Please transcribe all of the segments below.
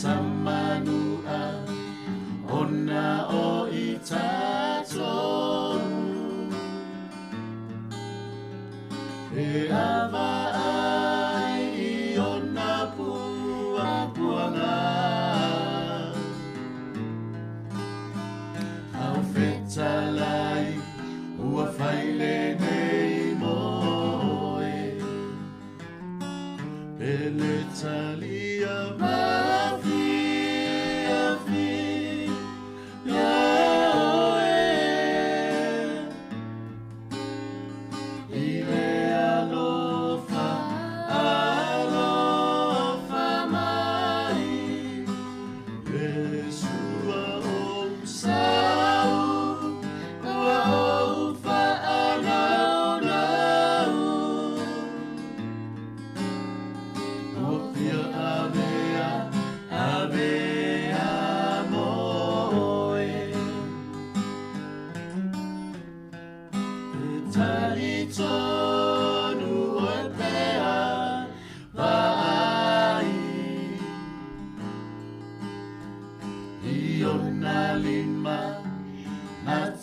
Samanua ona o itato e ava ai ona pua puanga au fetalai ua faile nei moe ele talia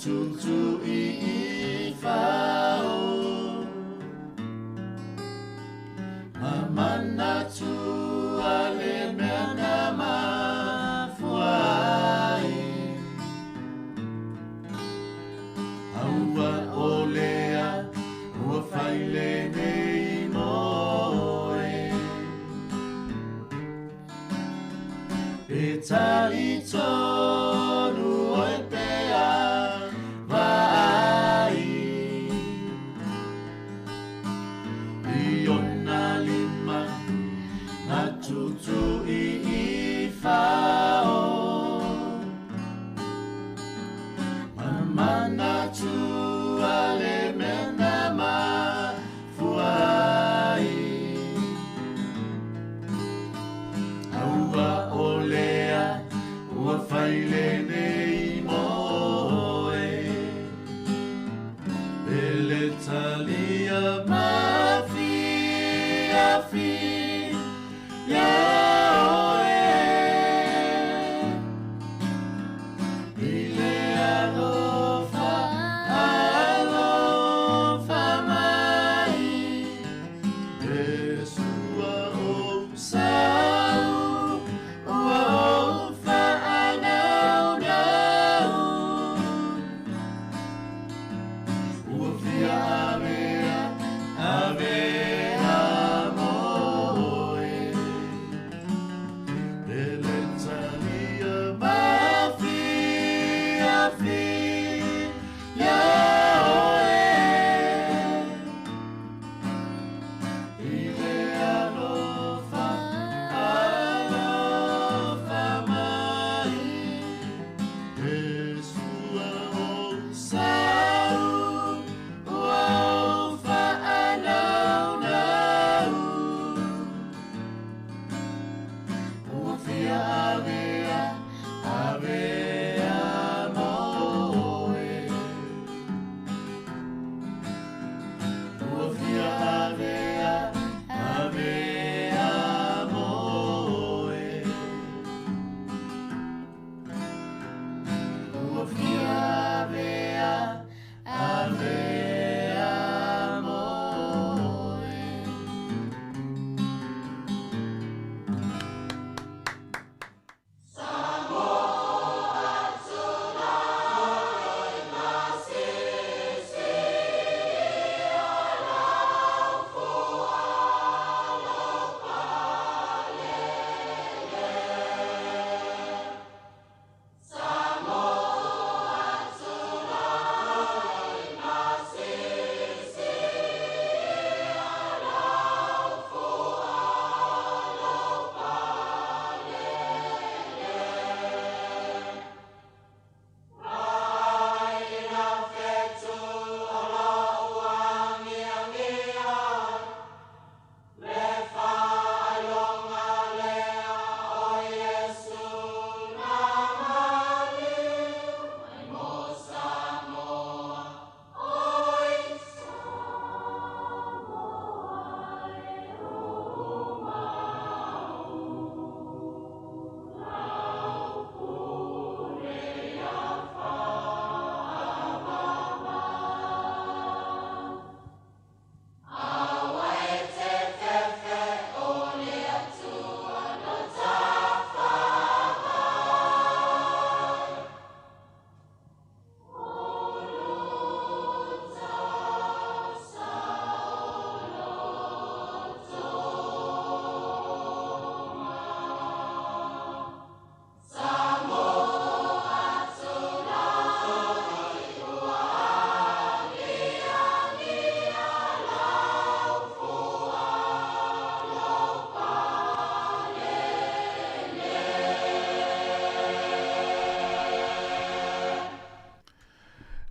Tutu I fao Mamana tu ale mena mafuai Aua olea ua faile nei moe Petali tonu oi pea Tutu I fao Mamana tu ale mena mafuai Aua olea ua faile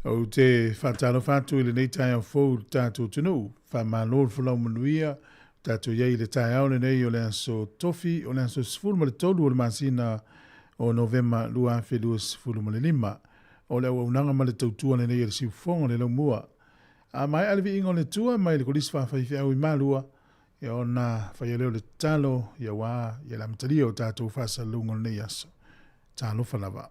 O te whatalo whatu i le nei tai au fōu tātou tunu, wha mālor whalau manuia, tātou iei le tai au le nei o le aso tofi, o le aso sifuru ma le tolu o le masina o Novema lua awhi lua sifuru ma le lima, o le au unanga ma le tautua le nei le siufonga le laumua. A mai alivi ingo le tua, mai le kolisi whawhaiwhi au i malua, e o na whai leo le talo, ia wā, ia la mtalia o tātou whasa lungo le nei aso. Talo whalawa.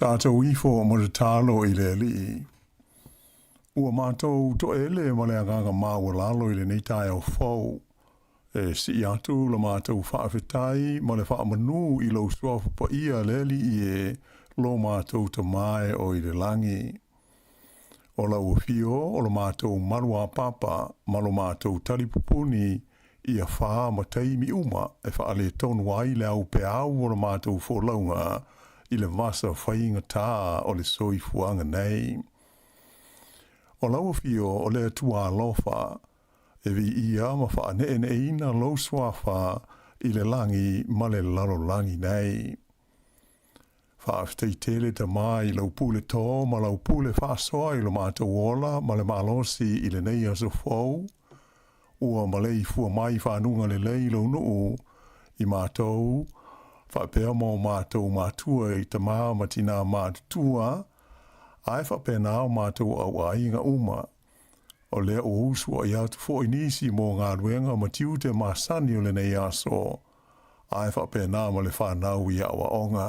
Tātou ifo mo te tālo I le li. Ua mātou to ele ma le aganga māua lalo I le nei tai au fau. E si atu la mātou whaafetai ma le whaamanu I lo suafu pa ia le li I e lo mātou te mai o I le langi. O la uafio o lo mātou marua papa ma lo mātou talipupuni ia wha ma teimi uma e wha ale tonu ai le au pe au o lo mātou fōlaunga I le vasa whainga tā o le soifuanga nei. O la uafio o le atua alofa e vi ia ma wha ne ina lo swafa I le langi ma le laro langi nei. Whaafitei tele te mai lau pule tō ma lau pule whaasoa I lo mātou ola ma le malosi I le nei aso fau. Ua ma lei fua mai whanunga le lei lau nuu I mātou. Whapea mō mātou mātua I te maa ma tina mātua. Ai whapea nāo mātou au ainga uma. O lea o usua I atu fo inisi mō ngā ruenga ma tiu te māsani o le nei aso. Ai whapea nāo ma le whanau I awa onga.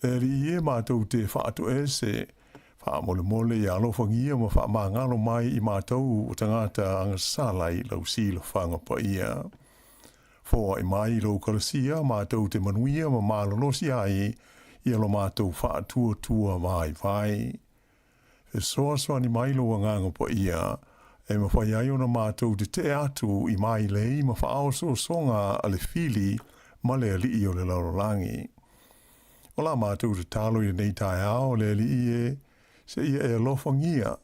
E ri e mātou te whaatu ese, wha mole I alofangia ma wha mangalo mai I mātou o tangata angasalai lau sila whanga pa ia. Fōa I mai lau karasia mātou te manuia ma mālanosi ai I alo mātou whaatua vai vai. E soa ni mai lau anganga pa ia, e ma whai ai ona mātou te atu I mai lei ma wha so songa ale fili ma le ali o le laurolangi. O la mātou te talo I nei tai ao le li e, se ia e lofangia,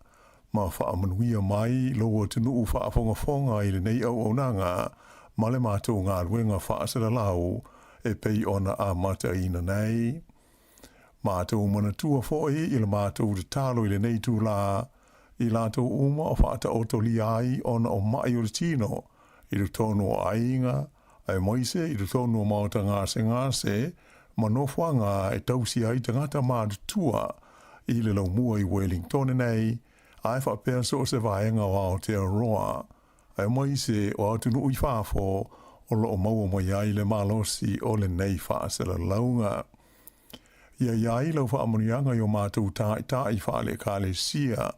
ma whaamanuia mai loa tunu whaafonga I le nei au onanga, ma le mātou ngā ruenga whaasara lau e pei ona a mata ina nei. Mātou manatua foi I le mātou te talo I le nei tū la, I lātou uma o whaata otoli ai ona o mai o le tino, I le tono o ainga, ai moise I le tono o mauta ngase, ma nofwanga e tausi ai tangata mātua I le lau mua I Wellington nei, ai whapea so se vaenga o Aotearoa, ai moise o atunu I whafo o lo maua mai ai le malosi o le nei whaasela launga. Ia iai lau whaamanianga I o mātou tai whaale kāle sia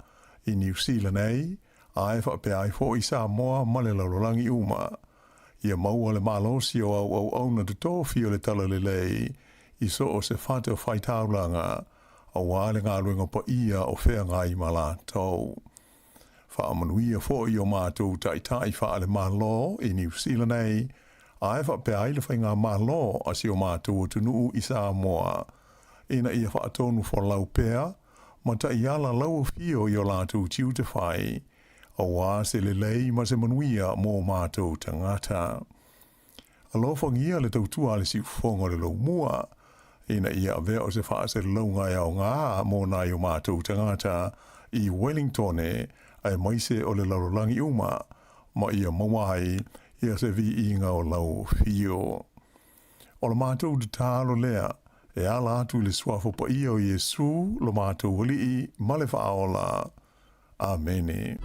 I New Zealand nei, ai whapea ai fo I Sāmoa ma le laurolangi uma. Ia maua le malosi o au na te tōwhi o le tala le lei, I so o se whata whaitaulanga, a wāle ngā ruenga pa ia o whea ngai malātou. Whaamanuia fo I o mātou tai whaale mālo I New Zealand nei, ai whapea ai le whai ngā mālo a si o mātou o tunu I Sāmoa. Ina ia whaatonu for lau pēa, ma ta iala lau fio I o lātou tiu te whai, a wā se le lei ma se manuia mō mātou tangata. Alofangia le tautua le si ufonga le lau mua, ina ia vea o se whaase le lau ngai au ngā mō nai o mātou tangata I Wellington ai maise o le laurolangi uma, ma ia mawai ia se vi inga o lau fio. O le mātou te tālo lea, e ala atu le suafo pa ia o Yesu lo mātou wali ma le whaola. Amene.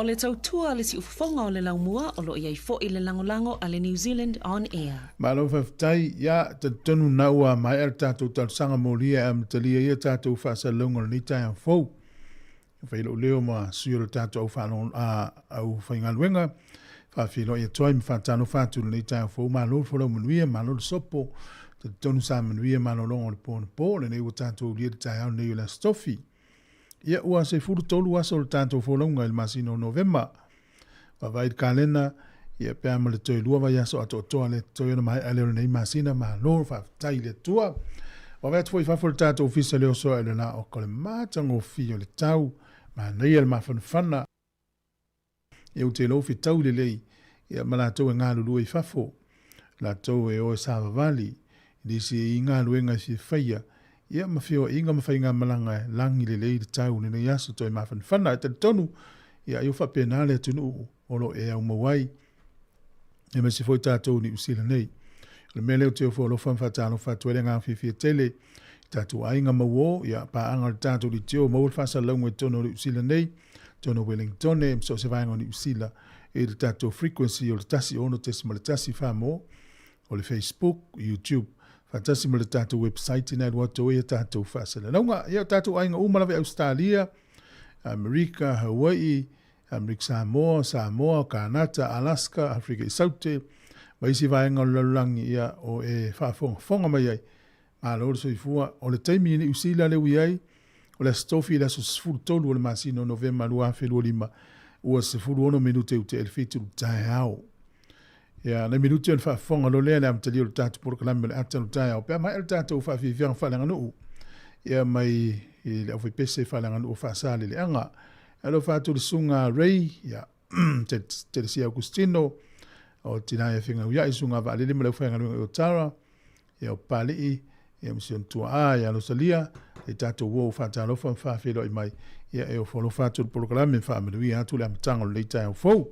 O le tautua le si ufonga o le laumua o lo iai fo i le langolango a le New Zealand On Air. Malo whaftai, ia, te tonu naua mai ar tātou tausanga molia am talia ia tātou whaasa launga ni tai ang fau. Whailo leo ma suyo tātou whanong au whaingaluenga. Whawhilo ia toi mi whatano whātu ni tai ang fau. Malo whalo manuia, malo sopo. Te tonu sa manuia, malo longo le pōna pō. Le nei o tātou lia tai ang nei o la stofi. Ia ua se furu tolu aso le tātou wholonga il masino November. Wawai kalena, ia pēr ma le toi lua vai aso ato toa le toi ana mai aleo nei masina ma lor whaftai le tua. Wawai atu fwoi whafo le tātou ofisa leo soa ele na o kole mātango fio le tau, ma nei ele mawhanwhana. Ia u te lofi tau le lei, ia ma la tau e ngā lulu i whafo. La tau e oe Sāmoa Valley, disi i ngā luenga si whaia, ia mawhio inga mawhainga malanga langi le lei le tau ni nei aso toi mawhanwhana. E te tonu, ia iu whapena le tunu olo e au mawai. E me se foi tātou ni usila nei. Le mele o te o wholo whamwhatano whatuele ngā whiwhia tele. Tātou ainga mawo, ia pa anga le tātou li teo mawul whasa laungo e tono ni usila nei. Tono Wellington e mso se vainga ni usila. E le tātou frequency o le tasi ono tesi ma le tasi whamo. O le Facebook, YouTube. Fatasi ma le tātou website ina lua to e tātou whasala. Naunga, ia tātou ainga umalawe Australia, Amerika, Hawaii, Amerika Sāmoa, Kanata, Alaska, Afrika i Saute, waisi vaenga o lalulangi ia o e whaafonga mai ai. Malo o soifua, o le taimi ni usila le ui ai, o le stofi la so sifuru tolu o le masino November lua whelua lima, ua sifuru ono minute u te elfitu tae au. Ia, na minuti on whaafonga lo lea le amtali o le tātou porokalami le atanu tae au. Pea mai el tātou whaafiwhianga whalanga nuu. Ia mai i le awhi pese whalanga nuu whaasale le anga. Alo whātou le sunga Ray, ia, te si Augustino, o tina e whinga uia i sunga wa alele ma le whainga nuu o Tara, ia o Palii, ia mision tua a, ia lo salia, e tātou wou whātalo whaafelo i mai, ia e o wholo whātou le porokalami whaamanui atu le amatanga o le tai au fau.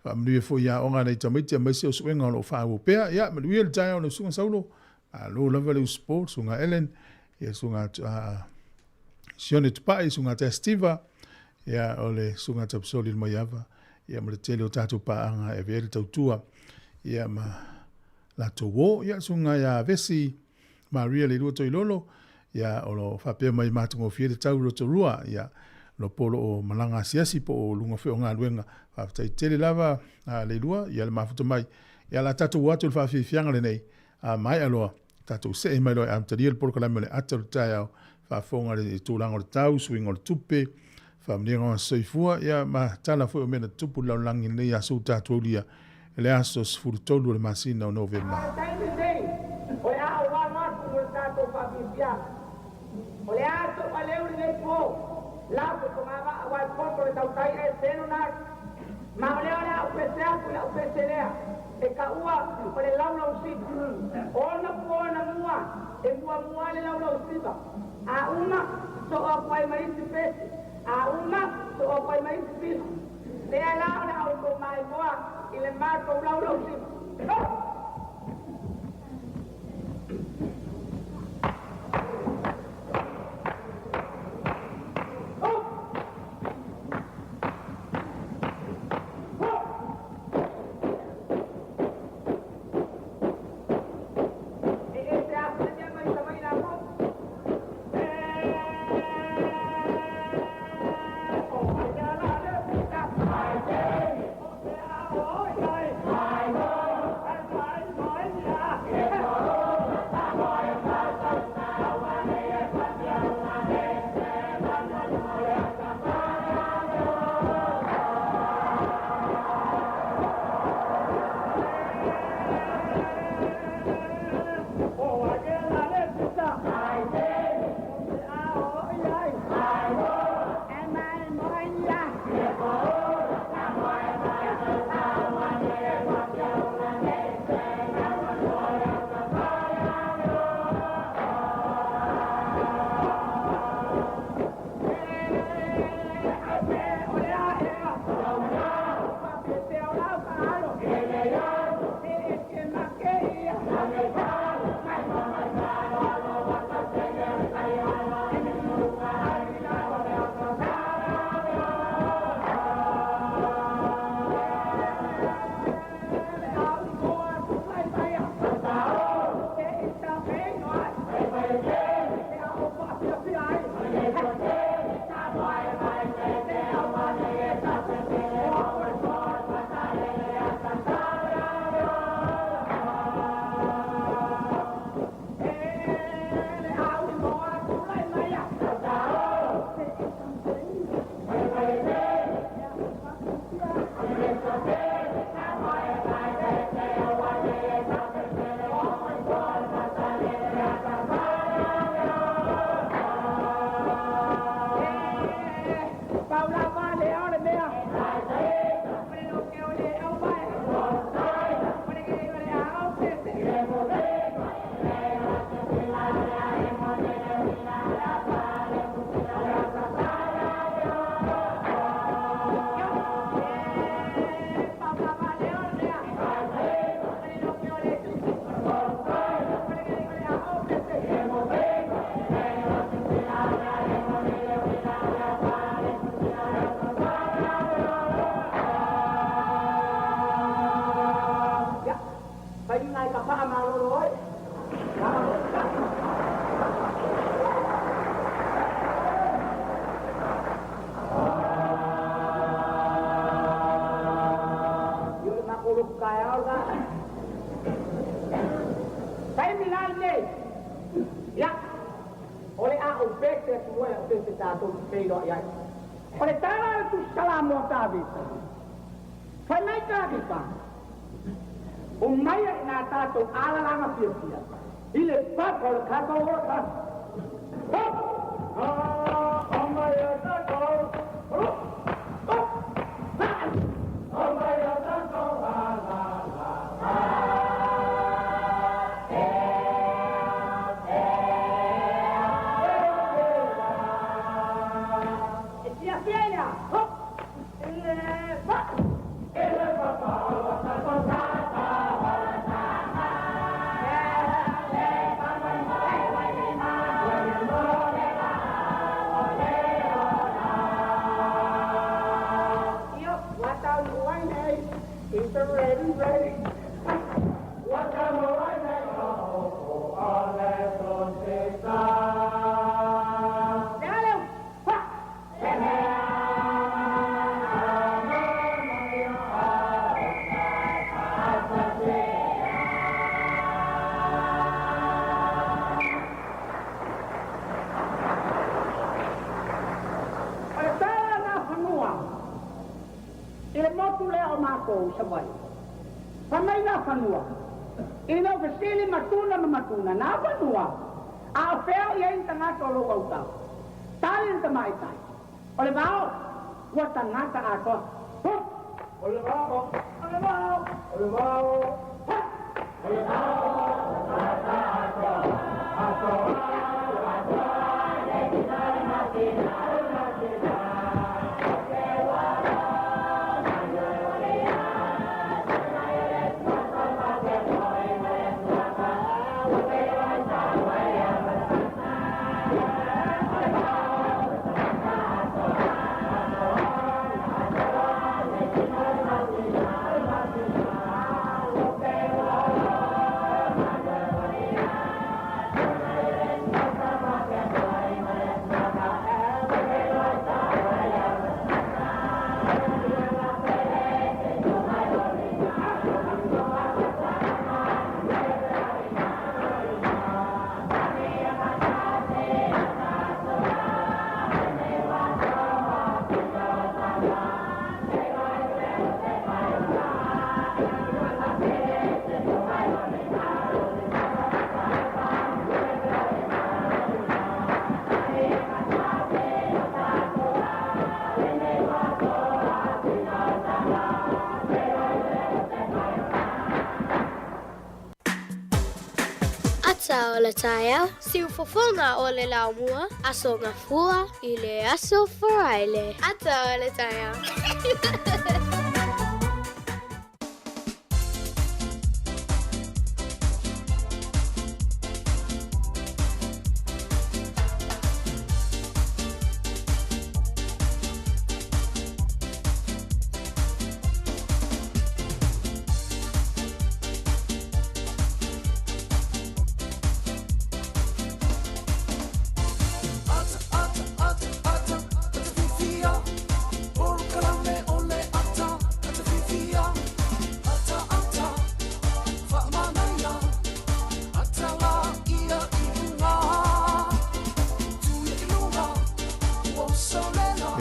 Whaamnui e fo ia onga nei tamaiti a maisi o suenga o lo whaawo pea. Ia, manui e le tai o le sunga saulo. Lo lava le sport, sunga Ellen. Ia sunga Sione Tupai, sunga Testiva. Ia o le sunga Tapsoli le Maiava. Ia ma le tele o tātou paanga e vele tautua. Ia ma la towo. Ia sunga ia Vesi Maria le lua toi lolo. Ia o lo whapea mai mātungo fie le tau roto rua. Ia lo polo o malanga siasi po o lunga wheo ngā luenga. Whaftai tele lava le lua, ia le mafuta mai. Ia la tatou watu le whawhiwhianga le nei. Mai aloa, tatou se e mai loa e amtaria le porokalami le ataru tai au. Whafonga le tūlanga o le tau, suinga o le tupe. Whamnianga o soifua, ia ma tala fweo mena tupu lau langi nei asu tatou lia. Le aso sifuru tolu le masina o November. O le a o wangatu o le tatou whawhiwhianga. O le aso o leu le nei po. Lau ko ngava wa poto le tautai e seno na ma ole ole o pesea ku la peselea e ka ua o le lau lau siba ona pona mua e mua le lau lau siba a una so o pai mai si pese a una so o pai mai si pese le ala ona o ko mai moa i le marco lau lau siba koe a te tātou te iro iai. O le tāra tu Sāmoa tāwita. Whai mai kāwita. O mai e nā tātou ālalanga pia. I le papa o le kātou o ka. Hop! O mai e tātou. Hop! O mai e tātou. Matuna na vanua a fea ia intangata o lo au talenta mai tai ole vao wa tangata a ko ole vao ole vao ole vao ole vao tangata a ko O le taia, siu fofona o le laumua, aso ngafua I le aso foraile. Ata o le taia.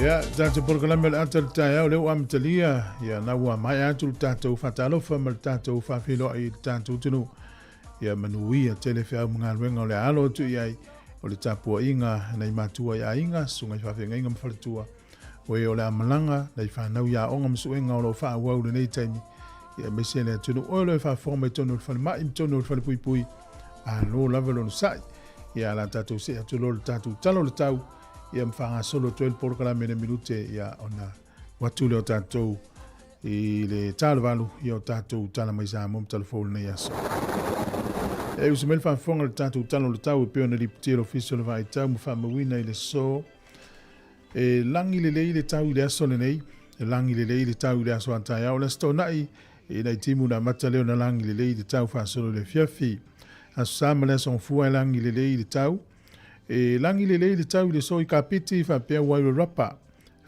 Ya, tātou porkalame le ata le tae au leo amtalia, ya na ua mai atu le tātou whatalofa ma le tātou whawhiloa I le tātou tunu. Ya manuia telefe au mga ruenga o le alo tu iai, o le tāpua inga, nei mātua ia inga, sunga I whawhenga inga mwhalatua. O e o le amalanga, nei whanau ia onga msuenga o lo wha wau le nei taimi. Ya mese le tunu, o le whawhoma I tonu le whalemai, I tonu le whalepui, a lo lava lo sai. Ya la tātou se atu lo le tātou talo le tau, ia mwhanga solo 12 porkalame ne minute ia ona watu leo tātou I le tālawalu ia o tātou tala mai Sāmoa telefone nei aso. E usi mele whafonga le tātou talo le tau peo na riputira official le vai tau mwhamawina I le so. E langi le lei le tau I le aso le nei, e langi le lei le tau I le aso antai au le sto nai, e nei timu na mata leo na langi le lei le tau whasolo le fiafi. Aso sama le son fua langi le lei le tau, e langi le lei le tau I le so I kapiti whapea wairo rapa.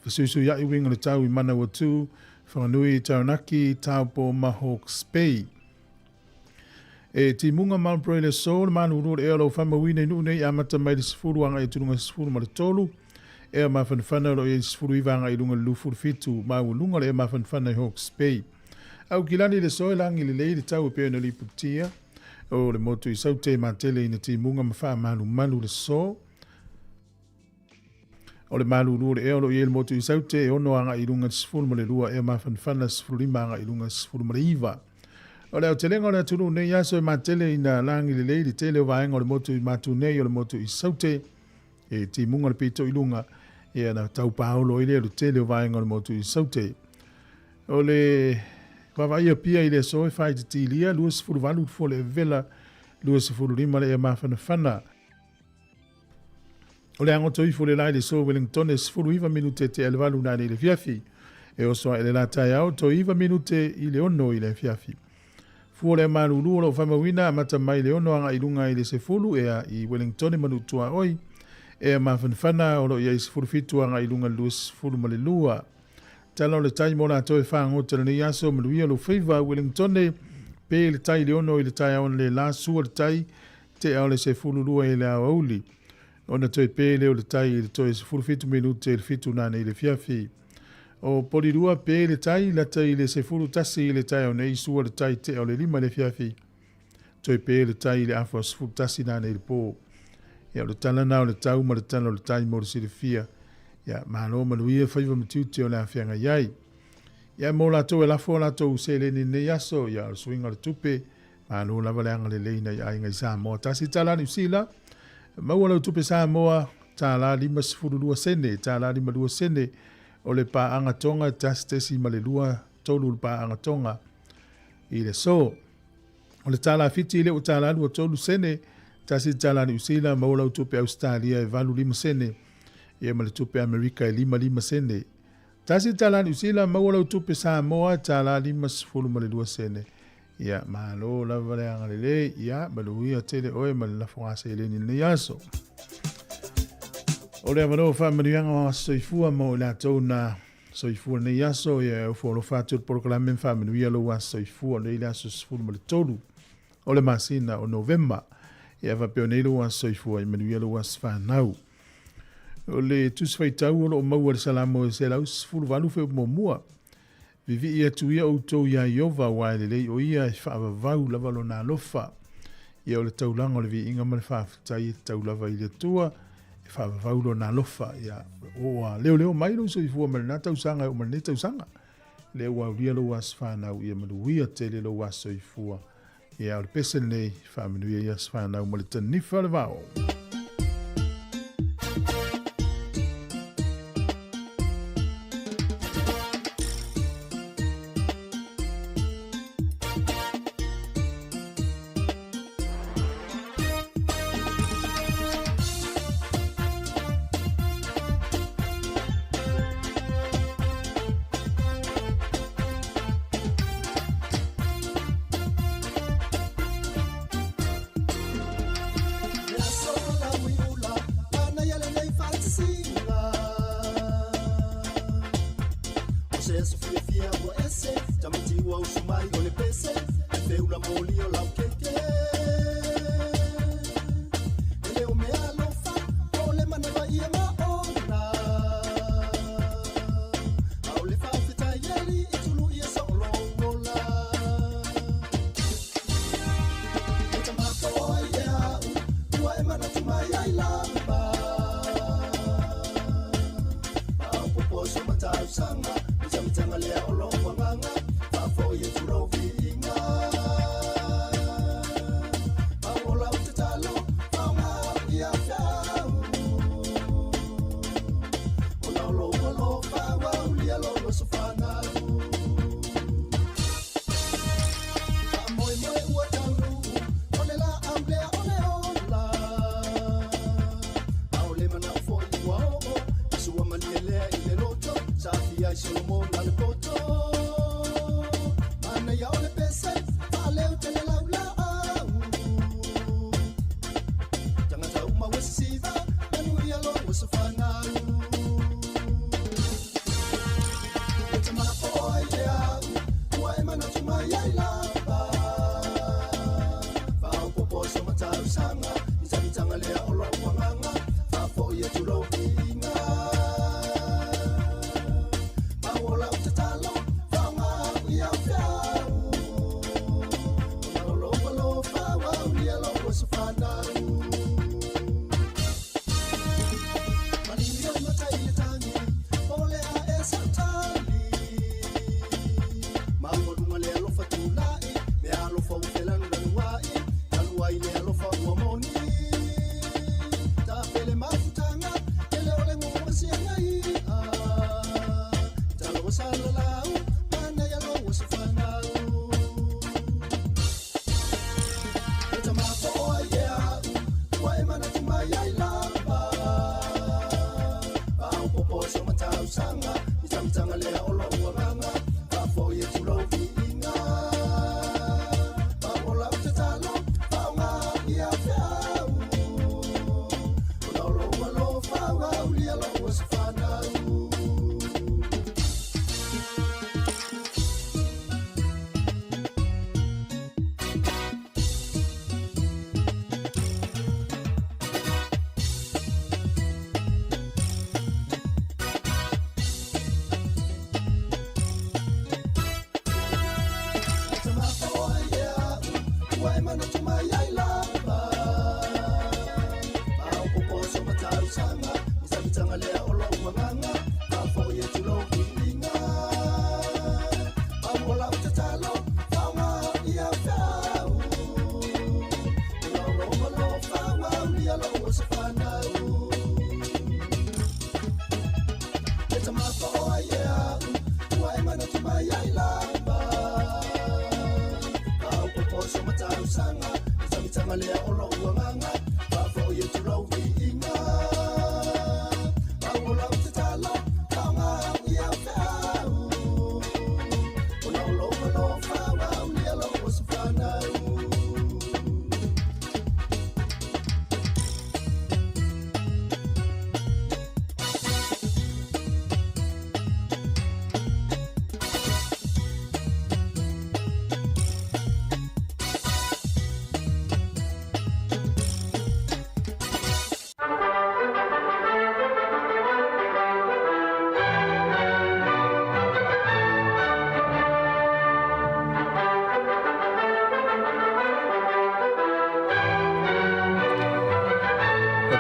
Whasuisu ia I winga le tau I mana watu, whanganui Taranaki, Taupo, Mahawks Bay. E ti munga mal pro le so man uru e lo fama wine nu nei amata mai sfuru anga e tunga sfuru ma tolu e ma fan lo e sfuru ivanga i lunga lufu fitu ma lunga le ma fan Hawke's Bay au kilani le so langi le tau pe no liputia o le motu i saute ma tele ina ti munga ma fa malu le so o le malu uru e lo e motu i saute e ono anga i lunga sfuru ma le lua e ma fan sfuru anga i lunga sfuru ma le iva. O leo te lenga o lea tunu nei aso i matele ina langi le leili te leo vaenga o le motu i matu nei o le motu i saute e ti munga le pito i lunga e ana tau paolo i leo te leo vaenga o le motu i saute. O le wawai pia i le so e fai te tilia lua sifuru valu fo le vela lua sifuru lima le e mawhana. O le angoto i fo le lai le so Wellington e sifuru iwa minute te elevalu na le fiafi e o soa ele la tai au to iwa minute i le ono i le fiafi. Fua le maruru o lo whamawina mata mai le ono anga i lunga i le sefulu ea i Wellington e manutua oi ea mawhanwhana o lo i sefulu fitu anga i lunga luas fulu ma le lua. Tala o le tai mona atoe whaangota ni aso manuia lo whaiva Wellington e pe le tai le ono i le tai aon le la sua le tai te au le sefulu lua i le au auli. Ona toe pe le o le tai i le toe sefulu fitu minute i le fitu nane i le fiafi. O polirua pe le tai la tai le sefulu tasi le tai o nei sua le tai te o le lima le fiafi. Toi pe le tai le afo sefulu tasi na nei le po. Ia o le tala na o le tau ma le tala o le tai mo le sile fia. Ia malo manuia whaiva matiuti o le awhianga iai. Ia mo la tau e lafo la tau se le ni nei aso. Ia o swinga le tupe. Malo lava le anga le leina i ainga i Sāmoa. Tasi tala ni usila. Maua lau tupe Sāmoa. Tala lima sefulu lua sene. Tala lima lua sene. O le pa anga tonga tastesi ma le lua tolu le pa anga tonga i le so. O le tala fiti le o tala lua tolu sene tasi tala ni usila maula o tupe Australia e valu lima sene e ma le tupe Amerika e lima sene. Tasi tala ni usila maula o tupe Sāmoa tala lima sifulu ma le lua sene. Ia malo la vale anga le ia maluia tele oe ma le lafuase e le ni aso. O lea wanoa whamarianga wa soifua mo la tau na soifua nei aso e o wholo whātua proklame whamanuia lo wa soifua nei le aso sifuru ma le tolu o le masina o November e a whapeo nei lo wa soifua i manuia lo wa swhanau. O le tuswhaitau o lo maua le salamo e se lau sifuru walu wheo mua. Vivi ia tuia o tau ia iova wa le lei o ia e whaavavau lava lo na lofa. Ia o le taulanga o le vi inga ma le whaafitai taulava i le tua e whaavavaulo na lofa ia o leo mai lo soifua ma le na tausanga o ma le tausanga leo wa uria lo was whanau ia manuia tele lo was soifua ia o le pese nei whamanuia ia whanau ma le tanifa le vao.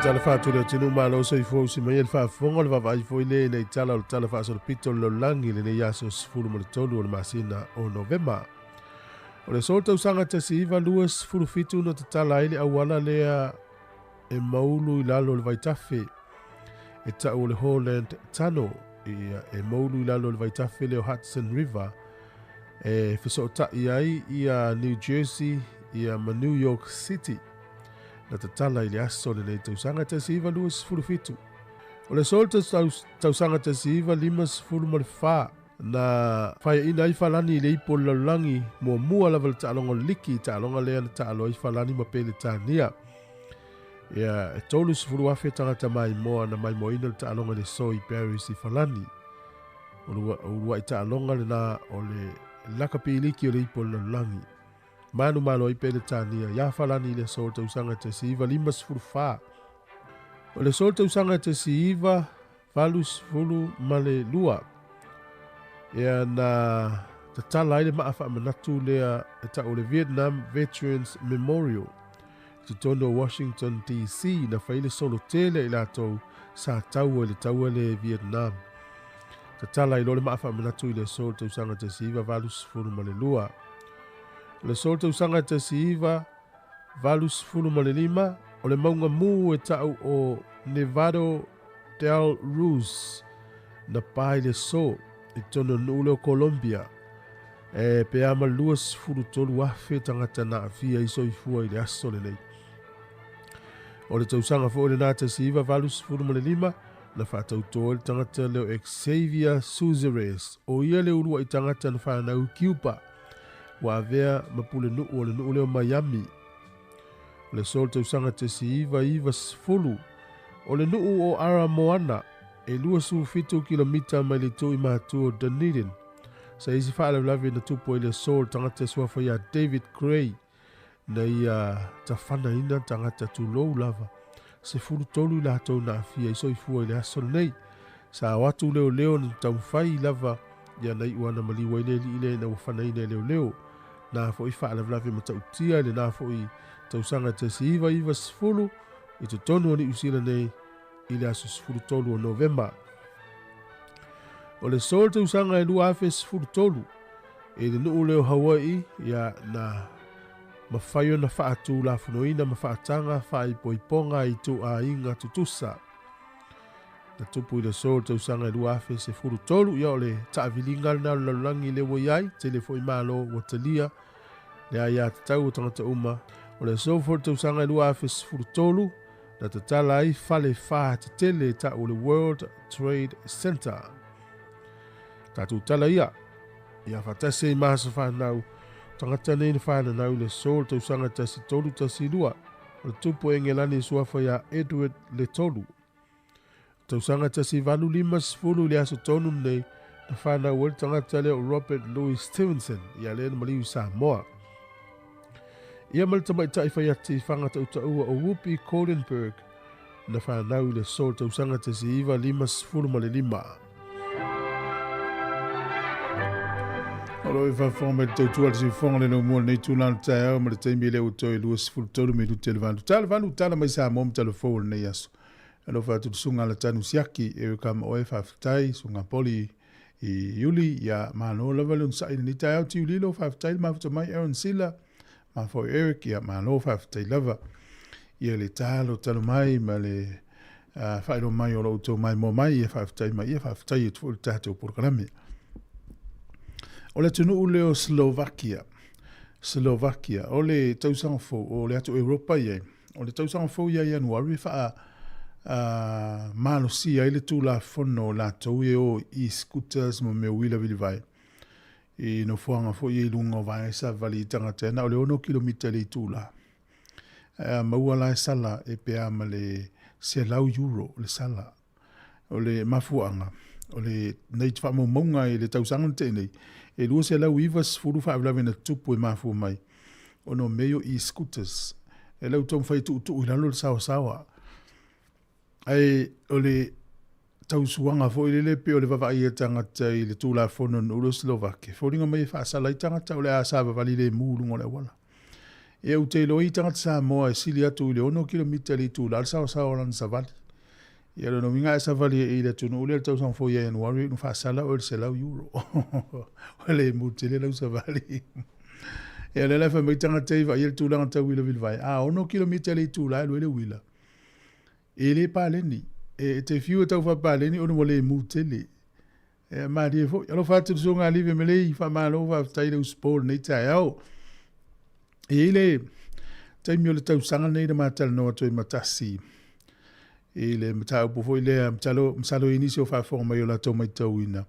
Tala fatu le tinu malo so ifo si mai el fa fongo le vai fo ile nei tala fa so pito lo langi le nei aso sfulu mo tolu le masina o novemba. O le solta usanga te si iva luas fulu fitu no te tala ile awala lea e maulu ilalo le vai tafe. E ta o le Holland Tunnel e maulu ilalo le vai tafe le o Hudson River. E fiso ta iai ia New Jersey ia ma New York City. Na te tala ili aso le nei tausanga te siiva luas fulu fitu. O le sol tausanga te siiva limas fulu ma le wha. Na whai ina i whalani le ipo lalangi mua lava le taalonga liki taalonga lea na taalo i whalani ma pele tānia. Ia e tolus fulu afe tangata mai moa na mai moina le taalonga le soi Paris i whalani. Urua i taalonga le na o le lakapi liki o le ipo lalangi. Manu malo i pele tānia, ia whalani le sol tausanga te siiva limas fulu wha. O le sol tausanga te siiva, valus fulu male lua. Ia na te tala ile maafa manatu lea e ta o le Vietnam Veterans Memorial. Te tono Washington DC na whaile solo tele i lato sa taua le taua le Vietnam. Te tala ilo le maafa manatu ile sol tausanga te siiva, valus fulu male lua. O le sol tausanga te siiva, valus fulu male lima, o le maunga mu e tau o Nevado del Ruz na pai le so i tono nule o Colombia. E pe ama luas fulu tolu afe tangata na afia iso i fua i le aso le nei. O le tausanga fo le nata siiva, valus fulu male lima, na whatau tō le tangata leo Xavier Suzeres, o ia le urua i tangata na whanau Cuba. Wa avea mapule nuu o le nuu leo Miami. Le sol tausanga te siiva iwa sfulu. O le nuu o Ara Moana e lua su fitu kilomita mai le tui mahatu o Dunedin. Sa isi whaala lawe na tupo i le sol tangata suafa ia David Gray na ia tawhana ina tangata tu lou lava. Se fulu tolu la tau na afia iso i fua i le aso nei. Sa watu leo na tau whai lava ia na iwana maliwa ile ile na wafana ina leo. Na fo i whaala lawe ma tau tia le na fo i tausanga te siiva iwa sfulu i te tonu o ni usila nei i le aso sfulu tolu o Novemba. O le sol tausanga e lua afe sfulu tolu e le nuu leo Hawaii ia na mawhaio na whaatu la funoina ma whaatanga whai poiponga i tu a inga tutusa. Na tupu i le sol tausanga e lua afe se fulu tolu ia o le taavilinga na lalangi le waiai telefo i malo watalia le aia tau o tangata uma. O le sol tausanga e lua afe se fulu tolu na te tala ai fale wha te tele ta o le World Trade Center. Tātou tala ia whatase I māsa whanau, tangata nei na whanau le sol tau sanga tasi tolu tasi lua, o le tupu e ngelani suafa ia Edward le tolu. Tau sanga tasi valu lima sifulu le aso tonu nei, na whanau o le tangata le o Robert Louis Stevenson, ia le na maliu Sāmoa. Ia malta mai tai whaiati whangata utaua o Whoopi Kohlenberg, na whanau le sol tau sanga tasi iwa lima sifulu ma le lima. Alo e whawhonga tau tua le whonga le no mua nei tūlana tai au ma le teimi leo toi lua sifuru tolu me lu tele vandu. Tala tala mai Sāmoa tala fōu nei aso. Alo whatu sunga la tanu siaki e o kama oe whawhitai sunga poli I Yuli ia mano lava leon sa ina ni tai au ti ulilo whawhitai mawhita mai Aaron Silla ma fo Eric ia mano whawhitai lava. Ia le talo mai ma le whaero mai o lo tō mai mo mai ia whawhitai mai ia whawhitai e tuo le tātou porkarami. O le tunu ule o Slovakia, o le tausanga fo, o le ato Europa iei, o le tausanga fo iei Januari wha malosia I le tūla whono la tau e o e-scooters mo me wila vili vai. I no fuanga fo iei lunga vai sa vali tangatena, o le 1 kilomita le tūla. Maua la sala e pea ma le se lau euro le sala, o le mafuanga, o le nei tfa mo maunga I le tausanga tenei, e lua se lau ivas furu whaavlawe na tupu e mafu mai. O no meo e-scooters. E lau tōm whai tu I lalo le sawa. Ai o le tausuanga fo I le pe o le wawai e tangata I le tūla whono ulo Slovake. Fōringa mai whaasala I tangata o le asava vali le mūlungo le wala. E au te lo I tangata Sāmoa e sili atu I le 1 kilomita li tūla al sawa lan sa vali. Ia no winga sa vali e le tunu ule tau sang fo ia Januari no fa sala o se lau euro. Ole mutele lau sa vali. Ia le fa mai tanga te va ia tu langa tau wila vil vai. 1 kilomita le tu la le wila. E le paleni e te fiu tau fa paleni o no le mutele. E ma di fo ia lo fa tu songa live me le fa malo va tai le sport nei tai au. E le tai mi le tau sanga nei de matal no to matasi. E le matau po foi le msalo inisio fa forma yo la toma tauina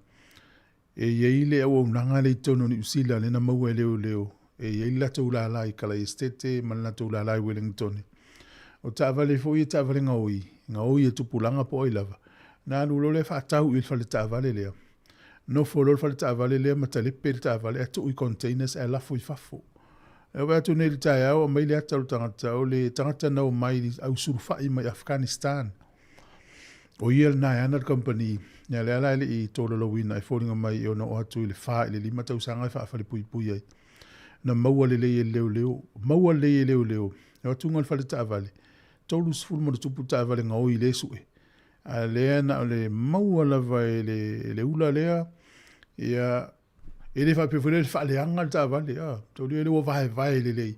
e ye ile o nanga le tono ni usila le na mau leo e ye la tula la I kala estete man la tula la Wellington o tavale foi tavale ngoi e tupulanga po I lava na lulo le fa tau il fa le tavale le no folo fa le tavale le matale per tavale atu I containers e la foi fafo e va tu nei tai o mai le atal tangata o le tangata no mai au surfa I mai Afghanistan o ia na ana company ya le ala I tolo lo wina I falling mai o no atu I le fa I le lima tau sanga fa fa le pui ai na maua le leo o tunga fa le tavale tolu sful mo tupu tavale ngau I le sue a le na le maua la vai le ula lea ia ele fa pe fole fa le anga tavale to le o vai le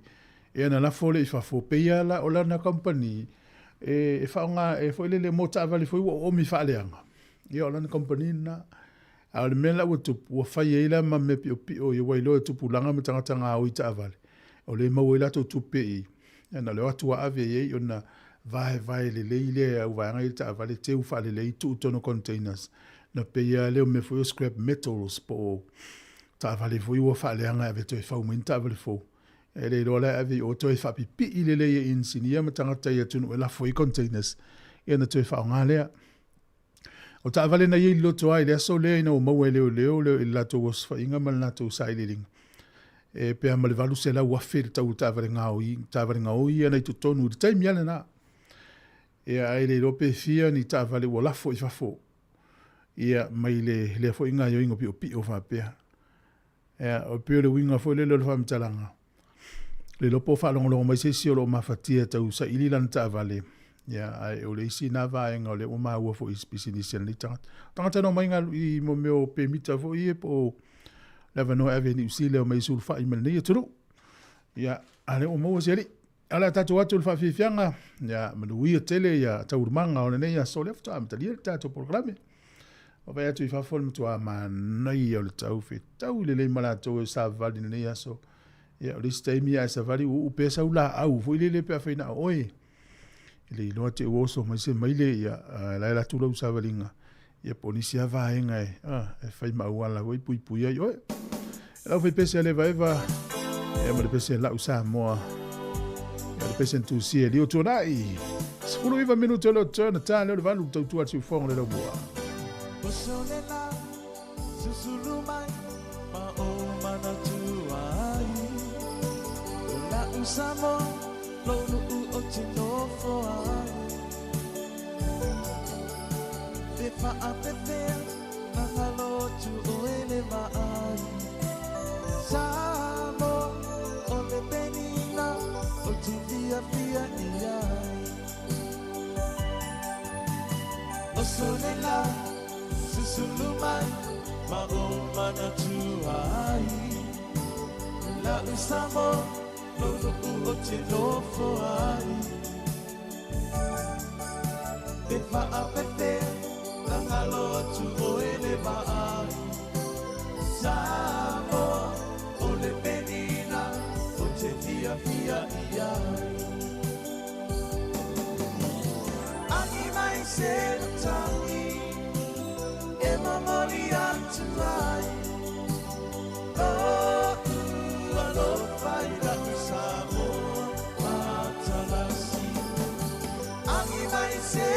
e na la fole fa fo pe ia la o la na company e fa nga e foi le mo tavale foi o mi fa le anga ia o la na company na a le mela o tupu o fa ia ma me pio o wai lo tupu langa me tanga o tavale o le mo ila to tupe I na le atu ave ye ona vai le o vai nga tavale te u fa le tu tono containers na pe ia le me foi scrap metals po tavale foi o fa le anga ave to fa mo tavale fo ele lo la ave o to fa pipi ile le in sinia me tanga tai atu no la foi containers e na to fa nga le o tavale na ye lo to ai le so le no mo le la to was fa inga mal na to sai le e pe amal valu se la wa fer ta tavale ngau ia na to tonu de tai miala na e ai le lo pe fia ni tavale wo la foi fa fo ia mai le foi inga yo ingo pi o fa pe o pe le winga foi le lo fa mtalanga le lo po fa long mai se si o lo mafatia ta usa ili lan tavale ia ai o le isi na va nga le o ma wo fo specialist ni tanga no mai nga I mo me o pe mita fo I po leva no avenue si le mai sul fa I mel ni tru ia ale o mo se ali ala tatu atu fa fi fianga ia manu tele ia ta urmanga o ne ia so left am tali tatu programe o vai atu fa fol mtu ma nei o le tau fi tau le mala to sa vali ne ia so ia o le stay mi sa vali u pesa ula au fo le pe fa ina oi le lo te o so mai se mai le ia la tu lo sa valinga ia ponisi avaenga e fai mauala oi pui ai oi. Lau fai pese ale vaeva e ma le pese lau Sāmoa. E le pese ntusi e lio tonai. Sepuluh iwa minuto leo tona tane le vanu tautua tiu fonga le lau mua. Osolela, susulumai, maomana tuai. La usamo, lolu o tinofo ai. Te whaapepea, nangalo tu oele mai. Sāmoa, o le penina, o te fia iai. Osolela, susulumai, maomana tuai. La usamo, lolu o tinofo ai. Te whaapepea, nangalo tu oele mai. Sāmoa, o le penina, o te fia iai. Ani mai se tangi, e mamoli atu ai. Alo fai la Sāmoa, matalasi. Ani mai se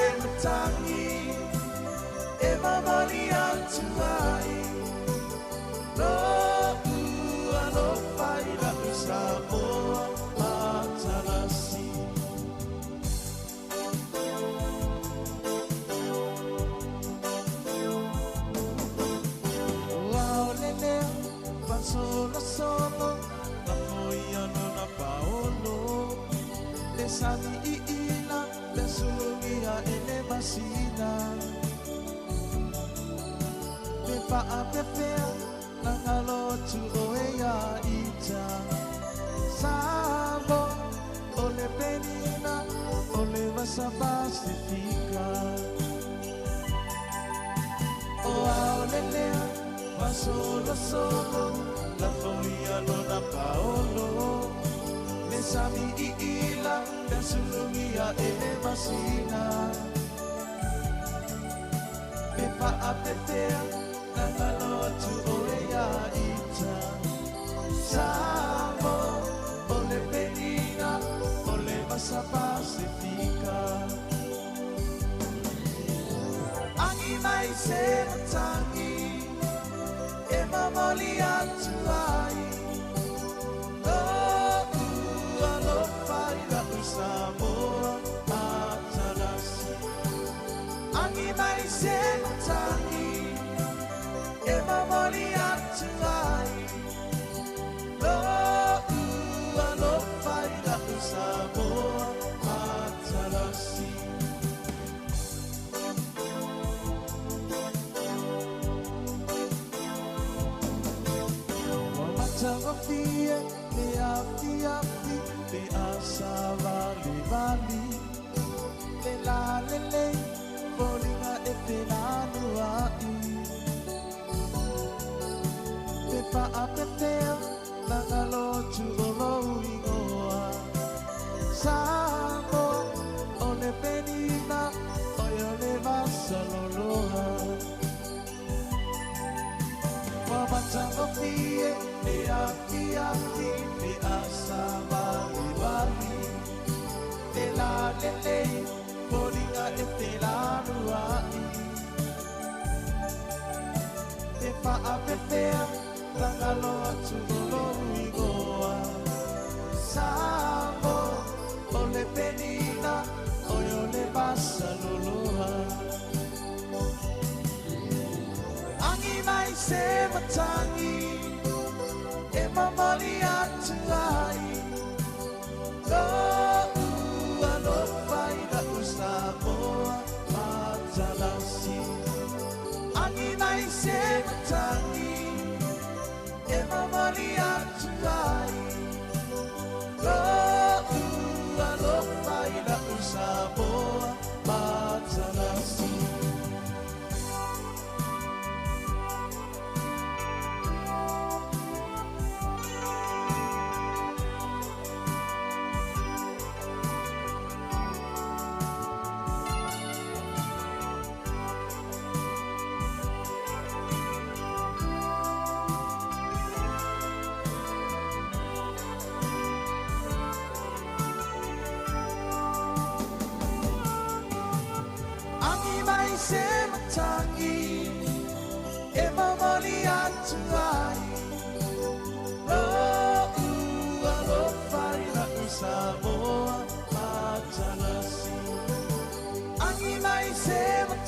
tangi, e mamoli atu ai. Alo fai la Sāmoa, matalasi. Solo, la foia non ha paolo. Le sani ina, le sugia e le masina. Le fa a pepea, la ngalo tu oea ita. Sāmoa, o le penina, o le vasa pacifica. O ao le lea, ma solo. La folia non ha paolo. Le sami ila, le sulumia e le masina. Me fa a pepea, la ngalo tu oea ita. Sāmoa, o le penina, o le vasa pacifica. Angi mai se tangi, e mamoli atu ai. Alo fai la Sāmoa, matalasi. Angi mai se tangi, e mamoli atu ai. Alo fai la Sāmoa, matalasi. Tangofie, le afi, le asava, le vali, le la, volinga e te lanuai. Te fa a pepea, nangalo tu olo ingoa. Sāmoa, o le penina, o yo le vasa loloa. Mama tangofie, le afi, le asava, le vali, le la, volinga e te lanuai. Te fa a pepea, tangalo atu olo ingoa. Sāmoa, o le penina, o yo le vasa loloa. Angi mai se matangi, e mamoli atu ai. Alo fai la Sāmoa, matalasi. Angi mai se matangi, e mamoli atu ai. Alo fai la Sāmoa, matalasi.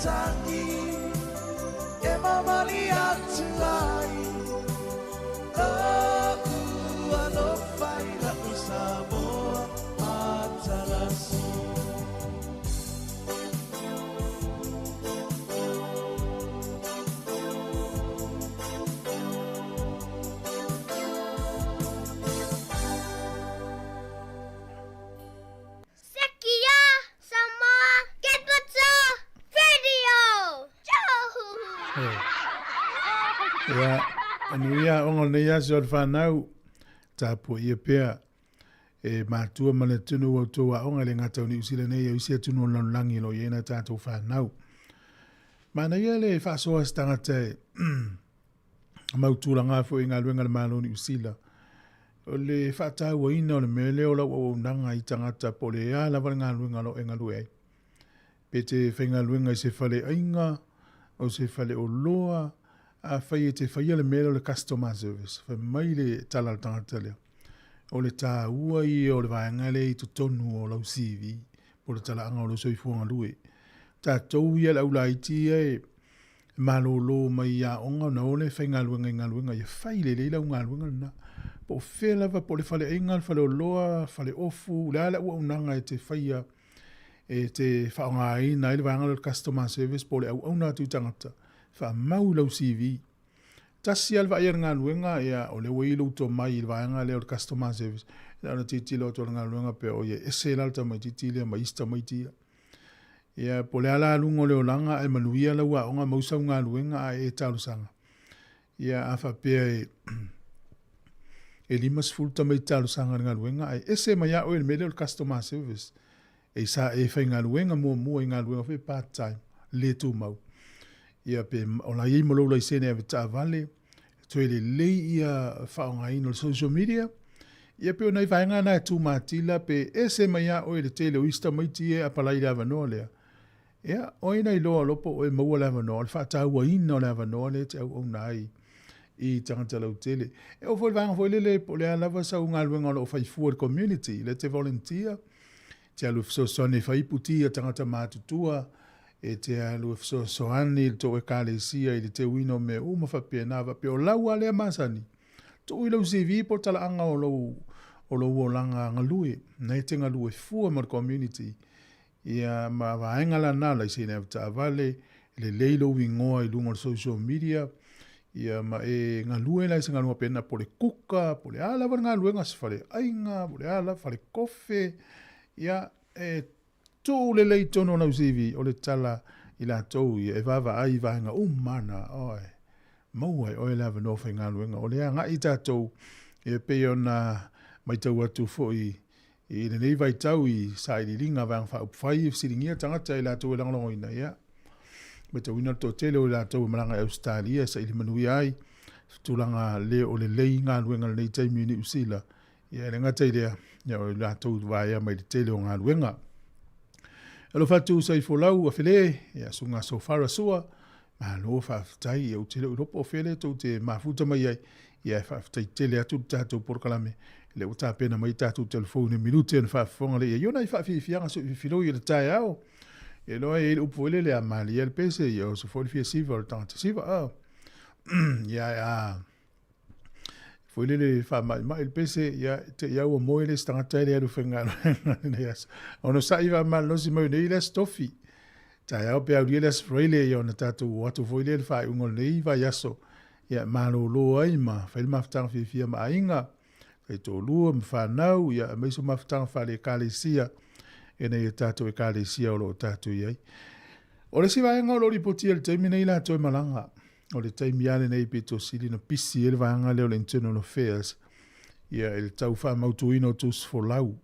tangi e mamali atu ai aku alo fai la Sāmoa atarasi Sekia Sāmoa Kepata Radio. Ia, anu ia ongo nei aso al whanau, tāpua ia pēr, e mātua mana tunu au tō a onga le ngata uni usila nei au isia tunu o langi lo iena tātou whanau. Mana ia le whasoa stangata mautūranga fo i ngā luenga le mālo ni usila. O le whatau wa ina o le mele o lau o nanga i tangata po le a lawa ngā luenga lo e ngā lue ai. Pete whainga luenga i se whale ainga, o se whale o loa, a whai e te whaia le mele o le customer service, whai mai le tala le tangata leo. O le tā ua i o le vaengale i to tonu o lau CV, po le tala anga o le soifuanga lue. Tā tau ia lau la iti e malolo mai a onga na ole whai ngā luenga i whai le leila o ngā luenga na. Po whelava po le whale inga, whale o loa, whale ofu, le ala ua unanga e te whaia e te whaonga ina i le vaengale o le customer service, po le au auna atu tangata. Wha mau lau CV. Tasi alwa ia ngā luenga ia o le wailu to mai il vaenga leo le customer service. Ia ona titila o to ngā luenga pe o ia ese lalta mai titila mai ista mai tia. Ia po le ala lungo leo langa e manuia lau a onga mausau ngā luenga a e talu sanga. Ia afa pia e limas fulta mai talu sanga ngā luenga a ese mai a o il mele o customer service. E sa e whai ngā luenga mua i ngā luenga whi part time. Le tu mau. Ia pe o la i malo la sene ave ta vale to le le ia faunga ino social media ia pe ona vaenga na tu matila pe ese mai a o le tele o ista mai tie a pala ila vanole ia o ina i lo lopo o mo la vanole fa ta wa ino la vanole te o nai i tangata la tele e o foi vanga foi le po le ala va sa unga luenga lo fai for community le te volunteer te alu so sone fai puti tangata matutua e te alu so ani to e kale sia i te wino me uma fa pena va pe o lau ale masani to i lo CV po tala anga o lo langa ngalui nei te ngalui fu mo community ia ma va engala na la sine ta vale le leilo wingoa i lungo social media ia ma e ngalui la singa no pena po le kuka po le ala va ngalui ngas fale ainga po le ala fale kofe ia e tu le lei tono na CV o le tala i la tau i e vava ai vaenga mana oi maua i oe lava no whainga luenga o lea ngai tātou e peo na mai tau atu fo i le nei vai tau i sa i ringa vang wha upwhai siringia tangata i la tau e langalongo ina ia mai tau ina to tele o la tau malanga Australia sa i li manui ai tulanga le o le lei ngā luenga le nei taimi ni usila ia le ngata i lea ia o la tau vaia mai le tele o ngā luenga. Alo fatu sai folau a fele ya sunga so fara sua ma lo fa tai o te lo po fele to te mafuta mai ai ya fa tai tele atu tatu por kalame le uta pena mai tatu telefone minute en fa fonga le yo na fa fi fianga so filo yo tai ao e lo e u pole le amali el pese yo so fo fi siva tant siva ya foi le fa mai il pese ya te ya o moile sta tele do fenga yes ono sa iva mal no si mo nei le stofi ta ya pe au le freile yo na tatu watu foi le fa ungol nei va yaso ya malo lo ai ma fa il maftar fi ma inga e to lu m fa nau ya me so maftar fa le kalesia e nei tatu e kalesia o lo tatu ye o le si va ngolo ripoti el terminei la to malanga o le taimi ale nei pito sili na pisi ele vanga leo le internal affairs ia ele tau wha mautuino tus for lau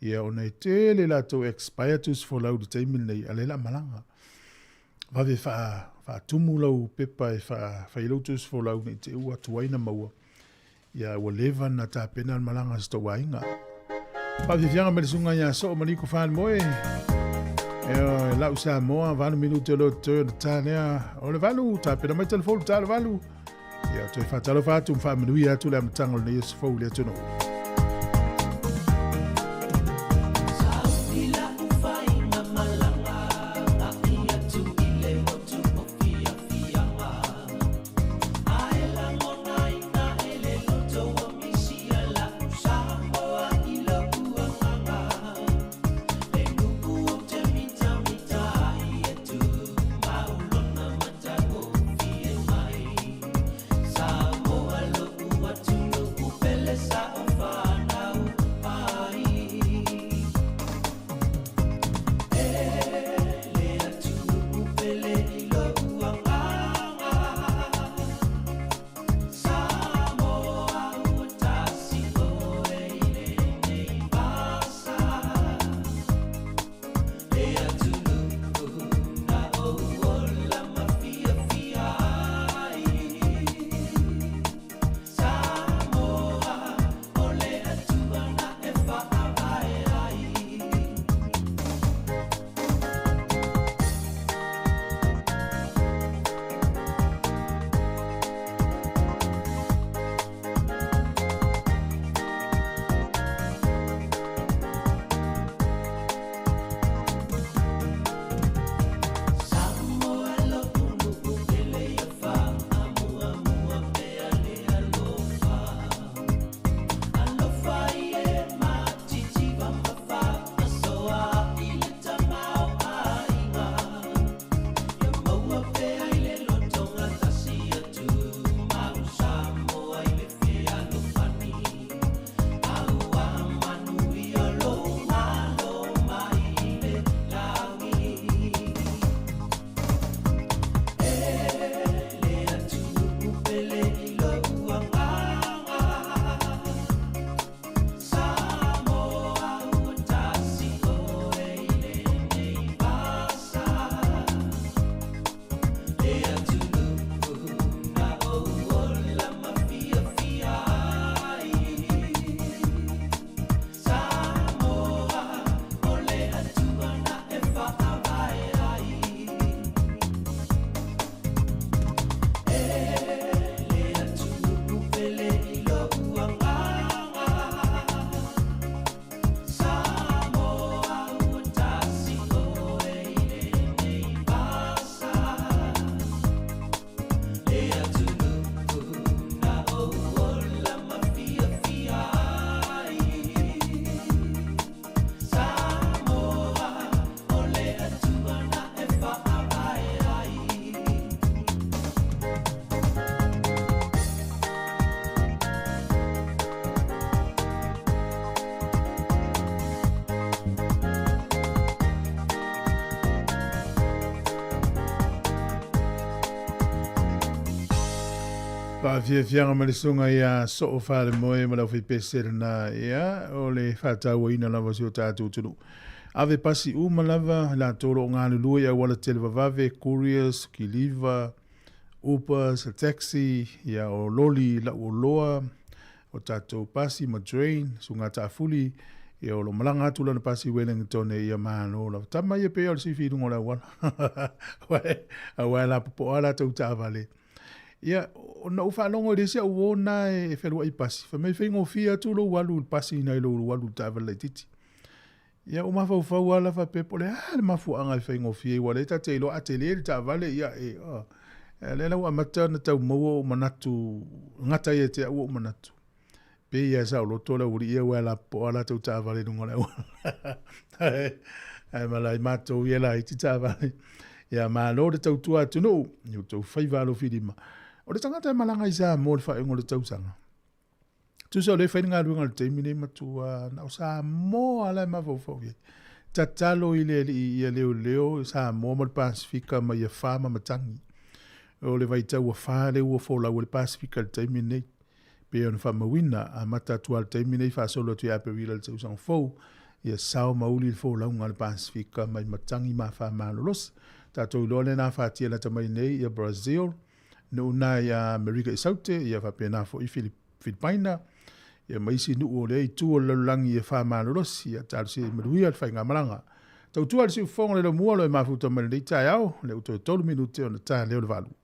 ia o nei tele la tau expire tus for lau de taimi nei ale la malanga vave wha tumu lau pepa e wha ilau tus for lau nei te ua tuaina maua ia ua lewa na ta pena malanga sto wainga vave fianga me le sunga ia so o maniko whan moe lau Sāmoa valu minute lo te tania o le valu ta pena mai telefon ta le valu ia te fa talo fa tu fa menu ia tu le mtango le is fo le tu no Saupila ufainga malanga ia tu Fianga malisunga ia so o whare moe ma lau whipesere na ia o le whatau ina lava si o tātou tunu. Ave pasi uma lava la toro o ngānu lua ia wala tele vavave, couriers, kiliva, Ubers, taxi, ia o loli la o loa, o tātou pasi ma drain, sunga tā fuli, ia o lo malanga atu lana pasi Wellington ia mahano la. Tama ia pea o le si whirungo la wala. Awai la popo ala tau tā vale. Ia, na uwhanongo i resia uona e whelua i pasi. Whamei whaingo fia tu lo walu pasi ina i lo walu tāwala i titi. Ia, o mawhau ala wha pepo le mafu anga i whaingo fia i wale. Ta te ilo atelier tāwale ia e. Le lau amata na tau maua o manatu. Ngata ia te au o manatu. Pe ia sa o loto la uri ia wala po ala tau tāwale nunga lau. Ai malai matou ia la i ti tāwale. Ia, maa lo de tau tua tunu. Iu tau whaivalo whirima. O le tangata e malanga i Sāmoa le whaengo le tausanga. Tusa o le whainga ruinga le teimine matua na o Sāmoa ala e mawhau ye. Tatalo i le i leo Sāmoa ma le Pasifika ma ia whama matangi. O le vaitau a whare ua wholau le Pasifika le teimine. Pea on whamawina a matatua le teimine i whasolo tu ape wila le tausanga fau. Ia sao mauli le wholau ngā le Pasifika ma i matangi ma whama lolos. Tatou lole na whatia na tamai nei ia Brazil. No na ia Amerika i saute, ia whapena fo i Filipaina, ia maisi nu o lei tu o lalangi ia whamaloros, ia tārusi i maruia le whainga maranga. Tau tua le si ufonga le mua lo e mafuta mele nei tai au, le uto e tolu minute o na tai leo le valu.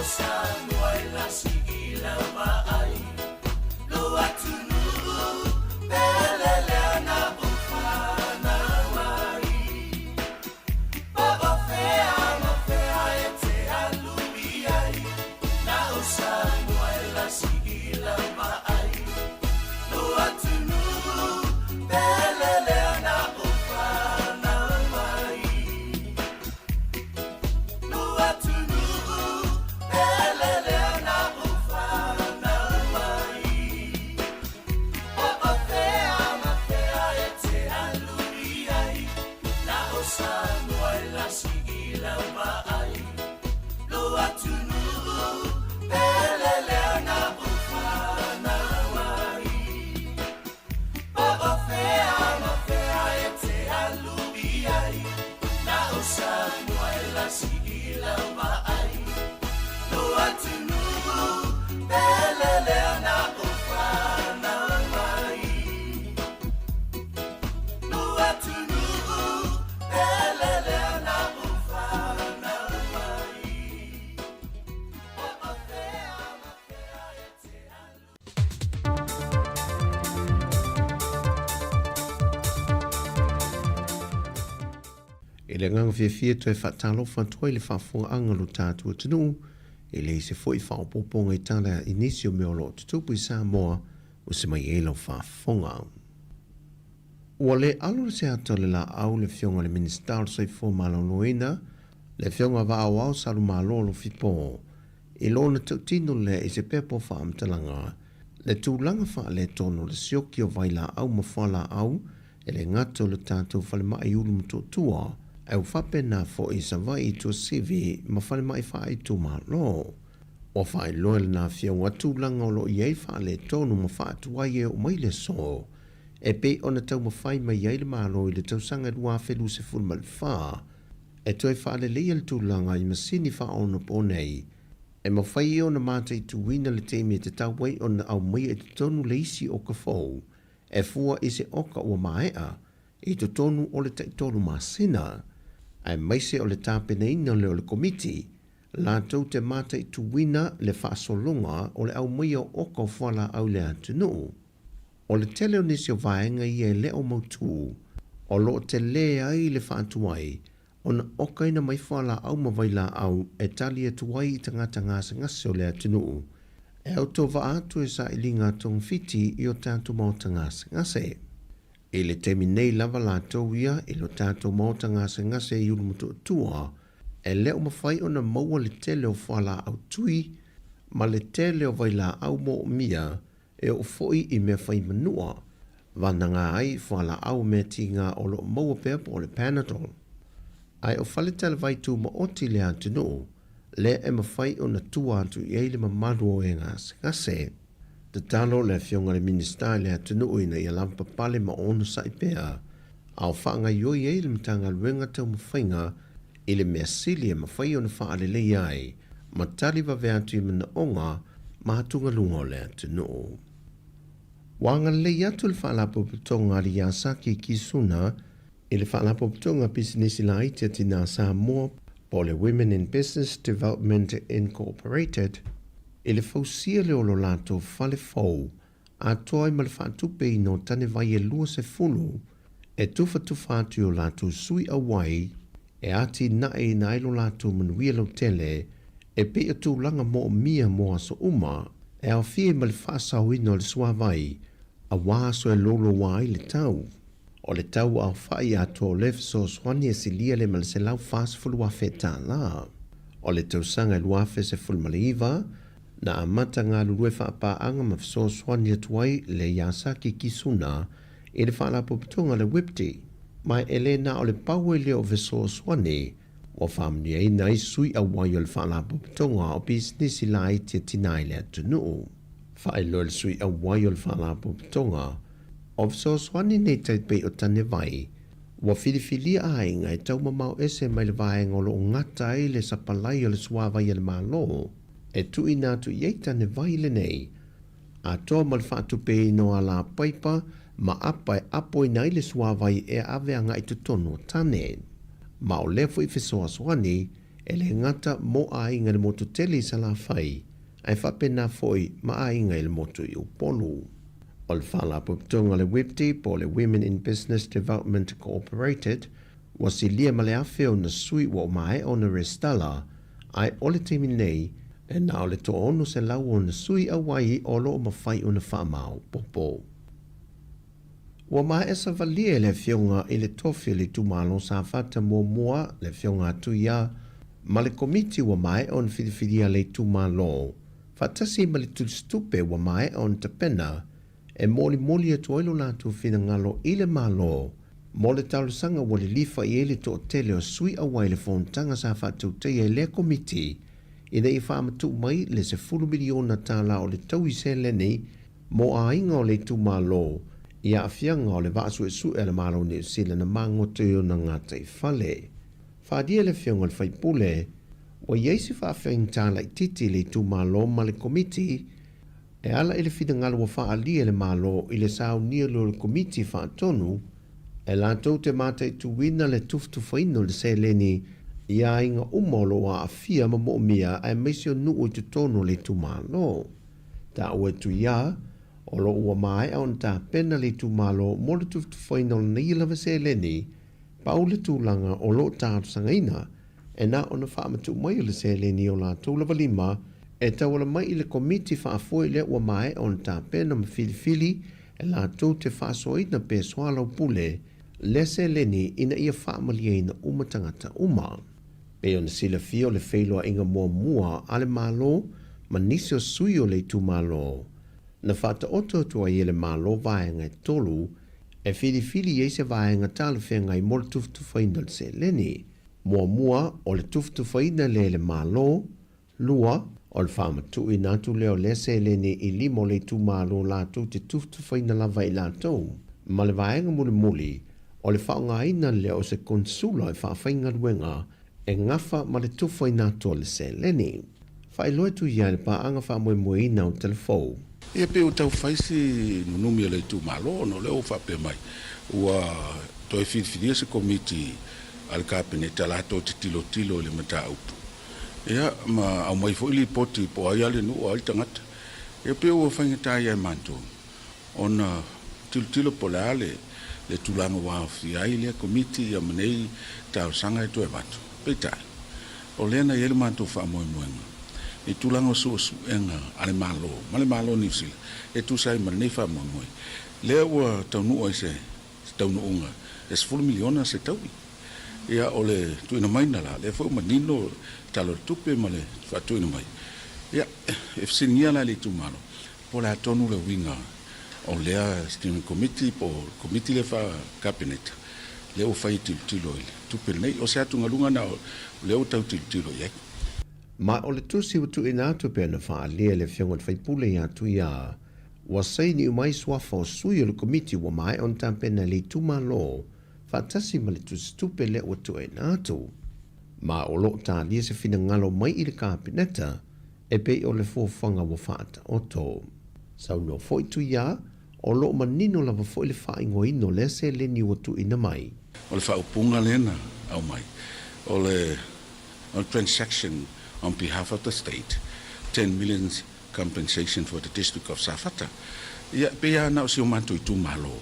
Sāmoa la sigila wa ai E le nganga fia toi whatalo whantua i le whafonga lo tātua tunu, e le se foi whaopoponga i tala inisio me o lo tutupu i Sāmoa o se mai e lo whafonga. Ua le alo se ato le la au le fionga le minister sai fo malo noina, le fionga wa au au salu malo lo fipo, e lo na tautino le i se pepo wha amtalanga, le tūlanga wha le tono le sioki o vaila au mawhala au, e le ngato le tātou whale mai ulu mtotua, au whape na fo i sa vai i tua sivi ma whale mai wha i tu malo. O wha i loe le na fionga tūlanga o lo i ei wha le tono ma wha atuai e o mai le so, e pe ona tau mawhai mai ei le malo i le tau sanga rua whelu se fulma le wha, e toi wha le leia le tūlanga i masini wha ona ponei, e mawhai e ona mata i tu wina le teimi te tau wei ona au mai e te tonu le isi o ka fau, e fua i se oka ua maea, i te tonu o le taitolu masina, ai maise o le tāpene ina le o le komiti, la tau te mata i tu wina le whaasolonga o le au mai o oka o whala au le atunu. O le tele o nisi o vaenga i e leo mautu, o lo te lea ai le whaatuai, o na oka ina mai whala au mawaila au e tali e tuai i tangata ngasa ngase o le atunu. E au tō vaatu e sa ili ngā tong fiti i o tātu mauta ngasa ngase. E le temi nei lava la tau ia i lo tātu mauta ngasa ngase i ulumutu tua, e leo mawhai o na maua le tele o whala au tui, ma le tele o vaila au mo mia, e o foi i mea whai manua, vana ngā ai whala au mea ti ngā o lo maua pepo o le Panadol. Ai o whale tala vai tū ma oti le atunu, le e mawhai o na tua atu i eile ma maru o e ngase. Te talo le fionga le minister le atunu ina i alampa pale ma ono sa i pea, au whaanga ioi eile mtanga luenga tau mawhainga, i le mea sili e mawhai o na whaale le iai, ma tali wa vea atu i mana onga, ma hatunga lungo le atunu. Wanga le atu le whaalapo putonga li Yasaki ki suna, i le whaalapo putonga business la itia tina Sāmoa, po le Women in Business Development Incorporated, i le fausia le olo lato whale fau, a toa i ma le whaatupe i no tane vai e lua se fulu, e tufa atu o lato sui awai, e ati na e na ilo lato manuia lo tele, e pe atu langa mo mia moa so uma, e au fie ma le whaasau ino le suawai, a waso e lolo wai le tau. O le tau au whai ato lef so swani e silia le mal se lau whaasfulu a feta la. O le tau sanga luafe se fulmaliva, na amata ngā lulue whaapa ma so swani atuai le Yasaki ki suna, e le whaalapo putonga le wipti. Mai ele na o le paue leo veso swani, o whamni e nai sui a wai o le whaalapo putonga o business i la itia tinai le atunu. Whaelo le sui a wai o le whaalapo putonga, o veso swani nei taipei o tane vai, wa whiliwhilia a inga e tau mamau ese mai le vaenga o lo ngata e le sapalai o le suawai e le malo, e tu inatu iei tane vai le nei, a toa mal whaatupe no a la paipa, ma apa e apo i nai le suawai e aveanga i tutono tane. Ma o lefo i fesoa swani, e le ngata mo a inga le motu teli sa la fai, ai whapena foi ma a inga le motu i upolu. O le whaalapo putonga le wipti po le Women in Business Development Incorporated, wa si lia ma le awhio na sui wa o mae o na restala, ai o le temi nei, e na o le to ono se lau o na sui a wai o lo o mawhai o na whamau popo. Wa mai esa valia le fionga i le tofi le tumalo sa fata mua le fionga tuia, ma le komiti wa mai on whidiwhidia le tumalo, fatasi ma le tustupe wa mai on tapena, e moli e toilo latu fina ngalo i le malo, mo le talusanga wa le lifa i ele to tele o sui a wai le fontanga sa fatu te e le komiti, i nei whamatu mai le se 10 miliona tala o le tau i se leni, mo a inga o le tumalo, ia afianga o le vaasu e su e le malo ni sila na mango teo na ngata i fale. Whaadia le fionga le whaipule, o yeisi whaafeng tala i titi le tu malo ma le komiti, e ala ele whina ngalo wa whaalia le malo i le sao nia lo le komiti whaatonu, e la tau te mata i tu wina le tuftu whaino le se leni, ia inga umolo wa afia ma mo mia ai meisio nuu i tu tono le tu malo. Ta ue tu ia, o lo ua mai au ta pena le tu malo mo le tuftu whaino le nila se leni, Paule tūlanga o lo tātu sangaina, e nā ona whaamatu mai o le se le ni o la tūla walima, e tawala mai i le komiti whaafoi le ua mai on tā pena mawhilifili, e la tū te whaasoina pe swala pule, le se le ni ina ia whaamalia ina umatangata uma. Pe ona sila fio le whailoa inga mua ale malo, ma nisi o sui o le tu malo. Na whata oto tua i le malo vaenga e tolu, e fili e se vaenga tala whenga i mol tuftufaina le se leni. Mua o le tuftufaina le malo, lua o le whamatu i natu leo le se leni i limo le tu malo la tu te tuftufaina lava i la tau. Ma le vaenga muli, o le whaongaina leo se konsula i whawhainga luenga, e ngafa ma le tufaina to le se leni. Whailoe tu ia le paanga whamoe ina o telefou. E pe o tau whaisi nunumi o le tu malo, no leo whape mai. Ua toi whiwhiria se komiti al kabinete la to te tilo le mata aupu. Ea, ma au mai fo ili poti po ai ale nu o ai tangata. E pe o whangitai ai manto. Ona tilo po le ale, le tulanga wa ai le komiti ya manei tau sanga e toe manto. Peitai. O lena i ele manto whamoemoenga. E tulanga su enga ale malo ni sila. E tu sai manei whamoemoe. Lea ua taunu o se taunu unga. E 10 miliona se taui. Ia ole tuina mai na la le fo manino talo tupe male fa tuina mai ia e sinia la le tu malo po la tonu le winga o le steering committee po committee le fa cabinet le o fai tilo tupe nei o se atu ngalunga na le o tau tilo ia Ma o le tusi utu ina atu pe na faa le fionga fai pule ya tu ya wa sei ni umai swafo sui o le committee wa mai on tampena le tu malo Fatasi ma le tustupe le ua tue nātu. Ma o lo tā lia se fina ngalo mai i le kāpineta, e pei o le fōwhanga wa whaata oto. Sau no foi tu ia, o lo manino lava foi le whaingo ino le se le ni ua tu ina mai. O le whaupunga lena au mai. O le transaction on behalf of the state, 10 million compensation for the district of Safata. Ia pea na o si o manto i tu malo.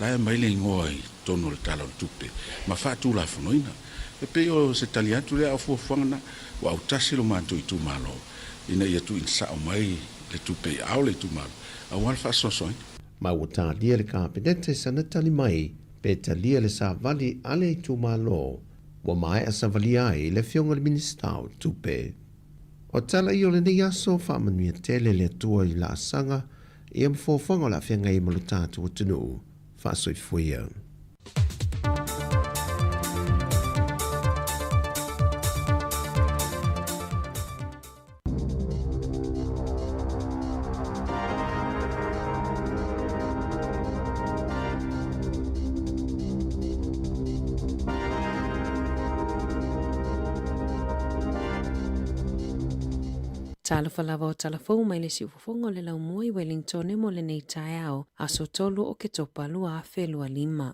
Lai mai le ngoi tono le tala tupe ma fa tu la fonoina e pe o se taliatu le afu fanga wa utasi lo manto i tu malo ina ia tu insa o mai le tupe au le tu malo a wal fa so Ma uta lia le kabinete sana tali mai pe talia le sa vali ale i tu malo wa mai a sa vali ai le fionga le ministau tupe o tala i o le nei aso fa manuia tele le tua i la sanga i am fōwhanga la whianga i malutatu o tunu Fasoi fuia. Talafalava o talafou mai le siufofongo le lau mua i Wellington e mo le nei tae au a so tolu o ke topalu a whelua 5.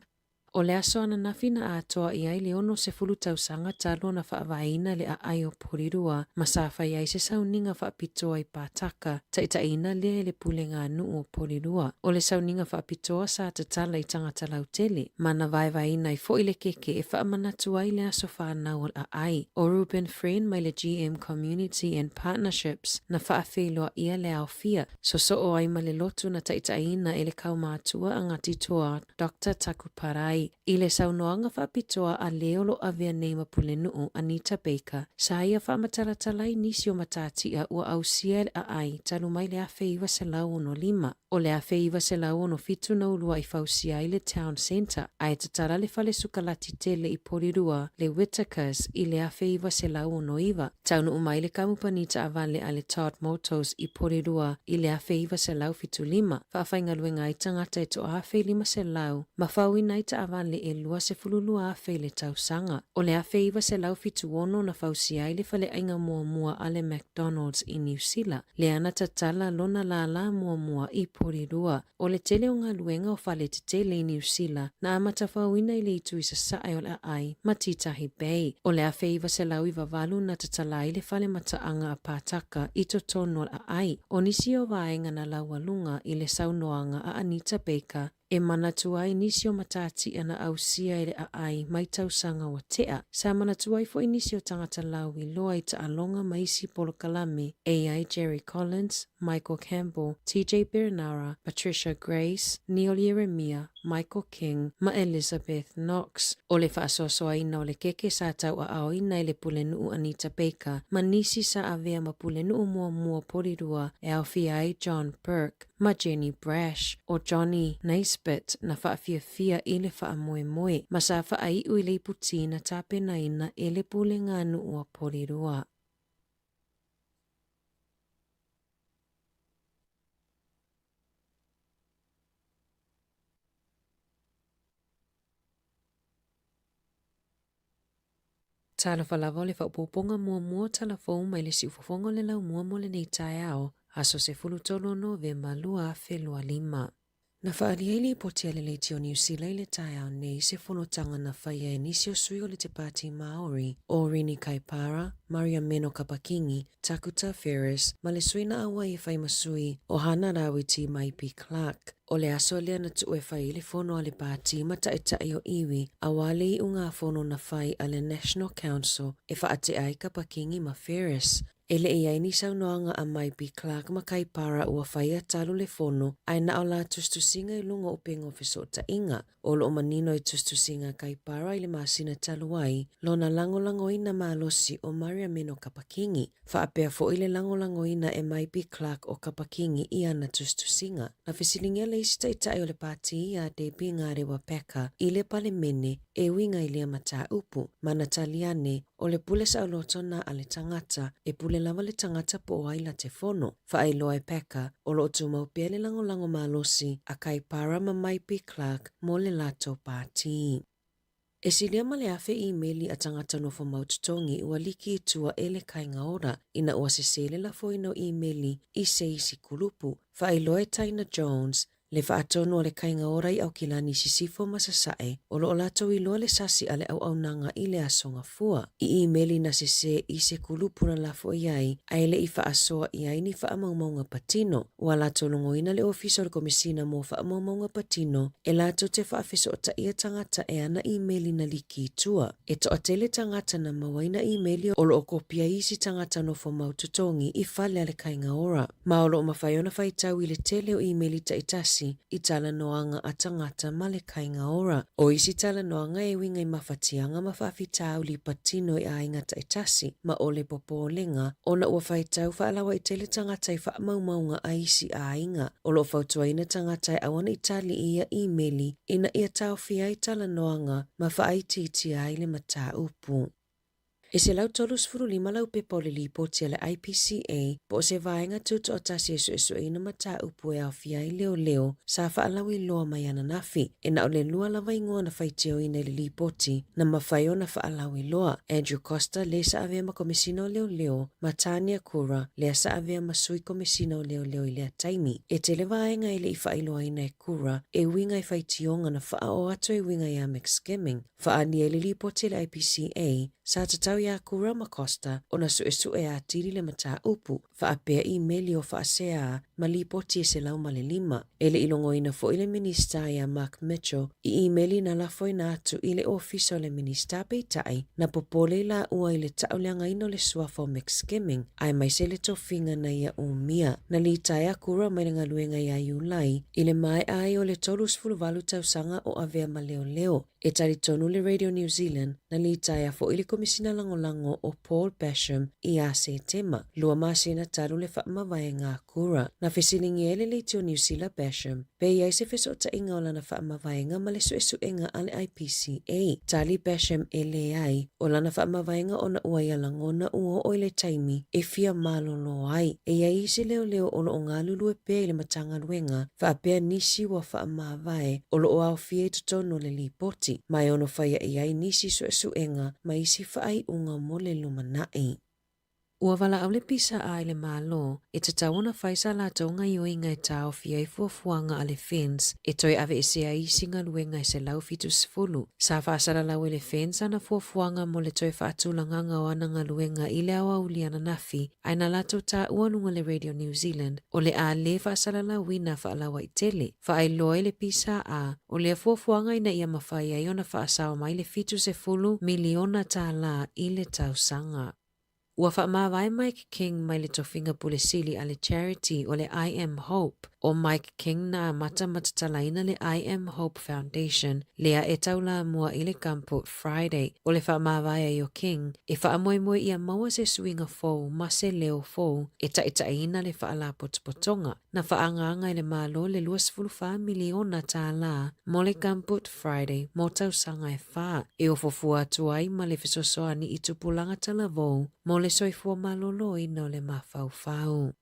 O le aso ana nafina a toa i ai le ono se fulu tausanga talo na whaavaina le a ai o porirua ma safa i ai se sauninga whaapitoa i pātaka ta itaina le le pulenga anu o porirua. O le sauninga whaapitoa sa tatala i tangata lautele ma na vaevaina i fo i le keke e whaamanatua i le aso whanau a ai. O Ruben Friend mai le GM Community and Partnerships na whaafeloa ia le au fia so o ai ma le lotu na ta itaina e le kaumātua angati toa Dr. Takuparai. I le saunoanga whaapitoa a leolo a vea neima pule nuu Anita Baker, sa ia whaamataratala nisi o matatia ua au sia a ai talu mai le awhi iwa se lau ono 5. O le awhi iwa se lau ono 7 na ulua i whausia i le town centre, a e tatara le whale sukalati tele i porirua le Whitakers i le awhi iwa se lau ono iwa. Taunu umai le kamupanita avale a le Todd Motors i porirua i le awhi iwa se lau 7 whaafai luenga i tangata e to awhi 5 se lau, ma whauina i ta avale e lua se fululua awhi le tausanga. O le awhi iwa se lau 7 na whausia i le whale ainga mua a le McDonald's i New Zealand. Le ana tatala lona la mua i porirua. O le tele o ngā luenga o whale te tele i New Zealand na amata whauina i le itu i sa sae o le ai ma Titahi Bay. O le awhi iwa se lau i wavalu na tatala i le whale mataanga a pātaka i to tono a ai. O nisi o vaenga na laualunga i le saunoanga a Anita Baker E manatua inisio matati ana ausia ele ai mai tausanga wa tea. Sa manatua ifo inisio tangata lau I loa I alonga maisi polokalame AI Jerry Collins, Michael Campbell, TJ Bernara, Patricia Grace, Neil Yeremia, Michael King, ma Elizabeth Knox. Ole faasosoa ina ole keke sa tau a ao ina ele pulenu Anita Baker, ma nisi sa avea ma pulenu mua porirua e au fiai John Burke, ma Jenny Brash, o Johnny Naisbitt na fia ile moe, ma sa ai uile puti na tape na ina ele pule nganu ua porirua. Talafalava le whaupoponga mua talafou mai le siufofonga le lau mua mo le nei tae ao, aso se fulutolo Novemba 2025. Na whaaliaili potia le leitio New Zealand le tae ao nei se fonotanga na whaia inisio sui o le te pāti Maori, o Rini Kaipara, Maria Meno Kapakingi, Takuta Ferris, ma le suina awa I whai masui o Hana Rawiti Maipi Clark. O le aso lea na tu e whai le fono a le pāti ma tae o iwi, a wale I unga fono na whai a le National Council e whaate ai Kapakingi ma Ferris. Ele ia ini saunoanga a Maipi Clark ma Kaipara ua whaia talu le fono ai na o la tustusinga I lunga upeng ofiso ta inga. O lo o manino I tustusinga Kaipara I le masina talu ai, lo na langolango ina malosi o Maria Meno Kapakingi. Whaapea fo ile langolango ina e Maipi Clark o Kapakingi I ana tustusinga. Na fisilingia le isi taitai o le pāti a Debi ngare wa peka I le pale mene e winga I le mata upu. Mana taliane o le pule sa ulotona a le tangata e pule lava le tangata po o aila te fono. Whaailoa e peka o lo tu maupea le langolango malosi a Kaipara ma Maipi Clark mo le lato pāti. E silia ma le afe emaili a tangata no fa maututongi ua liki tua ele kainga ora ina ua sesele la fo ino emaili I se isi kulupu. Whaailoa e Taina Jones le whaatono o le kainga ora I au kilani sisifo masasae o lo lato I loa le sasi ale au nanga I le asonga fua. I emaili na sese I se kulupuna lafo iai a ele I whaasoa iai ni whaamaumaunga patino. Ua lato longoina le ofiso le komisina mo whaamaumaunga patino e lato te whaafiso o ta ia tangata e ana emaili na liki tua. E to atele tangata na mawaina emaili o lo o kopia isi tangata no fo maututongi I whale ale kainga ora. Ma o lo o mawhaiona whaitau I le tele o emaili ta itasi I tala noanga a tangata ma le kainga ora. O isi tala noanga e winga I mawhatianga ma whaafitau li patino I ainga ta itasi ma o le popo lenga o na ua whaitau whaalawa I tele tangata I whaamaumaunga a isi a ainga. O lo whautuaina tangata I awana I tali ia emaili ina ia tau fia I tala noanga ma whaaititi ai le mata upu. E se lau tolus furulima lau pepa o le lipoti le IPCA po o se vaenga tuto o tasi esu ina mata upu e au fiai leo sa whaalau I loa mai ana nafi. E na o le lua lava ingoa na whaiteo ina le lipoti na mawhaio na whaalau I loa. Andrew Costa le sa avea ma komisina o leo ma Tania Kura le sa avea ma sui komisina o leo I lea taimi. E te le vaenga I le I whailoa ina e Kura e winga I whaitionga na wha o ato e winga I a Mexgemming. Whaani e le lipoti le IPCA sa tatau ia Kura ma Costa o na su e a tiri le mata upu whaapea emaili o whaasea ma lipoti e se lau ma le 5. Ele ilongo ina fo ile minista ia Mark Mitchell I emaili na lafo ina atu ile ofiso le minista peitai na popole la ua ile tauleanga ino le suafo Mexgemming ai mai se le tofinga na ia umia na li taia Kura mai le ngaluenga ia Iulai ile mai ai o le tolus fuluvalu tausanga o avea ma leo. E tari tonu le Radio New Zealand na li taia fo ile komisina langolango o Paul Basham I a se tema. Lua masina taru le whaamawai Kura. Na fesilingi ele le tio New Zealand Basham. Pe iai se feso ta inga o lana whaamawai ma le suesu enga ale IPCA. Tali Basham ele ai o lana whaamawai o na ua ia langona ua o ile taimi e fia malolo ai. E iai isi leo o lo o ngā lulu e pia ile matanga luenga whaapea nisi wa whaamawai o lo o au fie tutono le lipoti. Mai ono whaia iai nisi suesu enga ma isi whaai unga mo le lumanai. Ua wala au le pisa a le malo, e te tawana whaisa la taunga i ngai tau fia i fuafuanga a le fence, e toi ave e sea i singa luenga i se lau fitu sifulu. Sa whaasara lau e le fence ana fuafuanga mo le toi whaatulanganga o ananga luenga i le awa uliana nafi, aina lato ta uanunga le Radio New Zealand, o le a le whaasara lau wina whaalawa i tele, wha loe le pisa a, o le fuafuanga ina ia mawhai a iona whaasawa mai le fitu sifulu miliona ta la i le tausanga. Ua whaamawai Mike King mai le tofinga pulesili a le charity o le I Am Hope o Mike King na mata matatalaina le I Am Hope Foundation lea e taula mua i le kampo Friday o le whaamawai a yo King e whaamoemoe ia maua se suinga fou ma se leo fou e taitaina le whaala potopotonga na whaanganga i le malo le 2.5 miliona ta la mo le kampo Friday mo tausanga e wha e ofofua tuai ma le fisosoani i tupulanga talavou mo le soifua malolo i no le mawhauwhau.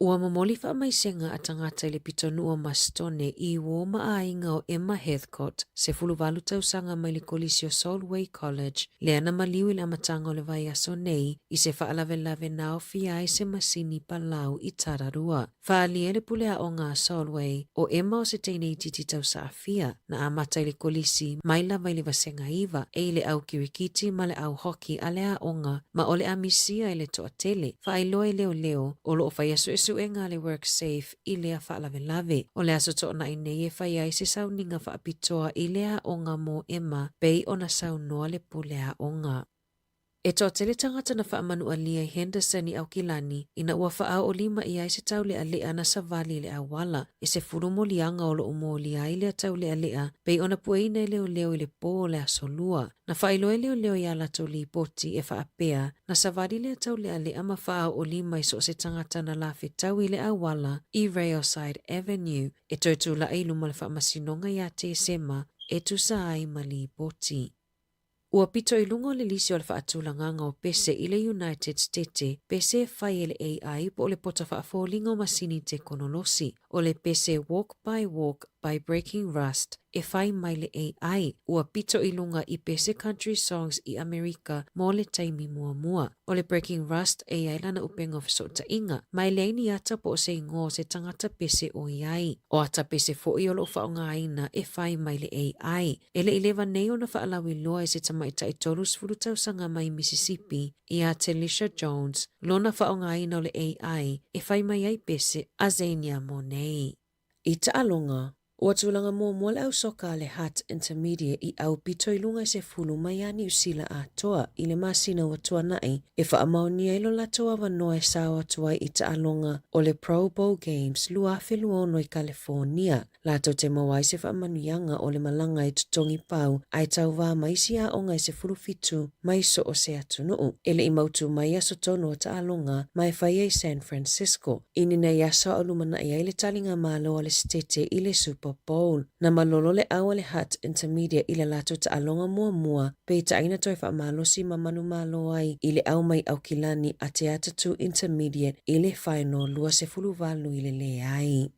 Ua mamoli wha mai senga a tangata i le pitonua mastone i wo maainga o Emma Heathcote se fuluwalu tausanga mai le kolisio Solway College le ana maliu i le amatanga o le vai aso nei i se whaalave nao fia i se masini palau i tararua. Whaalie le pule a o ngā Solway o Emma o se teine i titi tausa a fia na amata i le kolisi mai lava i le vasenga iwa e i le au kirikiti ma le au hoki a le a onga ma o le amisia i le toa tele. Whaailoa i leo o lo o whaiasu suenga le work safe i lea whaalave o le aso toona i nei e whai ai se sauninga whaapitoa i lea onga mo Emma bei ona saunoa le pulea onga. E toa tele tangata na whaamanu a Lia Henderson i Aukilani ina ua wha o lima i ai se tau lea lea na savali lea wala e se furu mo lianga o lo umo lia i lea tau lea lea bei ona pueina i leo i le po lea solua. Na whailo e leo i ala tau li poti e whaapea na savali lea tau lea ma wha o lima i so se tangata na lafe tau i lea wala i Railside Avenue e toitu la ilu ma le whaamasinonga i a te sema e tu sa ai ma li poti. Ua pito i lungo le lisi o le whaatulanganga o pese i le United States, pese whai ele AI po le pota whaafolinga o masini te konolosi, o le pese walk by breaking rust, e whai mai le AI. Ua pito i lunga i pese country songs i Amerika mo le taimi mua. O le breaking rust AI lana upenga fisota inga, mai le ini ata po se ingo se tangata pese o iai. O ata pese fo i o lo whaonga aina e whai mai le AI. Ele ilewa nei o na whaalawi loa e se tamaita i tolus furutau sanga mai Mississippi i a Telisha Jones, lona whaonga aina o le AI e whai mai ai pese a Zenia mo nei. I taalonga, ua tūlanga mō le au soka le Hat Intermediate i au pito i lunga se fulu mai a New Zealand a toa i le masina ua tua nai e whaamaunia ilo la toa wanoa e sawa tuai i taalonga o le Pro Bowl Games lua wheluono i California. Lato te mawai se whaamanuianga o le malanga i tutongi pau ai tau wā maisi a onga i se fulu fitu mai so o se atunuu. Ele i mautu mai aso tono o taalonga mai whai i San Francisco. Inina i asa o lumana i aile talinga malo o le stete i le Super Bowl. Na malolo le awa le Hat Intermediate i le lato taalonga mua pe ta aina toi whaamalosi mamanu malo ai i le au mai Aukilani a te atatu Intermediate i le final lua se fulu valu i le le ai.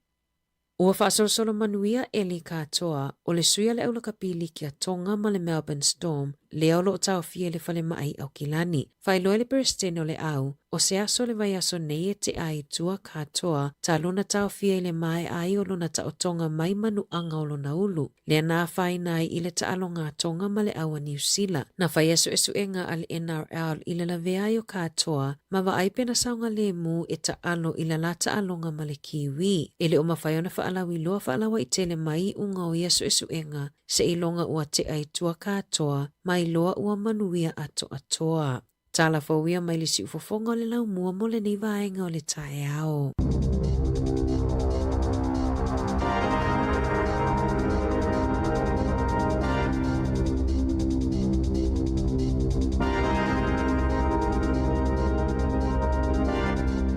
Ua whaasolosolo manuia Eli katoa o le suia le aula kapili ki a tonga ma le Melbourne Storm leo lo tau fie le whale mai Aukilani. Whailoe le Peristene o le au o se aso le vai aso nei e te ai tua katoa ta lona tau fie le mai ai o lona ta o tonga mai manu anga o lona ulu. Lea nā whai nai i le ta alonga tonga ma le awa New Zealand. Na whai aso esuenga al NRL i le lave ai o katoa ma wa aipe na saunga le mu e ta alo i la lata alonga ma le kiwi. Ele o mawhai ona whaalawi loa whaalawa i tele mai unga o iaso esuenga se ilonga ua te ai tua katoa mai loa ua manuia ato atoa. Tala fawia mai lisi ufofonga o le lau mua mo le nei vaenga o le tae ao.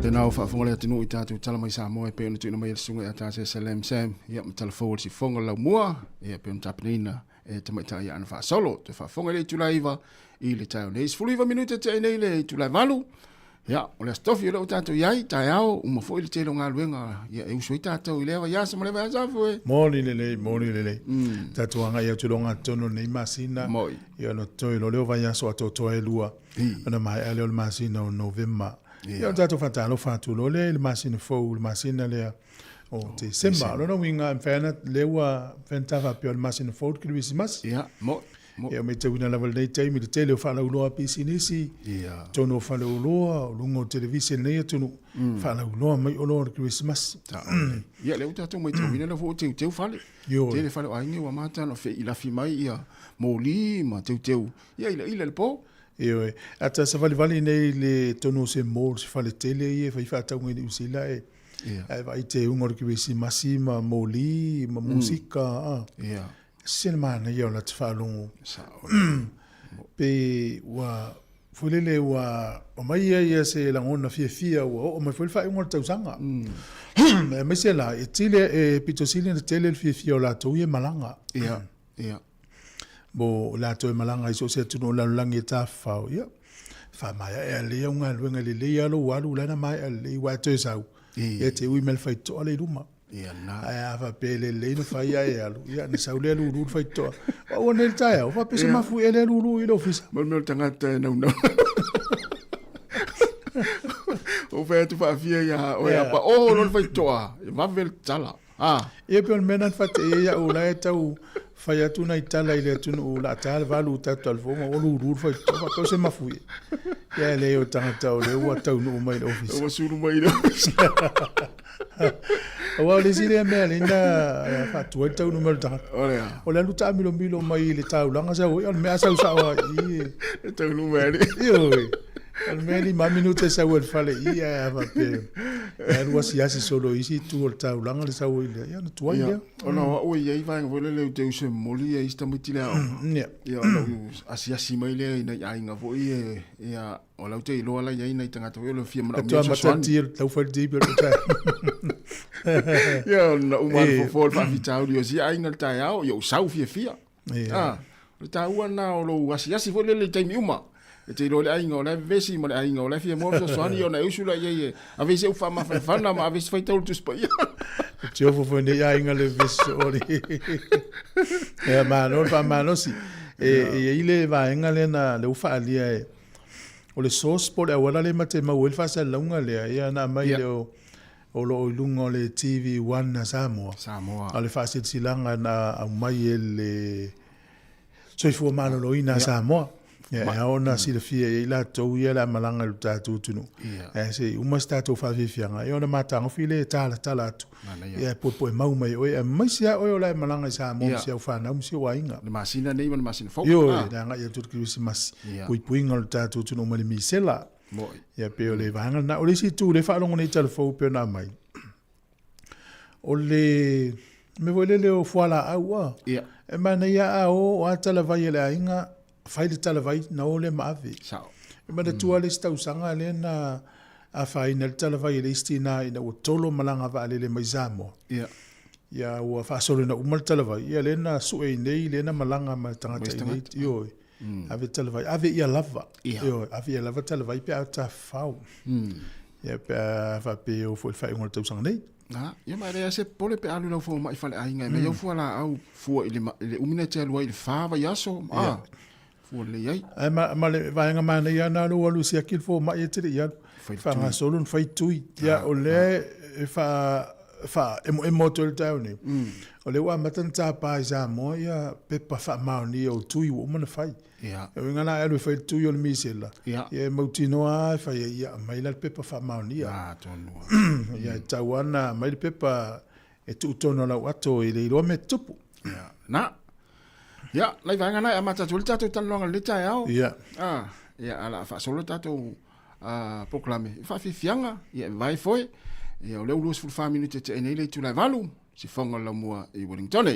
Tēnā o whaafonga lea tinu i tātou tala mai Sāmoa e peona tuina mai sunga e tātou Salam Sam ia ma talafo si fonga lau mua e peona tapanina e tamaita ia ana whaasolo te whaafonga le tulaiva i le tau nei. 10 minuta te nei le tulai valu Ya, o le stofi o le tatou iai, tai au, uma fo ile telo ngā luenga, ia e usoi tatou i lewa iasa mo lewa asafu e. Moni lele. Tatou anga ia tulonga tono nei masina. Moi. Ia no toi lo leo vai aso ato toa e lua. Ana mai ale o le masina o November. Ia tatou fatalo fatu lo le masina fo, le masina lea. O te semba, lo no winga mfana lewa fentava pio le masina fo ki Christmas. Ia, moi. Ia me te wina level nei taimi te tele o whala uloa pisinisi. Ia. Tono o whala uloa, o lungo television nei atunu. Whala uloa mai o loa Christmas. Ia leo tatou mai te wina le fo teu fale. Tele fale o ainge wa mata no fe ilafi mai ia moli ma teu. Ia ila le po. Ia e. Ata sa vali nei le tono se mol se whale tele ia whai whatau ngai ni usila e. Ai vai te ungor Christmas ma moli, ma musika. Ia. Sinema na ia o la te whalongo. Pe wa fulele wa o mai ia se langona fia o mai fulfa ngol tausanga. Me se la e tile e pitosile na tele fia o la to ia malanga. Ia. Bo la to malanga iso se tuno la langi ta fa ia. Fa mai e le unga luenga le ia lo walu la na mai le wa to sau. E te ui mel fai to le ruma. Ia na. Ai ava pele le no fai ai alu. Ia ni saule alu uru fai to. O ne taia, o fa pese mafu ele uru i lo fisa. Mal tangata no. O fe tu fa fia ya o ya pa o no fai to. Va vel tala. E pe on menan fate ia o la tau fai atu na itala ile atu no la tal valu tatu al fomo o uru fai to fa pese mafu. Ia le o tangata o le o tau no mai lo fisa. O suru mai lo. O le sile me linda fa tu tau no mal ta. O le luta milo mai le tau langa sa o me asa usa o i tau no mai. Io. Almeni ma minute sa o fale ia va pe. Era asi solo isi tu o tau langa le sa o ile. Ia no tu ia. O no o ia va ngole le te se moli ia sta mutila. Ia. Ia no asi mai le ia inga vo ia o la te lo la ia ina tanga to le fia ma. Tu ma tanti tau fa di per ta. Ia no uma fo fa vitau dio si ai ngal tai au yo sau fia. Le tau na o lo asi vo le te mi uma. E te role ainga o le vesi mo le ainga o le fia mo so soani o na usula ye a vesi u fa ma fa na ma a vesi fai tau tu spa ia te ofo ne ainga le vesi o le e ma no fa ma no si e ile va ainga le na le ufa alia e o le sauce po le wala le mate ma wel fa sa longa le ia na mai le o lo lungo le TV1 na Sāmoa ale fa se silanga na a mai le so fu ma lo ina Sāmoa. Ja, ona si le fia i la tau ia la malanga lu tātou tunu. Se uma tātou whawhiwhianga. Ona mātanga while tāla atu. Ia po e mau mai oe. Mai sia oe o lai malanga i Sāmoa sia u whanau sia wainga. Le masina nei, le masina fau. Io, nga ia tutu kirisi masi. Puipuinga lu tātou tunu mali mi sela. Ia pe o le vanga. Na o le si tu le whalongo nei telefou pe na mai. O le... Me voile le o fuala au a. E mana ia a o atala vai ele ainga... Fai le tala vai na ole maawe. Sao. E mana tua le stau sanga le na a fai na le tala vai le isti na ina o tolo malanga va le mai Sāmoa. Ia. Ia o fa solo na umal tala vai. Ia le na sue nei le na malanga ma tangata i nei. Io. Ave tala vai. Ave ia lava. Io. Ave ia lava tala vai pe a ta fau. Ia pe a fa pe o fo fai ngol tau sanga nei. Ia mai rea se pole pe alu lau fo mai fale ainga. Me iau fua la au fua ile umine te alua ile fava yaso. Ai ma le vaenga mana ia na lu alu sia kil fo mai te ia fa nga solun fai tui ia o le fa emo tol tauni o le wa matan ta pa Sāmoa ia pepa fa mauni o tui o mana fai ia e ngana alu fai tui o le misela ia mo tinoa fa ia mai la pepa fa mauni ia tonu ia tawana mai le pepa e tu tono la wato ile ro me tupu ia na Ya, lai vai ngana amata tu tatou talonga le tai au. Ia. Ia ala fa solo tatou proclame. Fa fianga, ia vai foi. Ia o le ulus fu 5 minutes te nei le tu lai valu. Si fonga la mua i Wellington.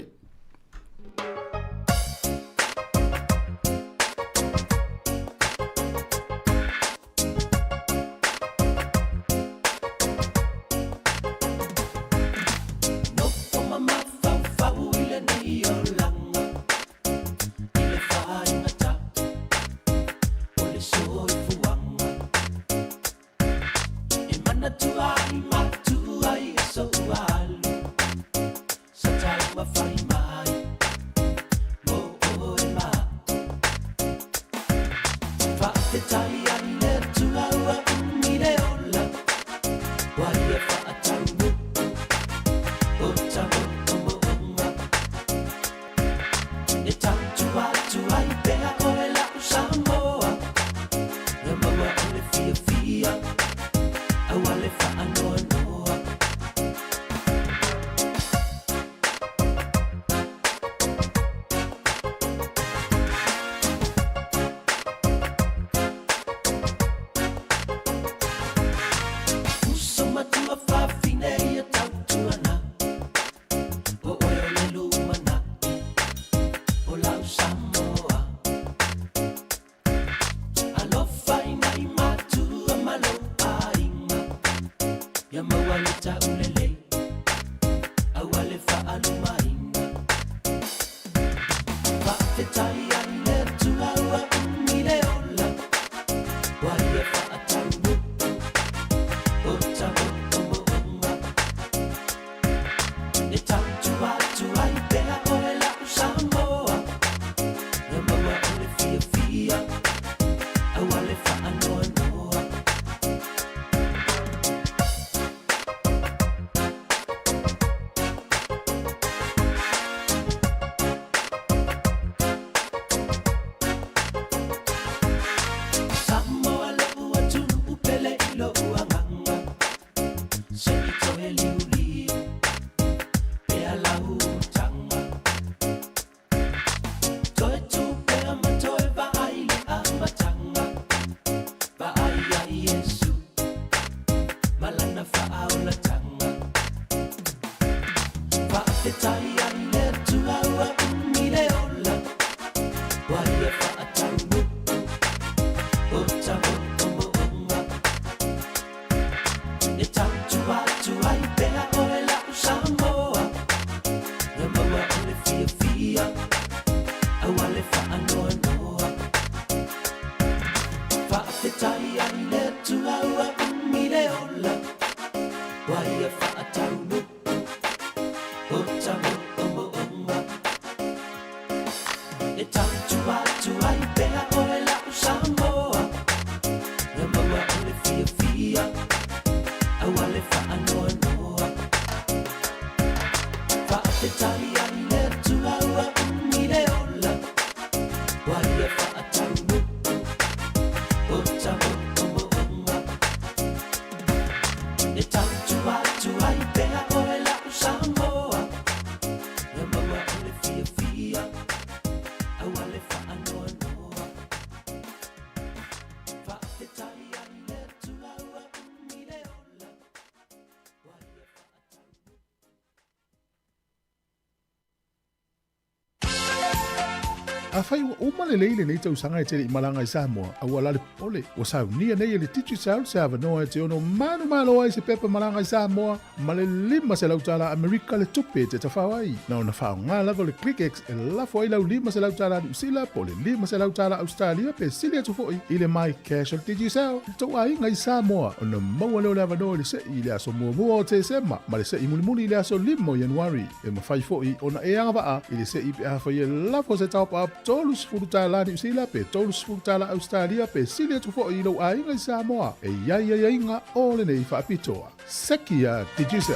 A fai uma leile nei tau sanga e tere i malanga i Sāmoa, a ua lale pole, o saunia nei e le titu saul se avanoa e te ono manu malo ai se pepa malanga i Sāmoa, ma le lima se lautala Amerika le tupe te tawhawai. Na ona whao ngā lavo le ClickX e lafo ai lau lima se lautala New Zealand, po le lima se lautala Australia, pe sili atu foi i le mai casual titu saul. Tau ai ngai Sāmoa, ona maua leo le avanoa le se i le aso mua o te sema, ma le se i muli i le aso limo Januari, e ma fai foi ona e anga waa i le se i pe awhai e lafo se taupa ap tolus furutala New Zealand pe tolus furutala Australia pe sili atu fo i lau ainga i Sāmoa e iai inga o le nei whaapitoa. Sekia Tijusa.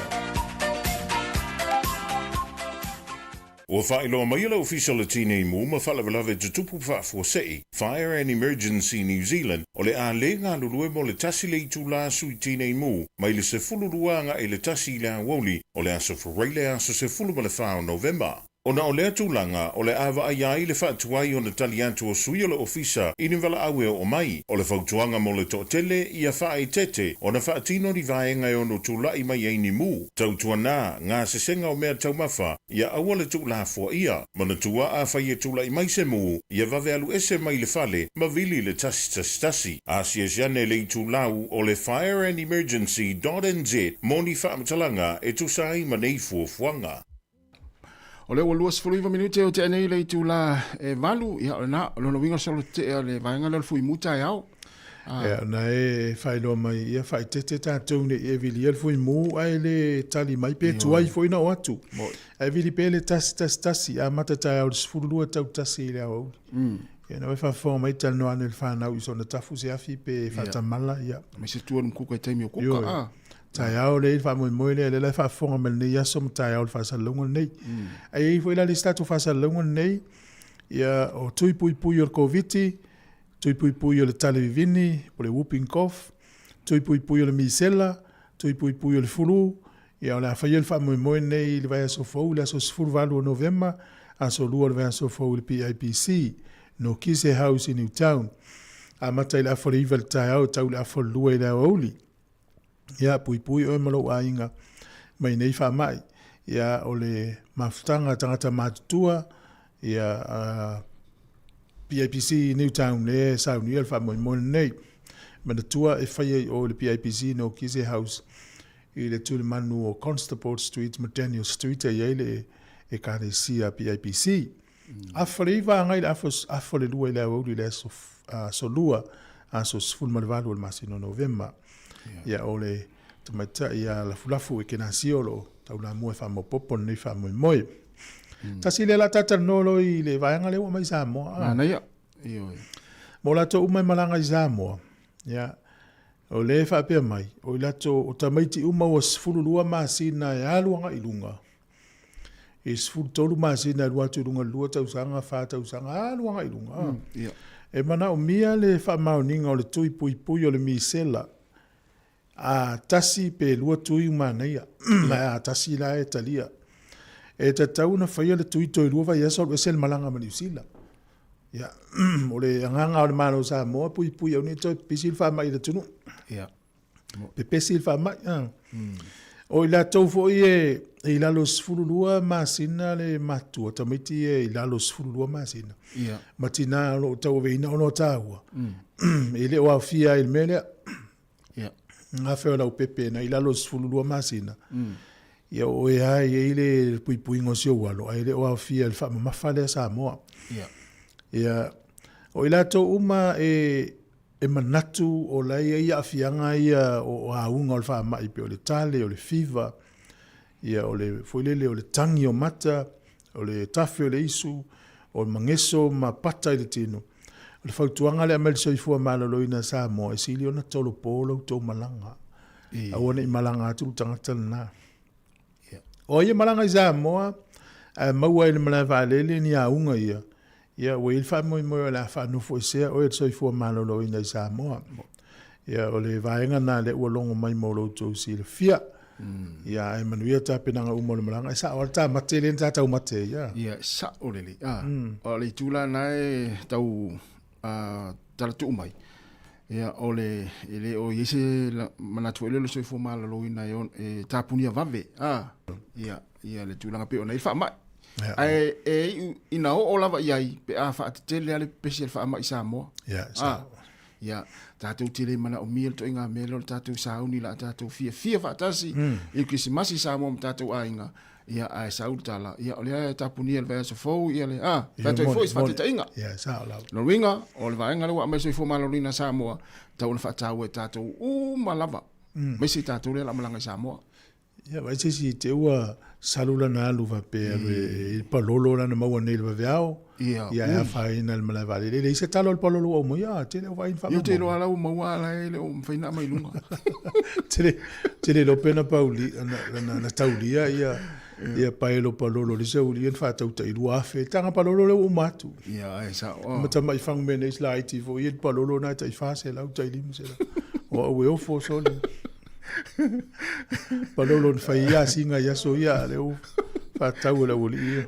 Ua whaeloa mai la official le tine mu ma whalawalawe tutupu whaafosei, Fire and Emergency New Zealand, o le a le ngā lulue mo le tasi le itu la sui tine mu, mai le se fululuanga e le tasi le awoli, o le aso whareile aso se fulu ma le whao November. Ona o lea tūlanga o le awa ai ai le whaatuai o na tali atu o sui o le ofisa i ni wala awe o mai. O le whautuanga mo le tōtele i a whae tete o na whaatino ni vaenga o no tūlai mai eini mu. Tautua nā ngā sesenga o mea taumawha i a awa le tūlafua ia. Mana tua a whai e tūlai mai se mu i a vave alu ese mai le whale ma vili le tasi. A si e siane le i tūlau o le fireandemergency.nz moni whaamatalanga e tūsai ma nei fuafuanga. O le walua sifuru minute o te anei le tu la e valu ia ona lo winga solo te le vainga le fui muta yao Na e whaeloa mai ia whae te tātou ne e vili al fui mō ai le tali mai pe tuai fui na o atu. E vili pe le tasi a matatai au le sfurulua tau tasi i le au. Ia na wai whawha mai tala no ane le whanau i so na tafu se afi pe whatamala ia. Me se tua num kuka i taimi o kuka. Tai au le wha moe le le whafonga me nei aso ma tai au le whasalunga nei. Ai fui la le statu whasalunga nei ia o tui pui o le COVID-19, tui pui o le talevivini, o le whooping cough, tui pui o le misela, tui pui o le fulu, ia o le awhai le whamoe nei le vai aso fau, le aso sifuru valu o November, aso lua le vai aso fau le PIPC, no Kise House in Newtown. A matai le awhare iwa le tai au, tau le awhare lua i le auli. Ia pui o e malo ainga, mai nei whamai, ia o le mafutanga tangata matutua, ia PIPC Newtown le sauni al whamoe nei. Mana tua e whai o le PIPC no Kise House i le tūle manu o Constable Street, McDaniel Street e eile e kare sia PIPC. Awhare iwa ngai le awhare lua i le auli le so lua aso sifuru marivalu o le masino November. Ia o le tamaita ia la fulafu e kena siolo tau la mua whamo popo nei whamoe moe. Tasi le la tata nolo i le vaianga le mai Sāmoa. Na ia. Mo lato umai malanga i Sāmoa. Ia. O le whapea mai. O lato o tamaiti uma o sifuru lua maasina e aluanga i lunga. E sifuru tolu maasina e luatu lunga lua tausanga wha tausanga aluanga i lunga. E mana o mia le whamauninga o le tui pui o le misela. A tasi pe lua tui umaneia. A tasi la e talia. E te tau na whaia le tui toi lua vai esa o esel malanga ma New Zealand. Ia, o le anganga o le mano Sāmoa, pui au ni toi pisil whamai le tunu. Ia. Pe pesil whamai. O i la tau fo i lalo sifuru lua masina le matua, tamaiti i lalo sifuru lua masina. Ia. Matina o tau veina o no tāua. I le o awhia i le mele. Ia. Ngā wheo lau pepe na i lalo sifuru lua masina. Ia o e ai e ile pui ngosio walo, ai le o awhia le whama mawhale a Sāmoa. Ia, o i lato uma e manatu o lai ia awhianga ia o aunga o le whama ipe o le tale, o le fiva, ia o le foilele o le tangi o mata, o le tafe o le isu, o le mangeso ma pata i le tino. O le whautuanga le amel soifua malaloina Sāmoa, e sili ona tolo polo tau malanga. Awana i malanga atu tangata na. O ia malanga i Sāmoa, maua i le malai waalele ni aunga ia. Ia, o il whamoe moe la whanufo i sea, o e soifua malaloina i Sāmoa. Ia, o le vaenga na le ua longo mai molo tau si le fia. Ia, e manuia ta penanga umo le malanga. Sa o ta mate le ta tau mate, ia. Ia, sa o lele. O le tūla nae tau talatu umai. Ia, o le o yese manatu ele le soifua malaloina e tapunia vave. Ia, le tūlanga pe o nei wha mai. Ina o lava iai pe a wha atetele ale pesi ale wha mai Sāmoa. Ia, tātou tele mana o miel to inga melo, tātou sauni la tātou fia whaatasi. I kisimasi Sāmoa ma tātou ainga. Ia, ai sauri tala. Ia, o lea tapuni ele vai so fau, ia le, tātou i fo is whateta inga. Ia, sao lau. No winga, o le vaenga lewa mai so i fo malorina Sāmoa, tau na whaatau e tātou malava. Mesi tātou le la malanga i Sāmoa. Ia, vai si te ua salula na alu va pe il palolo na maua nei le veao. Ia, ia faina le malai vale. Le se talo il palolo o mo ia, te le o vain fa. Ia te lo ala o maua ala ele o faina mai lunga. Te le lo pena pauli na taulia ia paelo palolo le se uli en fa tau tai lua fe tanga palolo le o matu. Ia, ai sa. Mata mai fang mene is la IT fo il palolo na tai fa se la tai lim se. O o fo so palolo fai ia singa ia so ia le o fa tau la uli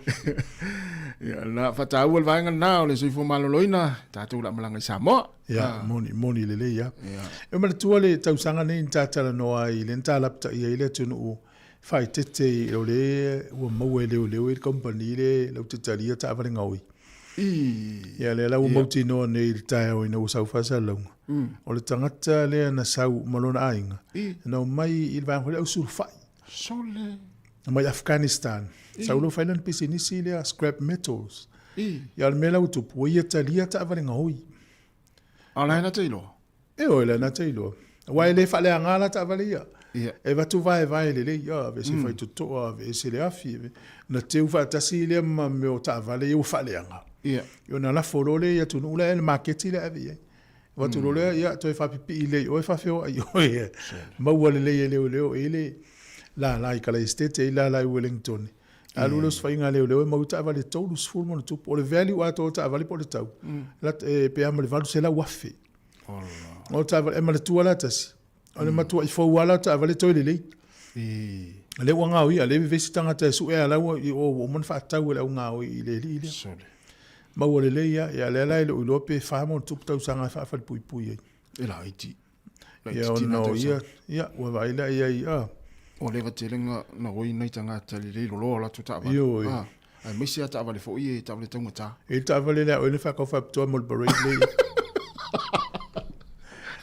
ia na fa tau el vaenga na le so fo maloloina tatu la malanga Sāmoa ia moni le ia e ma tu le tau sanga nei tata no ai le talapta ia ile tunu fai tete o le o mo le o company le lo tataria ta va ngoi ia le la o mo tino nei tai o no sa fa sa long o le tangata le na sau malona ainga no mai il va o surfai sole mai Afghanistan sau lo fai lan pisinisi le scrap metals ia le mela utupu ia talia ta va ngoi ala na te lo E o le na te ilo. Wai le fale angala ta vale ia. E va tu vai le ia ve se fai tu to ve se le afi na te ufa ta si le ma me o ta vale ia fale anga. Yo na la folo le ia tu no le market le avi. Va tu le ia to fa pipi le o fa feo ai o ia. Ma wale le ele la i kala estate la Wellington. Alulos fa inga le ma uta vale tolu sful mo tu po le value ato ta vale po le tau. La pe am le valu se la wafi. O ta vale ma le tu ala tasi. Ole matua I fo wala ta vale to le. Le wanga o ia le visitanga ta su e ala o mon fa ta le nga o I le le. Ma wole le ia le la le lo pe fa mo tu ta sanga fa fa pui. E la iti. Ya no ia o vai la ia. O le vatelenga na oi nei tanga tali le lo la tu ta va. Ai misi ta vale fo I ta vale tonga ta. E ta vale la o le fa ko fa to mo le le.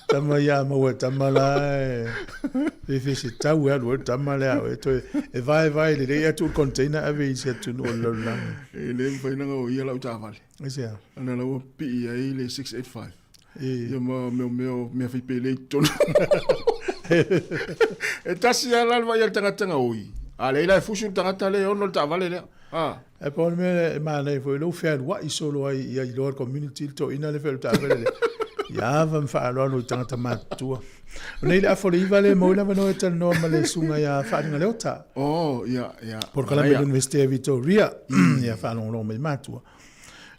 Tama ya mo tama la. E se tau e lo tama la e to e vai le ia tu container ave se tu no lo la. E le fa na o ia la ta vale. E se. Ana la o pi ai le 685. Ia me fa pele ton. E tasi ala vai al tanga oi. Ale la fusu tanga le on ta vale le. E pon me ma nei foi lo fa wa I solo ai I lo community to ina le fa ta vale. Ya vam fa lo no tanga matua. Nei la fo vale mo la no eta no male sunga ya fa nga leota. Ya. Por la Université Victoria ya fa lo me matua.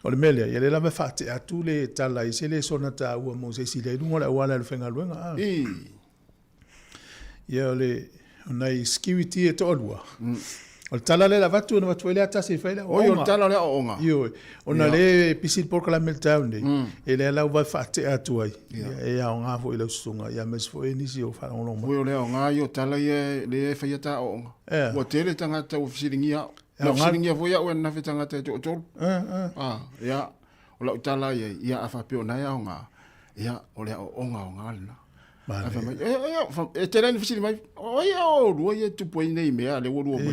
O le mele ya le la fa te a tu le tala I se le sonata u mo se si le lunga la wala le fenga luenga. Ya le nei skiviti e tolua. O tala le la vatu na vatu le ata se faila. O tala le onga. Yo, ona le pisil por la meltown de. E le la va fate atu ai. E ya onga fo ile sunga ya mes fo inisi o fa ono mo. O le onga yo tala ye le fa ta onga. O tele tanga ta ofisiringia. Na ofisiringia fo ya o na fetanga ta to to. Ya. O la tala ye ya afa pe ona ya onga. Ya o le onga na. E tele ni fisiri mai. O ya o ro ye tu po nei me ale wo ro mo.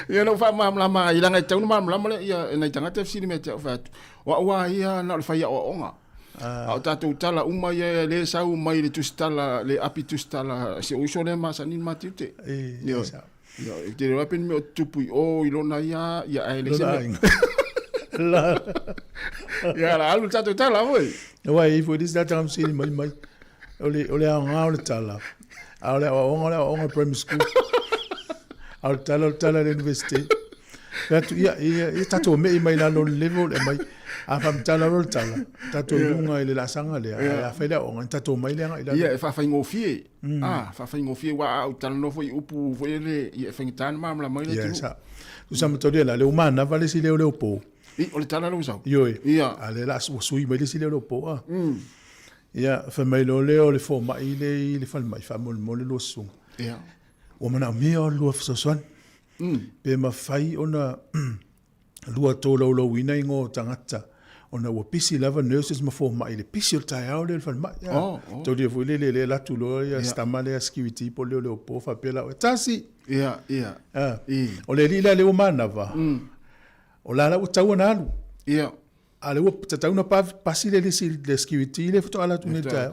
Ya no fa mam la ma ila ngai tau mam la ma ya nei tanga te fisiri me te fa. Wa ya na fa ya o onga. Au tatu tala uma ye le sau mai le tustala le api tustala se o so le ma sanin matute. Yo. Yo, te lo apen me tu pu o ilona ya ele se. Ya la alu tatu tala voi. Wai foi dis data am sini mai. Ole a ngau tala. Ole o primary school. Al tala le university. Tatu ia tatu me mai na no level e mai. A fam tala ro tala. Tatu lunga ile la sanga le. A fa le o tatu mai le nga. Ia fa ngofie. Fa ngofie wa au tala no foi upu foi le ia fa tan mam la mai le tu. Ia. Usa motoria la le umana vale si le po. O le tala lo usau. Ia. Ale la sui mai si le po. Ia fa mai lo le fo mai le fa mai fa mo le lo su. Ia. O mana me o lo fa son. Pe ma fai ona lua to lo wina ingo tangata. Ona wa pisi lava nurses ma fo mai le pisi o tai au le fa mai. To dia fu le la tu lo ya stamale security po le po fa pela. Tasi. Ia. O le lila le o mana va. O la o tau na alu. Ia. Ale o tau na pasi le security le foto ala tu ne ta.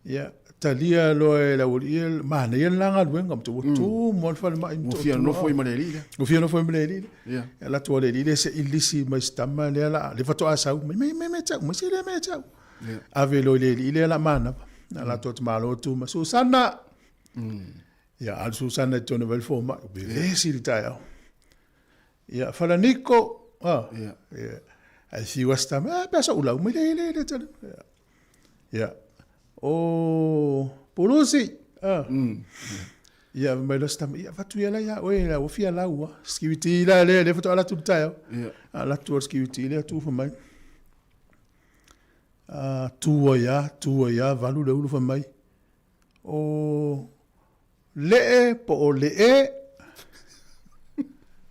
Ia. Talia lo la o il ma ne la nga luenga to tu mo fa ma o fia no foi malelile. O fia no foi malelile. Ia. La to le se ilisi ma stamma le la le foto asa me tau ma se le me tau. Ave lo le la mana. La to malo tu ma Susana. Ia al Susana to no vel forma. Be si ritaya. Ia fala Nico. Ia. Ai si wasta ma pesa ula me le. Ia. O polusi. Ia mai losta ia fatu ia la ia oe la o fia la ua. Skiviti la le foto ala tu tayo. Ia. Ala tu skiviti le tu fa mai. Tu ya valu le ulu fa mai. O le po le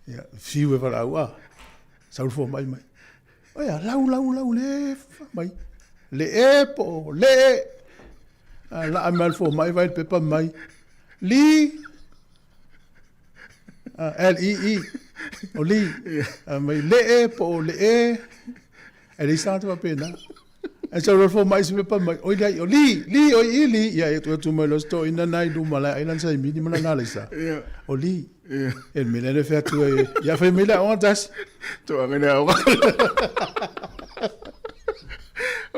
ia fiu e vala ua. Saul fa mai. Oia lau le fa mai. Le po le la amal fo mai vai pepa mai li L-E-E o li mai le po le e li sa ta pena E sa rol fo mai se pa mai. O dai o li ya tu mai lo sto ina nai du mala ina sai mi di mana nala sa. O li. E me le fe tu ya fe me la on das. To angena o.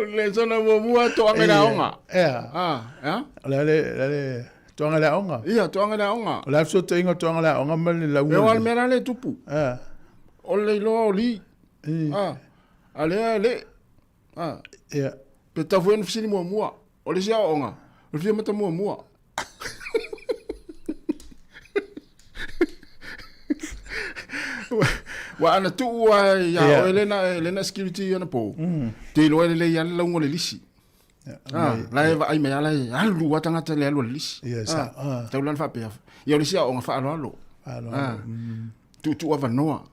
Le zona mua to angena onga. Ya. Le to angela onga. Ia to angena onga. La so to inga to angela onga mal la u. E wal mera le tupu. O le lo li. Ale. Ja. Pe ta fu en fsini mua. O le sia onga. O le mata mua. Wa ana tu wa ya Elena security ana po. Te lo le ya la ngole lisi. La ai me ala ya lu wa tanga te le lo lisi. Te ulan fa pe. Ya le sia onga fa alo. Tu ava noa.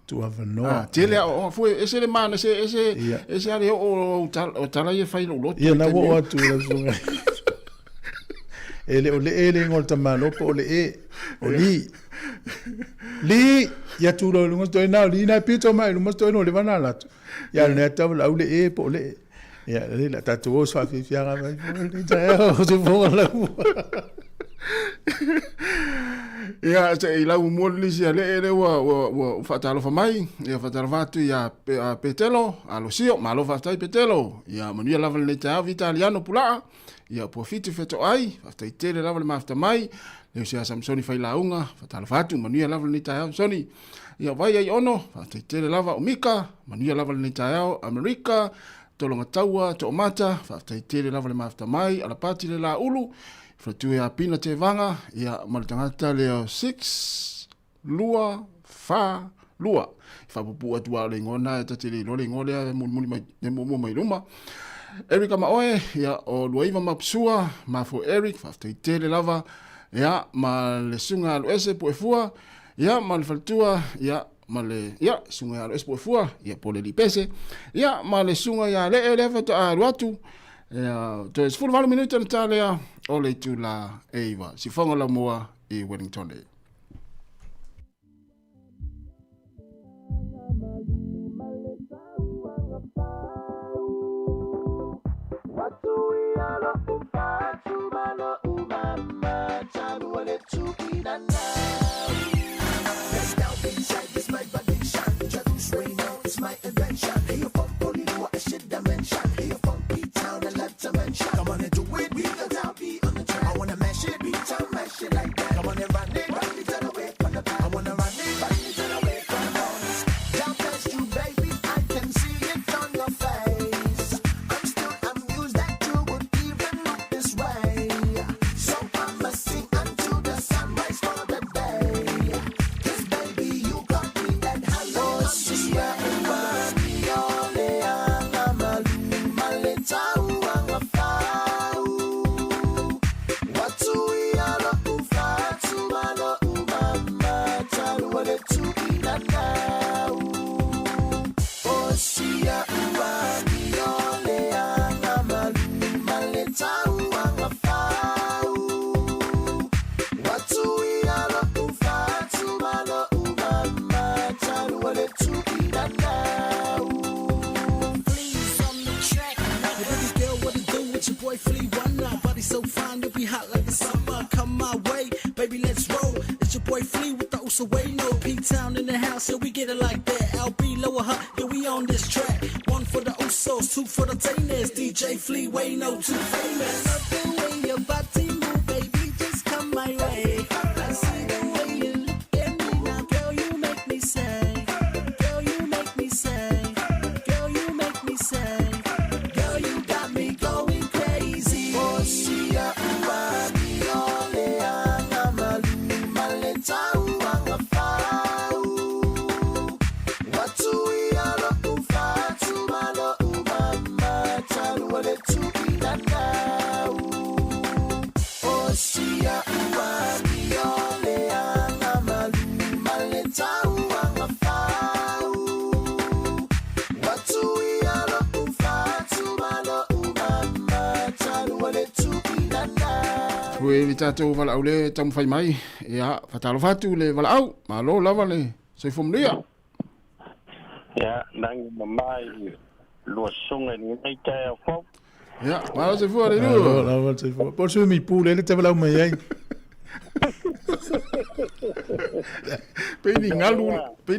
Te le o fu ese le mana ese ale o tala ye fa lo. Ya na wo tu la so. Ele ngol tamano po li ya tu lo ngos to na li na pito mai lo to no le bana la ya ne ta la le po le ya le la ta tu so fi fiara mai ta o se fo la ya se la mo li si ale wa fatalo fa mai ya fatalo fatu ya petelo alo sio malo fatai petelo ya manu ya lava le ta italiano pula ya profiti feto ai fatai tele lava le mafta mai le sia Samsoni fai launga fatalo fatu manu ya lava le ta Samsoni ya vai ai ono fatai tele lava umika manu ya lava le ta America tolonga taua to mata fatai tele lava le mafta mai ala pati le la ulu Fratu ya pina te vanga ya maltangata leo 6 lua fa lua fa pupu atua le ngona ta te le ngole muli mai luma Erika maoe ya o luaiva mapsua ma fo Eric fa te tele lava ya ma le sunga lo ese po efua ya ma le faltua ya ma le ya sunga lo ese po efua ya po le lipese ya ma le sunga ya le elefa to aruatu to es full 20 minutos na tale ole tu la Eva si fonga la moa e Wellington e Come on and do it, we the down beat on the track. I wanna mash it, beat down, mash it like that. Come on and run it to the way from the back. I wanna run it to the way from the back. Down past you, baby, I can see it on your face. I'm still amused that you would even look this way. So I'ma sing until the sunrise for the day. 'Cause baby, you got me at hello. See ya, so fine, you'll be hot like the summer. Come my way, baby, let's roll. It's your boy Flea with the Usaway-No. P-Town in the house, yeah, we get it like that. LB, lower her, yeah, we on this track. 1 for the Usos, 2 for the Tainers. DJ Flea, Way-No, too famous. I love the way your body move, baby, just come my way. I see the way you look at me now, girl, you make me say. Girl, you make me say. Girl, you make me say. Girl, you got me going crazy. Oh, see ya, we tatou vala au le tamu fai mai ia fatalo fatu le vala au malo lava le soi fomlia ya nang mai lo songa ni mai tai fo Ya, malo se fua le Malo, lu. malo se fua. Por su mi pule le te vala mai ai. Peni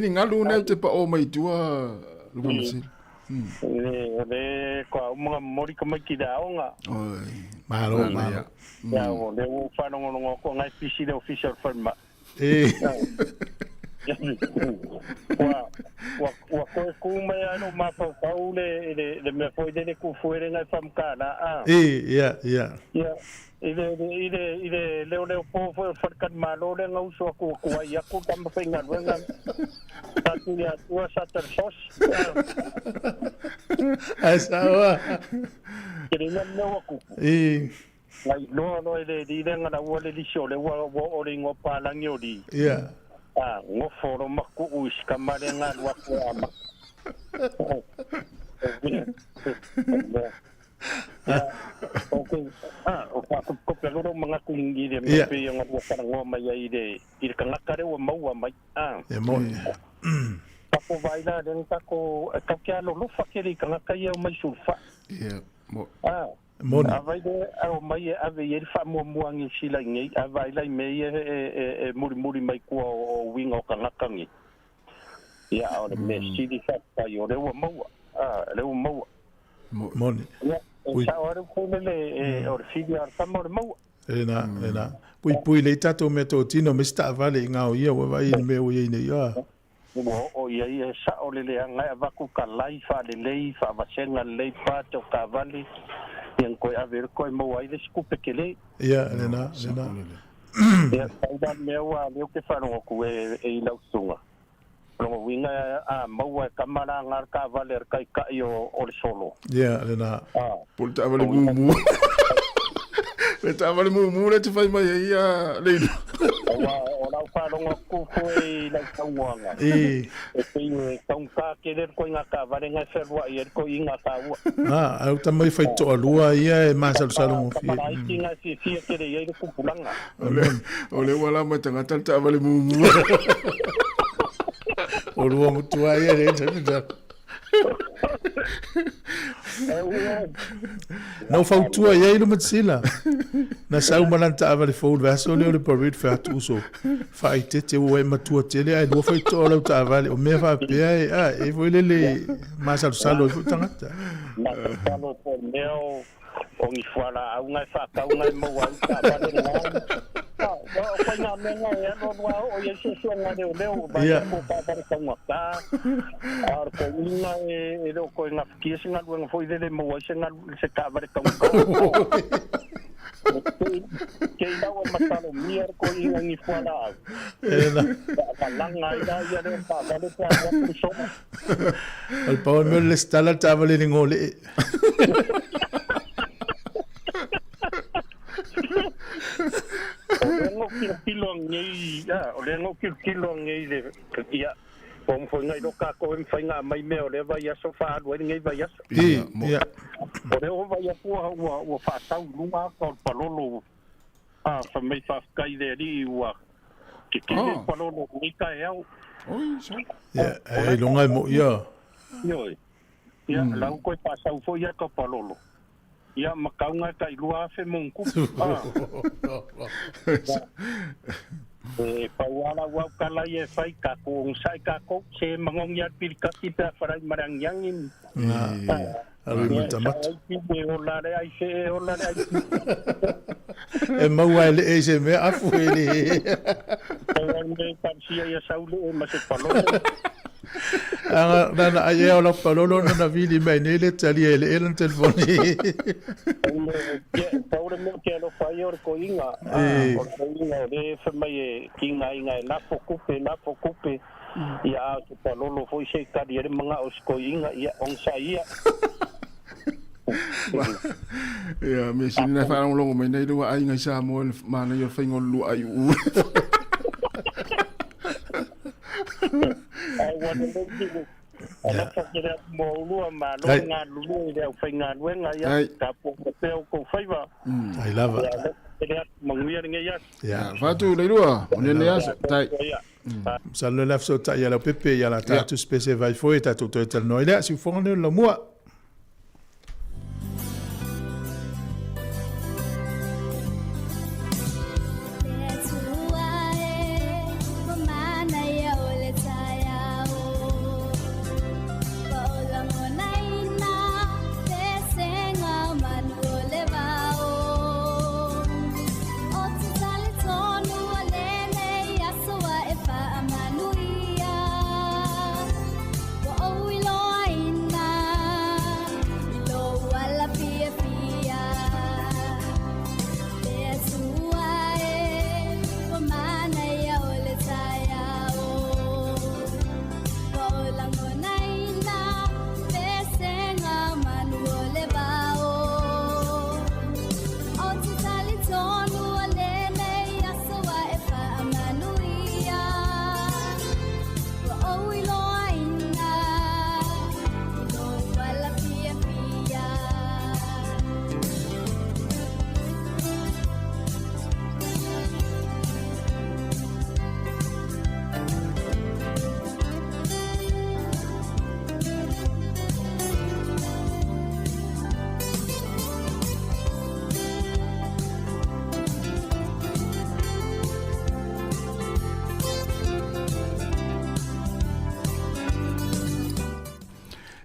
ngalu na te pa o mai tua lu masi. Le ko mga mori ko mai kidaonga. Oi. Malo. Ya o le u fa no ko ngai pisi de official firma. Wa ko mai ano ma pa le me foi de ku fuere ngai fam kana. Ya. Ile leo po farkan malo le ngau so ko ya ko tam pengan wengan. Satu ya tua sater sos. Asawa. Kirinya no ko. Lai no ile di ngana wo le lisho le wo o le ngopa lang yodi. Ya. Ngo foro maku us kamarenga wa ko ama. Ko peloro mga kulingi de me pe yung wa para ngoma ya ide kangakare wa mau mai. Mo. Tako vaila den tako kakya lo fakiri kangakaya mai sulfa. Mo. Mo. Avai de au mai ave ye fa mo muangi sila ngai availa me e muri mai ko o winga kangakangi. Ya o me sidi fa pa yo de wa mau. Le wa mau. Moni. Sa ora ko le or fidia ar tamor mau. Ena. Pui le tato me to tino me sta vale nga o ia wa vai me o ia ne ya. O ia sa o le nga va ku ka lai fa le fa va senga le pa to ka vale. Yang ko aver ko mo ai le skupe kele. Ya, ena. Ya sa me wa le ke fa no ku e la sunga. Lo winga mau kamera ngar ka valer kai ka yo o solo. Ya, ena. Por ta vale mu. Le ta vale mu le te fai mai ia le. Ora fa no ku foi la tawanga. E pe tong ka ke der ko nga ka vale nga serwa ia ko inga ka wa. Au ta mai fai to lua ia e masal salongo fi. Ai tinga si ke de ia ku pulanga. Ole wala mai tanga ta vale mu. O lua mutua ia re tata. No fautua ia ilu matsila. Na sau malanta avale fold vaso le le parit fa tuso. Fa itete o e matua tele ai do fai to lo ta avale o me fa pe e foi le masal salo fu tangata. Na salo por meo o ni fala a unha fa ka unha mo wa ta vale no. Ko nga menga ya no wa o ye se nga de leo ba ko pa para ka nga ka. Ar ko nga e do ko nga kies nga lu foi de mo wa se nga se ka vale ka nga. Que ainda o matalo mier ko nga ni fala. Ka langa ida ya de pa vale pa ko so. Al pa me le stala ta vale ngole. Olengo kilo ngai de ia pom foi ngai do ka ko en fai nga mai me ole vai a sofa do ngai vai a ia ore o vai a o fa tau lunga ko palolo fa mai fa kai de ri wa que palolo ni ka e au ia e longa mo ia la ko pa sa foi a ko palolo ia makaunga kai lua fe monku pauala wa kala ye fai ka ko sai ka ko se mangong ya pil ka ti pa farai marang yang in alu mutamat ai se e mau ele e se me afu ele me pansia ya saulu ma se palo na aye o la palolo na vili mai nele tali ele el telefoni Paure mo ke lo fai or ko inga de fai kinga inga na fokupe ya to palolo foi se kadi re manga os ko inga ya on saia ya me sin na fa longo mai nei do ai ngai Sāmoa mana yo fai ngolu ai u ai wan do ala fakira mo lu ma lo nga lu de fai nga wenga ya ka po ko fai ba ai lava manguia ngai ya fatu le lua onene ya tai sa le laf so ta ya la pepe ya la ta tu spese vai foi ta to tel no ile si fo le mo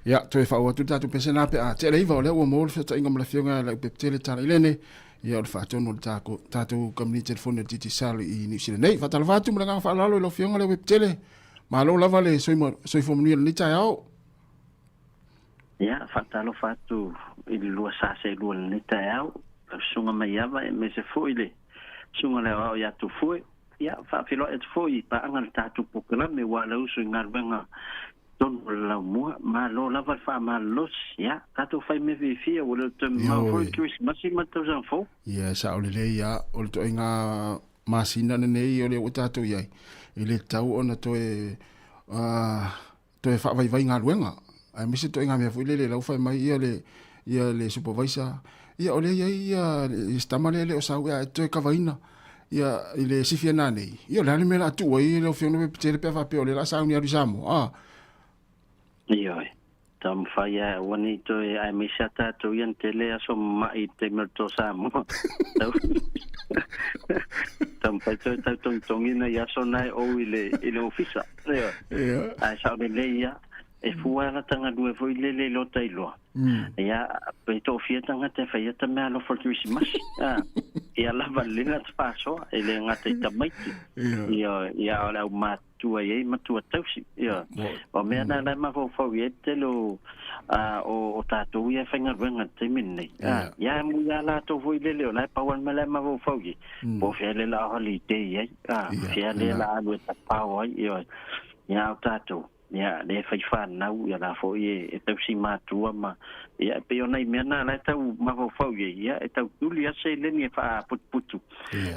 Ya, toi fa o tu tatu pesena pe a te leiva o le o mo le ta inga mala fionga le pe tele tala ilene. Ia o fa tonu tatu community telephone titi sal I New Zealand. Nei, fa tala fatu mala fa lalo lo fionga le pe tele. Ma lo lava le soi fo mni le tai au. Ya, fa tala fatu I lua sa se lua le tai au. Sunga mai ava me se fo ile. Sunga le au ya tu fo. Ya, fa filo et fo I pa anga tatu pokela me wa le usu ngarbenga. Don la mua ma lo lava fa ma los ya tato fai me vi o le te ma fo Christmas ma to san fo ya sa o le ya o to inga masina nei o le o tato ia ile tau ona to fa vai nga luenga ai mi se to inga me fo le la fa mai ia le supervisor ia o le ia sta male le o sa ia to ka vaina ia ile sifiana nei ia le me la tu ia le fio no pe pe fa pe o le la sa uni ari Sāmoa Ioi, tam faya wani to ai misata to yan tele aso mai te merto Sāmoa. Tam pa to tongina ya so nai o ile ofisa. Ia. Ai sa le ya e fuala tanga due foi le lo tailo. Ya pe to fia tanga te faya te me lo for Christmas. Ia la valina paso ele ngate tamai. Ia ala ma tua ye matua tausi ia o me na ma fo ye te lo o tato ia fenga venga te minne ya mu ya la to foi le la pa wan mala ma fo ye po fele la holiday fele la no ta pa ia ya tato ya le fai fa na ya la fo ye e tausi matua ma ya pe ona me na la tau ma fo ye ya e tau tulia se le ni fa putu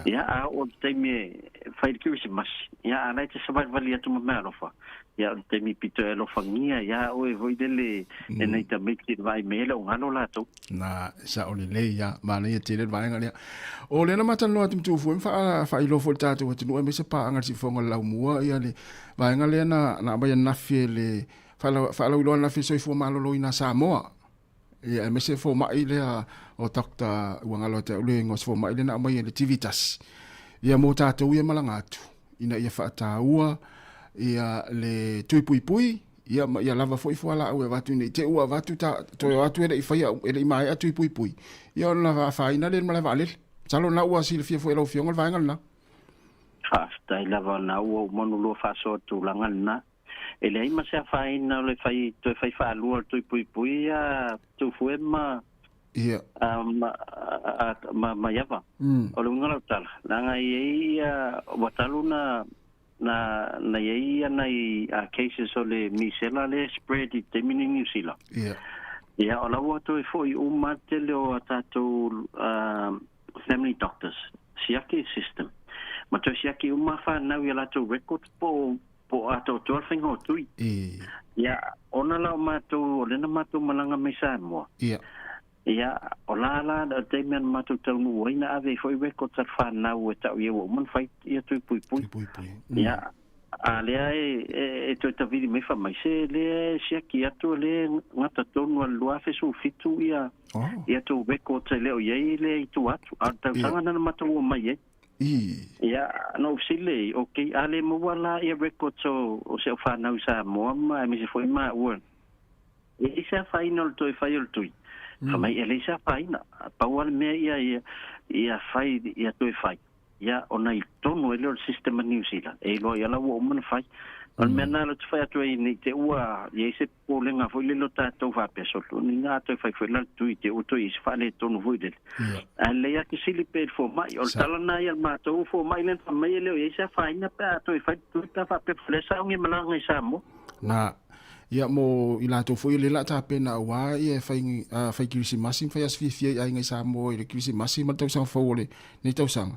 ya o te me fai Christmas ya ana te sabat valia tu ma lofa ya te mi pito e lofa ngia ya o e voi dele e nei ta meki vai mele o ngano la to na sa o le ya ma le te le vai ngale o le na mata no atum tu fu fa I lo fo tatu tu no me se pa anga si fonga la mua ya le vai ngale na ba na fiele fa lo na fi so fu ma lo ina Sāmoa ya me se fo mai le o takta wangalo te le ngos fo mai le na mai le tivitas ia mo tatu ia malanga atu ina ia fa taua ia le tuipui ia lava foi foala au e watu nei te ua watu ta to watu e fai e mai atu tuipui ia na fa ina le mala vale salo na ua sil fia foi lo fiong va ngana ha stai lava na ua monu lo fa so tu langana ele ai ma se fa ina le fai to fai fa lu tuipui ia tu fuema ia ma yava o le ngala tala langa ia wataluna na ia nei cases o le misela le spread I te mini New Zealand ia o la wato e foi o matele o tato family doctors siaki system ma to siaki uma fa na ia la to record po ato 12 ngo tui ia ona la mato le na mato malanga me Sāmoa ia o la te men matu tau nu ina ave foi record tar fa na o tau ia o man fai ia tu pui ia ale e to ta vidi me fa mai se le sia ki atu le ngata tonu lua fe su fitu ia tu record le o ye le tu atu a tau sanga na matu o mai ia no sile okay ale mo wala ia record so o se fa na Sāmoa ma me se foi ma o e se fa ino to fa yo tu Famai elisa faina pawal me ia fai ia toi fai ia ona I tonu ele o sistema New Zealand e lo ia la wo man fai al mena lo fai atu ni te ua ia se polenga foi le lo tato fa peso ni nga toi fai foi la tu te o toi se fa le tonu voi del ale ia ki sili pe fo mai o tala na ia ma to fo mai len famai ele ia se faina pa toi fai tu ta fa pe flesa ngi malanga Sāmoa na ia mo ila to foi le la ta pena wa ia fai Christmas fai as fia ai ngai Sāmoa ile Christmas ma tau sang fole ni tau sang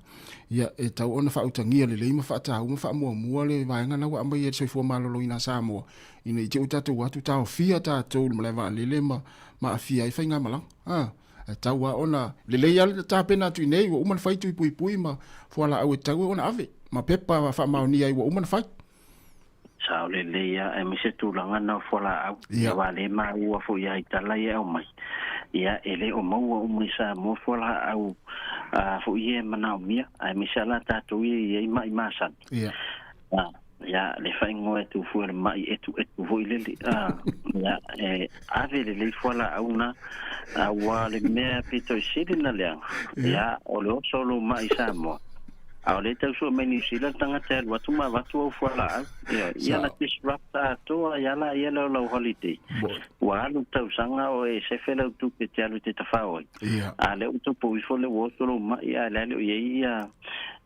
ia e tau ona fa utangia le ma fa ta uma fa mo le vai ngana wa mai e so fo malo ina Sāmoa ina te uta tu watu ta fia ta to le va le ma fia ai fai ngamala tau wa ona le ia ta pena tu nei o man fai tu pui ma fo la au tau ona ave ma pepa fa ma ni ai o man fai sao le ia e mi se tulanga na fola au ia wale ma ua fo ia itala ia o mai ia ele o mau o mai Sāmoa fola au fo ia mana o mia ai mi sala tatu ia mai masan ia le fai ngoe tu fu mai etu vo ile Ya, ave le fola auna wa le mea pito sili na le. Ya, o le solo mai Sāmoa. A le tau so mai New Zealand tanga te watu ma watu o fola. Ya la disrupta to ya la lo holiday. Wa lu tau sanga o se fela tu pe te alu te tafao. A le uto po i fole wo solo mai ya le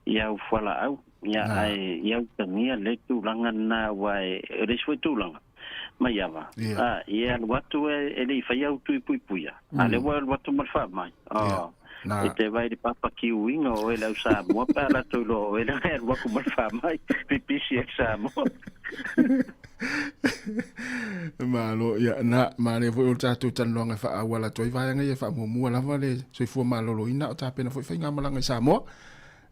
ya fola au. Ya ai ya tania le tu langa na wa reswe tu langa. Mai ava. Ia watu ele fai au tui puipuia. Ale watu malfa mai. E te vai de papa ki uinga o ele au Sāmoa pa la tu lo ele er waku malfa mai. Pipisi e Sāmoa. Malo ya na mane vo o tatu tanlonga fa awala toi vai nga fa mo la vale so fu malo ina o tapena foi fa ngamalanga Sāmoa.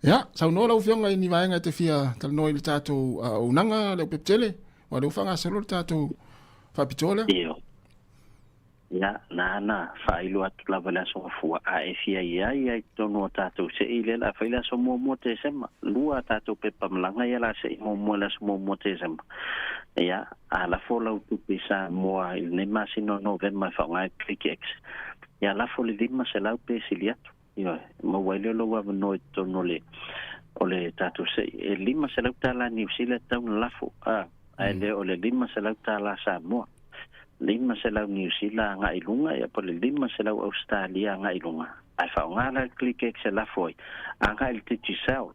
Ya, sa no la ufionga ni vai nga te fia talno ile tatu o nanga le peptele. Wa le ufanga selo tatu fa pitola. Ya, na, failu atu la vala so fua a fia ia tono tatu se ile la faila so mo te sema. Lua tatu pe pamlanga ia la se mo la so mo te sema. Ya, a la fola tu pisa moa il ne masino NOV ma fa ngai click. Ya la fola lima se la pe siliatu. Yo, mo wale lo wa no tono le. Ole tatu se lima se la tala New Zealand tau la fo. Ele ole lima se la tala Sāmoa. Lima se lau New Zealand nga ilunga ya pole lima se lau Australia nga ilunga. Ai fa ngala click se la foi. Anga il titi sao.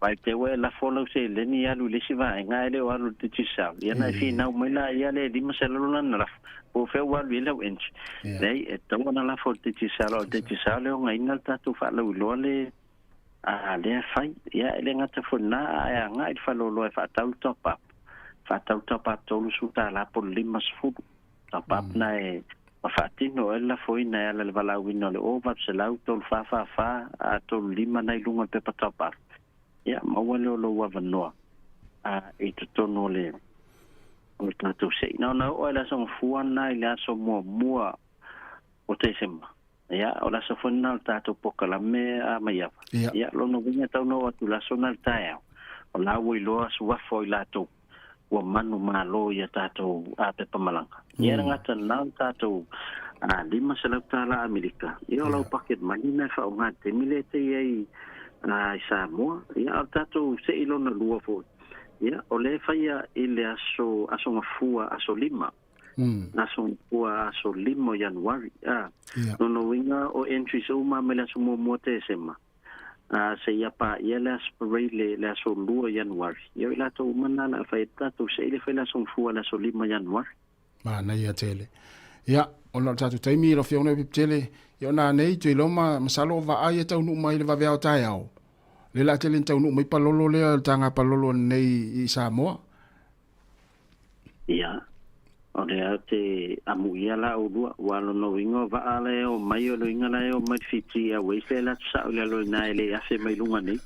Pai te we la fo lau se le ni alu le siva nga ele o alu titi sao. Ya na fi na mela ya le lima se lau na la. O fe wa le lau ench. Dei e tau na la fo titi sao le nga inal tatu fa lau lo le le fai ya ele nga te fo na ya nga il fa lo fa tau top up. Fatau tapa tolu suta la por lima sfudu. Tapa na e mafatino ela foi na ela le vala wino le ova se lau tolu fa a tolu lima na ilunga pepa tapa. Ya mawale o lo wavanoa. E tutono le o tatu se. Na o ela son fuana ila so mua o te sema. Ya o la so fuana o tatu pokala me a maiava. Ya lo no vinga tau no atu la sona al taeo. O la wailoa suwafo ila tau. Wa manu malo ya tato a pepa malanga. Ia ngata nau tato lima se lau tala Amerika. Ia lau paket manina fa o ngate mile te iei Sāmoa. Ia al tato se ilo na lua fo. Ia o le faya ile aso ngafua aso lima. Aso ngafua aso limo Januari. Nono winga o entries o mamele aso mo te sema. Se ia pa ia le aspirate le aso lua Januari. Ia ila tau mana la faita tau se ile fela son fua le aso lima Januari. Mana ia tele. Ia, ona tatu taimi ilo fiona piptele. Ia ona nei tu iloma masalo va aia tau nu mai le va vea o tai au. Le la tele tau nu mai palolo le tanga palolo nei i Sāmoa. Ia. O le te amuia la o lua. Walo no ingo va ale o mai o lo inga la o mai fiti a weise la sa o le lo na ele afe mai lunga nei.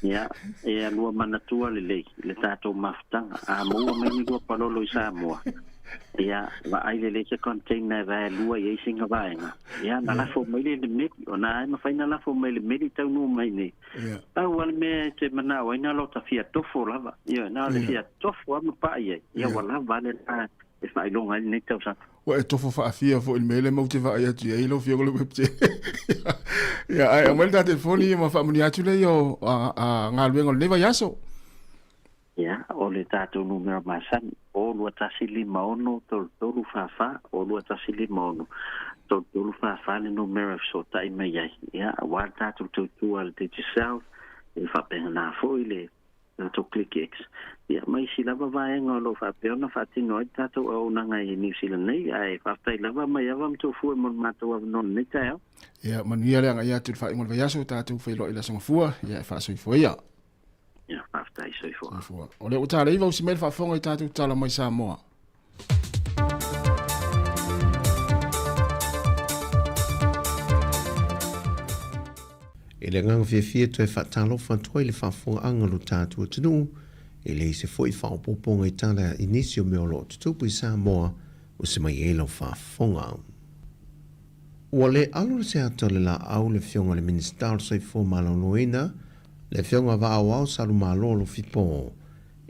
Ia. E lua manatua le lei. Le tato maftanga. A mua mai ni lua palolo i Sāmoa. Ia. Va aile le se container va lua i singa vaenga. Ia. Na la fo mai le meki. O na ai mawhaina la fo mai le meki tau nu mai nei. Au wale me te mana o ina lo ta fia tofo lava. Ia. Na le fia tofo ama pa ia. Ia wala vale la. E fai longa nei tau sa. Wa e tofo fa afia fo il mele mo te va ia tu ia lo fio lo pepte. Ia ai o melta telefoni ma fa muni atu le yo a ngalwengo le va yaso. Ia o le tato numero masan o lua tasili maono tolu fafa o lua tasili maono tolu fafa le numero so tai mai ia. Ia wa tato tu al te south e fa pena fo ile tato click x. Ia mai si lava vaenga lo fa peona fa tino tato o nanga i New Zealand nei ai fa tai lava mai ava mto fu mo mato av non nei tao. Ia mania le ia tu fa ingol vayaso tato fa lo ila songa fua ia fa so fo ia. Ia fa tai so fo. O le utala iva usi mel fa fonga tato tala mai Sāmoa. E le ngang fia tu e whatalo whantua i le whafonga angalo tātua tunu, e le se foi whaopoponga i tala inisio me o lo tutupu i Sāmoa o se mai e lau whafonga. Ua le alo le se ato le la au le fionga le minister sai fo malanoina, le fionga wa au salu malolo fipo,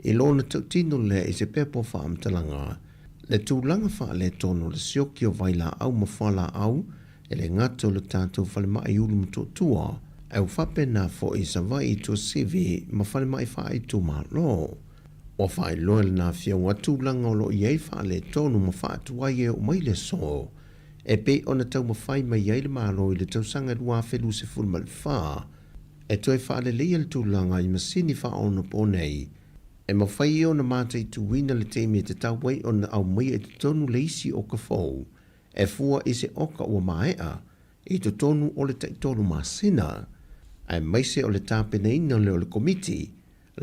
e lo na tautino le e se pepo whaamtalanga, Le tūlanga wha le tono le sioki o vaila au mawhala au, e le ngato le tātou whale mai ulu mtotua, au whape nā fo i sa vai to CV ma whale mai whae tū mā lo. O whae loe le nā whia wa tūlanga o lo iei wha le tono ma wha atuai e o mai le so. E pe ona tau ma whai mai iei le mā lo i le tau sanga rua whelu se fulma le wha. E toi wha le leia le tūlanga i masini wha ono ponei. E ma whai o na mātai tu wina le teimi te tau wai o na au mai e te tonu leisi o ka fau. E fua i se oka ua maea, i te tonu o le taitonu masina. Ai maise o le tāpene ina le o le komiti,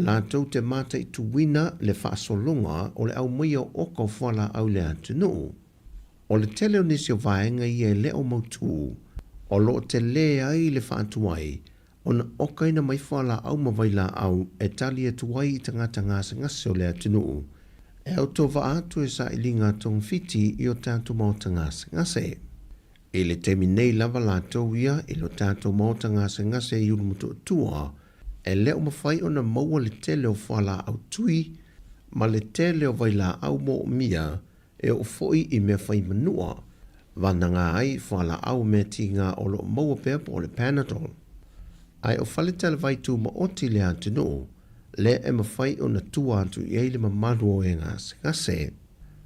la tau te mātai tu wina le whaasolonga o le au mai o oka o whala au le atunu. O le tele o nisi o vaenga i e leo mautu, o lo te le ai le whaatuai, o na oka ina mai whala au mawaila au e tali e tuai i tangata ngase ngase o le atunu. E au tō atu e sa ilinga tong fiti i o tātou maota ngase ngase. I le temi nei lava la tau ia i lo tātou maota ngase ngase i ulu mutu tua, e leo mawhai o na maua le tele o whala au tui, ma le tele o waila au mo mia e o foi i mea whai manua, wananga ai whala au mea tinga o lo maua pepa o le Panadol. Ai o whale tele vai tu ma oti le atunu, le e mawhai o na tua atu i eile ma maru o e ngase ngase.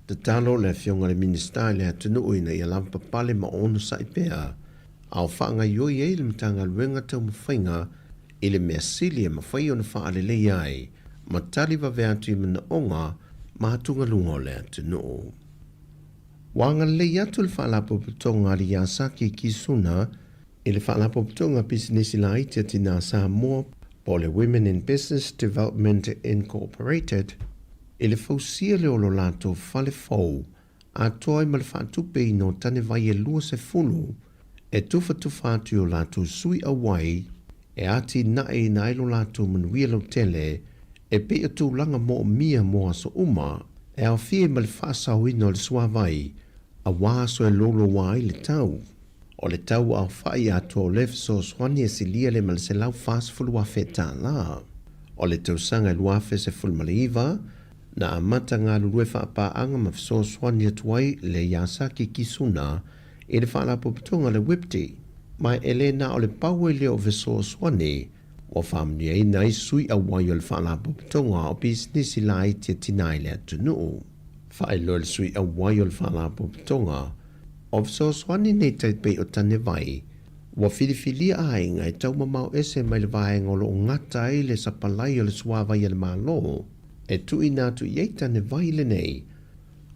Te talo le fionga le minister le atunu ina i alampa pale ma ono sa i pea, au whaanga ioi eile mtanga luenga tau mawhainga i le mea sili e mawhai o na whaale le iai, ma tali wa vea atu i mana onga ma hatunga lunga o le atunu. Wanga le atu le whaalapo putonga li Yasaki ki suna, i le whaalapo putonga business la itia tina Sāmoa, po le Women in Business Development Incorporated, i le fausia le olo lato whale fau, a toi ma le whaatupe i no tane vai e lua se fulu, e tufa atu o lato sui awai, e ati nae na ilo lato manuia lau tele, e pe atu langa mo mia mo aso uma, e au fie ma le whaasau ino le suavai, a waso e lolo wai le tau. O le tau au whai ato o lef so swani e silia le mal se lau fast fulu a feta la. O le tau sanga luafe se fulu maliva, na amata ngā lulue whaapa anga ma so swani atuai le Yasaki ki suna, e le whaalapo putonga le wipti. Mai ele na o le paue leo veso swani, o whamnia i nai sui a wai o le whaalapo putonga o business i la itia tinai le atunu. Whaelo le sui a wai o le whaalapo putonga, o veso swani nei taipei o tane vai, wa filifilia a inga e tau mamau ese mai le vaenga o lo ngata i le sapalai o le suavai e le malo, e tu ina tu iei tane vai le nei,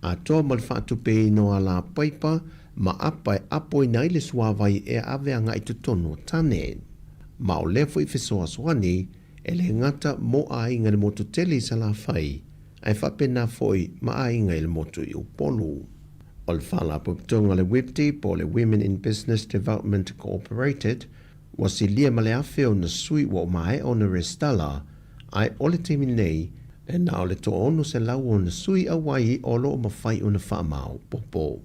a toa ma le whaatupe no a la paipa, ma apa e apo ina i le suavai e aveanga i tutono tane. Ma o lefo i fesoa swani, e le ngata mo a inga le motu tele sa la fai, ai whapena foi ma a inga i le motu i upolu. O le whaalapo putonga le wipti po le Women in Business Development Incorporated, wa si lia ma le awhi o na sui wa mai o na restala, ai o le temi nei, e na o le to ono se lau o na sui a wai o lo ma whai o na whaamau popo.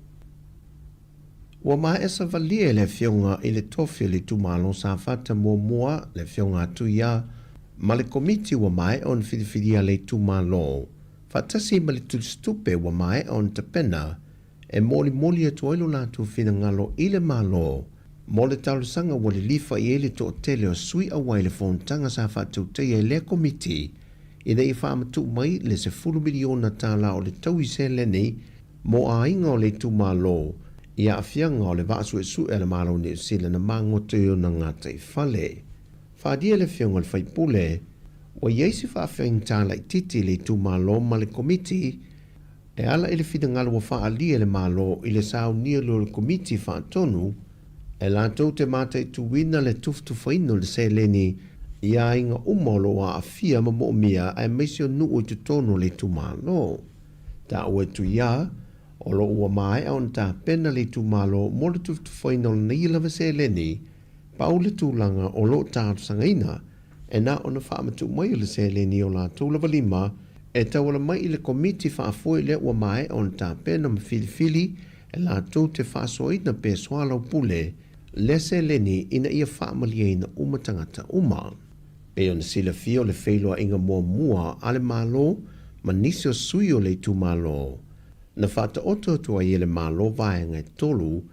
Wa mai esa valia le fionga i le tofi le tumalo sa fata mua le fionga atu ia, ma le komiti wa mai o na whidiwhidia le tumalo, fatasi ma le tulistupe wa mai o na tapena, e moli atu oilo latu fina ngalo i le malo, mo le talusanga wa le lifa i ele to tele o sui a wai le fontanga sa fatu te e le komiti, ina i whaamatu mai le se 10 miliona tala o le tau i se leni, mo a inga o le tumalo, ia a fianga o le vasu e su e le malo ni usila na mango teo na ngata i fale. Whaadia le fionga le whaipule, wa yeisi whaafeng tala i titi le tumalo ma le komiti, e ala ele fida ngalo wa whaalia le malo i le sao nia lo le komiti whaatonu, e la tau te mata i tuwina le tuftu whaino le se leni, ia inga umolo a afia ma mo mia ai meisio nuu i tutono le tumalo. Ta ue tu ia, o lo ua mai au ta pena le tumalo mo le tuftu whaino le neila va se leni, pau le tūlanga o lo tātu sangaina, e na o na whaamatu mai le se leni o la tūlava lima, e tawala mai i le komiti whaafoi le ua mai au ta pena ma filifili, e la tau te whaasoina pe swala pule, le se leni ina ia whaamalia ina umatangata uma. Pe ona sila fio le whailoa inga mua ale malo, ma nisi o sui o le tu malo. Na whata oto tua i le malo vaenga tolu,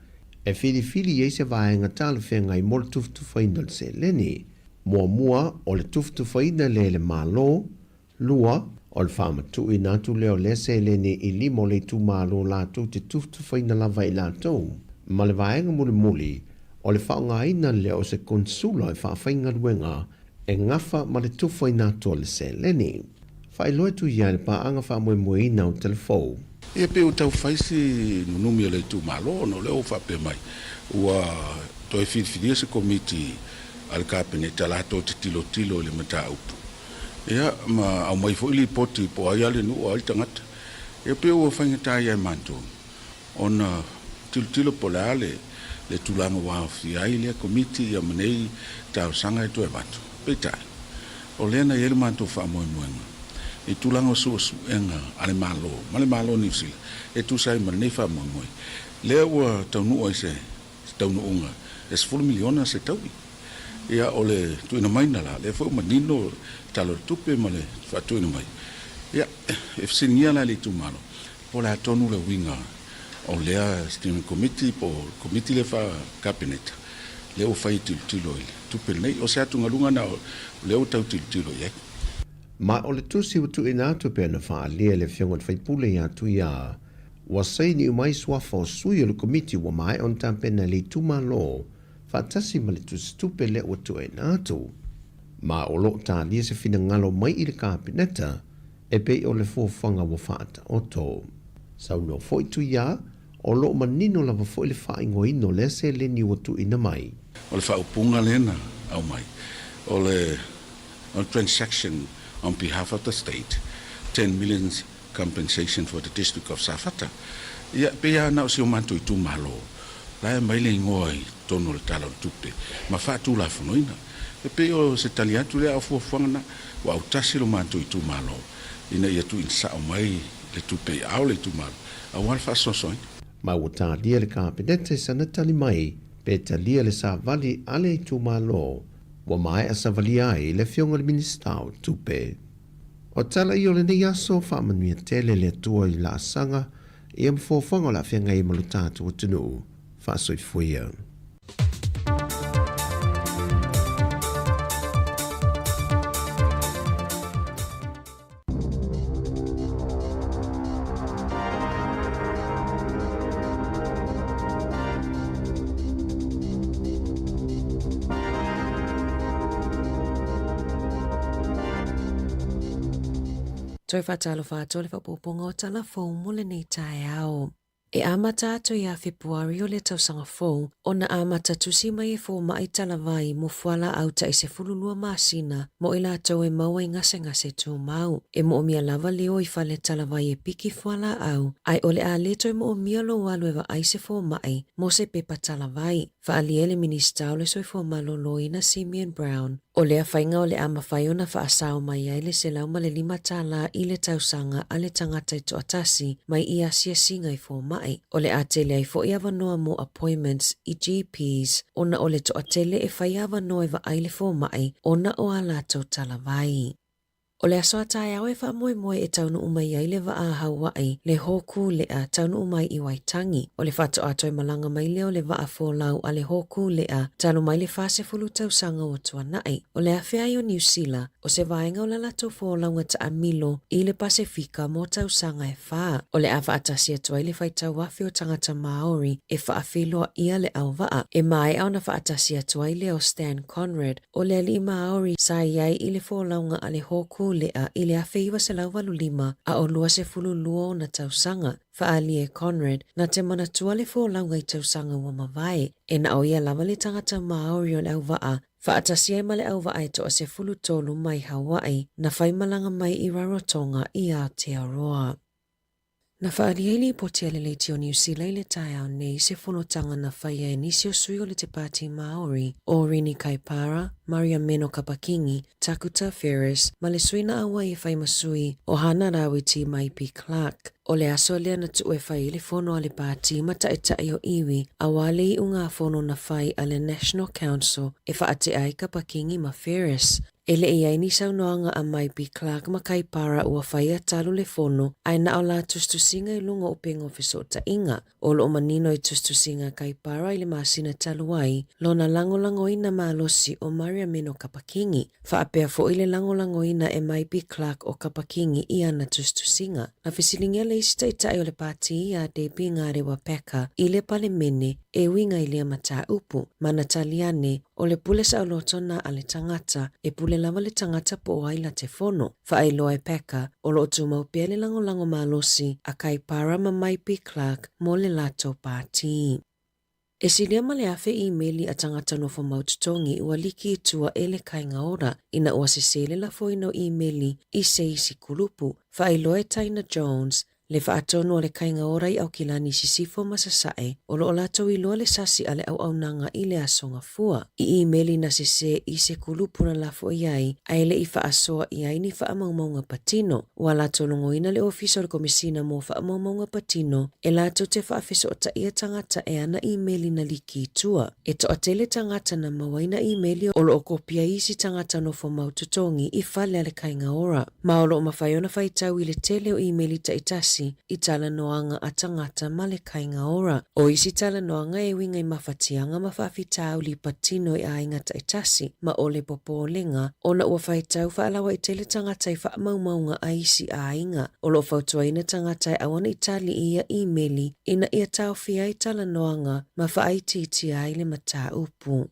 e whiri e se vaenga tala whenga i mole tuftufaina se leni, mua o le tuftufaina le malo, lua o le whamatu i natu leo le se leni i limo le tu malo lātou te tuftufaina lava i lātou, ma le vaenga muli o le whaongaina leo se konsula i whawhainga ruenga e ngafa ma le tufaina to le se leni. Whailoe tu ia le paanga whamoe ina o telefou. E pe o tau faisi nunumi le tu malo no leo whape mai. Ua toi whiriwhiria se komiti al kapene talato te tilo le mata upu. Ia ma au mai fo ili poti po ai ale nu o ai tangata. E pe o whaingata ia manto. Ona tilo polale le tulanga wa fiai le komiti ia manei tau sanga e tu e manto. Peitai. O lena ele manto whamoe moenga. E tulanga su enga ale malo ni sila e tu sai manei fa mo le o tau nu oi se tau nu unga e 4 miliona se tau ia ole tu ina mai nala le fo manino talo tupe male fa tu ina mai ia e sinia la le tu malo po la tonu le winga o le steering committee po committee le fa cabinet le o fai tilo tupe nei o se atu ngalunga na le o tau tilo ia. Ma o le tusi utu ina atu pe na wha lia le fiongot whaipule i atu ia, wa sei ni umai swafa o sui o le komiti wa mai on tampena le tuma lo, whatasi ma le tusi tupe le utu ina atu. Ma o lo ta lia se fina ngalo mai i le kapineta, e pe o le fōwhanga wa whaata oto. Sau no foi tu ia, o lo manino la wa foi le wha ingo ino le se le ni utu ina mai. O le wha upunga lena au mai, o le transaction on behalf of the state, 10 million compensation for the district of Safata. Ia pea na o si o manto i tu malo. La e maile ngoi tono le tala o tupe. Ma wha tu la whanoina. E pe o se tali atu lea o fuafangana wa au tasi lo manto i tu malo. Ina ia tu insa o mai le tupe au le tu malo. A wal wha sosoin. Ma wata lia le kapinete sana tali mai, pe talia le sa vali ale i tu malo, wa mai a savali ai le fionga le ministau tupe. O tala i o le nei aso whamanuia tele le tua i la asanga, i am fōwhanga la whianga i malutatu o tunu, whasoi fuia. Toi whatalo whato le whapoponga o tala fōu mo le nei tae ao. E amata ato ia Februari o le tausanga fōu, o na amata tusi mai e fōu mai tala vai mo fuala au ta i se fululua masina, mo ila tau e maua i ngase tū mau. E mo o mia lava leo i whale tala vai e piki fuala au, ai ole a leto e mo o mia lo walu ewa ai se fōu mai, mo se pepa tala vai. Whaali ele minista o le soi fōu malolo ina Simeon Brown. O lea whainga o le ama whai ona whaasao mai ai le se lau ma le 5 tala i le tausanga a le tangata i to atasi mai i asia singa i fōu mai. O le atele ai fo i awanoa mo appointments i GPs, ona o le to atele e whai awanoa e wa ai le fōu mai, ona o ala tau tala vai. O le asoa tae au e wha moe e taunu umai ai le wa a Hawaii, le hoku lea taunu umai i Waitangi. O le whato ato e malanga mai leo le wa a fōlau a le hoku lea, tanu mai le whase fulu tausanga o tuanai. O le awhea i o New Zealand, o se vaenga o la lato fōlau nga ta amilo i le Pasifika mo tausanga e wha. O le awa atasi atua i le whaitau wafi o tangata Maori e wha awhiloa ia le au waa. E mai au na wha atasi atua i le o Stan Conrad, o le ali Maori sa iai i le fōlau nga a le hoku lea i le awheiwa se lau walu 5 a o lua se fulu luo na tausanga. Whaali e Conrad na te mana tua le fōlau ngai tausanga wa mawai. E na au ia lama le tangata Maori o le au waa. Whaatasia ma le au waa e toa se fulu tolu mai Hawaii na whaimalanga mai i Rarotonga i Aotearoa. Na whaariaili po te aleleiti o New Zealand le tae au nei se whanotanga na whaia e nisi o sui o le te pāti Maori o Rini Kaipara, Maria Meno Kapakingi, Takuta Ferris, ma le suina awa i whai masui o Hana Rawiti Maipi Clark. O le aso lea na tu e whai le whono a le pāti mata e tai o iwi a wale i unga whono na whai a le National Council e whaate ai Kapakingi ma Ferris. Ele ia ini saunoanga a Maipi Clark makai para ua whaia talu le fono ai na o la tustusinga I lunga o pengo fesota inga. Olo o manino I tustusinga kai para ile masina talu ai lona lango ina malosi o Maria Meno Kapakingi. Whaapea fo ile lango ina e Maipi Clark o Kapakingi ia na tustusinga. Na fisilingia le isita itai o le pati ia de pingare wa peka ile pale mene e winga ile mata upu. Mana taliane o le pule sa olotona ale tangata e pule lava le tangata po ai la te fono. Whaailoa e peka o lo tu maupia le lango malosi a kai para ma Maipi Clark mo le lato pati. E silia ma le afe emaili a tangata no maututongi ua liki itua ele kainga ora ina ua sesele la foino emaili I se isi kulupu. Whaailoa e Taina Jones le whaatono le kainga ora I au kilani sisifo masasae o lo olato I loa le sasi ale au nanga I le asonga fua. I emaili na sese I se kulupuna lafo iai aile I whaasoa iai ni whaamaumaunga patino. Ua lato longoina le ofiso le komisina mo whaamaumaunga patino e lato te whaafeso o ta ia tangata e ana emaili na liki itua. E to atele tangata na mawaina emaili o lo o kopia isi tangata no maututongi I whale ale kainga ora. Ma o lo o mawhaiona whaitau I le tele o emaili ta itasi I tala noanga a tangata ma le kainga ora. O isi tala noanga e winga I mawhatianga mawhawhitau li patino I ainga ta itasi ma o le popo o lenga o na ua whaitau whaalawa I tele tangata I whaamaumaunga a isi a ainga. O lo whautuaina tangata I awana I tali ia emaili ina ia tau fia I tala noanga ma whaaititi ai le mata upu.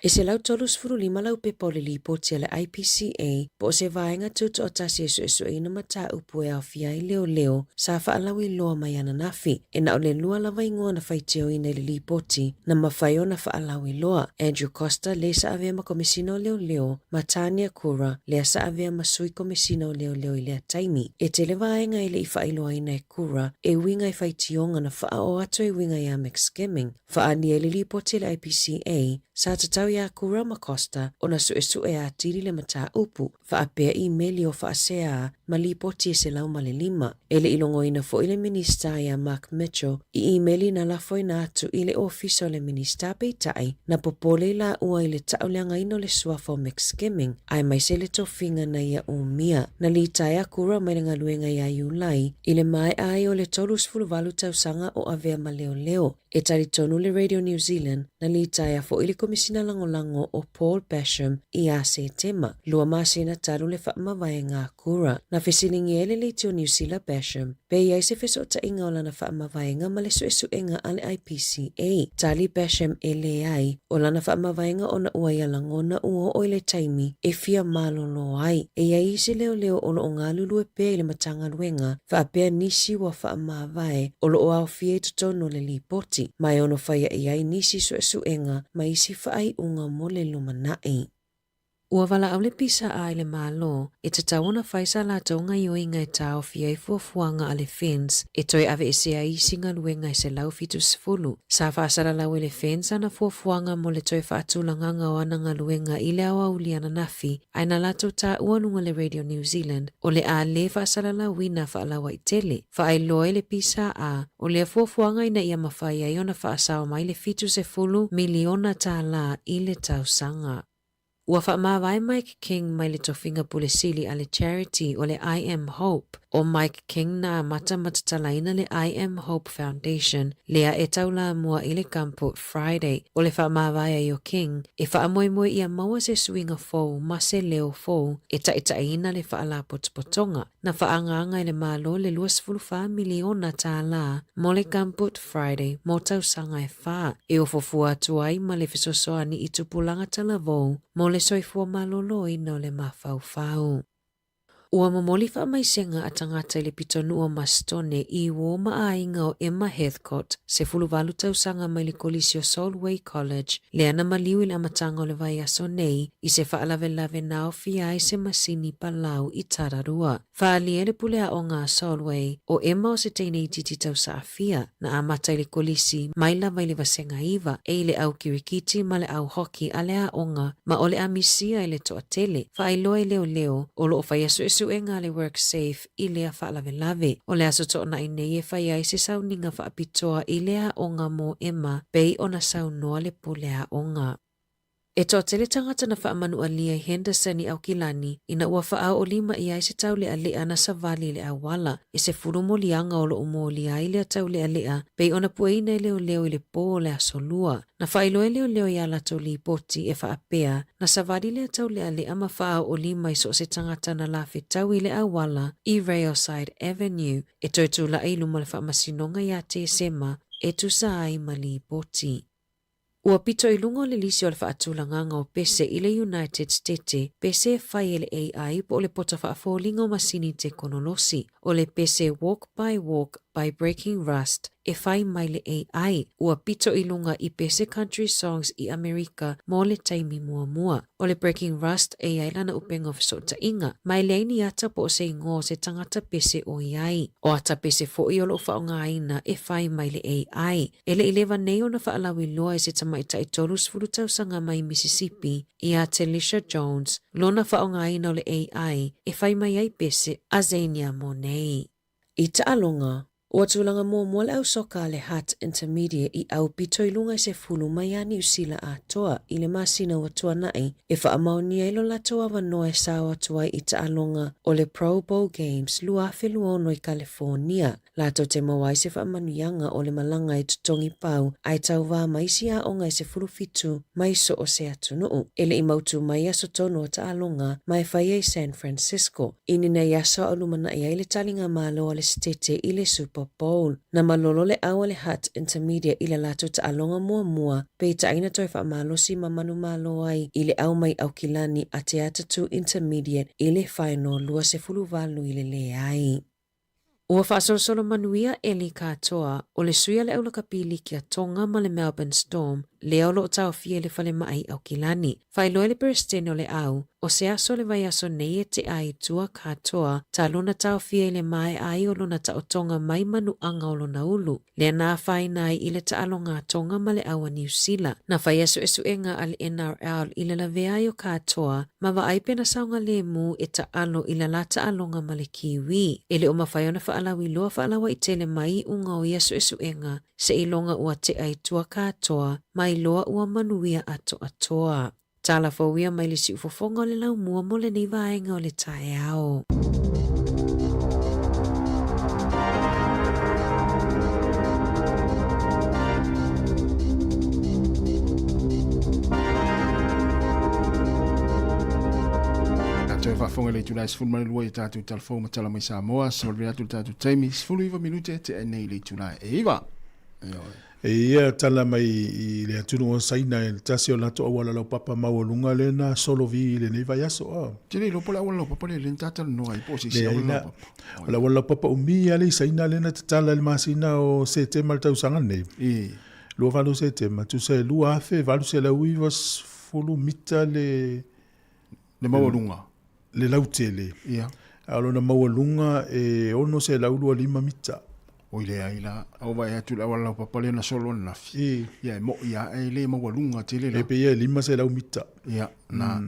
E se lau tolu sfuru lima lau pepa o le lipoti a le IPCA po o se vaenga tuto o tasi esu ina mata upu e au fia I leo sa whaalau I loa mai ana nafi. E na o le lua lava ingoa na whaiteo ina le lipoti na mawhaio na whaalau I loa. Andrew Costa le sa avea ma komisina o leo ma Tania Kura le sa avea ma sui komisina o leo I lea taimi. E te le vaenga I le I whailoa ina e Kura e winga I whaitionga na wha o ato e winga I Amex Skimming. Whaani e le lipoti le IPCA sa tatau ia Kura ma Costa o na su e a tiri le mata upu whaapea emaili o whaasea ma lipoti e se lau ma le lima. Ele ilongo ina fo ile minista ia Mark Mitchell I emaili na lafo ina atu ile ofiso le minista peitai na popole la ua ile tauleanga ino le suafo Amex Skimming ai mai se le tofinga na ia umia. Na li taia Kura mai nga luenga ia Iulai ile mai ai o le tolus fuluvalu tausanga o avea ma leo. E tari tonu le Radio New Zealand na li taia fo ile komisina lango o Paul Basham I a se tema. Lua masina talu le whaamawaianga Kura. Na fesilingi ele le tio New Zealand Basham. Pe iai se fesota inga o lana whaamawaianga ma le suenga ale IPCA. Tali Basham ele ai o lana whaamawaianga o na uaia langona ua o ile taimi e fia malolo ai. E iai isi leo o lo o ngā lulu e pe ile matanga luenga whaapea nisi wa whaamawai o lo o au fie tutono le lipoti. Mai ono whaia iai nisi suenga ma isi whaai unga mole lumanai. Ua wala au le pisa a le malo e te tawana whaisa la taunga ioinga e tau fia I fuafuanga a le fence e toi ave e sea isinga luenga e se lau fitu sifulu. Sa whaasara lau e le fence ana fuafuanga mo le toi whaatulanganga o ananga luenga I le awa uliana nafi aina lato ta uanunga le Radio New Zealand o le a le whaasara lau wina whaalawa I tele. Whaailoa le pisa a o le fuafuanga ina ia mawhaia iona whaasawa mai le fitu sifulu miliona ta la I le tausanga. Ua whaamawai Mike King mai le tofinga pulesili a le charity o le I Am Hope o Mike King na matatalaina le I Am Hope Foundation lea e taula mua I le kampo Friday o le whaamawai a io King e whaamoemoe ia maua se swinga fou ma se leo fou e taitaina le whaala potopotonga na whaanganga I le malo le 2.5 miliona ta la mo le kampo Friday mo tausanga e wha e o fofua tuai ma le fesosoani I tupulanga talavou mo le soifua malolo ina o le mawhauwhau. Ua mamoli whaamaisenga a tangata I le pitonu o Mastone I uo maainga o Emma Heathcote se fuluvalu tausanga mai le kolisi o Solway College le ana maliu I le amatanga o le vai aso nei I se whaalave nao fia I se masini palau I tararua. Whaalia le pulea o ngā Solway o Emma o se teinei titi tausa a fia na amata I le kolisi mai lava I le vasenga iwa e le au kirikiti ma le au hoki a le a onga ma o le amisia I le toatele. Whaailoa I leo o lo o whaiasu suenga le work safe I lea whaalave o le aso toona I nei e whaiai se sauninga whaapitoa I lea onga mo Emma bei o na saunoa le pulea onga. E toa tele tangata na whaamanu a Lia Henderson i Aukilani, ina ua whaau o 5 i aise tau le alea na savali le awala, e se furu mo lianga o lo umo li aile tau le alea, pei ona pueina e leo i le po le asolua. Na whailo e leo i ala tau li poti e whaapea, na savali le tau le alea ma whaau o 5 i so se tangata na lafe tau i le awala i Railside Avenue, e toitu la ailu ma le whaamasinonga i a te sema, e tu sa ai ma li poti. Ua pito i lungo le lisi o le whaatulanganga o pese i le United States, pese e whai e le AI po o le pota whaafolinga o masini te konolosi, o le pese walk by breaking rust, e whai mai le AI, ua pito i lunga i pese country songs i Amerika mo le taimi mua. O le breaking rust AI lana upenga fisota inga, mai le aini ata po o se ingo se tangata pese o iai. O ata pese fo i o lo whaonga aina e whai mai le AI. Ele i lewa nei o na whaalawi loa e se tamaita i tolu sfuru tausanga mai Mississippi, i a Telisha Jones, lona whaonga aina o le AI, e whai mai ai pese a Zania mo nei. I taalonga, ua tūlanga mua le au soka le Hat Intermediate i au pito i lunga se fulu mai ani usila a toa i le masina ua tua nai e whaamaunia ilo la toa wanoa e sawa tua i taalonga o le Pro Bowl Games lua wheluono i California. Lato te mawai se whaamanuianga o le malanga i tutongi pau ai tau wā maisi a onga i se fulu fitu mai so o se atunuu. Ele i mautu mai aso tono o taalonga mai whaia i San Francisco. Inina i asa o lumana i aile talinga malo o le stete i le Super Bowl. Na malolo le awa le Hat Intermediate i le lato taalonga mua pe ta aina toi whaamalosi mamanu malo ai i le au mai Aukilani a te atatu Intermediate i le final lua se fulu valu i le ai. Ua whaasolo manuia Eli katoa o le suia le aula kapili ki a tonga ma le Melbourne Storm le aulo o tau fie le fale mai Aukilani. Whailoe le peristene o le au o se aso le vai aso nei e te ai tua katoa ta luna tau fie le mai ai o luna ta o tonga mai manu anga o lona ulu. Le na whai nai i le ta alonga tonga ma le awa New Zealand. Na whai aso esu enga al NRL i le lave ai o katoa ma wa aipe na saunga le mu e ta alo i la lata alonga ma le kiwi. Ele o mawhai ona whaalawi loa whaalawa i tele mai unga o iaso esu enga se ilonga ua te ai tua katoa mai loa ua manuia ato atoa. Tala fawia mai le si ufofonga o le lau mua mo le nei vaenga o le tae ao. Whafonga le tūnai sifuru mani lua i tātou talafou ma tala mai Sāmoa, solve atu tātou taimi, sifuru iwa minute te enei le tūnai. E iwa? Ia tala mai i le atunu o saina e tasi o lato awala lau papa mawalunga le na solo vi le nei vai aso. Tene lopo la awala lau papa le tatala noa i posi si awala lau papa. Wala awala lau papa umi ale i saina le na tatala le masina o se te mal tau sanga nei. Lua valu se te ma tu se lua afe valu se lau ivas fulu mita le mawalunga. Le lautele. Ia. Alo na mawalunga e ono se lau lua 5 mita. O ile aila au vai atu la wala papa le na solo na fi. Ia mo ia e le mawalunga tele la. E pe ia 5 se lau mita. Ia na.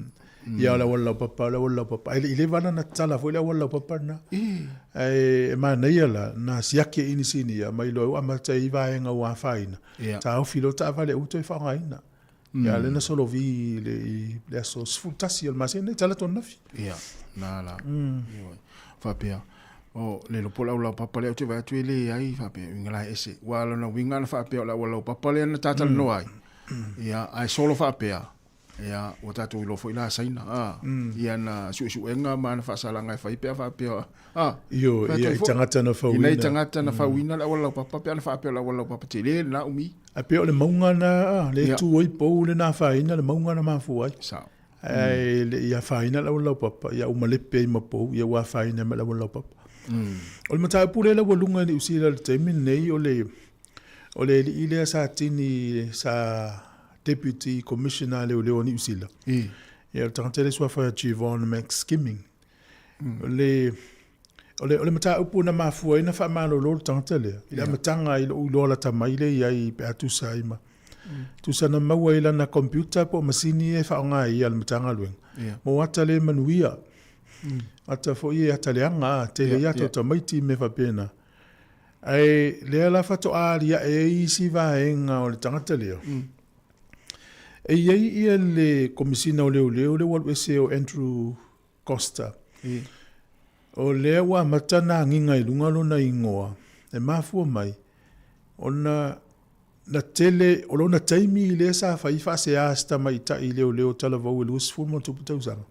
Ia la wala papa la wala papa. Ile vana na tala foi la wala papa na. E ma na ia la na siake ini sini ya mai lo ama tai vai nga wa faina. Ta au filo ta vale uto fa ngaina. Ya le na solo vi le so sfutasi al masene tala ton nafi. Ia na la. Fa pia. O le lo pola la papa le te vai tu ele ai fa pe ngala ese wala na winga na fa pe la wala papa le na tata no ai ia ai solo fa pe ia o tatu lo foi la saina ia na su enga man fa sala ngai fa pe io ia tangata na fa wina ia tangata na fa wina la wala papa pe na fa pe la wala papa te le na umi a pe le maunga na le tu oi po le na fa ina le maunga na ma fu ai sa ai ia fa ina la wala papa ia uma le pe ma po ia wa fa ina la wala papa o le matai pule la walunga ni usila le temi nei o le ile sa tini sa deputy commissioner le ni usila ia tangtele swa fa Chivon Max Skimming o le matai upuna mafu ina fa malo lo tangtele ila matanga ilo lo la tamaile ia i pe atu saima tu sana mawaila na computer po masini e fa nga ia le matanga lueng mo watale manuia ata fo ia taleanga te ia to maiti me fa pena ai le la fa to aria e isi va enga o le tangata leo E ia le komisina o leo le walu ese o Andrew Costa. O lea wa matana nginga I lunga lona ingoa. E mafua mai. Ona na tele, o lona taimi I le sa fa se asta mai ta I leo talavau luas fulmo tupu tausanga.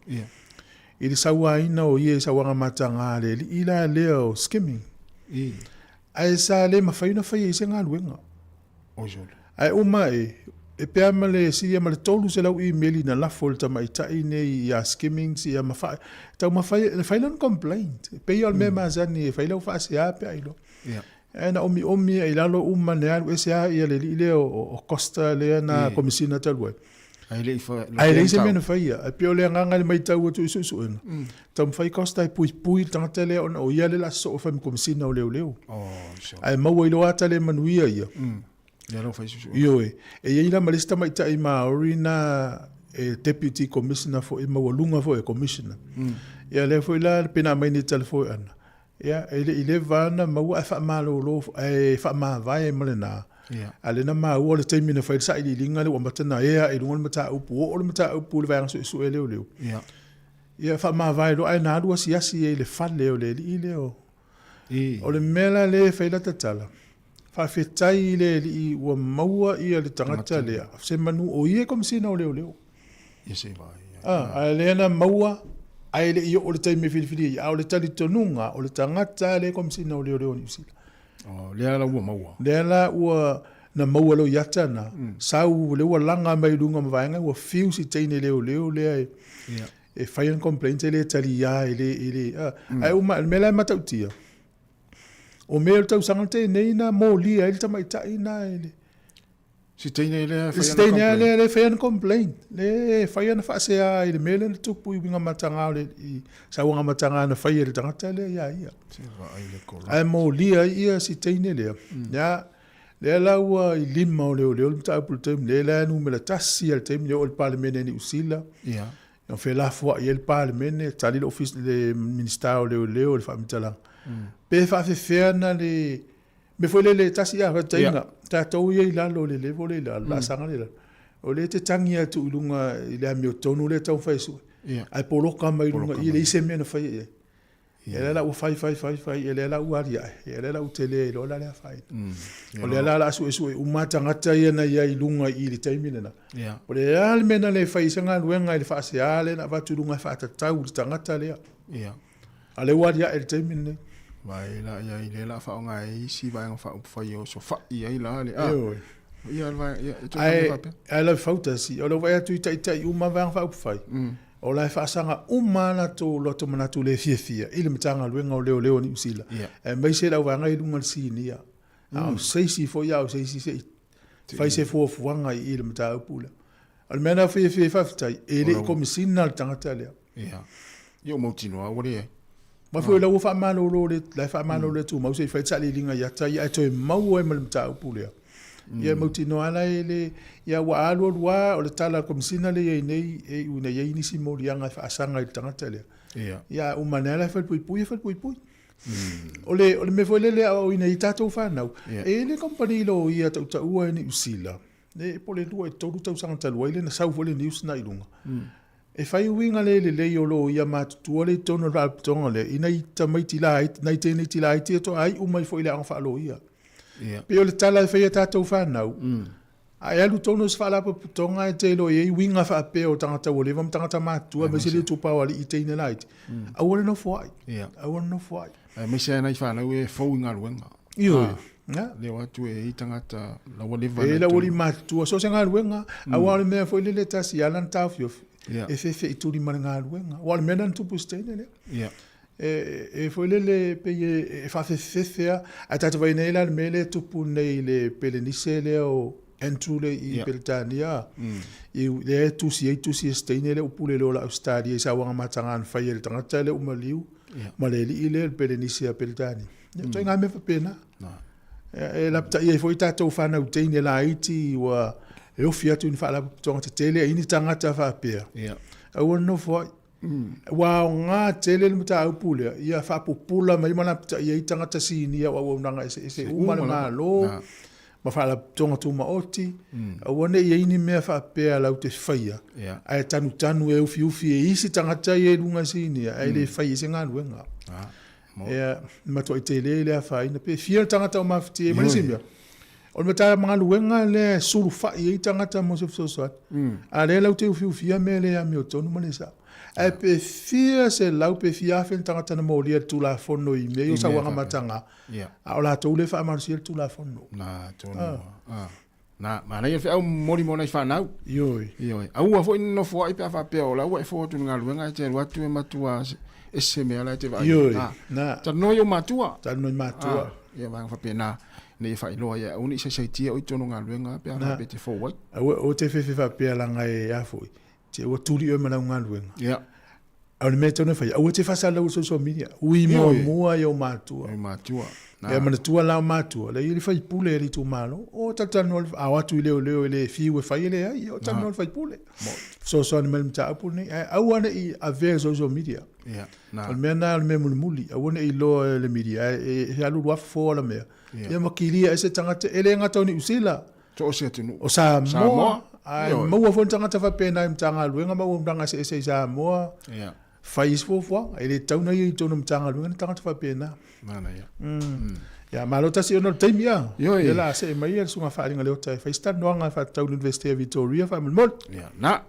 I le sawa ina o ie sawa matanga le ila leo skimming. Ai sa le mawhaina whai se ngā luenga. Ai umai, e pea male si ia male tolu se lau I meli na lafo le tama I tai nei ia skimming si ia mawhai. Tau mawhai lan complaint. Pei al me mazani e whai lau wha se ape ailo. Na omi ai lalo ne alu ese a ia le li o Costa le na komisina taluai. Ai le se mena whai ia. Ai peo le nganga le mai tau atu isu inga. Tau mwhai Costa ai pui tangata le o ia le la so o whai komisina o leo. Ai maua ilo ata le manuia ia. Io e ia malista mai tai Maori na deputy commissioner for Mawalunga for commissioner. Ia le foi la pena mai ni telefone ana. Ia ele vana maua fa malo lo fa ma vai malena. Ale na ma o le taimi na foi sa I linga le o matana ia I lunga mata upu o le mata upu le vai so leo. Ia fa ma vai lo ai na do si le fa leo le ile o. O le mela le fa la tatala. Whawhetai le li ua maua ia le tangata lea. Se manu o ie komisina o leo. Ia se vai. A leana maua, ai le ia o le taimi whiriwhiri, a o le tali tonunga, o le tangata le komisina o leo ni usila. Lea la ua maua. Lea la ua na maua lo yatana. Sau le ua langa mai lunga mawaenga, ua fiu si teine leo lea e whaian complaint le tali ia ele. Ai uma, mela matautia. O mea tau sangate nei na mo lia ele tamai tai na ele. Si teine ele le whaian complaint. Le whaian whaasea ele mele na tupu I winga matanga le sa wanga matanga na whai ele tangata le ia. Ai mo lia ia si teine lea. Le laua I lima o leo le mtaupu teim le la nu me la tasi al teim leo o le parlemene ni usila. Yon fe la fua I el parlemene tali le office le minister o leo le whamitala. Pe fa fe na le me foi le tasi a tainga ta tau ia ila lo le vole la sanga le o le te tangi atu lunga I le mi tonu le tau fai su ai polo ka mai lunga I le se me na fai e la u fai e le la u aria e le la u tele lo la le fai o le la su u mata ngata ia na ia I lunga I le taimina na o le al mena le fai sanga luenga I le fa se ale na va tu lunga fa ta tau tangata le ale waria el taimina vai la ia ile la fa nga si vai nga fa fa yo so fa ia la le ia vai ai la fauta si o lo vai tu tai uma vai fa fa o la fa sanga uma na to lo to mana tu le fia ile mtanga luenga o leo ni usila e mai se la vai nga lunga si nia au sei si fo ya sei si fai se fo fuanga ile mta pula al mena fia fa tai ele komisina tangata le yo mo tino a wore ma foi la ufa malo le fa malo le tu ma se fa tsali linga ya ta ya to mau e mal mta pule ya mutino ala ele ya wa alo wa o le tala komisina le nei e una ye ni si morianga fa sanga il tangata le ya o manela fa pui o le me foi le o ina itato fa na e le company lo ia ta ua ni usila le pole dua to tu sanga talwa ile na sau fole news na ilunga e fai winga le o lo ia matu le tono ra tonga le ina ita mai tila na ite ni tila ite to ai umai foi le anga lo ia pe o le tala fai tatou fa nau ai alu tono se fala po tonga e te lo e winga fa pe o tangata o le vam tangata matu a mesele tu pa wali ite ina light I want no foi me se na fa na we fo winga luenga le watu e tangata la wali va e la wali matu so se nga luenga a wali me foi le tasi alan tafio e fe tu di manga luenga wal menan tu pustene le e foi le pe e fa fe a tata vai nei la mele tu punei le pelenise le o entule I Beltania e le tu si stene le upule lo la Australia e sa wanga matanga fai le tangata le umaliu ma le le pelenise a Beltania to nga me fa pena e la pta e foi tata fa na utene la iti wa e o fiatu ni fa la tonga te tele ini tangata fa pe I want no foi wa nga tele mta upule ia fa popula mai mana pta ia tangata sini ia wa nanga ese uma nga lo ma fa la tonga tu ma oti o ne ye ni me fa pe la te faia ai tanu e ufi e isi tangata e lunga sini ai le fai se nga luenga ma to te le fa ina pe fia tangata o mafti e ma simia o me tala mga luenga le sulu fa i tangata mo se so a le la te ufi me le a me o tonu ma le sa ai pe fia se lau pe fia fe tangata na mo le tu la fono i me o sa wanga matanga a la to le fa ma se tu la fono na tonu na mana ia au mori mona i whanau. Ioi. Au a fo ino fo ai pia whapea o lau e fo tu ngā luenga te watu e matua e se mea lai te vai. Ioi. Tanoi o matua. Tanoi matua. Ia wanga whapea na ne i whailoa ia uni se saitia o i tono ngā luenga pia whapea te fo wai. O te whewhi whapea langa e afoi. Te ua tuli o manau ngā luenga. Ia. Au ni mea tonu whai. Au te whasala o social media. Ui mua i o matua. I matua. E mana tua lao matua, le ili fai pule e li tu malo, o tatano a watu i leo ele fiu e fai ele ai, o tatano fai pule. So ni malim ta apu ni, au ane i a vea social media. Al mea na al mea muli, au ane i lo le media, e alu ruafu fo ala mea. Ia makilia e se tangata, ele ngata ni usila. O se tunu. O Sāmoa. Maua fo tangata fa pena i mtanga luenga, maua mtanga se Sāmoa. Fai isfofua, ele tauna i tono mtanga luenga, tangata fa pena. Mana ia. Ya malo tasi ono time ya. Ia la se mai ia sunga fa ringa leo tai. Fa sta noanga fa tau University of Victoria fa mol. Ya na.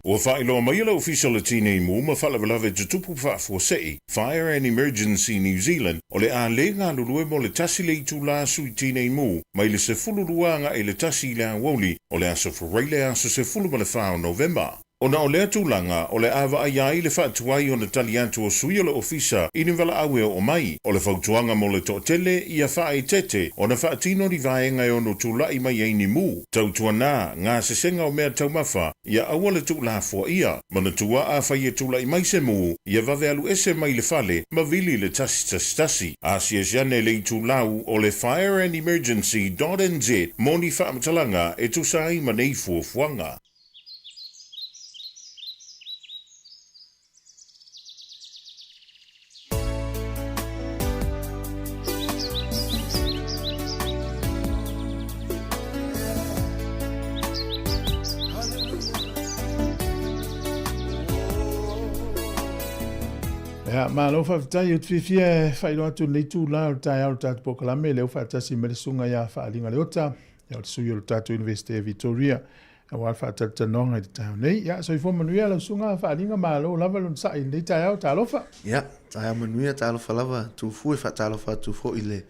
Ua whaeloa mai ala official a tine mu ma whalawalawe tutupu whaafuasei, Fire and Emergency New Zealand, o le a le ngā lulue mo le tasi le itu la sui tine mu, mai le se fulu ruanga e le tasi le a woli, o le aso fureile aso se fulu ma le whao November. Ona o lea tūlanga, o le awa ai le whaatuai o le tali atu o sui o le ofisa ini wala awe o mai, o le whautuanga mo le tōtele ia whae tete, o na whaatino ni vaenga o no tūlai mai eini mu. Tautua nā, ngā sesenga o mea taumawha, ia aua le tūla fua ia, mana tua a whai e tūlai mai se mu, ia vave alu ese mai le fale, ma vili le tasi. Asia siane le tūlau o le Fire and Emergency.nz, moni whaamatalanga e tūsai ma nei fuafuanga. Ja, maar of het je het via fijn toen niet toe laat daar al dat proclame le of dat si me sunga ya fa linga leota ja het suyo dat university Victoria en wat fa dat non het daar nee ja so voor me nu sunga fa linga malo lava lun sa in dit daar daar lofa ja daar me nu daar lofa lava tu fu fa daar lofa tu fo ile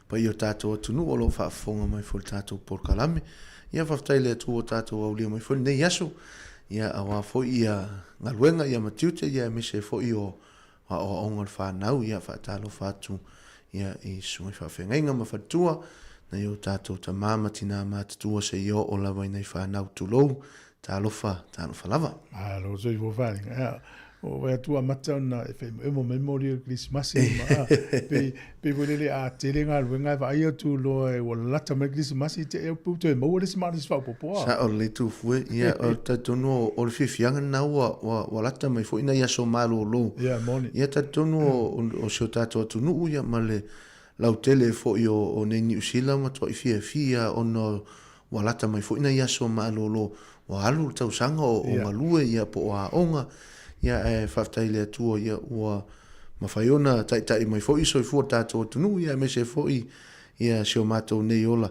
pa yo tato tu nu lo fa fonga mai fo tato proclame ja fa taile tu tato au li mai fo ne yaso ja awa fo ia ngaluenga ia matiute ja me se fo io o ongal fa nau ia fa talo fatu ia I sui fa fenga ma fatua na yo tato ta mama tina mat tua se yo o lava nei fa nau tu lo talo fa lava lo so vo fa ja o va tua mata na e mo memorial Christmas ma pe volele a telenga luenga va ia tu lo e o lata me Christmas te e puto e mo le smart fa popo sa o le tu fu ia o tatono o le fianga na o lata mai fo ina ia so malo lo ia moni ia tatono o so tato tu nu ia male lau tele fo io o ne New Zealand ma to fia o no o lata mai fo ina ia so malo lo o alu tau sanga o malue ia po a onga ia e whaftaile atua ia ua mawhaiona tai mai fo iso I fua tātou tunu ia me se fo ia seo mātou nei ola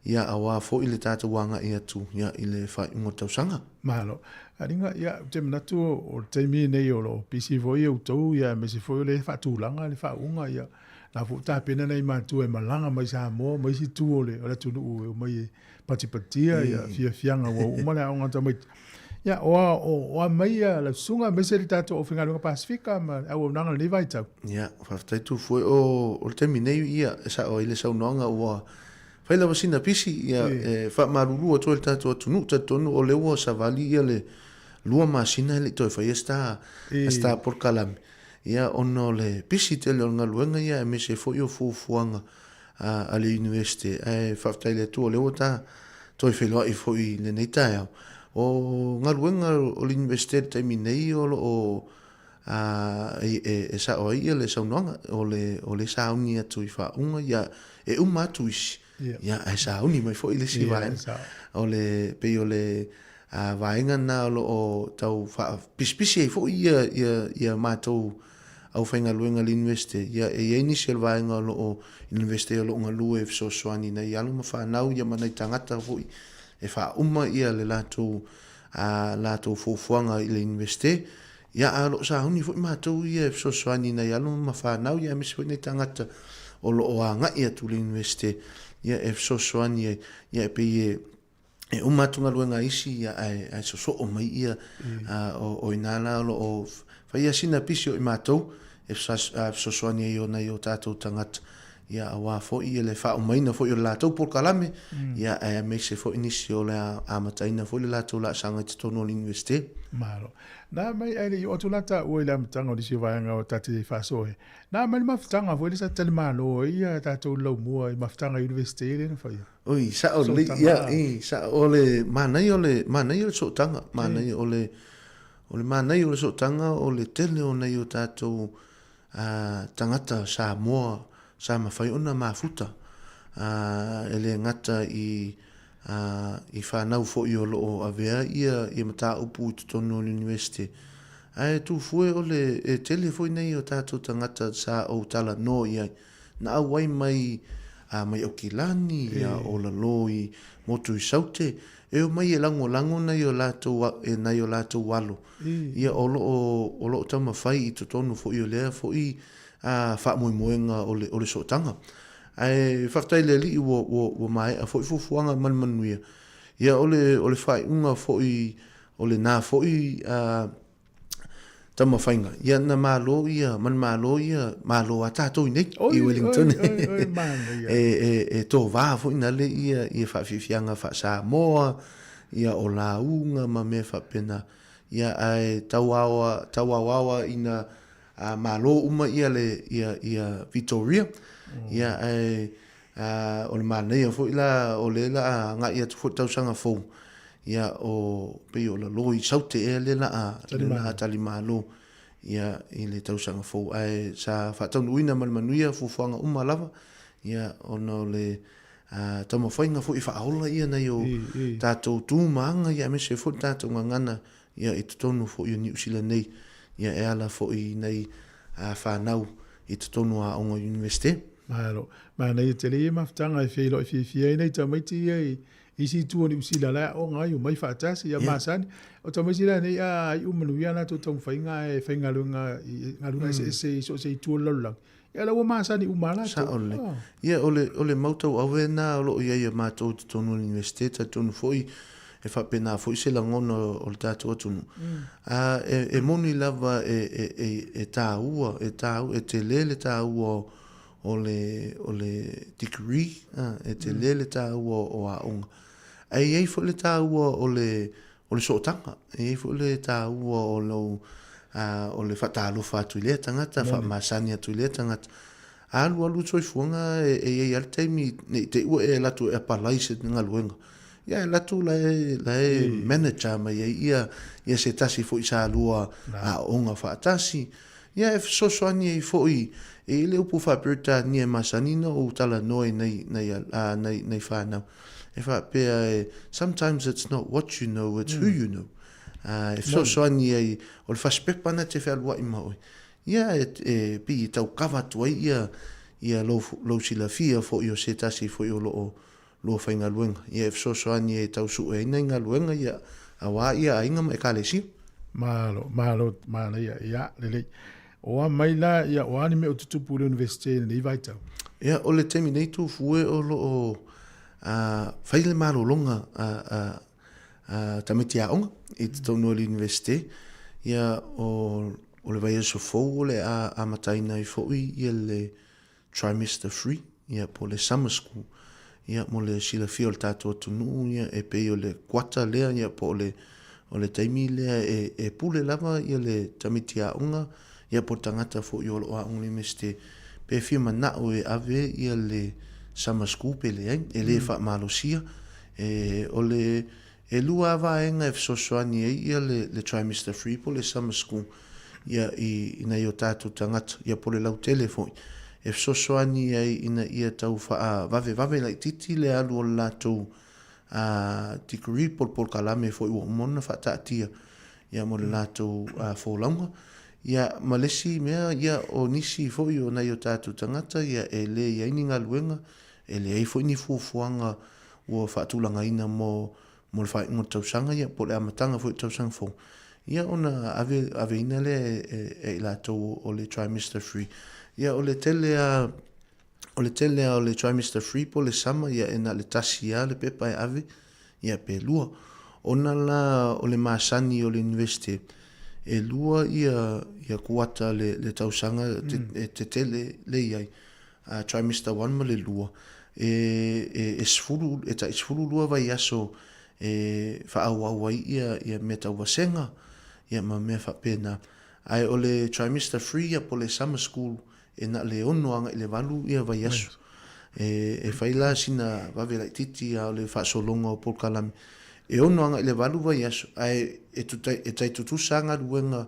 ia awa fo I le tātou wanga ia tu ia I le whaiunga tausanga. Mahalo. Aringa ia te manatu o teimi nei olo pisi fo ia utou ia me se fo le whatūlanga le whaunga ia na fu tā pena nei mātou e malanga mai Sāmoa mai si tu ole o le tunu o mai patipatia ia fianga wa umale aonga tamai ja, o mai la sunga me se tato o finga Pasifika ma au nanga le vai tau. Ja, faftai tu foi o terminei ia sa o ile sa nanga o faila wasina pisi ia fa marulu o tol tato tunu tonu o le o sa vali ia le lua masina le to fa esta por calam. Ia ono le pisi te le nga luenga ia me se foi o fuanga a le university e faftai le tu o le o ta to felo I foi le neita o ngaruenga o l'universitet terminei o sa o ia le saunanga o le sauni atu I whaunga ia e umatu isi ia e sauni mai fo I le si vaenga o le pe o le vaenga na o tau pispisi e fo ia matou au whainga luenga l'universitet ia e initial vaenga o universitet o ngalu e so soani na ia alu ma whanau ia manai tangata fo e fa uma ia le lato fofuanga I le universite ia alo sa huni fo matou ia so swani na ia no ma fa nau ia mis fo ne tangata o lo anga ia tu le universite ia e so swani ia pe e uma tunga luenga isi ia ai so o mai ia o inala o fa ia sina pisio I matou e so swani ia na ia tatou tangata ia awa fo I le fa umaina fo I latou por kalame ia e me se fo inisio le a mataina fo le latou la sanga te tono l'universite malo na mai ai o tulata o le amtanga o disi vaanga o tati faso na mai maftanga fo le sa tele malo ia tatou lo mo I maftanga universite le fa ia oi sa o le ia sa o le manai o le so tanga manai o le manai o le so tanga o le tele o nei o tatou tangata Sāmoa sa mawhai ona mafuta ele ngata I whanau fo I o loo avea ia mata upu I tono l'universite ai tu fue o le tele foi nei o tātou tangata sa o tala no ia na awai mai mai o kilani ia o la loi motu I saute e o mai e lango na i o lātou walo ia o lo tau mawhai I totonu fo I o lea fo I wha moenga o le sootanga ai whaftai le li o mai a fo I fufuanga manmanuia ia o le whai unga fo I o le nā fo I tama whainga. Ia na malo ia, man malo ia, malo a tātou nei I Wellington. E tō wā fo ina le ia whawhiwhianga wha Sāmoa, ia o la unga ma me whapena. Ia ai tauawawa ina malo uma ia le ia Victoria. Ia ai o le mānei fo ila o le la ngā ia tu tausanga fōu. Ia o pe o la loi saute e le la tali malo ia I le tausanga fou ai sa whataunu ina malmanuia fufuanga lava ia ono le tama whainga fo I whaaola ia nei o tātou tūmaanga ia me se fo tātou ngangana ia I tutonu fo I New Zealand nei ia e ala fo I nei whanau I tutonu a onga universite. Mahalo. Nei te le maftanga I whilo I whiwhia nei tamaiti ai isi tu ni usila la o ngai o mai fatasi ya masani o tamasila nei ai umanu ya na to tong fainga e fainga lunga se se tu lolang ya la o masani umala sa ole ya ole mauto awena lo ya mato to no universite to no foi e fa pena foi se langono o tato tunu e moni lava e taua e te lele taua o le degree e te lele taua o a onga ai fo le taua o le sotanga ai fo le taua o le fatalo fatu le tangata fa masania tu le tangata alu soifunga e al taimi te u e la tu e palaise nga luenga ia la tu la manager mai ia se tasi fo isa lua a onga fa tasi ia so soani fo I le upu fa perta ni masanina o tala noi nei fa na if I be sometimes it's not what you know, it's who you know. If so ni o fa spek pana te fa wa imoi ia pi tau kava tu ia lo sila fia fo io setasi fo io lo fainga luenga ia if so ni tau su e nga luenga ia awa ia inga me kalesi malo ia le o mai la ia o ani me o tutupu le universite nei vai tau ia o le terminator fue o lo faile malo longa tamiti aonga I tonu le universite ia o le vai so fo le a mataina I fo ia le trimester free ia po le summer school ia mo le sila fiol tato tunu ia e pe o le kwata le ia po o le taimi le e pule lava ia le tamiti aonga ia po tangata fo I o lo a universite pe firma na o e ave ia le summer school pe le le fa malosia o le lua vaenga e sosoani ia le trimester free po le summer school ia I na yo tatu tangata ia po le lau telefoni e sosoani ina ia tau fa vave la titi le alu o latou degree por kalame fo I mona fa tatia ia mo le latou fo longa ia malesi mea ia o nisi fo I o na yo tatu tangata ia le ia ininga luenga le ai fo ni fufuanga o fatulanga ina mo le fai mo tausanga ia po le amatanga fo tausanga fo ia ona ave ina le latou o le trimester free ia o le tele o le trimester free po le sama ia ena le tasia le pepa e ave ia pe lua ona la o le masani o le university e lua ia kuata le tausanga te tele le iai trimester 1 ma le lua e sfulu lua vai aso fa awa ia meta wasenga ia ma me fa pena ai o le trimester free ia po le summer school na le ono anga le valu ia vai aso e faila sina va vela titi a le fa solonga o por kalam e ono anga le valu vai aso ai tai tutu sanga luenga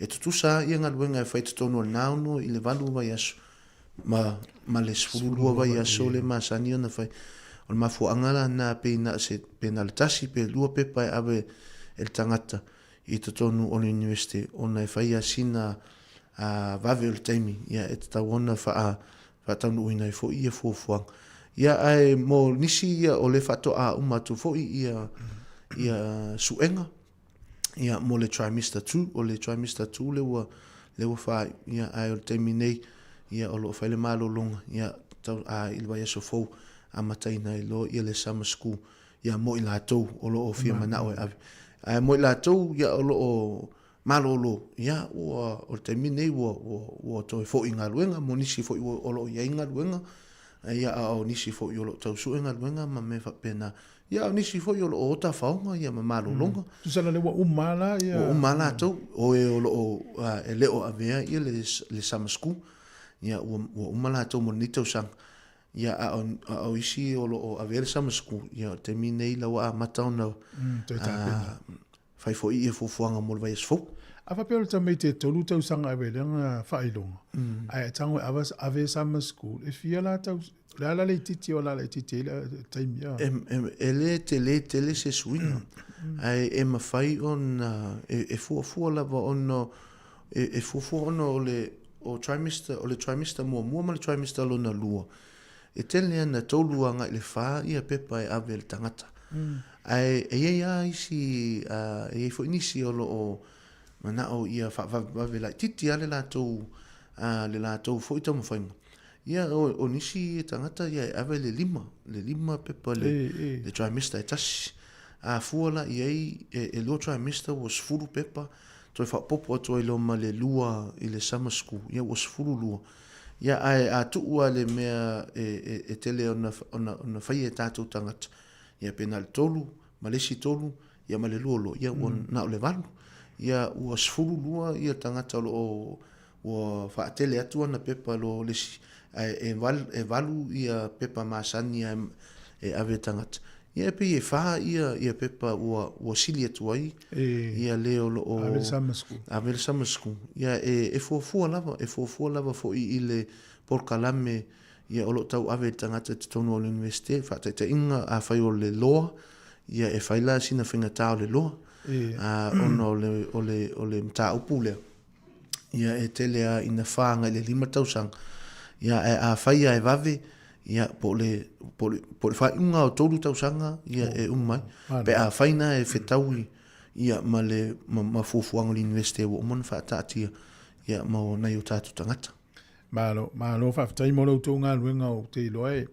tutu sa ia nga luenga fa tono nauno I le valu vai aso ma le sfulu vai aso le masani na fai o le mafuanga la na pena se penaltasi pe lua pe pai ave el tangata I tonu o le university ona e fai asina vave o le taimi ia e tawona fa tanu ina fo ia fuang Ia ai mo nisi ia o le whatoa umatu foi ia suenga. Ia mo le trimester 2, o le trimester 2 lewa whai, ia ai o le teimi nei, ia o lo whaile malo longa, ia tau a ilwa ia so fau a mataina i lo ia le summer school, ia mo i lātou o lo o fia manao e ave. Ai mo i lātou ia o lo o malo lo, ia o le teimi nei ua toi fo i ngā luenga, mo nisi fo i o lo ia i ngā luenga, ia o nisi fo i o lo tau su i ngā luenga, ma me whapena, ia o nisi fo i o lo o ta whaonga, ia ma malo longa. Tusana le wa umala, ia. O umala tau, o e o lo o e leo avea ia le summer school, ia ua umala tau mo ni tau sang, ia a o isi o lo o avea le summer school, ia te minei la wa matau na fai fo i e fufuanga mo le vai esfo. A whapea le tamei te tolu tau sanga e lenga whailonga. Ai tango ave summer school, e fia la tau, le ala le titi o la le titi taimi a. E le tele se suina. Ai e mawhai on, e fuafua lava on, e fuafua on o le trimester mua ma le trimester lona lua. E tele ana toluanga i le wha ia pepa e ave le tangata. Ai e ia isi, e fo inisi o lo o manao ia whawe lai titi a le lātou fo i tamu whainga. Ia o nisi tangata ia e ave le lima pepa le trimester e tasi. A fuala i e lua trimester was furu pepa, toi whapopo atu ai loma le lua i le summer school, ia was furu lua. Ia a tuua le mea e tele ona whai e tātou tangata. Ia pena le tolu, ma lesi tolu, ia ma le luolo, ia ua nao le valu. Ia ua sfuru lua, ia tangata lo ua whaatele atu ana pepa lo lesi. E valu ia pepa maasani e ave tangata. Ia pe e wha ia pepa ua sili atu ai. Ia leo lo o... Ave summer school. Ave summer school. Ia e fuafua lava fo i le porkalame ia o lo tau ave tangata te tonu o le universite. Whata te inga a whai o le loa. Ia e whaila sina whinga tā o le loa. Ono o le mta upu lea. Ia e telea ina whaanga le 5 tausang. Ia e a whaia e vave. Ia po le whainga o tolu tausanga. Ia e umai. Pe a whaina e whetaui. Ia ma fufuanga le universite o umana whaatatia. Ia ma o nei o tātu tangata. Malo whaftai mo lau tō ngā luenga o te iloa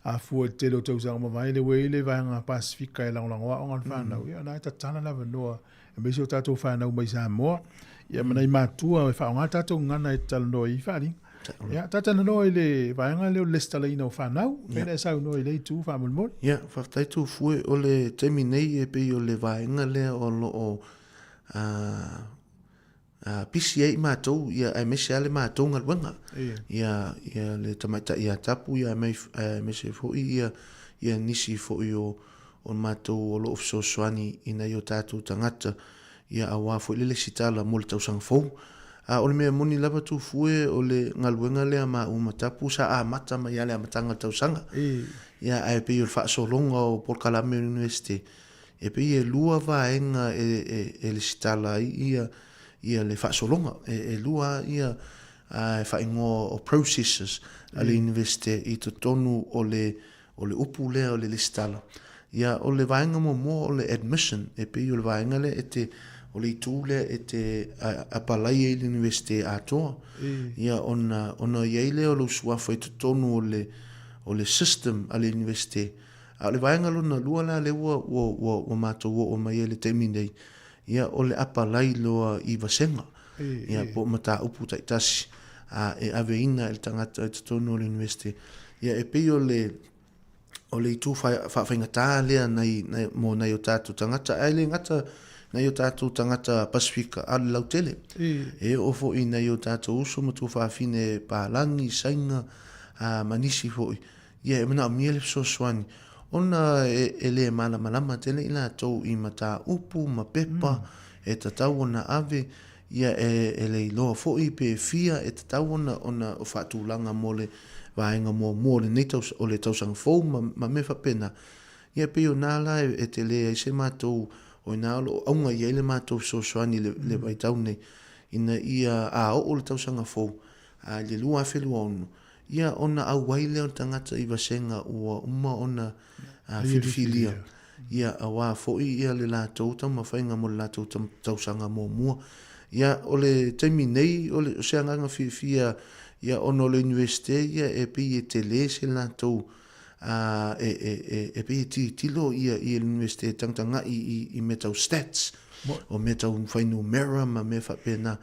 a fua te lo tausanga ma vai le wei le vanga Pasifika e langolangoa o ngan whanau. Ia nai ta tana lava noa. E mesi o tātou whanau mai Sāmoa. Ia manai mātua e whaonga tātou ngana e tala noa i whari. Ia tātana noa i le vanga leo lestala ina o whanau. Pena e sau noa i le tū whamulmol. Ia, whaftai tū fue o le temi nei e pei o le vanga lea o lo o PCA mātou, ia ai mese ale mātou ngalwanga. Ia le tamaita ia tapu, ia mese fōi, ia nisi fōi o mātou o lo ofso swani ina i o tātou tangata, ia awa fōi lele sitala mo le tausang fōu. O le mea moni lava tu fue o le ngalwenga lea ma umatapu sa a mata mai ale a matanga tausanga. Ia ai pei o le whaasolonga o Porkalame University. E pei e lua vaenga e le sitala ia le whaasolonga. E lua ia whaingo o processes a le university i to tonu o le upu lea o le sitala. Ia o le vaenga mo o le admission. E pei o le vaenga le o le tūle e te apalai e l'universite atoa. Ia ona iei o lo suafa i tonu o le system a l'universite. A le vaenga lona lua la le ua mātou o mai e le teminei. Ia o le apalai loa i vasenga. Ia po mata upu taitasi. E aveina e tangata e tonu o l'universite. Ia e pei o le itu whaafingata lea mo nei o tātou tangata. Ai le ngata nei o tātou tangata Pasifika ale lau tele. E ofo i nei o tātou uso matu whaafine pālangi, sainga, manisi fo i. Ia e mana o miele so swani. Ona e le malama tele ina tau i mata upu, ma pepa, e tatau ona ave, ia e le iloa fo i pe fia, e tatau ona o whaatulanga mo le vaenga mo le neitaus o le tausang fau, ma me whapena. Ia pe o nala e te lea i se mātou o ina alo aunga i ele mātou so soani le vaitau nei ina ia a o le tausanga fau a le lua whelua onu ia ona auai lea o tangata I vasenga ua uma ona whirifilia. Ia awa fo'i ia le lātou tau mawhainga mo le lātou tausanga mō mua. Ia o le taimi nei, o le seanganga whiwhia, ia ono le universite, ia e pi e te le se lātou, e pi e tilo ia I universite tangtanga I me tau stats, o me tau whainu mera ma me whapena.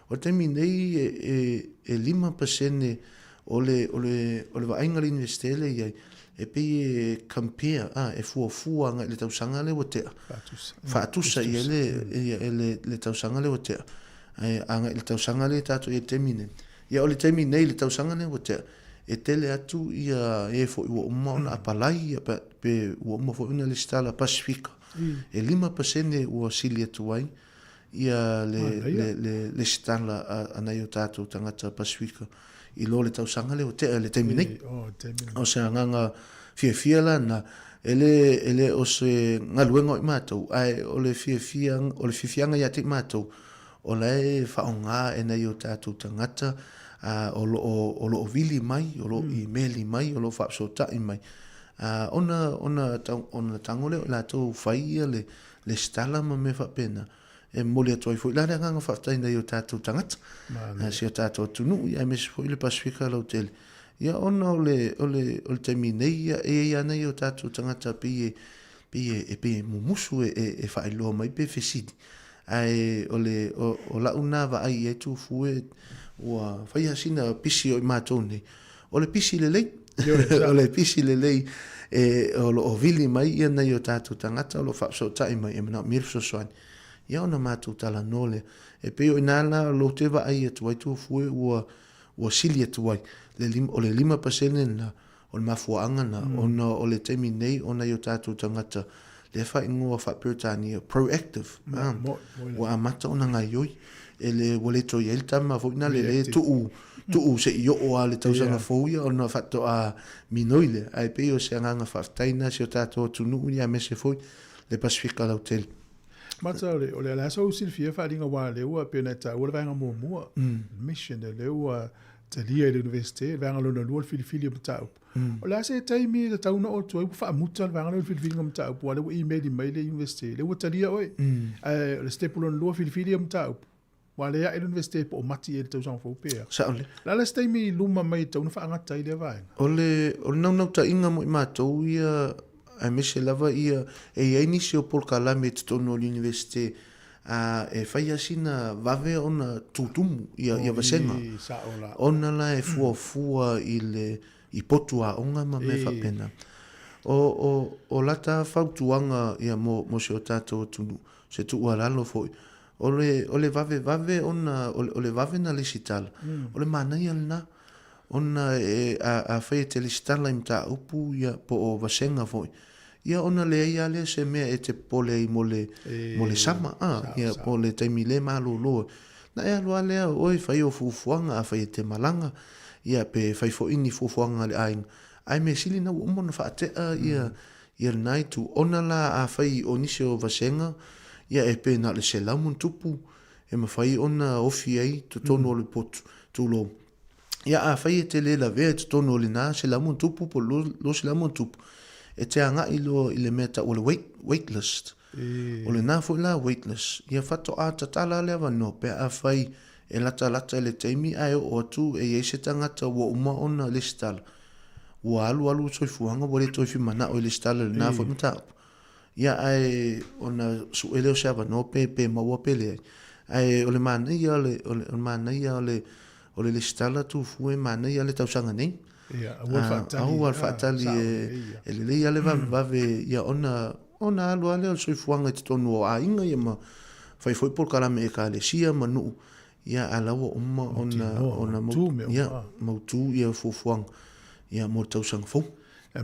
O taimi nei e 5% o le vainga le universite le iai, e pe e compare e fua nga le tausanga le wotea faatusa ia le tausanga le wotea anga le tausanga le tatu e temine ia o le temine le tausanga le wotea e tele atu ia e fo I uma ona apalai pe uma fo una le stala Pacifica e 5% ua sili atu ai ia le stala anai o tatu tangata Pacifica I lo le tausanga le wotea le temine o se nganga fia la na ele o se ngaluenga I matou ai o le fianga ia te matou o le faonga e nei o tatu tangata o lo vili mai o lo emaili mai o lo fapsota I mai ona tangole la to faia le stala ma me fapena e mole toi foi la nganga faptai nei o tatu tangata se o tatu tunu ia mes foi le Pacifica hotel ia ona o le terminei e ia nei o tatu tangata pe mumusu e whaeloa mai pe fesidi. Ai o la una va ai e tu fue ua whaia sina pisi o I mātou nei. O le pisi le lei, o le pisi le lei o vili mai ia nei o tatu tangata o lo whapsotai mai e mana mirso soani. Ia ona mātou tala nole e pe o inala lo te va ai e tu ai tu fue ua sili e tu ai. O le 5% na o le mafuanga na ona o le temi nei ona I o tātou tangata le whaingoa whapirtani proactive wa amata ona ngai oi e le wale toi el tama fwina le tuu se I o a le tausanga fwia ona whato a minoile ai pe o se anganga whaftaina se o tātou tunu ia me se fwy le Pacifica Hotel. Mata o le alaso usil fia wharinga wā leua pena ta ua vanga mua mission le leua te lia I l'universite, vanga lona lua filifili o matau. O la se taimi le tauna o tuai, wha amuta le vanga lona filifili o matau, pua lewa emaili mai le universite, lewa te lia oi. Le stepu lona lua filifili o matau, wa le ia l'universite po o mati e le tausanga whaupea. Saole. La le taimi luma mai tauna wha angata I le vaenga. O le nau ta inga mo I mātou ia, ai mese lava ia, e nisi o Paul Kalame te tono o l'universite, e whaia sina vave ona tutumu ia vasenga. Ona la e fua I potua onga ma me whapena. O lata whautuanga ia mo se o tātou tunu, se tu ua lalo foi. O le vave ona, o le vave na lisitala. O le manai alna, ona a whaia te lisitala imta upu ia po o vasenga foi. Ia ona le ia le se mea e te pole I mo le sama ia po le taimi le malolo na e alua lea oi whai o fufuanga a whai te malanga ia pe whai fo ini fufuanga le aing ai me sili na umona whaatea ia nai tu ona la a whai o nisi o vasenga ia e pe na le se laumun tupu e ma whai ona ofi ai to tono le potu tulo ia a whai te le la vea to tono le na se laumun tupu po lo se laumun tupu e te anga I le meta o le waitlist. O le nā fo la waitlist. Ia whato a tatala le wano pe a whai e lata le teimi ai o atu e se tangata wa uma ona le stala. Ua alu soifuanga wa le toifi mana o le stala le nā fo mtaapu. Ia ai ona suele o se wano pe maua pele ai. Ai o le mana ia o le stala tu fue mana ia le tausanga nei. Au fatali e le ia le vave ia ona alu ale o soifuanga te tonu o a inga ia ma fai foi por Kalame e ka le sia manu ia alawa uma ona mautu ia fufuanga ia mo tausanga fo.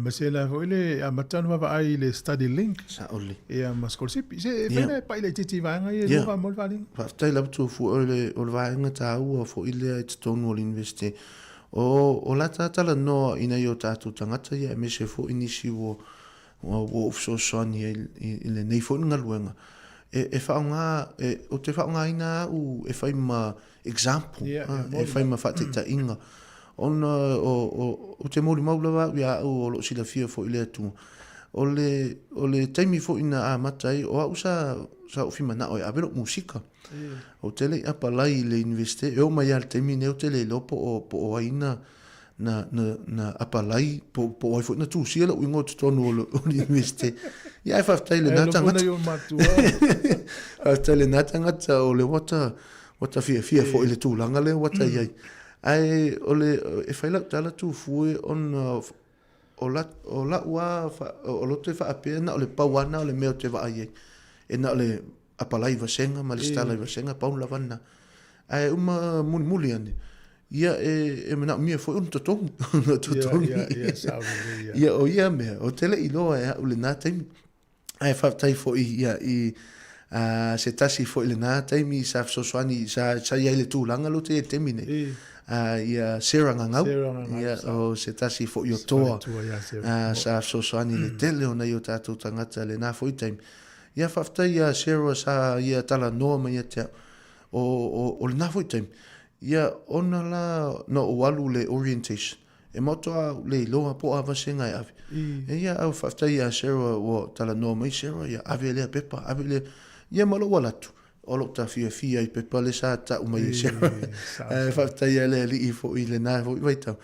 Ma se la foi le a matanu va ai le study link. Saole. Ia ma skolsipi se pena pa ile titi vanga ia no va mol valing. Fa tai la tu fu o vanga ta u fo ile te tonu o l'universite. O lata tala no ina yo tatu tangata ia me se fo inisi wo so soni ile nei fo nga luenga e fa nga o te fa nga ina u e fa ma example e fa ma fatita inga ona o te mori maulawa ia o lo sila fia fo ile tu o le taimi fo ina a matai o au sa o fima na o avero musika o tele apa lai le investe e o mai al taimi ne o tele lopo o aina na apa lai po o fo na tu sia lo ingo tonu o investe ia fa tele na tanga tele na tanga o le wata fia fo ile tu langa le wata ia ai ole e faila tala tu fue on o la wa o lo te fa apena o le pawana o le meo te va ai e na le apalai va senga ma le stala va senga pa un lavana ai uma muli ane ia e mena mia foi un totong ia o ia me o tele ilo e o le nata ai fa tai foi ia i se tasi foi le nata mi sa so swani sa ia le tu langa lo te temine ia seranga ngau ia o se tasi fo yo toa sa so soani le tele ona yo tatu tangata le na foi time ia fafta ia sero sa ia tala norma ia te o le na foi time ia ona la no walu le orientation e moto le loa po ava senga ave ia au fafta ia sero o tala norma sero ia ave le pepa ave le ia malo walatu o lo ta fia i pepa le sa ta uma i se fa ta ia le li fo i le na fo i ta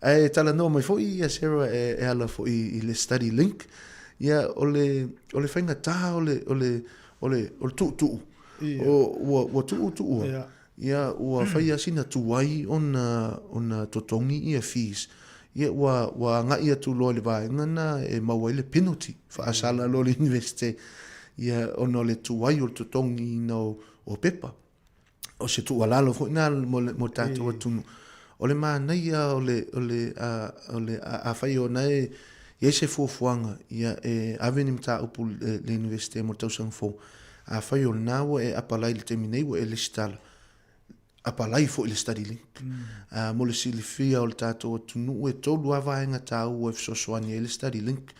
ai tala no mai fo i sera e ala fo i le study link ia o le fainga ta o le tu o tu ia o fa ia sina tu ai on totongi i fees ia wa nga ia tu lo le vai ngana e mawai le penalty fa asala lo le investe ia ono le tuai o le totongi no o pepa o se tu alalo fo na mo tato o tunu o le mana ia o le a fai o nai ia se fuanga ia e avenim ta upu le universite mo tau sang fo a fai o nawo e apalai le terminei o e le stala apalai fo le study link mo le silifia o le tato o tunu e tolu avaenga tau o so soani e le study link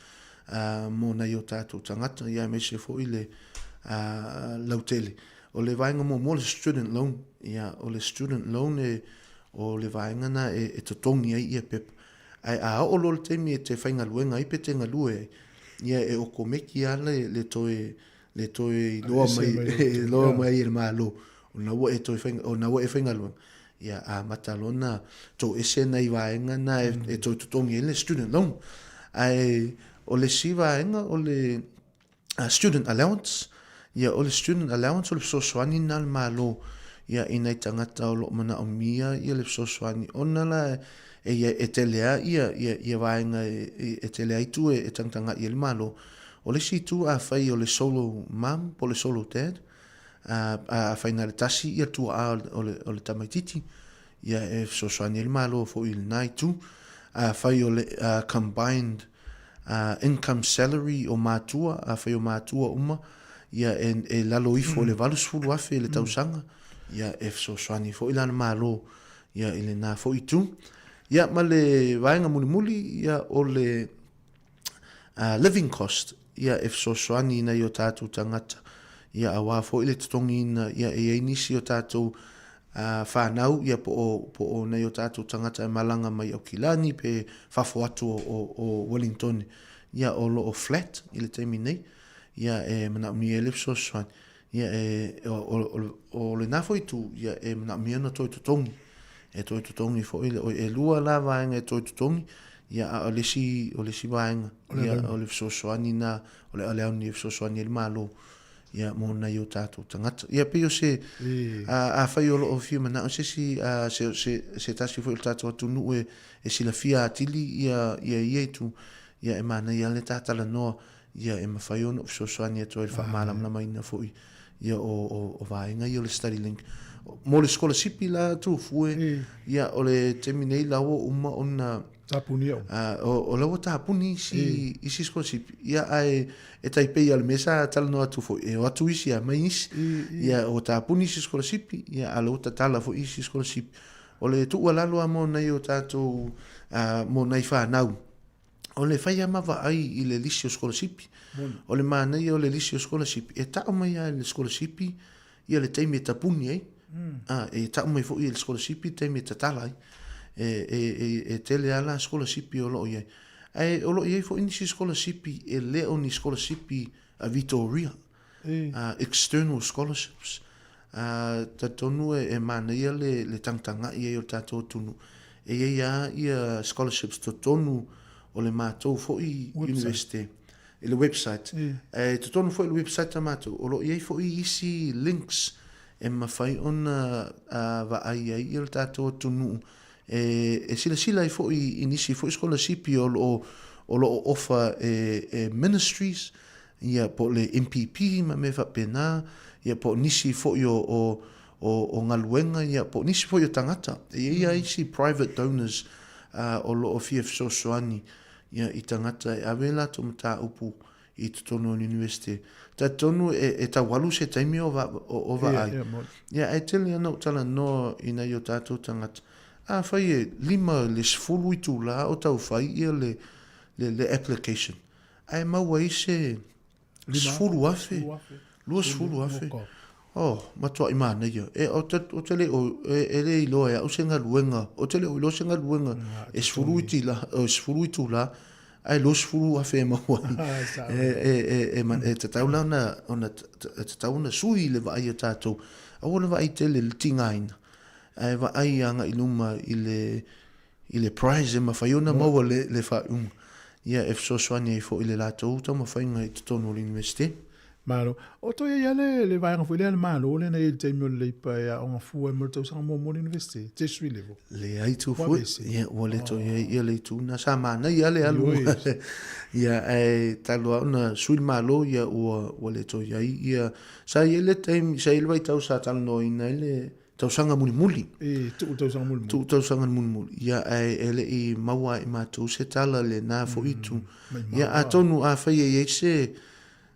mo na yo tato tangata ia me se fo ile lautele o le vainga mo le student loan ia o le student loan o le vainga na e totongi ai ia pep ai o lo te mi te fainga luenga i pete nga lue ia e o komeki ala le toi loa mai il malo na wo e toi fainga o na wo e fainga luenga ia a matalona to ese na i vainga na e toi totongi le student loan ai o le siva enga o le student allowance ia o le student allowance o le sosoani na le malo ia ina tangata o lo mana o mia ia le sosoani ona la e telea ia vaenga e telea itu e tangtanga ia le malo o le situ a fai o le solo mam po le solo dad a fai na le tasi ia tu a o le tamaititi ia e sosoani le malo fo il nai tu a fai o le combined income salary o matua a fai o matua uma ia e lalo ifo le valus fulu afe le tausanga ia e so swani fo ilana malo ia ile na fo itu ia ma le vaenga muli ia o le living cost ia e so swani na yo tatu tangata ia awa fo ile tongi na ia e inisi o tatu whanau ia po o na yo tatu tangata malanga mai o kilani pe fafo atu o Wellington ia o lo o flat ile temi nei ia e mana mi elef so swan ia e o le nafo itu ia e mana mi na toi tutongi e toi tutongi fo ile o e lua la vaenga e toi tutongi ia o le si vaenga ia o le so swani na o le ale oni so swani le malo ia mo na yo tatu tangata ia pe yo se a fai o fiu mana se se tasi fo il tatu tu nu e sila fia atili ia tu ia e mana ia le tata la no ia e mafai ono so swani to il fa malam na mai na foi ia o vaenga ia le study link mo le scholarship la tu fue ia o le terminei la o uma ona tapuni o la wata tapuni si scholarship ia ai e taipei al mesa tal no atu foi e o atu isi a mais ia o tapuni si scholarship ia ala uta tala foi si scholarship o le tu ala lo mo na yo tatu mo na fa nau o le fai amava ai i le lisio scholarship o le mana i o le lisio scholarship e ta mai ai le scholarship ia le taimi tapuni ai e ta mai foi le scholarship taimi tatala ai e tele ala scholarship o lo ye ai o lo ye fo inisi scholarship e le o ni scholarship a Victoria external scholarships ta tonu e mana ia le tangtanga ia o tatou tunu e ia scholarships to tonu o le mātou fo i university e le website to tonu fo i le website ta mātou o lo ia fo i isi links e mawhai ona va ai i le tatou tunu e sila i fo i inisi fo i scholarship o lo offer ministries ia po le MPP ma me fa pena ia po nisi fo i o ngaluenga ia po nisi fo i o tangata ia isi private donors o lo ofia sosoani ia i tangata e avela to mata upu i tono university ta tonu e ta walu se taimi o va ai ia e tele no tala no ina yo tatou tangata fai lima le sfulu i tula o tau fai ia le application ai maua i se sfulu afe lua sfulu afe matua i mana ia o tele e le iloa o senga luenga o tele o ilo senga luenga e sfulu i tula ai lo sfulu afe maua e tataula te tauna sui le vai o tatou a ona vai tele le tingaina ai va ai anga iluma ile prize ma faiona maua le fa ia e sosoani e fo ile latou tau mawhainga i tono university. Malo. O to ia le vainga fo ile malo le na i te mo le pa ia onga fu e mo tau sa mo university. Tertiary level. Le ai tu fu ia o le to ia le tu na sa mana ia le alu. Ia e talo na sul malo ia o le to ia sa ia le time sa ile vai tau sa talo no ina le tausanga muli. Tu tausanga muli. Tu tausanga muli. Ia ele i maua i mātou se tala le nā fo itu. Ia a tonu a whaia i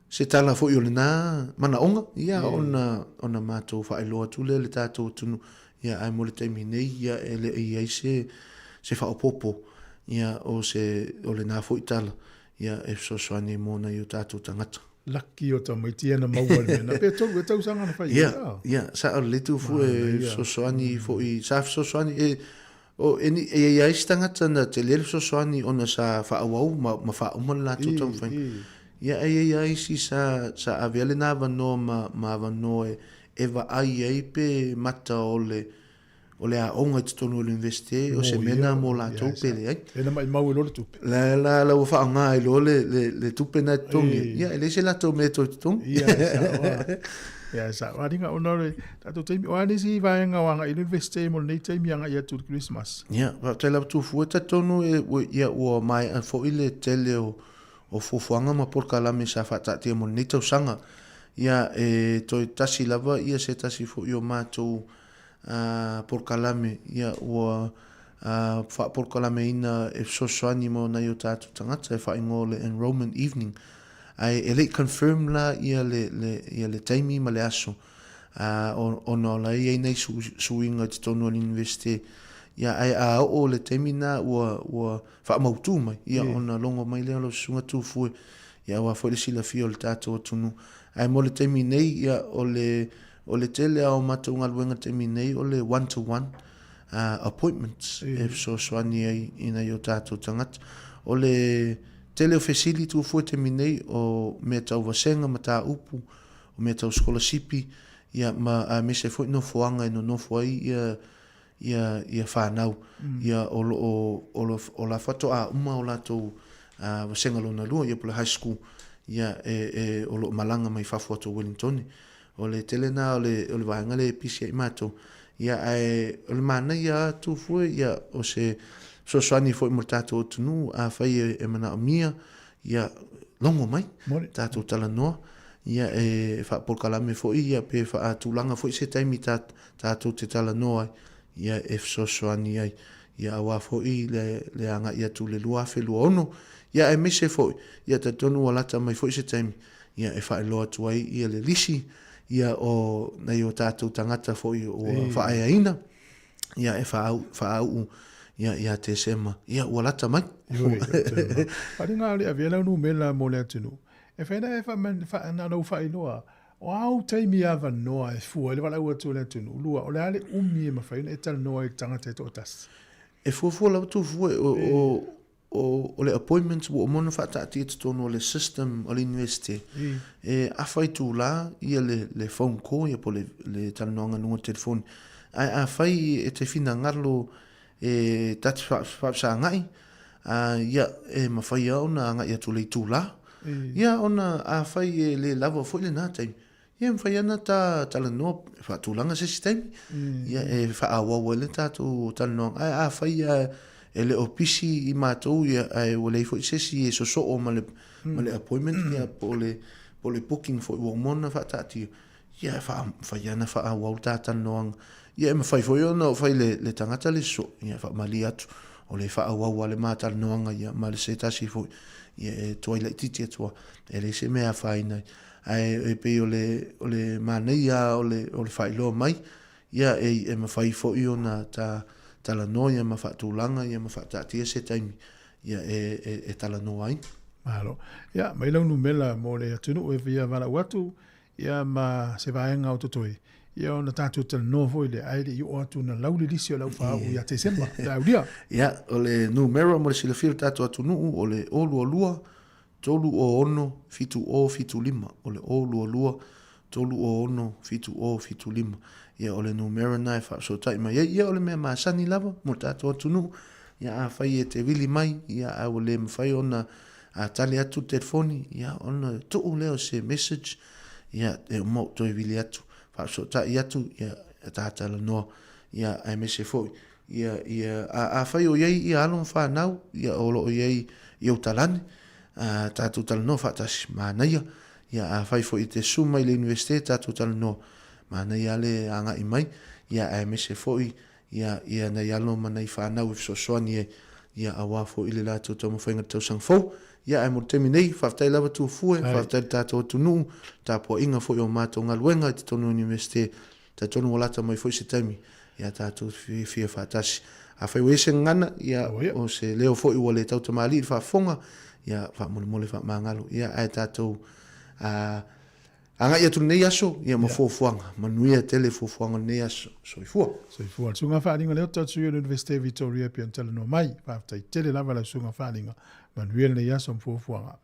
se tala fo i o le nā mana onga. Ia ona mātou whaeloa tule le tātou tunu. Ia ai mo le taimi nei ia ele i se whaopopo. Ia o le nā fo i tala. Ia e sosoani mōna i o tātou tangata. Lucky o ta mai tina maua le na pe tolu e tausanga na whai. Ia, sa o le tu fu e sosoani fo i sa sosoani o e ai tangata na te lele sosoani ona sa whaawau ma whauma la tu tau whai. Ia ai si sa avele na vano ma vano e va ai pe mata o le a onga te tonu o l'universite o se mena mo la tupe le ai. E na mai mau e lo le tupe. La o wha ngā e lo le tupe na tongi. Ia, e le se la tau me to tongi. Ia, sa waringa ona le tato teimi. O ane si vaenga wanga i l'universite mo nei teimi anga ia tu Christmas. Ia, te la tu fua ta tonu ia ua mai a fo ile tele o fufuanga ma porka lame sa whatatia mo nei tau sanga. Ia, toi tasi lava ia se tasi fo i o mātou por kalame ia o fa por kalame ina e sosoani mo na yo tatu tangata e fa ingo le enrollment evening ai ele confirm la ia le taimi ma le aso ono la ia nei suinga te tonu al university ia ai o le taimi na o fa mautu mai ia ona longo mai le lo sunga tu fu ia wa fo le sila fio le tatu tunu ai mo le taimi nei ia o le tele au matunga luenga te minei o le one-to-one appointments e so soani ai ina yo tātou tangata. O le tele o facility tu fu te minei o mea tau vasenga ma tā upu o mea tau scholarship ia ma me se fu no fuanga no no fuai ia whanau ia o la fato a uma o la tau vasenga lona lua ia pula high school ia o lo malanga mai fafu ato Wellington o le telena o le vaenga le pisia i mātou. Ia o le mana ia tu fue ia o se sosoani fo i mo tātou tunu a whai e mana o mia ia longo mai tātou tala noa. Ia wha polkalame fo ia pe wha tūlanga fo i se taimi tātou te tala noa ia e sosoani ai. Ia awa fo i le anga ia tu le lua fe lua ono. Ia e mese fo ia te tonu alata mai fo i se taimi. Ia e wha loa tuai ia le lisi. Ia o nei o tātou tangata fo i o whaeaina. Ia e whaau ia te sema. Ia ua lata mai. Pari ngā le avia lau nu mela mo le atunu. E whaina e whanau whailoa. O au taimi awa noa e fua. Le wala ua tu le atunu. Lua o le ale umi e mawhaina e tala noa e tangata e tōtas. e fuafua lau tufu o le appointments wo mona whaatati e tonu o le system o le university. E awhai tūla ia le phone call ia po le talanoanga nunga telefoni. Ai awhai e te whina ngarlo e tati whapsa ngai. Ia e mawhai au na ngai atu le tūla. Ia ona awhai e le lava fo le nā taimi. Ia mwhai ana ta talanoa whaatūlanga sesi taimi. Ia e whaawawa le tātou talanoanga. Ai awhai e le opisi I mātou ia ai o le fo sesi e so o ma le appointment ia po le booking fo o mona whaatati ia whaiana whaawau tātana noanga ia e mawhai fo iona o whai le tangata le so ia whaamali atu o le whaawau a le mātana noanga ia ma le setasi fo ia e toa ila titi atua e le se mea whaina ai e pe o le mānei a o le whailo mai ia e mawhai fo iona tala noia ma whaatūlanga ia ma whaatatia se taimi ia e tala noa ai. Mahalo. Ia, mai lau numela mo le atunu e via wala watu ia ma se vaenga o totoi. Ia ona tātou tala noa foi le aere I o atu na lauli lisi o lau whao ia te semba. Ia, ia, o le numero mo le silafira tātou atunu o le olu o lua, tolu o ono, fitu o fitu lima. O le olu o lua, tolu o ono, fitu o fitu lima. Ia o le numero nai so tai mai ia o le mea masani lava mo tātou atunu ia a whai e te wili mai ia a o le mwhai ona a tali atu telefoni ia ona tuu leo se message ia e o mau toi wili atu so tai atu ia tātala noa ia a mese foi ia a whai o iei ia alon whanau ia o lo o iei I o talane tātou tala noa whaatasi mānaia ia a whai foi I te suma I le universite tātou tala noa mana ia le anga I mai ia a mese foi ia na yalo mana I whanau if so soani ia awa fo I le lato tomo whainga tau sang fo ia e mo temi nei whaftai lava tu fue whaftai tātou tunu tā po inga fo I o mātou ngaluenga I te tonu universite tā tonu o lata mai fo I se taimi ia tātou fia whaatasi a whai wese ngana ia o se leo fo I o le tau tamali I whafonga ia whamole mole whamangalo ia ai tātou anga ia tu nei aso ia ma fofuanga manuia tele fofuanga nei aso soifua sunga wharinga leo tatu i Universite Victoria pian tala no mai whaftai tele lava la sunga wharinga manuia nei aso fofuanga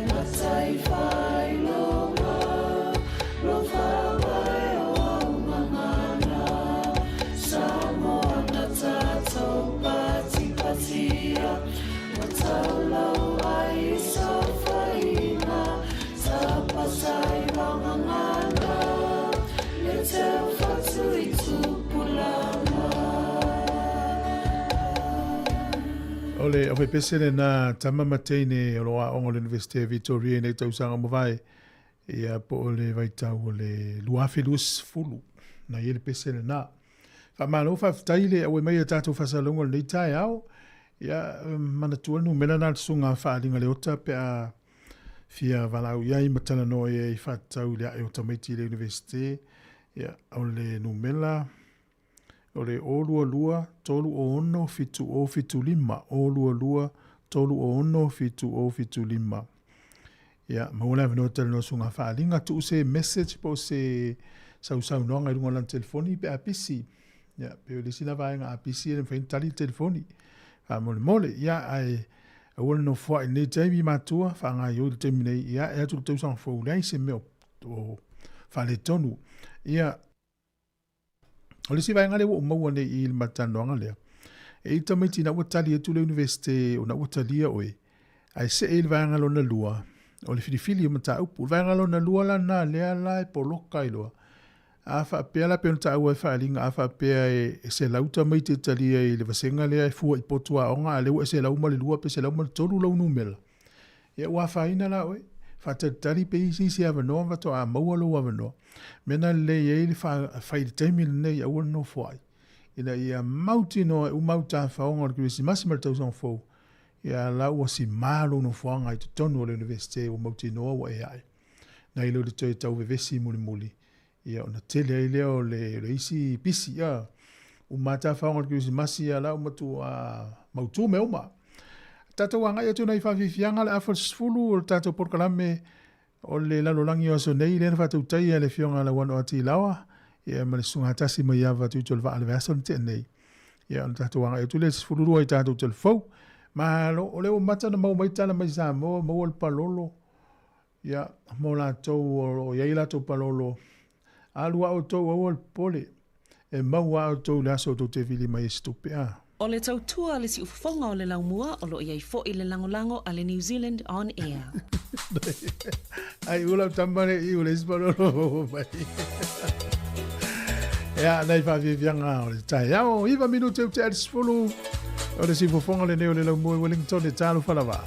Let's Ole o pesene na tama matene o loa o le University of Victoria nei tau sanga mo vai ia po ole vai tau ole luafe lus fulu na ile pesene na fa malo fa taile o mai tatu fa salongo le tai au ia mana tua no mena na sunga fa linga le ota pe a fia valau ia I matana no e fa tau le o tamiti le University ia ole no mela ole olua lua tolu o ono fitu o fitu lima olua lua tolu o ono fitu o fitu lima ia maula veno tel no sunga fa linga tu se message po se sau no ngai lunga lan telefoni pe apisi ia pe le sina va nga apisi en fin tali telefoni a mole ia ai wol no fo ni temi matua fa nga yo termine ia e tu tu sang fo lai se me o fa le tonu ia ole si vai ngale o mau ne I matano ngale e tamiti na watali e tu le university o na watali oe ai se il vai ngalo na lua ole fili mata upu vai ngalo na lua la na le ala po lokai lo a fa pe la pe nta o fa linga a fa pe se la uta mai te tali e le vasenga le fu I potua onga le o se la uma le lua pe se la uma tolu lo numela e wa fa ina la oe fa te tali pe si ava no va to a mau lo ava no mena le ye fa i temi ne ya won no foi ina ia mauti no u mauta fa on que si massimo to son fo ia la o si malo no fo nga to tonu le university o mauti no wa ai na ilo de to tau vesi muli ia ona tele ile o le isi pisi ia u mata fa on que si masia la o matu a mautu me uma tato wanga ia tu na fa fianga la fa sfulu tato por kalame o le lalolangi o so nei le fa tu tai le fionga la wan o ti lawa ia ma le sunga tasi ma ia va tu tol va le version te nei ia on tato wanga tu le sfulu ro ita tu tol fo ma lo o le o mata na mo mai tala mai sa mo o palolo ia mo la to o ia la to palolo alu o to o pole e ma wa to la so to te vili mai stupea. O le tautua le si ufonga o le laumua o lo iai fo I le langolango a le New Zealand on air. Ai ula tambare I ule isparolo mai. Ea nei fa vivianga o le tai au iwa minute u te arisfulu o le si ufonga le neo le laumua I Wellington le talo falava.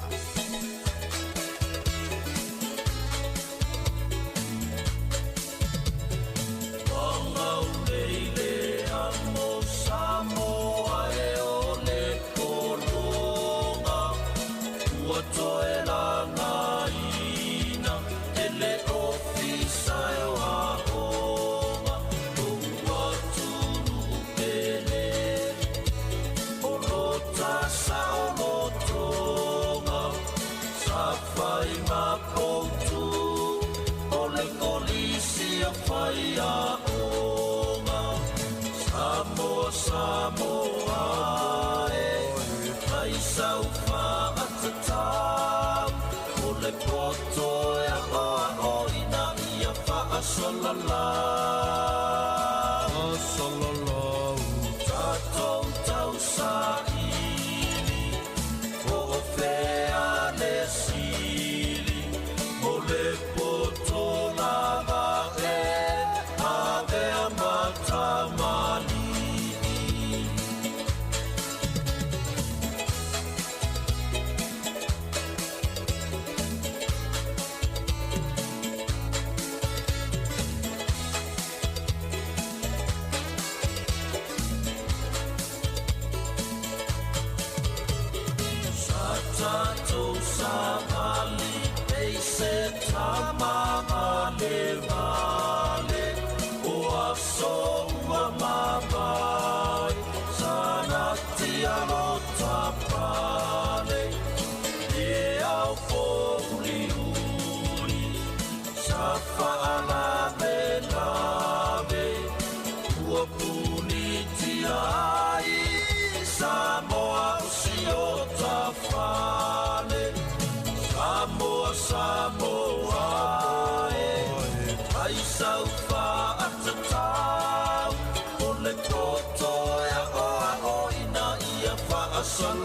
Son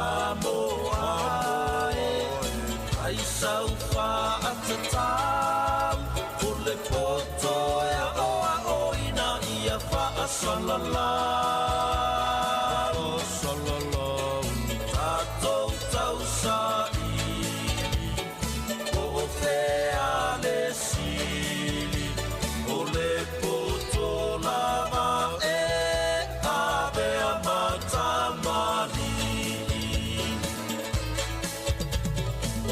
Sāmoa ai saufa atatau o le poto ea oa oina ia whaasalala o salala tātou tau saili o whea le sili o le poto lava e awea matamani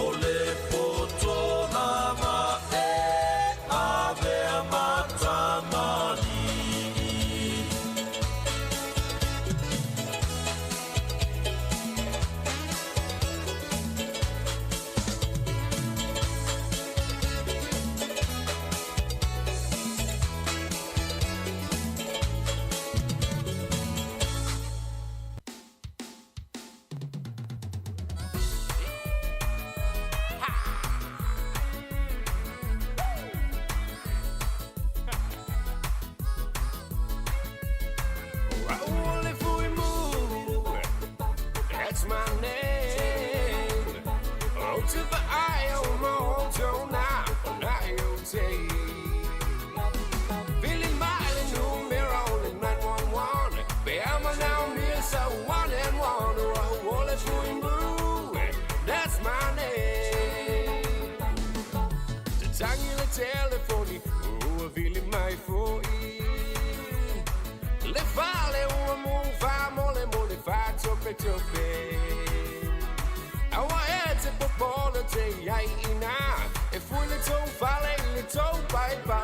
o le poto lava e awea matamani That's my name. Oh, to the eye on my home show now. Now you take. Feeling mighty new mirror only 911. Bear my now near so one and one. Oh, all is going blue. That's my name. The tongue in the telephone. Oh, feeling my phone. Le fale un move mole mole fa chope chope. Our heads up upon the day I ina. If we little fale little bye bye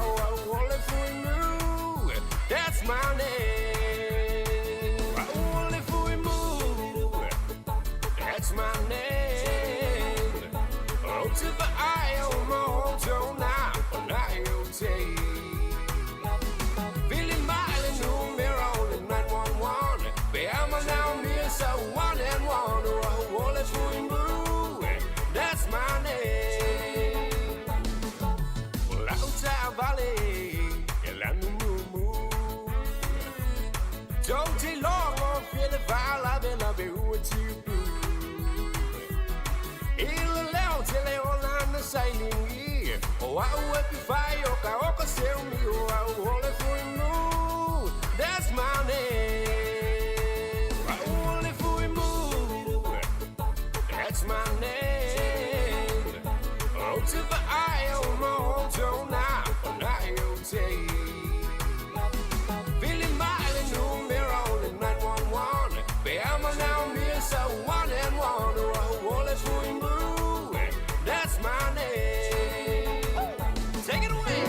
all if we move. That's my name. All if we move. That's my name. Oh to the eye on my home show now. Now you take. Feeling mighty new mirror only 911. Bear my now near so one and one. Oh, all is going blue. That's my name. Well, out Valley, Elanu Moo. Don't you long on feel the fire, I've been with you. He'll allow till they all on the signing year. Oh, I will be fire, Oka, sell me, oh, all is going blue. That's my name. Only if we move. That's my name. Oh, to the eye on my home show now. Now you take. Feeling mighty new mirror only 911. Bear my now near so one and one. Oh, all is we move. That's my name. Take it away.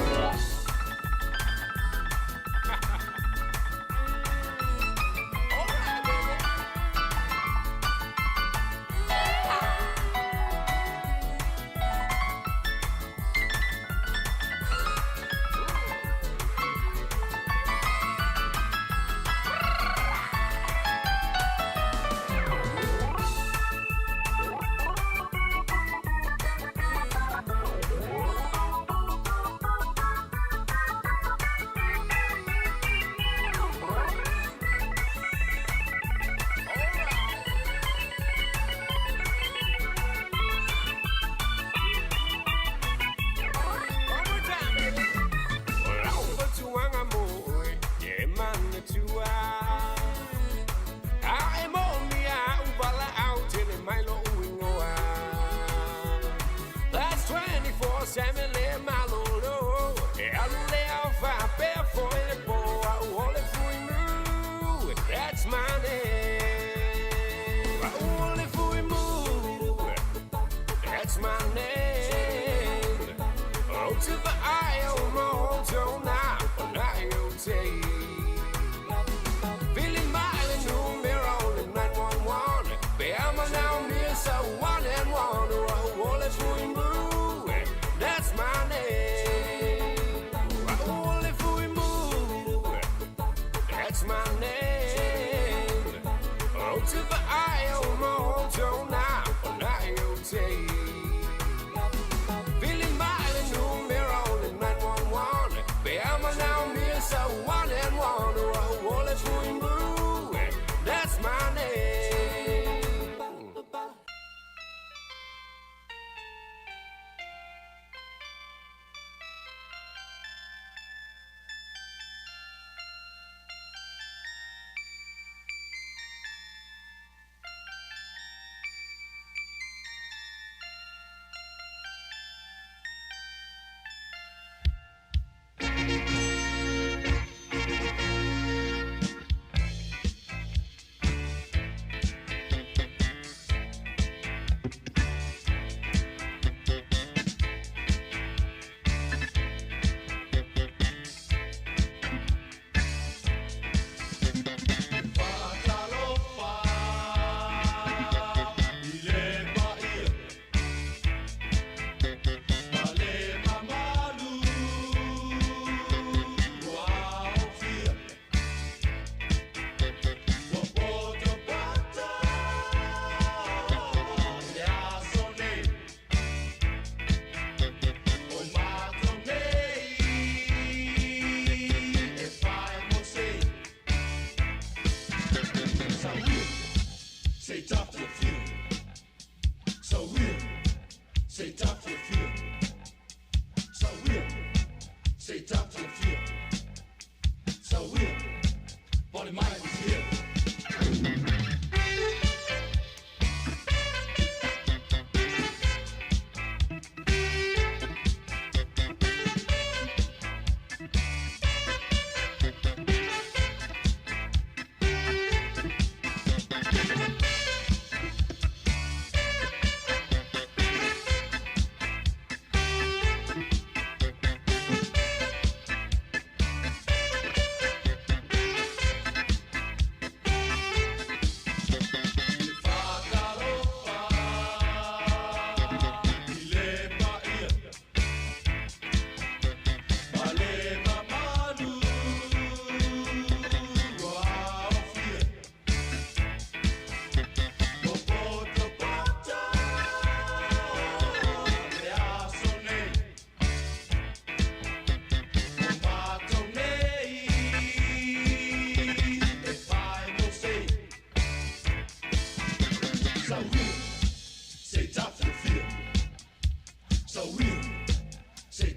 That's my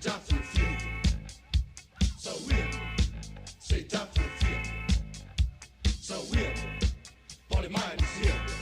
time to feel. So we're, say time to feel. So we're, body mind is here.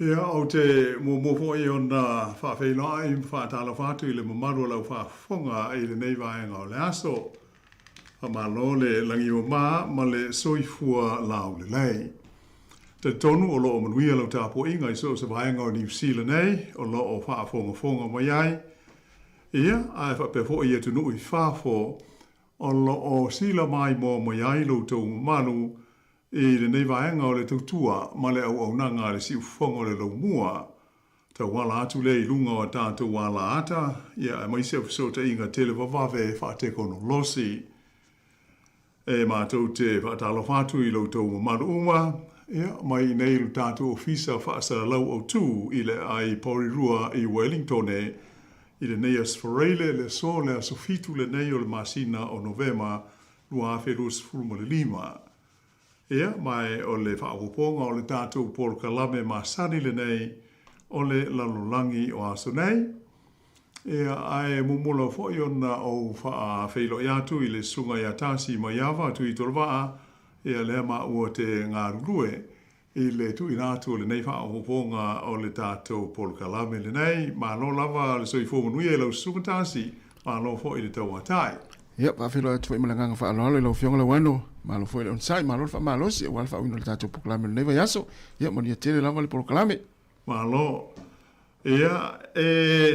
Ia o te mo fo I ona whawhela I whaatala whātu I le mamaru lau whaafonga I le nei vaenga o le aso. Malo le langi o ma le soifua lau le lei. Te tonu o loo manuia lau tāpo inga I so se vaenga o New Zealand nei, o loo whaafonga mai ai. Ia, ai whapefo I atu nui whaafo, o loo sila mai mai ai lau tau manu, I le nei vaenga o le tautua, ma le au nanga le si ufonga o le lau mua. Ta wala atu le I lunga o tātou wala ata, ia mai se afisota inga tele wawave whaateko no losi. E mātou te whaatalo whātu I lau tau manu uma, ia mai nei lu tātou ofisa whaasara lau au tū I le ai Porirua I Wellington I le nei asfareile le so le asofitu le nei o le masina o Novema lua awherus fulma le lima. Ia, mai o le whaawoponga o le tātou Paul Kalame masani le nei o le lalolangi o aso nei. Ia, ai mumula fo I ona o whaawheilo I atu I le sunga I atasi mai awa tu I tolvaa. Ia lea ma ua te ngā rurue I le tu I nātu o le nei whaawoponga o le tātou Paul Kalame le nei. Ma lo lava le soifo manuia I lau sunga tasi, ma lo fo I le tau atai. Ia, whawhilo atu I malanganga whaaloalo I lau fionga lau wano. Malo foi le onsai, malo fa malo si wal fa wino le tato proclame le neva yaso. Ia mo ni tele lava le proclame. Malo. Ia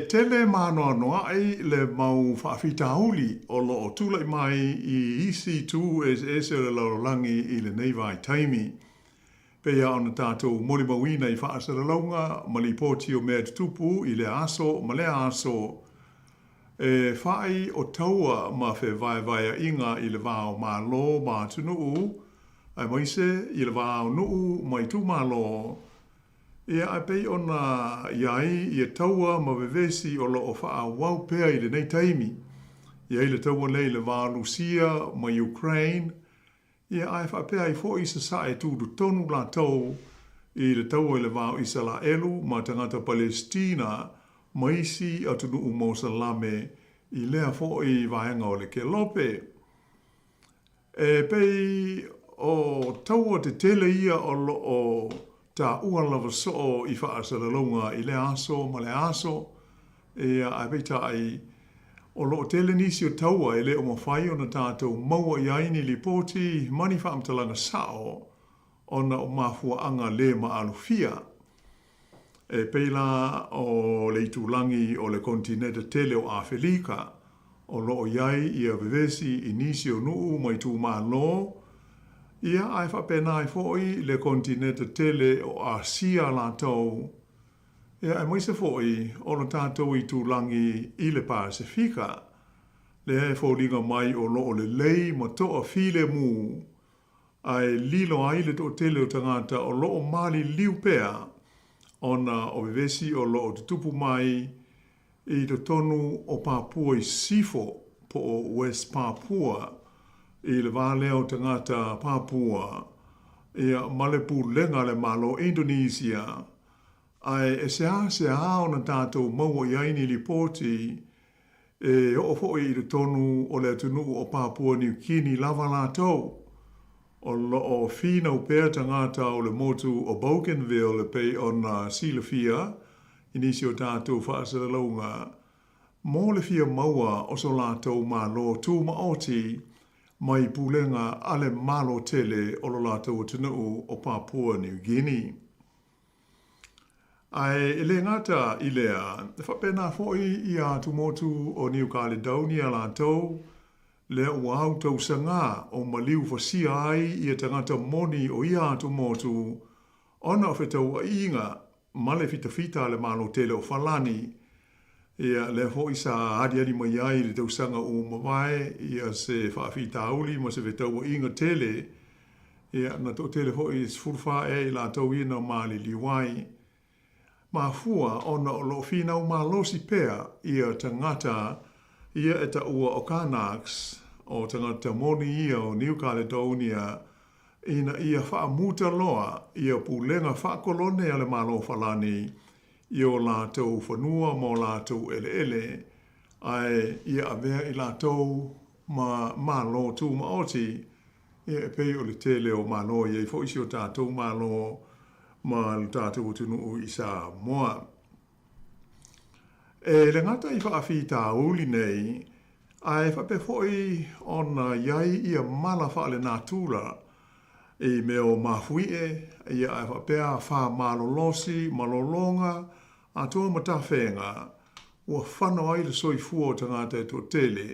tele mano no ai le mau fa fitauli o lo tula mai I EC2 es le langi I le neva I taimi. Pe ia ona tato moli mawina I fa asara longa, mali poti o mea tupu I le aso, ma le aso. Whai o taua ma whe vai inga I le wāo mā lo mā tunuu, ai maise I le wāo nuu mai tu mā lo. Ia ai pei ona iai I taua ma vevesi o lo o wha wau pēa I le nei taimi. Ia I le taua nei le wā Lucia ma Ukraine. Ia ai wha pēa I fo I sa sae tūru tonu la tau I le taua I le wāo Israelu ma tangata Palestina maisi atunu umo salame I lea fo I vaenga o le ke lope. Pei o taua te tele ia o lo o ta ua lava so I whaasara longa I le aso ma le aso. A peita ai o lo tele nisi o taua I le o mawhai o na tātou maua I aini li poti mani whaamtalanga sao o na o mafua anga le ma alufia. Peila o le itulangi o le kontineta tele o Afrika o lo iai ia vevesi inisi o nuu mai tu malo ia ai whapena ai foi le kontineta tele o Asia la tau ia ai moise foi o lo tātou I tulangi I le Pasifika le ai fōlinga mai o lo o le lei ma toa file mu ai lilo ai le to tele o tangata o lo o mali liu pea ona o vevesi o lo o tupu mai I to tonu o Papua I Sifo po o West Papua I le vale o tangata Papua ia malepu lenga le malo Indonesia ai se a ona tātou maua I aini li poti o fo I to tonu o le tunu o Papua New Guinea lava la tau o lo o fina o pēr tangata o le motu o Bougainville le pei ona Silafia, inisi o tātou whaasara launga. Mō le fia maua o so lātou mā lo tū maoti mai pūlenga ale malo tele o lo lātou tunuu o Papua New Guinea. Ai ele ngata I lea, whapena foi I a tumotu o New Caledonia lātou, le wau tau sanga o maliu fasia ai I tangata moni o ia atu motu ona o whetau a inga male fita le malo tele o falani ia le ho isa adi mai ai le tau sanga o mawai ia se whaafita auli ma se whetau a inga tele ia na to tele ho is furfa la tau ina mali liwai ma fua ona o lo fina o malosi pea ia tangata ia eta ua o Kanaks o tangata moni ia o New Caledonia ina ia whaamuta loa ia pulenga whaakolone ale malo falani ia o lātou whanua mo lātou ele ai ia avea I lātou malo tū maoti ia pei o le tele o malo ia I fo isi o tātou malo ma le tātou tunu i Sāmoa. E le ngata i whaafi tā uli nei, ai whape foi ona iai ia mala wha le nātūra i meo mafuie, ia ai whapea wha malolosi, malolonga, a toa matawhenga, ua whano ai le soifua o tangata e to tele,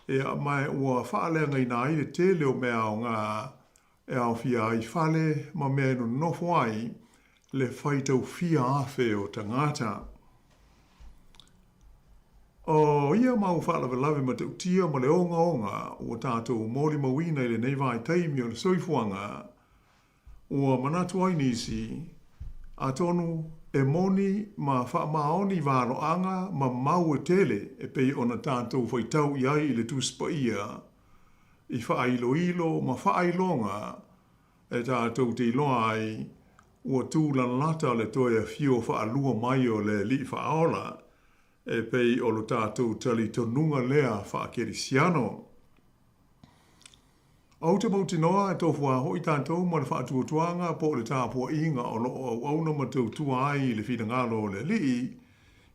ia mai ua whaalenga i nā i le tele o mea o ngā, e au fia i whale ma mea no nofo ai, le whaitau fia awhe o tangata. O ia mau whaalawe lawe ma te utia ma le onga ua tātou mōri mawina i le nei vai taimi o le soifuanga, ua manatu ai nisi, a tonu e moni ma whaamaoni wāro anga ma mau e tele e pei ona tātou whaitau i ai i le tūspa ia, i whaailo ilo ma whaailonga e tātou te iloa ai, ua tūlan lata le toia fio whaalua mai o le li whaola, e pei o lo tātou tali tonunga lea whaakerisiano. Au te mauti noa e tofu a hoi tātou ma le whaatuatuanga po le tāpua inga o lo au auna ma tau tua ai le whina ngalo le li,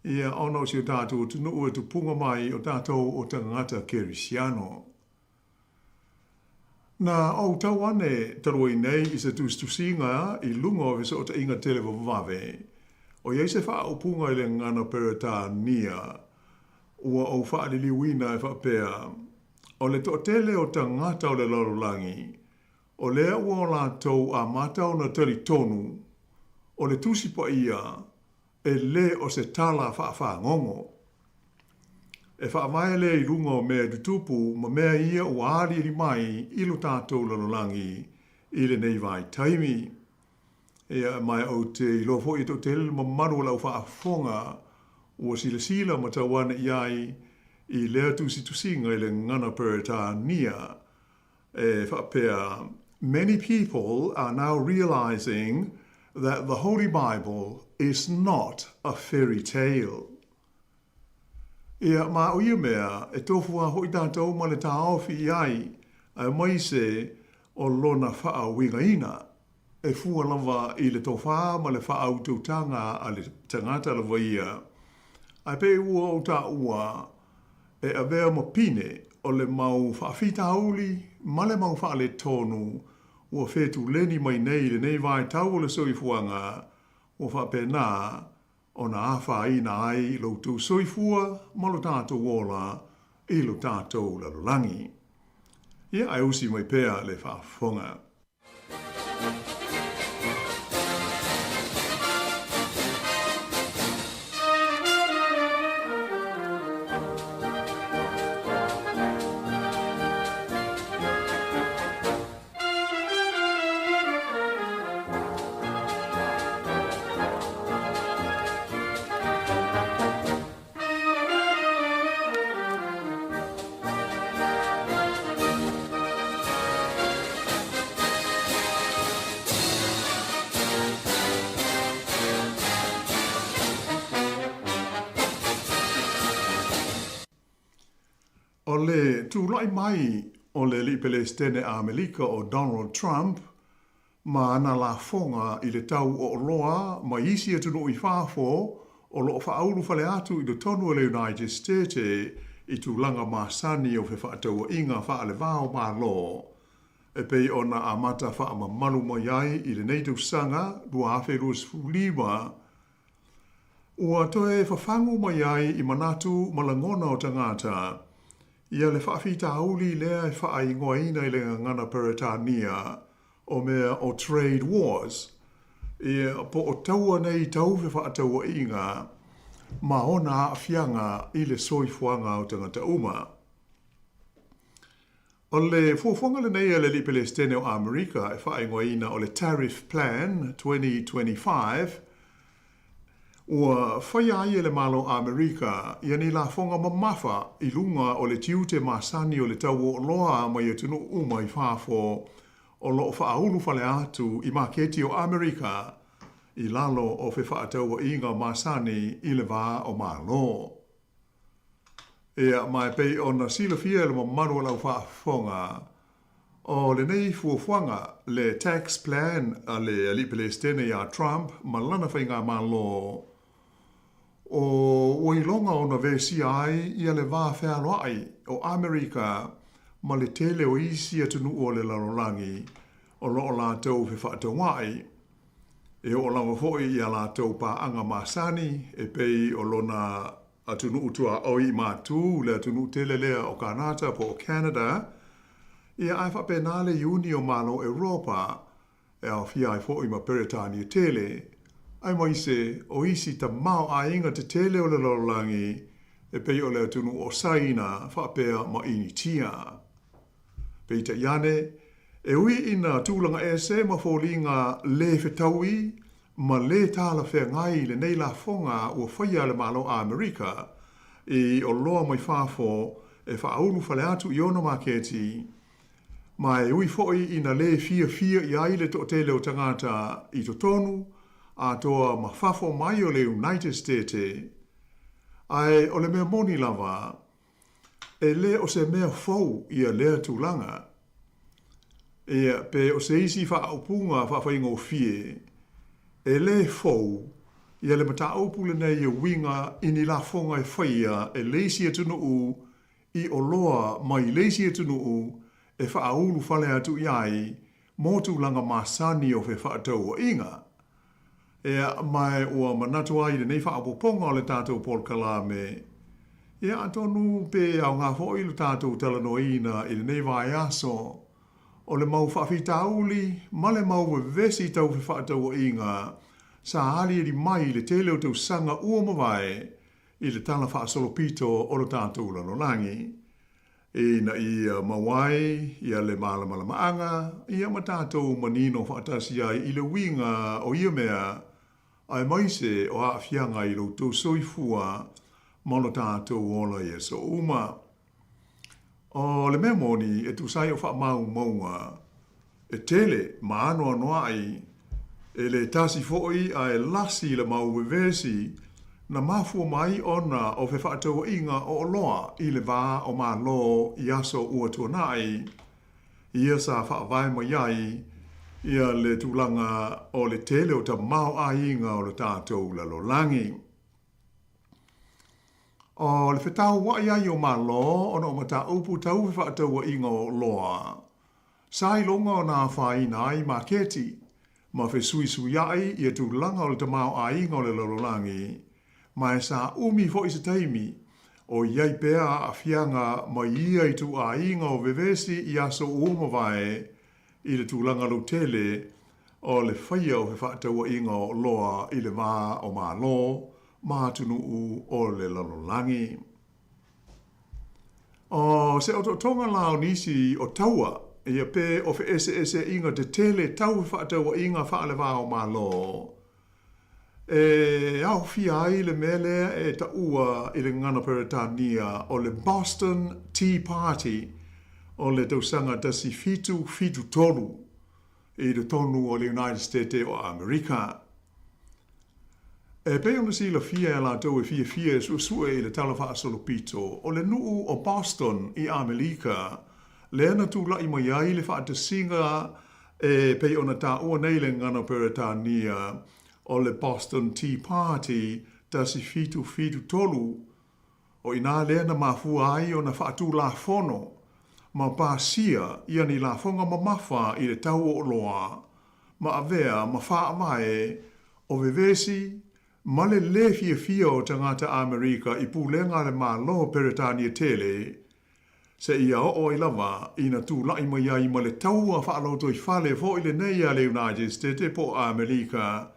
ia ono si o tātou tunu ue tu punga mai o tātou o tangata kerisiano. Na au tau ane taroi nei i se tustusinga i lunga o visa o ta inga telewa vave, o iei se wha upunga i le ngana perata nia, ua au wha li liwina e wha pēa, o le to tele o tangata o le lorolangi, o lea ua o lātou a matau na tari tonu, o le tusipa ia, e le o se tala wha ngongo. E wha mai le i runga o mea dutupu, ma mea ia o aari ri mai ilo tātou lorolangi, i le nei vai taimi. Ea mai au te ilofo i to tele ma maru lau whaafonga ua sila ma tawana iai i lea tusinga i le ngana perata nia e whapea. Many people are now realizing that the Holy Bible is not a fairy tale. Ea ma o ia mea e tofu a hoi tātou ma le tāofi iai a mai se o lona wha winga ina. E fua lava i le tofā ma le whaautautanga a le tangata lava ia. Ai pe ua o tā ua e avea ma pine o le mau whaafitauli ma le mau whaale tonu ua whetu leni mai nei le nei vai tau o le soifuanga ua whapena o na awha ina ai lo tu soifua ma lo tātou ola i lo tātou lalolangi. Ia ai usi mai pēa le whaafonga. O le tūlai mai o le lipelestene a Amerika o Donald Trump, ma ana la fonga i le tau o loa ma isi e tunu i whāfo o lo whaauru whale atu i le tonu o le United States i tūlanga māsani o whewhaataua inga whaale vāo mā lo. E pei ona a mata whaama malu mai ai i le neitau sanga dua awhi ruas fuliwa. Ua toe whawhangu mai ai i manatu malangona o tangata. Ia le whaafita auli lea e whaingoa ina i le ngana Peretania o mea o trade wars. Ia po o taua nei tauwe whaataua inga ma ona awhianga i le soifuanga o tangata uma. O le fuafuanga le nei le lipelestene o Amerika e whaingoa ina o le Tariff Plan 2025 ua whaiai e le malo Amerika ia ni la fonga mamafa i lunga o le tiute masani o le tau o loa mai e tunu uma i whafo o lo whaahulu whale atu i maketi o Amerika i lalo o whewhaataua inga masani i le wā o malo. Ea mai pei o na sila fia le mamaru lau whaafonga O le nei fuafuanga le tax plan a le alipele stene ya Trump malana whainga malo o wailonga o na vesi ai ia le vā whea ai o Amerika ma le tele o isi atunu o le larolangi o lo la tau fe whaatau ai e o lawa foi ia la tau pa anga masani e pei o lona atunu utua oi mātū le atunu tele lea o Kanata po o Canada ia ai whapenale uni o malo Europa e au fia ai foi ma Peretani tele ai moise o isi ta mau a inga te tele o le larolangi e pei o le atunu o saina whapea ma ini tia. Pei ta iane e ui ina tūlanga e se ma fōlinga le whetaui ma le tāla whea ngai le nei la fonga ua whaia le malo a Amerika i o loa mai whāfo e whaunu whale atu i ono maketi ma e ui foi ina le fia i aile to tele o tangata i to tonu a toa ma whafo mai o le United States ai o le mea moni lava e le o se mea fau i a lea tūlanga e pe o se isi whaupunga whawhaingo fie e le fau ia le mata aupu le nei e winga ini la fonga e whaia e leisi atunu u i o loa mai leisi atunu u e whaaulu whale atu iai mō tūlanga masani o whe whaatau o inga. E mai ua manatu ai le nei whaapoponga o le tātou Paul Kalame. E atonu pe au ngā fo i le tātou talanoina i le nei vai aso o le mau whawhitauli ma le mau vesi tau whe whaatau o inga sa ali eri mai le tele o tau sanga ua mawai i le tala whaasolopito o le tātou lanolangi. E na i mawai, ia le malamala maanga, ia ma tātou manino whaatasi ai i le winga o ia mea ai maise o a fianga i lo tau soifua mono tātou ola i so uma. O le mea moni e tu sai o wha mau maunga e tele ma anoa noa ai e le tasi foi a e lasi le mau vevesi na mafua mai ona o fe whaatau inga o loa i le vā o mā lo i aso ua tuanai. Ia sa whaavai mo iai ia le tūlanga o le tele o ta mau a inga o le tātou lalolangi. O le whetau wa iai o mā lo ona o mata upu tau fe whaatau inga o loa. Sai longa o nā whaina ai ma keti ma fe sui iai ia tūlanga o le ta mau a inga o le lalolangi. Mai sa umi fo i se taimi o iai pea a fianga ma ia i tu a inga o vevesi i aso uoma vai i le tūlanga lo tele o le whaia o he whaataua inga o loa i le vā o mā lo mā tunu u o le lalolangi. O se o tonga lao nisi o taua ia pe o fe ese inga te tele tau whaataua inga wha le vā o mā lo. E au fia ai le mele e ta ua i le ngana Peretania o le Boston Tea Party o le tausanga tasi fitu tonu i le tonu o le United States o Amerika. E pe ona si la fia e la tau e fia su e le talafa asolopito o le nuu o Boston i Amerika le ana tula i mai ai le whaatasinga e pe ona ta ua nei le ngana Peretania o le Boston Tea Party tasi fitu tolu o ina lea na mafua ai o na whaatu la fono ma pāsia ia ni la fonga ma mafa i le tau o loa ma avea ma wha mai o vevesi ma le fia o tangata Amerika i pūlenga le ma lo Peretania tele se ia o i lava ina tu lai mai ai ma le tau a whaaloto i whale fo i le nei a le United States po Amerika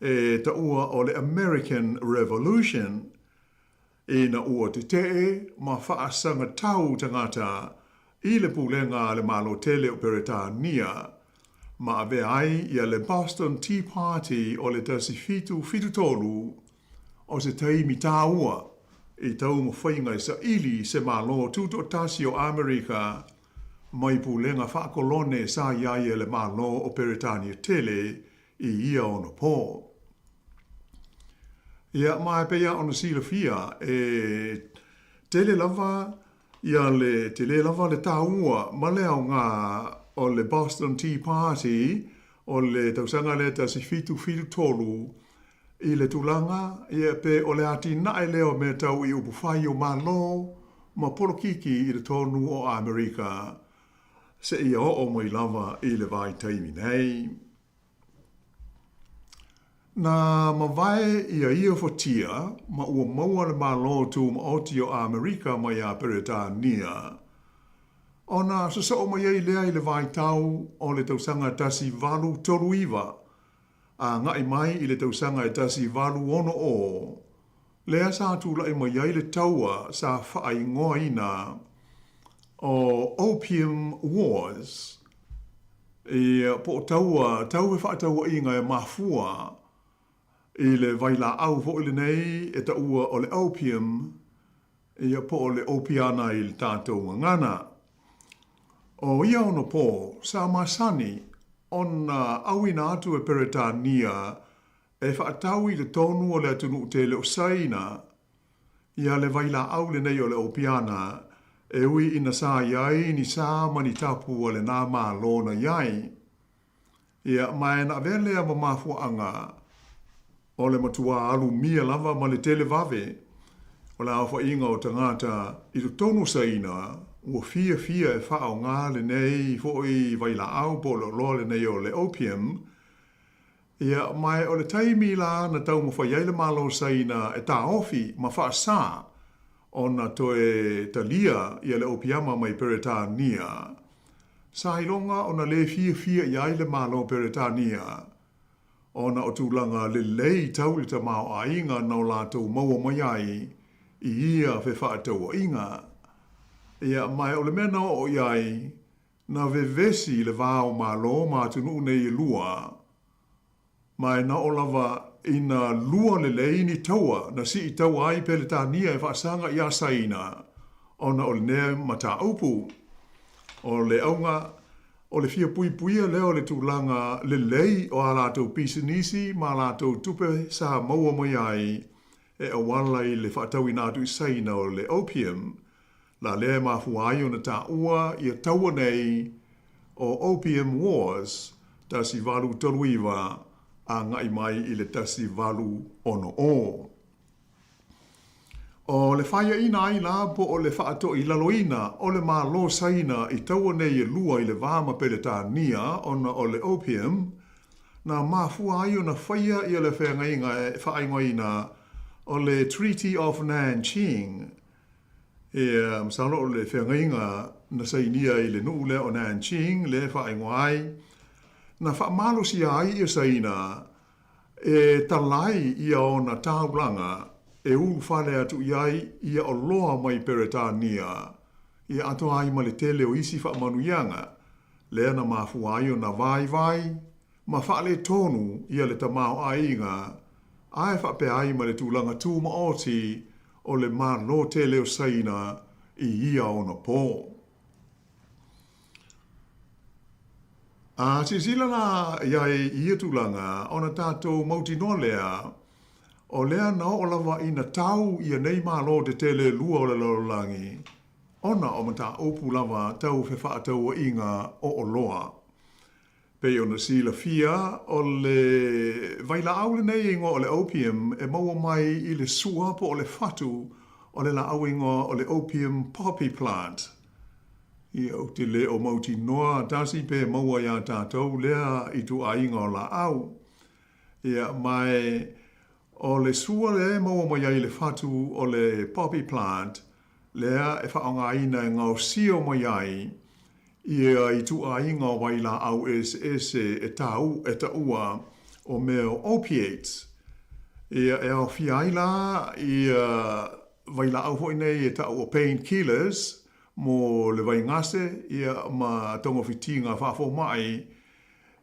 e ta ua o le American Revolution e na ua te tee ma whaasanga tau tangata i le pūlenga le malo tele o Peretania ma ave ai ia le Boston Tea Party o le tasi fitu tolu o se taimi tā ua i tau mo whainga i sa ili se malo tuto tasi o Amerika mai pūlenga whaakolone sa iai le malo o Peretania tele i ia ono pō. Ia mai pea ona sila fia e tele lava Ia le te le lava le tāua, ma le au ngā o le Boston Tea Party, o le tausanga le ta si fitu tolu, i le tulanga, ia pe o le ati nae leo me tau I upu whai o malo, ma polokiki I le tonu o Amerika, se ia o mai lava I le vai taimi nei. Na mawai ia fotia, ma ua maua le malo tu ma oti o Amerika ma ia Peretania. Ona sasa o mai lea I le vai tau o le tausanga tasi valu tolu iwa, a ngai mai I le tausanga tasi valu ono o. Lea sa tula I mai le taua sa whaai ngoa ina o Opium Wars. Po taua he wha taua inga mafua, I le vaila au fo ile nei e ta ua o le opium ia po o le opiana I le tātou ngana. O ia ono po, sa masani, ona awina atu e Peretania e whaatau I le tonu o le atunu te leo saina ia le vaila au le nei o le opiana e ui ina sa iai ni sa mani tapu o le nā mā lona iai. Ia mai na velea ma mafuanga o le matua alu mia lava ma le tele vave, o le awha inga o tangata I tu tonu saina, ua fia e wha o ngā le nei fo I vaila au po lo le nei o le opium, ia mai o le taimi la na tau mawha iaile malo saina e tā ofi ma wha sa, o na toe talia ia le opiama mai Peretania. Sa ilonga o na le fia iaile malo Peretania, ona o tūlanga le lei tau le tamau a inga nau lātou maua mai ai I ia fe whaatau a inga. Ia mai o le mena o iai na vevesi le vāo malo ma tunu nei lua. Mai na o lava ina lua le lei ni taua na si I taua ai Peretania e whaasanga ia saina. Ona o le nea mata upu. O le aunga o le fia puia leo le tūlanga le lei o a lātou pisinisi ma lātou tupe sa maua mai ai e awala I le whaatau I nātu I saina o le opium la lea mafuai o na tā ua I a taua nei o Opium Wars tasi valu toluiwa a ngai mai I le tasi valu ono o. O le whaia ina ai la po o le whaato I laloina o le malo saina I taua nei e lua I le vāma Peretania ona o le opium na mafua ai o na whaia I le whainga e whaingoina o le Treaty of Nanjing. Msalo o le whainga na sainia I le nuule o Nanjing le whaingoai na whaamalo si ai I saina e talai ia o na tāulanga e ulu whale atu iai ia o loa mai Peretania. Ia ato ai ma le tele o isi whaamanuianga. Lea na mafu ai o na vai, ma whaale tonu ia le tamau ainga. Ai whape ai ma le tūlanga tūma oti o le ma lo tele o saina I ia o na pō. Sisila na iai ia tūlanga o na tātou mauti no lea o lea na o lava I na tau ia nei malo te tele lua o le lalolangi. Ona o mata opu lava tau fe whaatau a inga o loa. Pei o na sila fia o le vaila au le nei ingo o le opium e maua mai I le sua po o le fatu o le la au ingo o le opium poppy plant. Ia o te le o mauti noa tasi pe maua ia tātou lea I tu a inga o la au. Ia mai o le sua le maua mai ai le fatu o le poppy plant, lea e whaonga ina e ngau sio mai ai, ia I tu a inga o waila au e taua o meo opiates. Ia e au fiaila ia waila au hoi nei e tau o painkillers, mo le vai ngase, ia ma tongo fitinga whafo mai,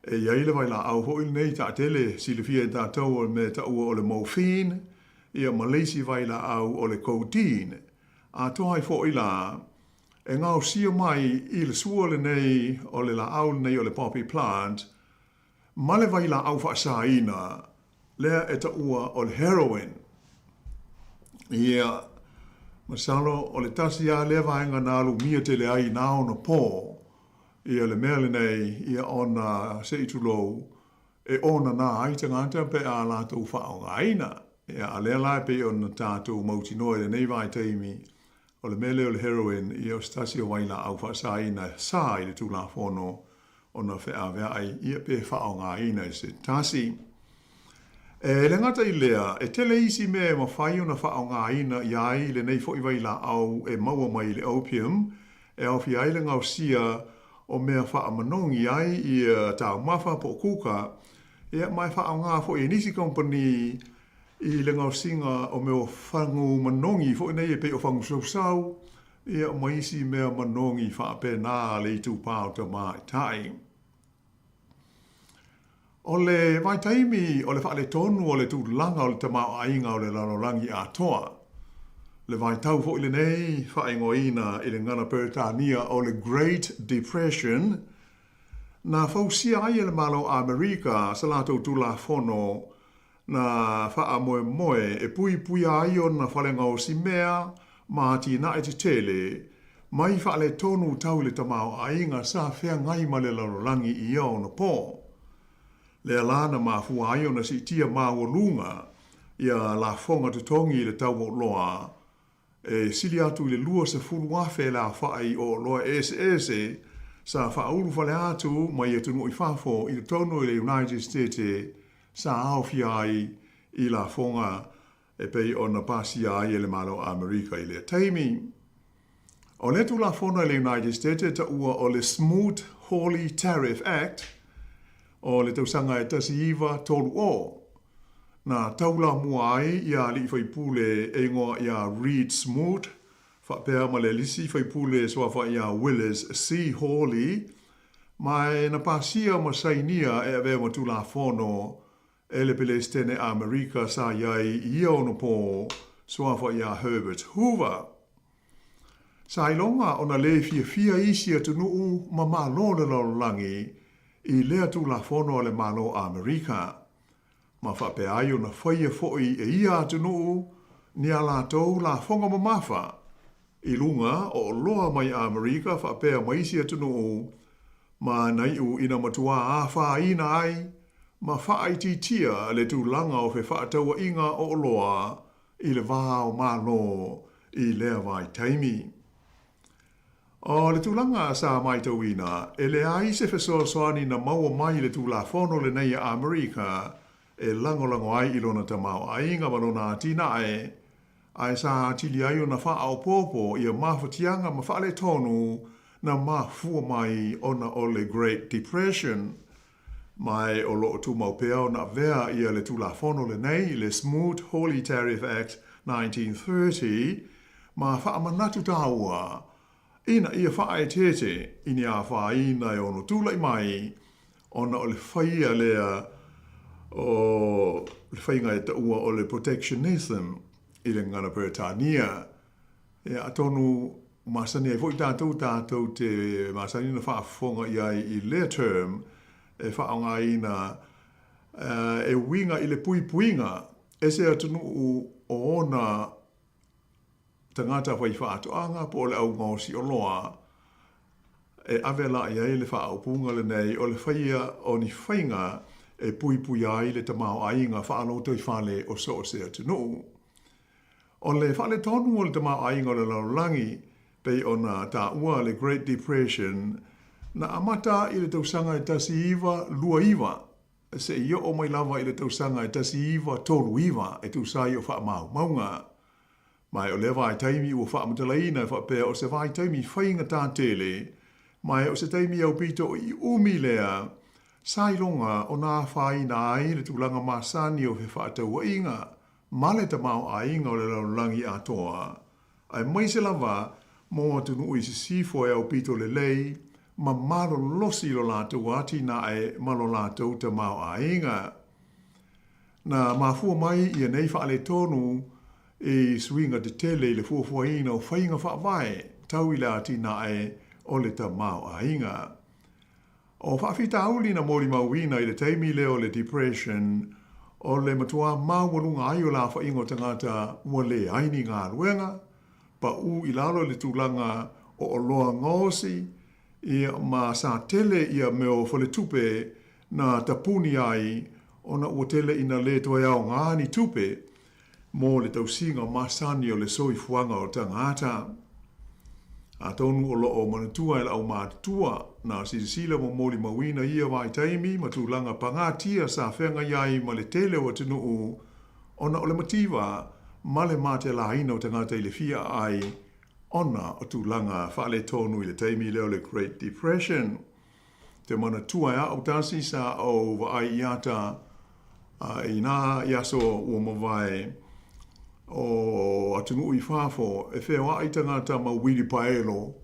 e iai le waila au hoi nei ta tele silifia ta tau me ta ua o le morphine, ia Malaysia waila au o le codeine. A tohai fo ila, e ngau sia mai I le sua le nei o le la au nei o le poppy plant, ma le waila au whaasaina, lea e ta ua o le heroin. Ia Masalo o le tasi a le vaenga na alu mia te le ai na ona po. Ia le mele nei, ia ona se itulo, e ona na ai tangata pe a la tau whao ngaina. Ia a le lai pe ona tātou mauti noe le nei vai teimi, o le mele o le heroin, ia o stasi o waila au whaasaina sa i le tūla whono, ona whea vea ai, ia pe whao ngaina i se tasi. E le ngata i lea, e tele isi me ma whai ona whao ngaina iai le nei fo i waila au e maua mai le opium, e au fi ai le ngau sia o mea wha manongi ai i tau mawha po kuka, ia mai wha ngā fo i nisi company i le ngau singa o mea whangu manongi fo i nei e pe o whangu sausau, ia mai isi mea manongi wha pe nā le i tū pāo ta mai tai. O le vai taimi o le wha le tonu o le tū langa o le tamau ainga o le lalorangi a toa. Le vai tau fo i le nei, whaingoina i le ngana Peritania o le Great Depression, na fausia ai le malo a Amerika sa lato tula fono na wha moe moe e pui pui ai o na whalenga o si mea ma ti na e te tele, mai wha le tonu tau le tamau ainga sa whea ngai ma le larolangi i au na po. Le alana ma fua ai o na si tia ma o lunga, ia la fonga tutongi le tau o loa, e sili atu le lua se fulu afe la whai o loa ese sa whaulu whale atu mai e tunu i whafo i le tono i le United States sa au fiai i la fonga e pei o na pasi ai e le malo Amerika i le taimi. O le tu la fonga i le United States ta ua o le Smooth Hawley Tariff Act o le tausanga e tasi iwa tolu o. Na taula mua ai ia li fai pule e ngoa ia Reed Smoot, fa pēr ma le lisi fai pule soa fa ia Willis C. Hawley, mai na pasia ma sainia e ave ma tu la fono e le pele stene Amerika sa iai ia ono po soa fa ia Herbert Hoover. Sa ilonga ona le fia isi atu nuu ma malo le langi i lea tu la fono le malo Amerika. Ma whape ai o na whaia fo'i e ia atu nuu, ni a la tau la whonga mamafa. I lunga o loa mai Amerika whapea maisi atu nuu, ma nei u ina matua a wha ina ai, ma whaai ti tia le tu langa o whe whaataua inga o loa, i le vāo malo, i lea vai taimi. O le tūlanga sa mai tau ina, e le ai se whesoa soani na maua mai le tū la whono le nei a Amerika, e lango ai ilona tamau ainga malona atina ai sa atili ai o na wha au popo i a mawhatianga ma wha le tonu na mawhua mai ona o le Great Depression. Mai o loo tu mau pea o na vea i a le tula whono le nei le Smooth Hawley Tariff Act 1930 ma wha amanatu tāua. Ina ia wha e tete ini a wha ina e ono tūlai mai ona o le whaia lea o le whainga e taua o le protectionism i le ngana Peritania. E atonu masani e fwoi tātou te masani na whaafonga i le term e whaonga ina e winga i le puipuinga e se atonu o ona tangata whai whaatoanga po le au ngausi o loa e avela i le whaaupunga le nei o le whaia o ni whainga e pui ai le tamau ainga whaaloto i whale o so se atunu. O le whale tonu o le tamau ainga o le laulangi pei o na ta ua le Great Depression na amata i le tausanga e tasi iwa lua iwa. Se i o mai lava i le tausanga e tasi iwa tolu iwa e tausai o wha maunga. Mai o le vai taimi ua wha matalaina wha pēr o se vai taimi whainga tā tele. Mai o se taimi au pito i umi lea sailonga o nā whaina ai le tūlanga masani o he whaataua inga, male tamau a inga o le laulangi a toa. Ai mai se lava, mō atunu i se sifo e au pito le lei, ma malo losi lo lātou ati na e malo lātou tamau a inga. Na mafua mai i nei whaale tonu e swinga te tele i le fuafuaina o whainga whaavai, tau i le ati na e o le tamau a inga. O whaafita auli na mori mauina i le teimi leo le Depression, o le matua maualunga ai o la whaingo tangata ua le aini ngā ruenga, pa u i lalo le tūlanga o loa ngosi, ia ma sa tele ia meo fale tupe na tapuni ai, ona ua tele ina le toa iao ngāni tupe, mo le tausinga masani o le soifuanga o tangata. A tonu o loo manatua e au mātua na sisila mo moli mawina ia vai taimi ma tūlanga pangatia sa whenga iai ma le tele o tunu u ona o le mativa ma le mate la ina o tangata i le fia ai ona o tūlanga whaale tonu i le taimi leo le Great Depression. Te manatua ea au tasi sa o vai iata i nā iaso ua mawai o atungu i whāfo e whea ai tangata ma wiri paelo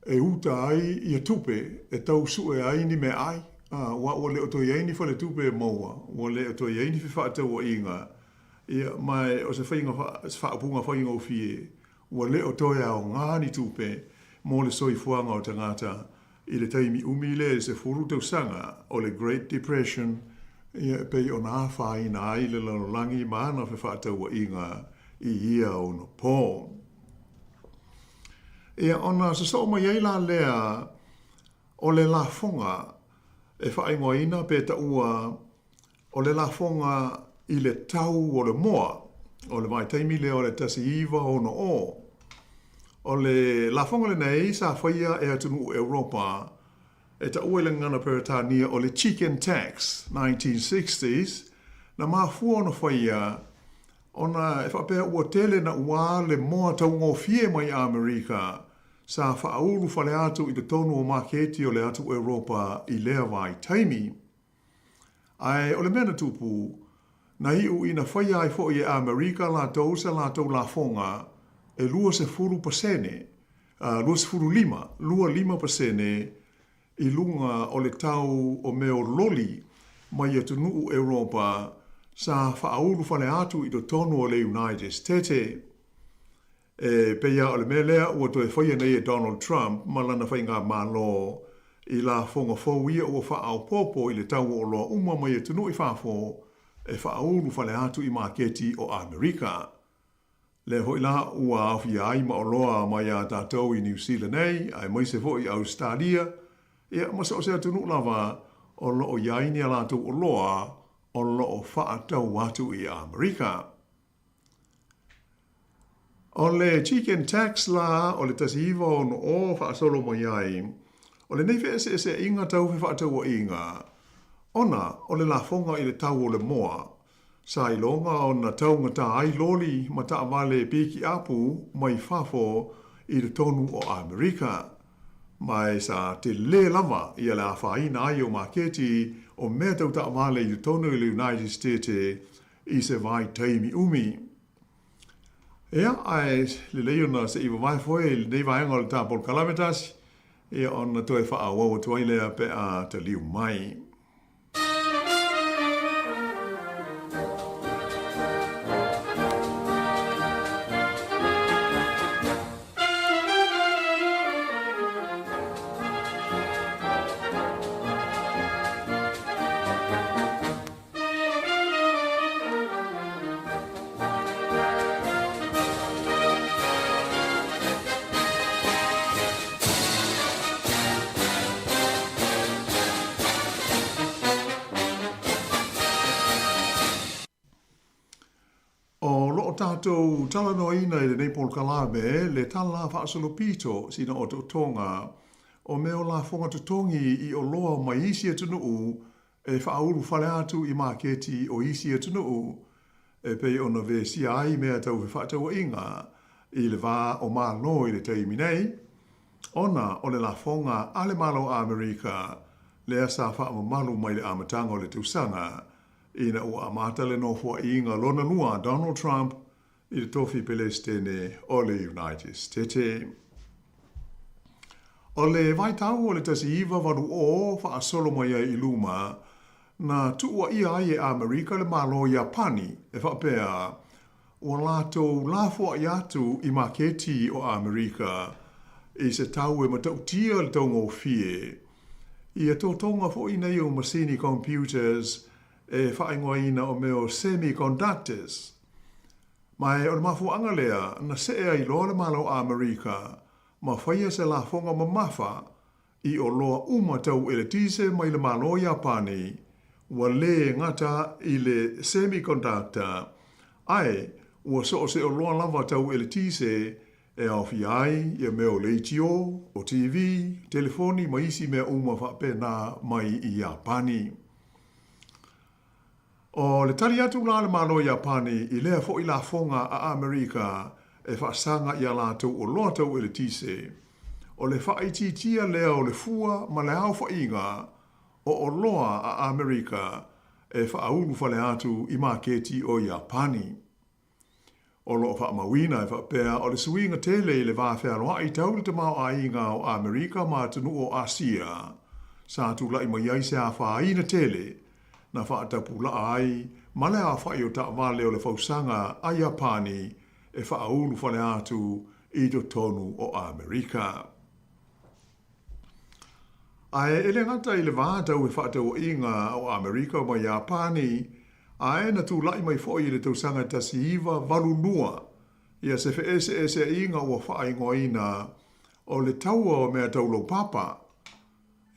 e uta ai i a tupe e tau su e ai ni me ai wa o le o to iei ni whale tupe e maua o le o to iei ni whaatau o inga ia mai o se whainga whaapunga whainga o fie o le o to ia o ngāni tupe mo le soi fuanga o tangata i le taimi umile se furu tau sanga o le Great Depression ia pei o nā whaina ai le lanolangi maana whaatau o inga i ia o no pō. Ia ona se so mai la lea o le la fonga e whaingoina pe ta ua o le la fonga i le tau o le moa o le mai taimi leo le tasi iwa o no o. O le la fonga le nei sa whaia e atunu Europa e ta ua le ngana peretania o le chicken tax 1960s na mafua no whaia ona e whapea ua tele na ua le moa tau ngō fie mai Amerika sa whaauru whale atu i te tonu o maketi o le atu Europa i lea vai taimi. Ai o le mena tupu, na hiu ina whaia ai fo i Amerika la tau sa la tau la fonga e lua se furu pasene, lua se furu lima pasene i lunga o le tau o meo loli mai atunu Europa sa whaauru whale atu i to tonu o le United States. E peia o le melea ua to e whaia nei e Donald Trump malana whainga malo i la fonga fōia ua whaau popo i le tau o loa uma mai e tunu i whafo e whaauru whale atu i maketi o Amerika. Le hoi la ua awhi ai ma o loa mai a tātou i New Zealand nei, ai mai se fo i Australia, ia masa o se atunu lava o loo iaini a lātou o loa o loo whaatau atu i Amerika. O le chicken tax la, o le tasiva o no o whaasolo mai ai, o le neife se inga tau whaatau o inga, ona o le la fonga i le tau o le moa, sa ilonga o na tau ngata ai loli ma ta amale piki apu mai fafo i le tonu o Amerika. Mai sa te le lava i ala whaina ai o maketi o mea tau ta amale i le tonu i le United States i se vai taimi umi. Ea ai le leiona se iwa vai foe le nei vaenga o le tāpol kalametas e ona toe wha awa o tuai lea pe a te liu mai. Tātou talanoina i le Neipol Kalabe, le tala whaasolopito sina o Totonga, o meo la whonga tutongi i o loa mai isi atunuu, e whaauru whale atu i maketi o isi atunuu, e pei ona ve si ai mea tau whaatau inga, i le wā o mālo i le teimi nei, ona o le la whonga ale malo Amerika, le asa whaamamalu mai le amatanga o le tausanga, ina o amata le nofua inga lona lua Donald Trump, i le tofi pelestene o le United States. O le vaitau o le tasi iwa wadu o wha asolo mai i luma na tuua ia ai e Amerika le malo Japani e whapea o lato lafua i atu i maketi o Amerika i se tau e matautia le tongo fie. I a tōtonga fo ina i o masini computers e whaingoina o meo semiconductors. Mai o le mafuanga lea na sea I loa le malo Amerika ma whaia se la fonga mamafa I o loa uma tau ele tise mai le malo Japani wa le ngata I le semiconductor ai ua so se o loa lava tau ele tise e au fiai ia meo leitio o TV, telefoni ma isi mea uma whapena mai I Japani. O le tali atu la le malo Japani I lea fo I la fonga a Amerika e whaasanga I a lātou o loa tau ele tise. O le whaititia lea o le fua ma le au whainga o loa a Amerika e whaaulu whale atu I maketi o Japani. O loo whaamawina e whapea o le suinga tele I le whawhea I tau le tamau a inga o Amerika ma tunu o Asia. Sa tu lai mai ai se a whaina tele na whaatapula ai ma le a whai o ta wale o le whausanga a Japani e whaaulu whale atu I to tonu o Amerika. Ai ele ngata I le vātau e whaatau inga o Amerika ma Japani ae na tu lai mai foi le tausanga tasiiva valunua ia se fe ese inga ua whaai ngoina o le taua o mea taulo papa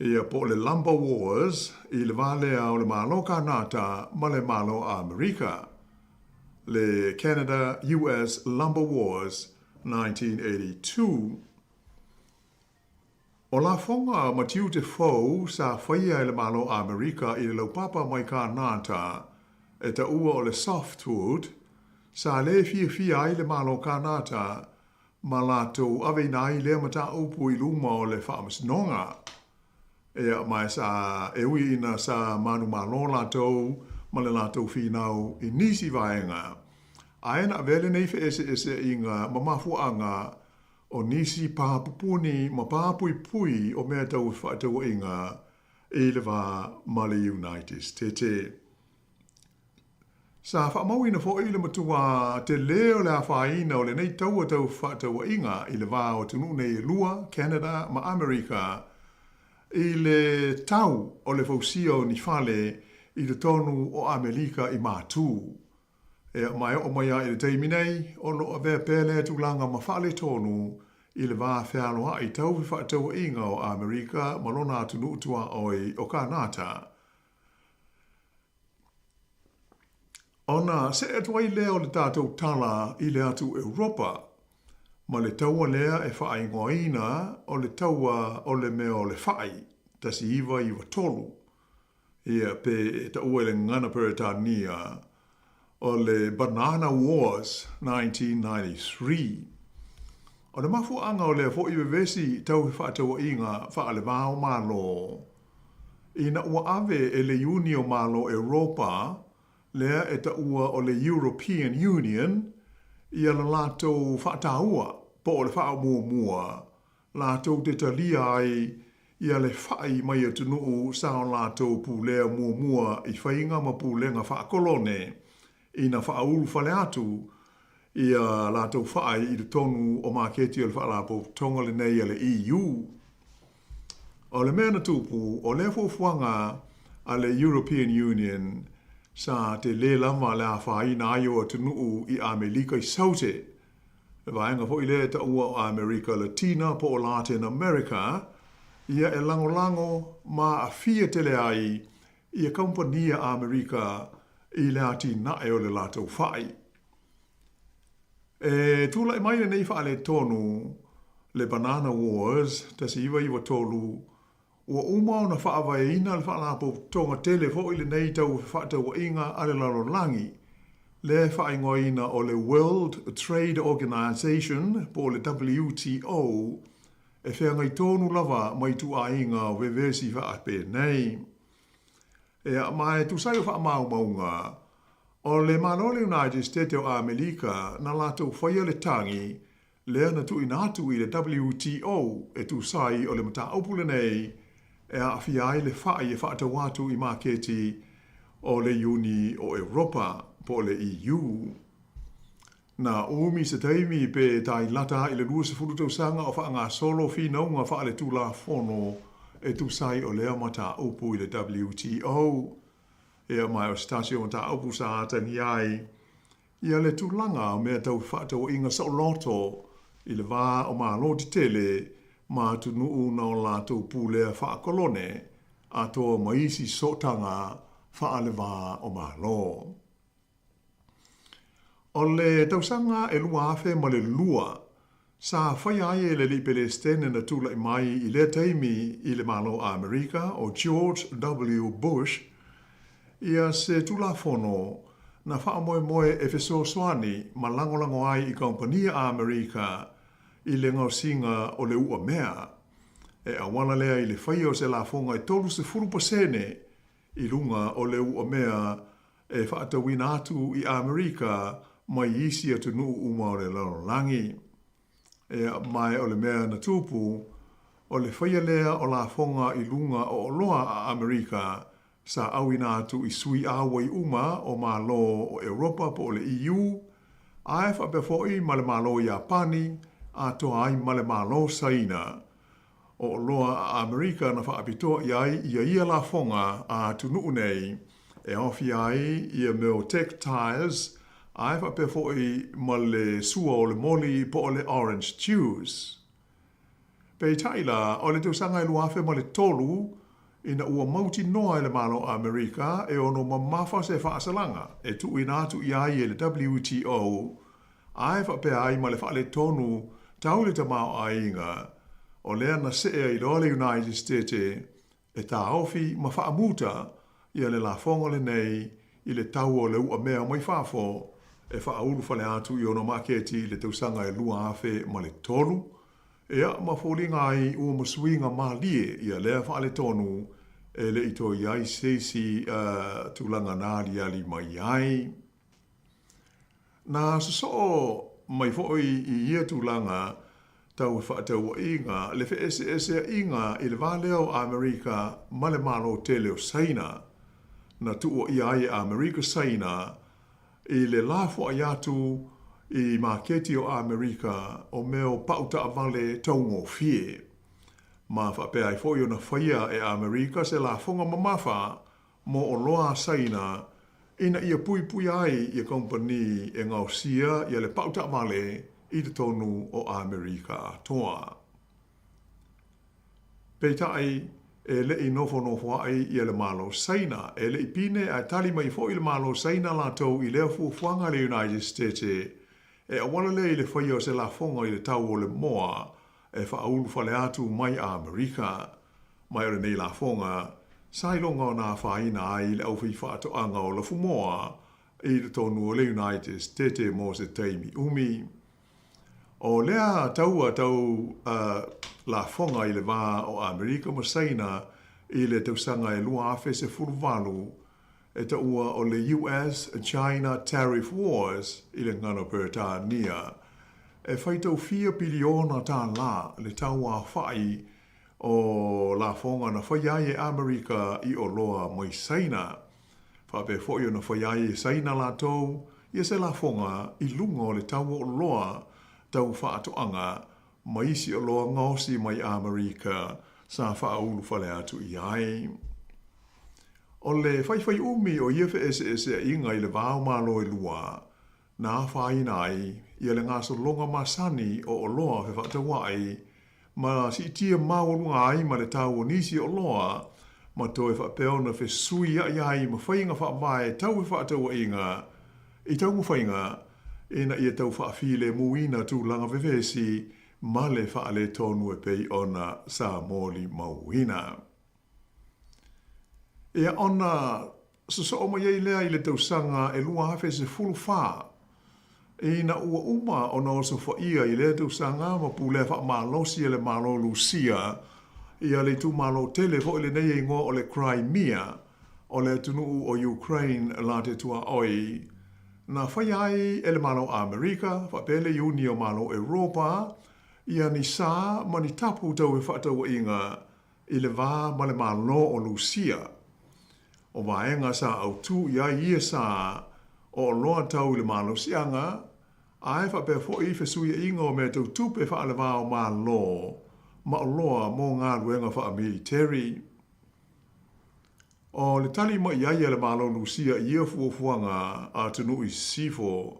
ia po le Lumber Wars I le vale o le malo Kanata ma le malo Amerika le Canada US Lumber Wars 1982 o la fonga matiu te fau sa whaia le malo Amerika I le lau papa mai Kanata e ta ua o le softwood, sa le fia ai le malo Kanata, ma lātou ave nai le mata upu I luma o le whaamasnonga. E mai sa e ui ina sa manu malo lātou, ma le lātou whinau I nisi vaenga. Aena vele nei fe ese inga mamafuanga o nisi pāpupuni ma pāpui o mea tau whaatau inga I le wā ma le United States. Sa whaamauina fo I le matua te leo le awhaina o le nei taua tau whaataua inga I le wā o tunu nei lua, Canada ma Amerika I le tau o le fausio ni whale I le tonu o Amerika I mātū. E mai o mai I le teiminei o lo a vea pēle tūlanga ma whale tonu I le wā whialoa I tau whaataua inga o Amerika ma lona tunu utua oi o Kanata. Ona se atuai lea o le tātou tala I le atu Europa, ma le taua lea e whaai ngoina o le taua o le mea o le whaai, tasi iwa tolu. Ia pe e ta ua le ngana peretania o le Banana Wars 1993. O le mafuanga o le fo iwe vesi tau whaataua inga wha le vāo malo. Ina ua ave e le unio malo Europa, lea e ta ua o le European Union ia la lātou whaataua po o le whao mua lātou te talia ai ia le whai mai atunuu sao lātou pūlea mua I whainga ma pūlenga whaakolone ina whaaulu whale atu ia lātou whai I le tonu o maketi o le whaalapo tonga le nei le EU. O le mea na tupu o le fuanga a le European Union sa te le lama le a whaina aio a tunuu I Amerika I saute. Le vaenga fo I le ta ua o Amerika Latina po o Latin America, ia e lango ma a fia tele ai I a kompania Amerika I le ati nae o le lātou whai. E tūla I mai nei whaale tonu le Banana Wars, tasi iwa tolu, ua umao na whaawaiina le whaalapo tonga tele fo I le nei tau whaatau inga ale lalolangi. Le whaingoina o le World Trade Organization po le WTO e whengai tonu lava mai tu a inga o vevesi whaape nei. E mai tu sai o whaamau maunga o le manole United States o Amerika na lato whaia le tangi lea na tu inatu I le WTO e tu sai o le mata opule nei e a fiai le whai e whaatawatu I maketi o le Uni o Europa po le EU. Na umi se taimi pe tai lata I le lua se furu sanga o whaanga solo whinaunga wha le tu la fono e tu sai o lea mata upu I le WTO. E mai o stasio mata upu sa atani ai Ia le tūlanga o mea tau whaatau inga sa o loto i le wā o malo te tele ma tunuu na o lātou pūlea whaakolone a toa maisi sotanga whaale wā o malo. O le tausanga e lua afe ma le lua, sa whai aie le li Palestine na tūla i mai i le taimi i le malo a Amerika o George W. Bush, ia se tūla whono na wha moe moe e feso soani ma langolango ai i kompania a Amerika i le ngau singa o le ua mea, e awana lea i le whai o se la fonga i tolu se furu pasene i lunga o le ua mea e whaatawina atu i Amerika mai isi atu nuu uma o le langi. E mai o le mea na tupu, o le whaia lea o la fonga i lunga o loa a Amerika sa awina atu i sui awa i uma o malo o Europa po o le EU, a e whapefoi ma le malo i Japani, a toa ai ma le malo saina. O loa a Amerika na whaapitoa i ai ia la fonga a tunuu nei, e ofi ai ia meo tech tires, a e whapefoi ma le sua o le moli po o le orange juice. Pei taila, o le tausanga i luafe ma le tolu, ina ua mauti noa i le malo Amerika e ono mamafa se whaasalanga, e tu ina atu i ai e le WTO, a e whapea ai ma le whaale tonu tau le tamao a inga, o lea na sea i le United States e ta ofi ma whaamuta i le la fonga le nei i le tau o le ua mea mai whafo, e whaaulu whale atu i ono maketi le tausanga e lua afe ma le tolu, ea ma fōlinga ai ua masuinga ma lie i a lea whaale tonu e le ito iai seisi tūlanga nāri ali mai ai. Nā so mai fōi i ia tūlanga tau whaatau inga, le ese inga i le vāleo Amerika ma le malo tele o saina, na tuo i ai Amerika saina, i le lafo ai atu i maketi o Amerika o meo pauta avale taungo fie. Ma whapea i fōi o na whaia e Amerika se la fonga mamafa mo o loa saina ina ia pui ai i a kompani e ngau sia i le pauta avale i te tonu o Amerika atoa. Peitai e le i nofo ai i le malo saina, e le i pine a tali mai fo i le malo saina la tau i lea fuanga le United States, e awala le i le whaia o se la fonga i le tau o le moa, e whaulu whale atu mai a Amerika, mai ore nei la fonga, sailonga o nā whaina ai le au whiwhaato anga o la fumoa, i le tonu o le United States mo se teimi umi. O lea tau la fonga i le wā o Amerika ma saina i le tausanga e lua afe se furuwalu e ta ua o le US-China tariff wars i le ngano Britania e whaitau 4 biliona tā la le tau a whai o la fonga na whaiai e Amerika i o loa mai saina. Whape whoi o na whaiai e saina la tau i se la fonga i lunga o le tau o loa tau whaatoanga maisi o loa ngausi mai Amerika sa whaulu whale atu i ai. O le whaiwhai umi o iefe ese inga i le vāo malo i lua, nā whaina ai i le ngāso longa masani o loa he whaatawai, ma si tia maurunga ai ma le tau o nisi o loa, ma toi whapeona whe sui ai ma whainga whaamai tau e whaatawa inga, i tau mwhainga, ina ia tau whaafile muina tū langa vevesi, ma le whaale tonu e pei ona Sāmoa mauina. Ia ona so o mai lea i le tausanga e lua hafe se fulu wha. Ina ua uma ona o so whaia i le tausanga ma pule wha malosi e le malo Lucia, ia le tu malo tele fo le nei ingo o le Crimea, o le tunu o Ukraine la te tua oi, na whaiai e le malo Amerika, whapele iuni o malo Europa, ia ni sā mani tapu tau e whaatau inga i le vā ma le malo o Lucia. O vaenga sa au tu ia ia sa o loa tau le malo sianga, ai whape fo i whesuia inga o mea tau tupe wha le vā o malo, ma o loa mō ngā ruenga wha military. O le tali ma ia ia le malo Lucia ia fuafuanga a tunu i sifo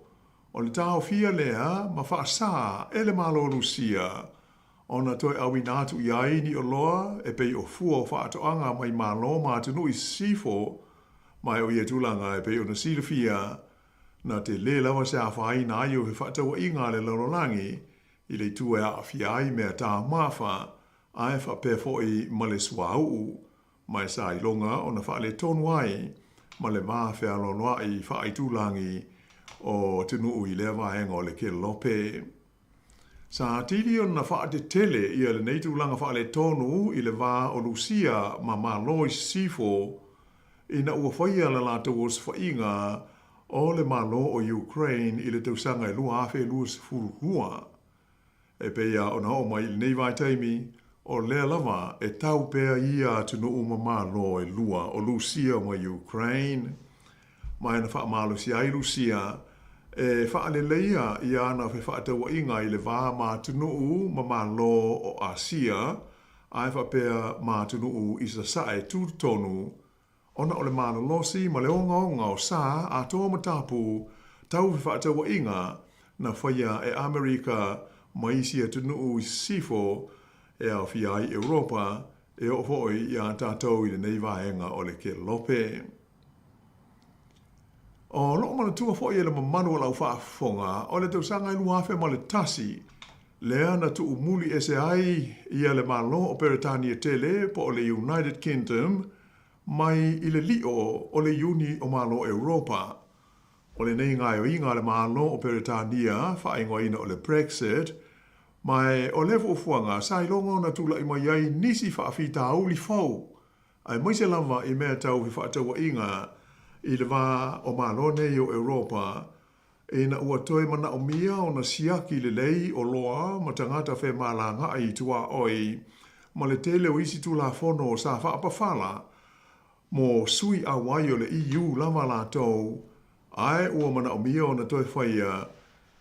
O le tau fia lea, ma whaasa, ele malo lusia. Ona toi awi nātu iai ni o loa, e pei o fua o whaatoanga mai malo ma tunu I sifo, mai o ia tūlanga e pei o na silafia, na te le lawa se a whai na ai o he whaatawa inga le laurolangi, I le tue a fiai mea tā mawha, ai whapefo I male suau, mai sa I longa o na whaale tonu ai, male maa whea lonoa I whaai tūlangi o tunu ui le vaenga o le ke lope. Sa tili o na whaate tele I le nei tūlanga whaale tonu I le vā o Lucia ma malo I sifo, ina ua whaia la lātou o swainga o le malo o Ukraine I le tausanga I lua awhe lua sifuru lua. E peia o na o mai nei vai taimi o lea lava e tau pea ia tunu uma malo e lua o Lucia ma Ukraine. Mai na wha malo si ai Lucia e wha le leia ia na wha whaatawa inga I le vā ma tunu ma malo o Asia ai wha pea ma tunu I sa sae tūtonu ona o le malo losi ma le onga o sa a toa matapu tau wha whaatawa inga na whaia e Amerika ma isia tunu sifo e au fiai Europa e o foi ia tātou I le nei vaenga o le ke lope. O loo mana tua foi e le mamanu o lau whaafonga o le tausanga I luafe ma le tasi lea na tu umuli e se ai ia le malo o Peritania tele po o le United Kingdom mai I le lio o le uni o malo Europa. O le nei ngai o inga le malo o Peritania whaingoina o le Brexit mai o levo ufuanga sai longo na tula I mai ai nisi whaafita au li fau. Ai moise lava I mea tau hi whaatawa inga I le wā o malo nei o Europa e na ua toi mana o mia o na siaki le lei o loa ma tangata whe malanga ai tua oi ma le tele o isi tula fono o sa whaapawhala mo sui a wai o le EU lama la tau ai ua mana o mia o na toi whaia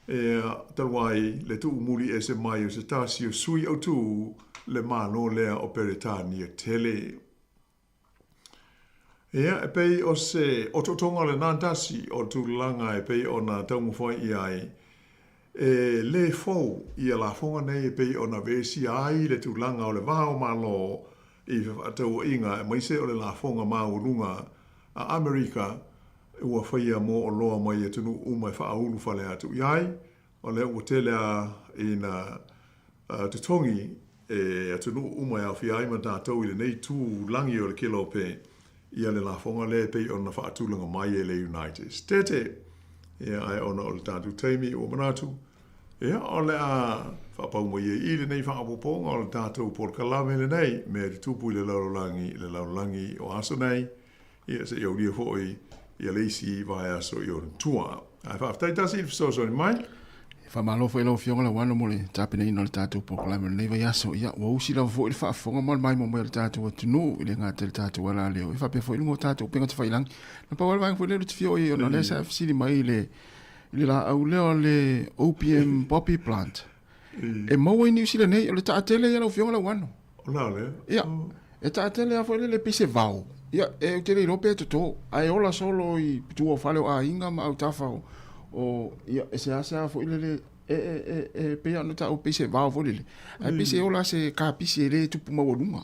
e talwai le tu umuri e se mai o se tasi o sui au tu le malo lea o Peritania tele. Ea e pei o se o totonga le nantasi o tu langa e pei o na taungu fwai I ai e le fau I a la fonga nei e pei o na vesi ai le tu langa o le vao malo I whaatau inga e maise o le la fonga maurunga a Amerika ua whaia mo o loa mai e tunu umai whaaulu whale atu iai o le ua tele a ina tutongi e tunu umai a whiai ma tātou I le nei tū langi o le kilo pe ia le la fonga le pei o na whaatulanga mai e le United States. Ia ai ona o le tātou teimi o manatu. Ia o le a whapau mo I le nei whaapoponga o le tātou por kalame le nei me le tupu le laulangi o aso nei. Ia se iau ria foi ia leisi vai aso I o tua. Ai whaafitai tasi I fiso ni mai. Whamalo fo ilo fionga la wano mo le tapine ino le tātou pokalame le nei vai aso ia ua usi la fo ili whaafonga mo le mai mo le tātou atunu I le ngāte le tātou ala leo. I whape fo ilungo tātou penga te whailangi. Na pawale vai fo leo te fio I ona le sa fsiri mai le la au leo le opium poppy plant. E maua I New Zealand nei o le taatele ia lau fionga la wano. O la le? Ia. E taatele a fo le pise vau. Ia, e utele I rope toto. Ai ola solo I pitua o whale o a inga ma au tawhao. O ia e se asa fo ile le pe anu ta o pise va vo le ai pise ola se ka pise le tu puma wolunga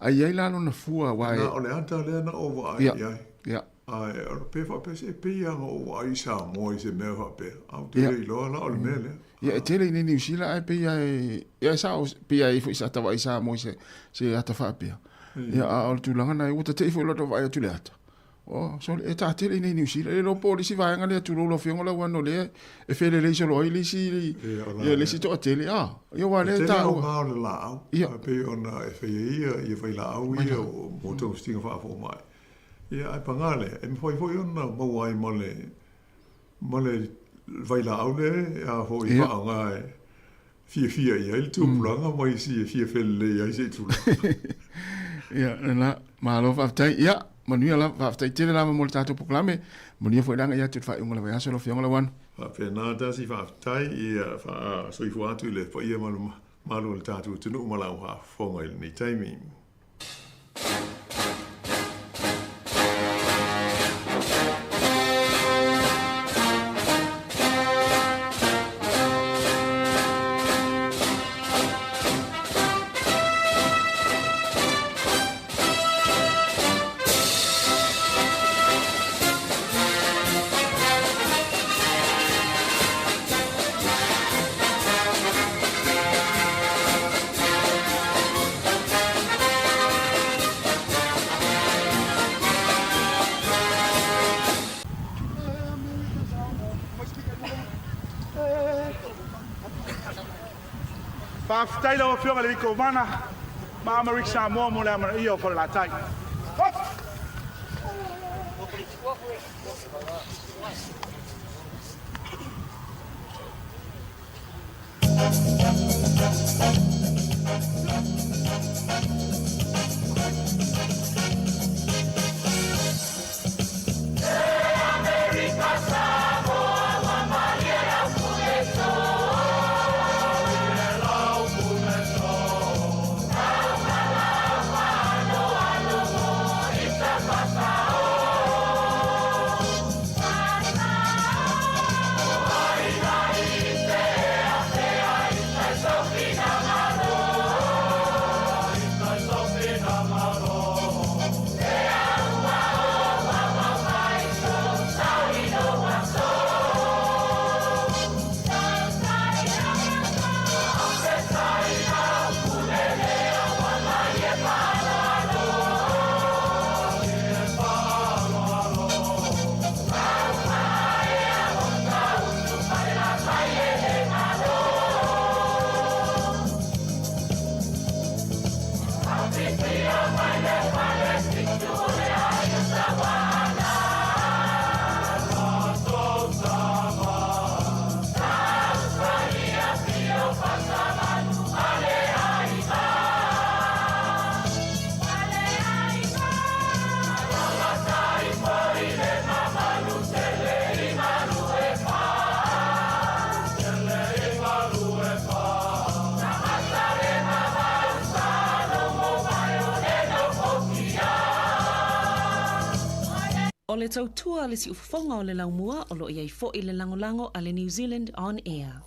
ai ai la no na fua wa na o le anta le na o wa ia ia ai o pe fa pise pe ia o wa I Sāmoa se me fa pe au te lo na o le mele ia e tele ni New Zealand ai pe ia sa pe ia fo sa ta wa Sāmoa se ata fa pe ia o tu langa na o te te fo lo to va tu le ata. Oh, so e ta tele nei New Zealand e lo polisi vai nga le tu lo fionga la wano le e fele le solo I lisi ia lisi to tele io va le ta o ma le la ia pe ona e fe ia vai la au ia o moto stinga fa fo mai ia ai pangale e foi ona mo wai mole vai la au le a ho I va nga fia ia il tu planga mai si fia fele ia se tu ia na ma lo fa tai ia manuia la va ftai tele la mo tato proclame manuia foi langa ia tu fa unga la va so lo fionga la wan fa pena da si va ftai ia fa so I fu atu le fa ia malu le tato tu no mala ha fonga il ni taimi Ma ftaila o fionga le ko mana. Ma Amerik Sāmoa mo le ama ia o la tai. O le tautua le si ufafonga o le laumua o lo iai fo i le langolango a le New Zealand On Air.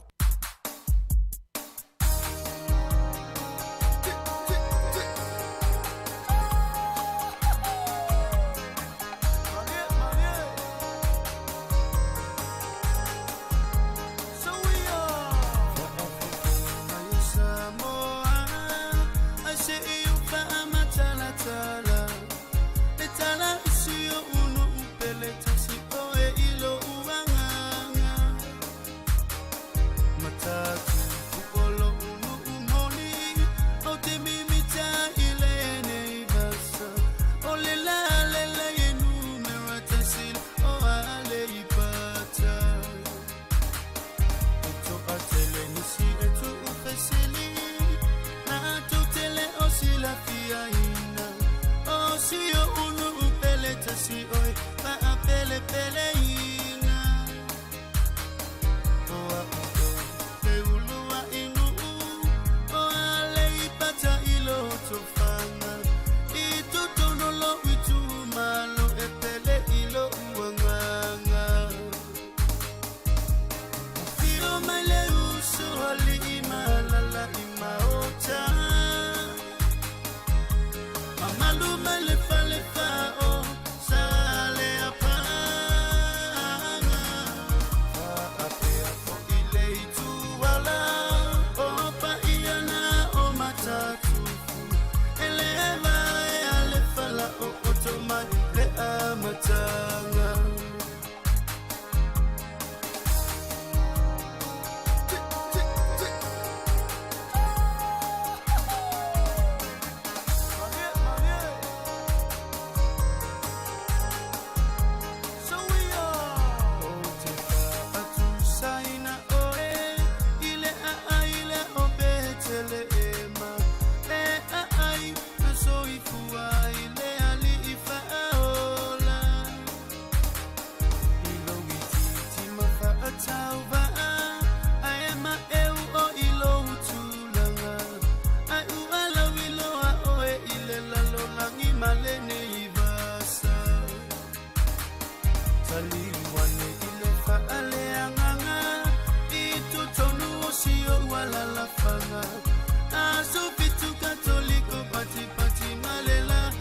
Aso fitu katoliko pati pati malela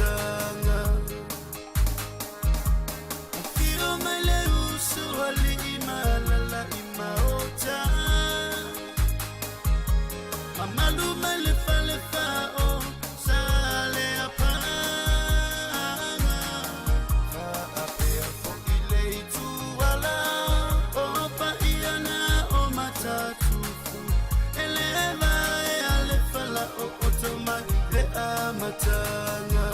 matanga Fio mai le usu ali imalala imaota Mamalu mai le fale fao sale apanga Faapea fo ile ituala Opa iana o matatufu Eleva e ale fala o otoma le amatanga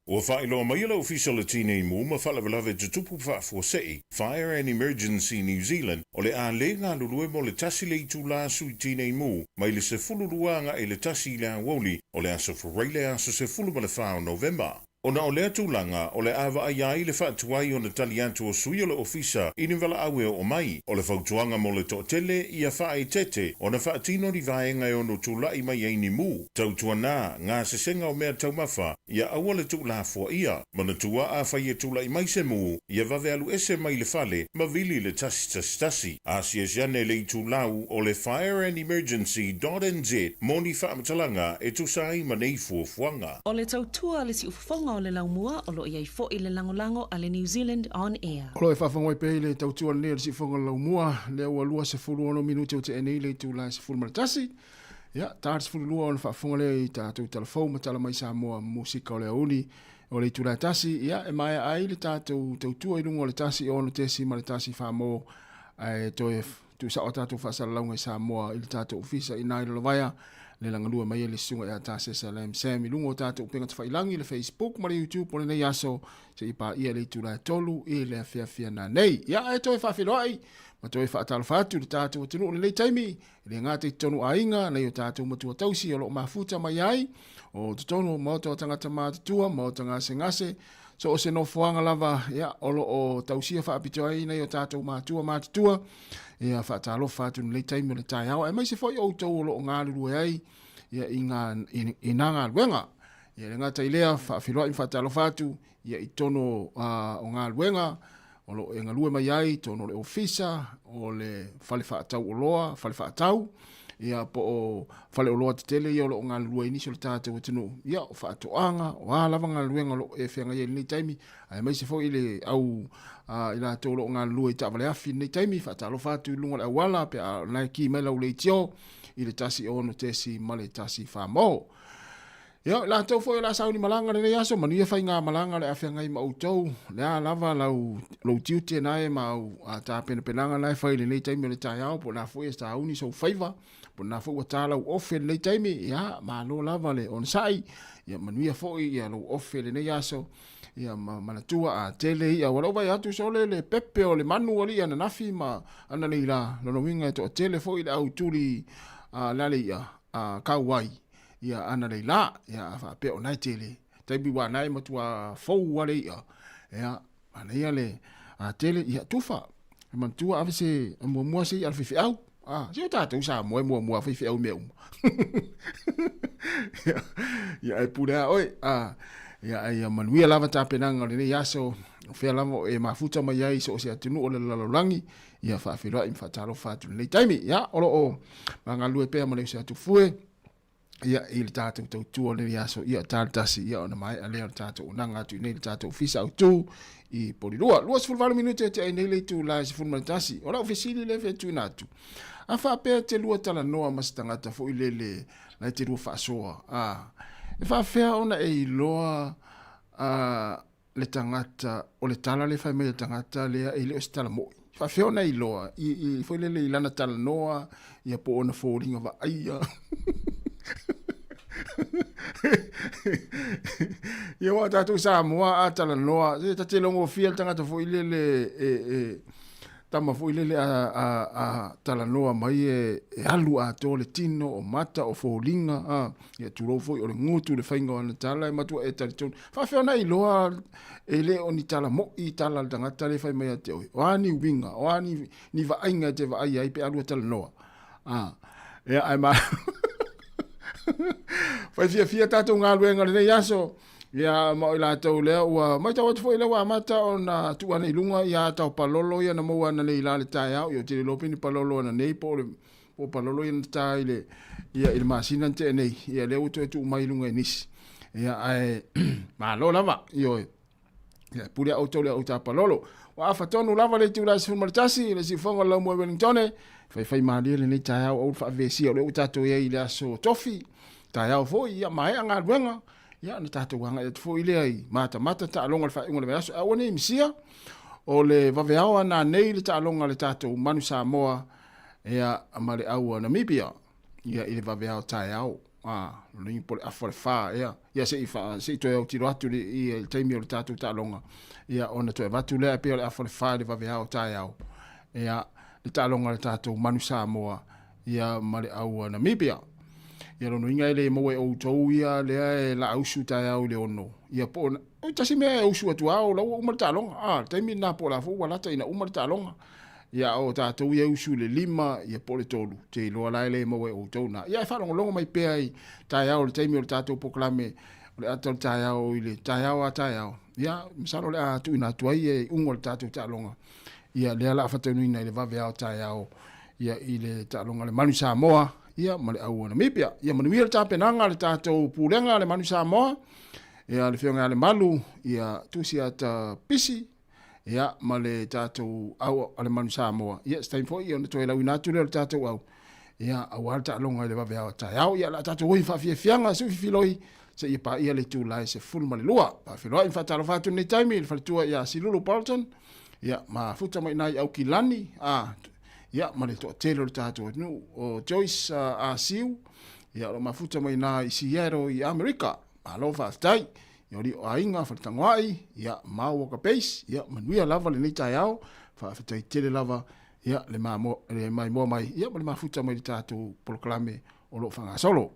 Ua whaeloa mai ala official tine mu ma whalawalawe tutupu whaafosei, Fire and Emergency New Zealand, o le a le ngā lulue mo le tasi le itu la sui tine mu, mai le se fulu ruanga e le tasi le a woli, o le aso whareile aso se fulu ma le whao November. Ona o lea tūlanga, o le awa ai le whaatuai o na tali atu o sui o le ofisa i ni wala awe o mai, o le whautuanga mo le to'atele i a whae tete, o na whaatino ni vaenga o no tūlai mai eini mu. Tautua nā, ngā sesenga o mea taumafa, ia aua le tūla fua ia, mana tua a whaia tūlai mai se mu, ia vave alu ese mai le fale, ma vili le tasi. Asia siane le tūlau o le fireandemergency.nz, moni whaamatalanga e tusai ma nei fuafuanga. O le tautua le si ufafonga o le laumua o lo iai fo i le langolango a le New Zealand on air. O lo e whawhangoi pe le tautua le si ufafonga laumua, le ua lua se fulu ono minuti o te enei le tu la se fulu maratasi. Ia, tār se fulu lua o le whawhonga le i tātou telefou ma tala mai Sāmoa musika o le auni o le tu la tasi. Ia, e mai ai le tātou tautua i rungo o le tasi o no tesi ma le tasi whamo ai toi tu sa o tātou whasara launga i Sāmoa i le tātou ofisa i nai lovaia. Le langalua mai le sunga e ta se salam sam i lungo tatu penga tfailangi le Facebook ma le YouTube po le nei aso se i pa ia le tula tolu i le afia na nei ia e toi fa filoi ma toi fa tal fatu le tatu tunu le taimi le ngate tonu ainga na yo tatu matua tausi o lo mafuta mai ai o tonu mo to tangata ma tua mo tanga sengase so o se no fuanga lava ia o lo o tausi fa apitoi na yo tatu ma tua ia whaatalo whātu le taimi le tai hao. E mai se whai o tau o lo ngā lulu ai, ia i ngā luenga. Ia le ngā tailea, whaafiroi whaatalo whātu, ia i tono o ngā luenga, o lo e ngā lue mai ai, tono le ofisa, o le whale whaatau o loa, whale whaatau, ia po o whale o loa te tele, ia o lo ngā lulu inisio le tātou o tino, ia o whaatoanga, o ālawa ngā luenga lo e whianga ia le taimi, ai mai se whai le au i la tōro ngā lua i tāwale afi nei taimi, whaatalo whātu i lunga le awala, pe a nai ki mai lau le tio, i le tasi o no tesi ma le tasi whāmo. Ia, la tau fo la sauni malanga le aso, manu ia whai ngā malanga le awhia ngai ma utou, le a lava lau tiutia nae ma au a tā pena penanga nai whai le nei taimi o le tai au, po nā fo ia sta auni so whaiva, po nā fo ua tā lau ofe le nei taimi, ia, ma lo lava le on sai, ia manu ia fo ia lau ofe le nei aso, ia manatua a tele ia wala vai atu so le pepe o le manu ali ana nafi ma ana nei la no winga to tele fo ile au tuli lale ia kauai ia ana nei la ia fa pe o nai tele taibi wa nai matua fo wale ia ana ia le a tele ia tufa mantua avese mo se al fifi au se ta tu sa mo fifi au meu ia e pura oi ia manuia lava tāpenanga le nei aso whea lava e mafuta mai ai so se atinu o le lalolangi ia whaafirua i mwhataro whātu nei taimi ia olo o ngā lue pēa ma leo se atu fue ia i le tātou tautua le nei aso ia tātasi ia o na mai a leo le tātou unanga atu nei le tātou fisa au tū i porirua lua se fulvalu minute te ai nei le tū la se fulmanitasi o la ofisili le fe tū natu a whaapea te lua tala noa masitangata fo i le lai te lua whaasoa e whawhea ona e iloa le tangata, o le tala le whai mea tangata lea e leo se tala moi. Whawhea ona e iloa, i whai le ilana tala noa, ia po ona fōringa wa aia. Ia wā tātou Sāmoa a tala noa, se ta te longo fia tangata fo ile tama fo ile a talanoa mai e alu a to le tino o mata o folinga ia turo fo o le ngutu le fainga ona tala e matua e talitonu fa fe ona iloa ele oni tala mo I tala le tangata le fai mai a te oi o ani winga o ani ni va ainga te va ai pe alu a talanoa ia ai ma fai fia tatou ngā luenga le nei aso ia mo ila tau lea ua mai tau atu fo ila wa mata o na tuana ilunga ia tau palolo ia na moua na nei la le tai au ia tiri lopi ni palolo na nei po palolo ia na tai le ia il masina te nei ia le uto e tu mai ilunga nisi ia ai malo lava ia pule auto le auto palolo wa fa tonu lava le tu la se martasi le si fonga la mo Wellington fai mali le nei tai au fa vesi o le utato ia ile so tofi tai au fo ia mai anga luenga ia na tatou wanga e fo ile ai mata ta longa fa ngole aso a woni misia o le vaveao na nei le ta longa le tatou manu Sāmoa ia amale au Namibia ia ile vaveao tai au no impor afore fa ia se ifa se to eu tiro atu le taimi o le tatou ta longa ia ona to vatu le pe le afore fa le vaveao tai au ia le ta longa le tatou manu Sāmoa ia male au Namibia ia no inga ele mo e o tou ia le la ausu tai au le ono ia po o tasi me ausu atu au la o malta longa taimi na po la fo wala tai na o malta longa ia o tatou ia ausu le lima ia po le tolu te lo la ele mo e o tou na ia fa longa mai pe ai tai au le taimi o tatou poklame le atal tai au ile tai au ia misalo le atu ina tuai e ungo le tatou ta longa ia le la fa tonu ina le va vea tai au ia ile ta longa le manu Sāmoa ia male au Namibia ia manuia le tapenanga le tatou pulenga le manu Sāmoa ia le fionga le malu ia tusi ata pisi ia male tatou au ale manu Sāmoa ia stain fo ia na toela wina tu le tatou au ia awal ta longa le vavea ta au ia la tatou oi fa fianga su filoi se ia pa ia le tu lai se full male lua pa filoi fa talo fatu nei time le fatua ia silulu Paulton ia ma futa mai nai au kilani ia ma le to telo le tatou no o Joyce Asiu ia lo mafuta mai na I Seattle I America ma lo fa tai ia ri o ainga fa tangwai ia ma wo ka pace ia manuia lava le nei tai au fa tai tele lava ia le mai mo mai ia ma le mafuta mai le tatou proclame o lo fanga solo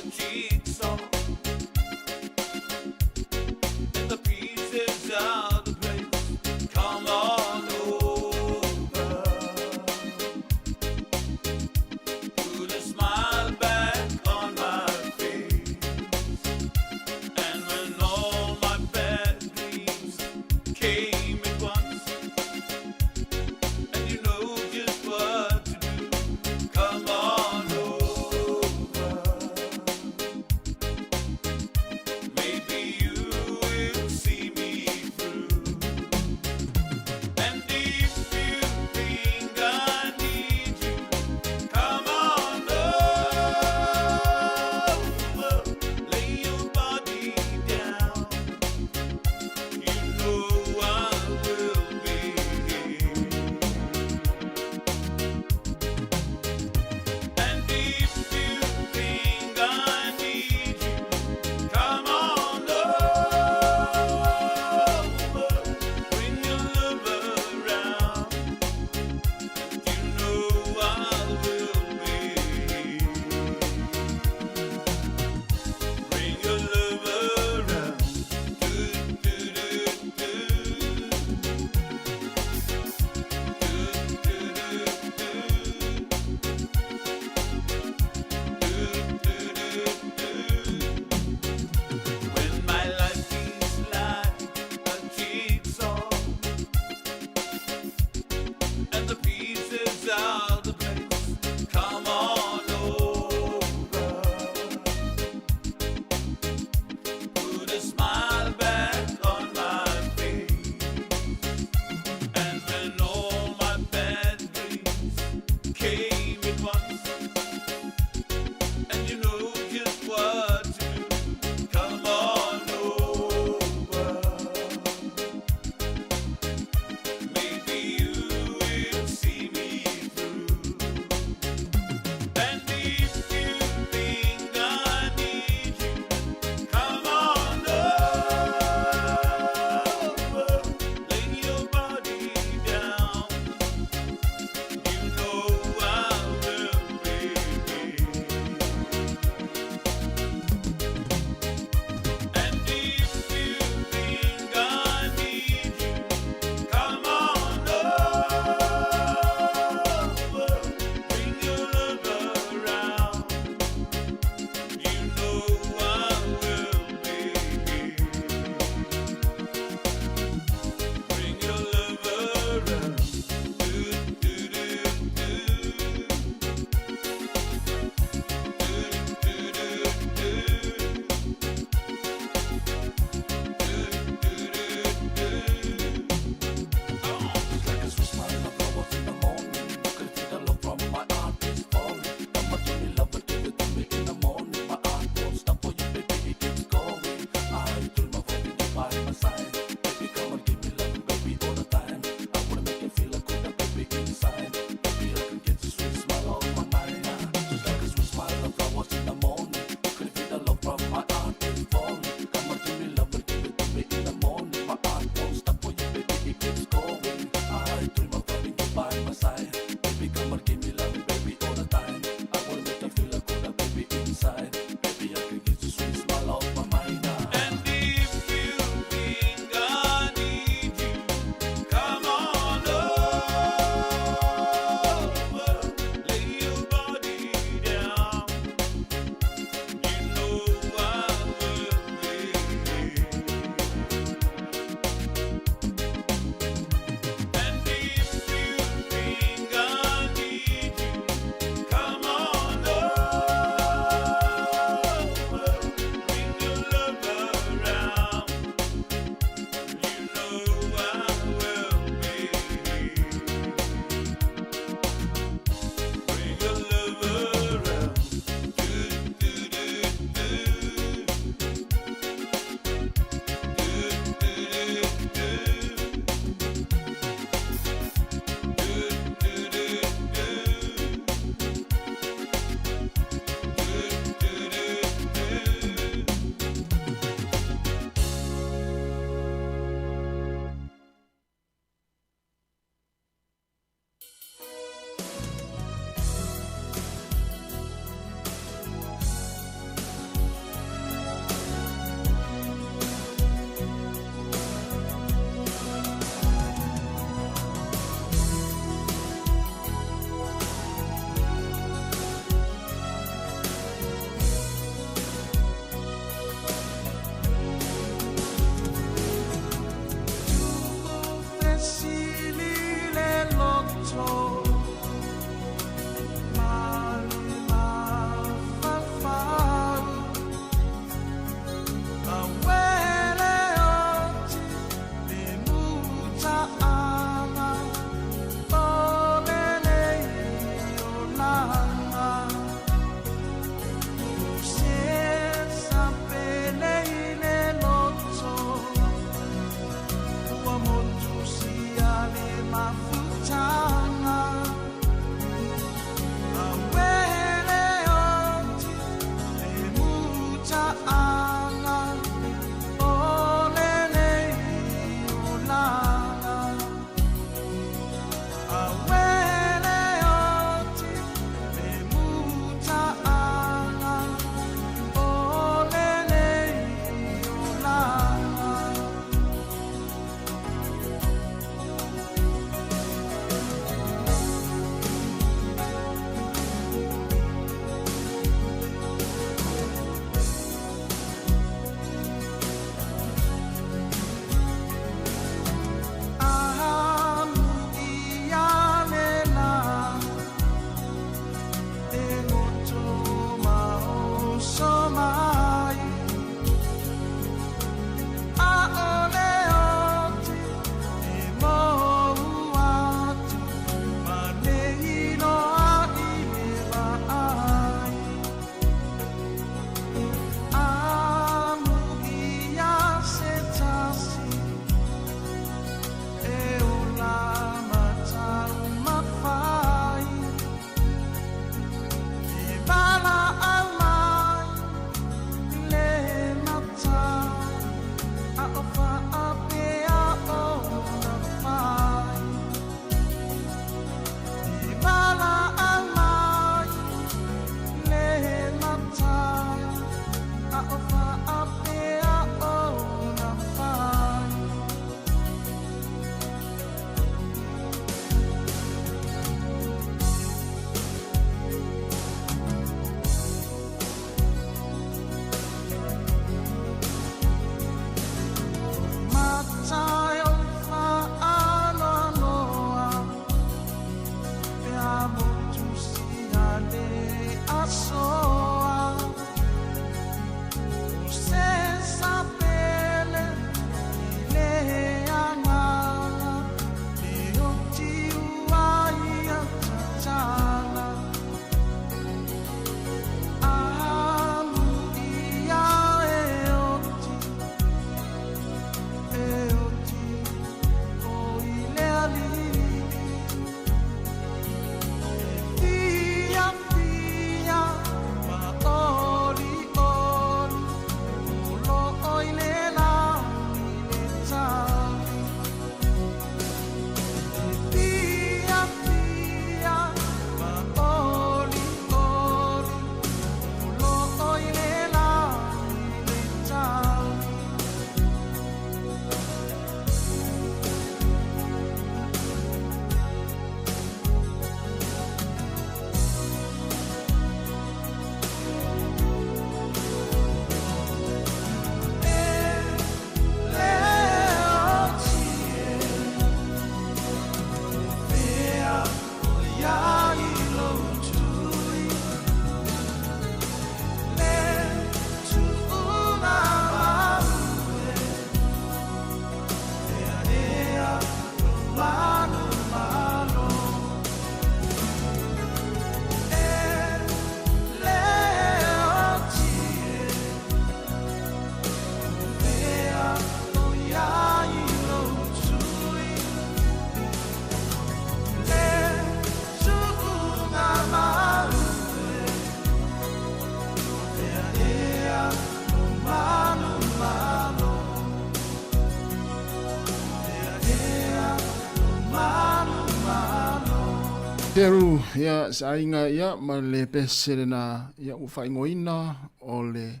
Peru ia sainga ia ma le peselena ia u faingoina o le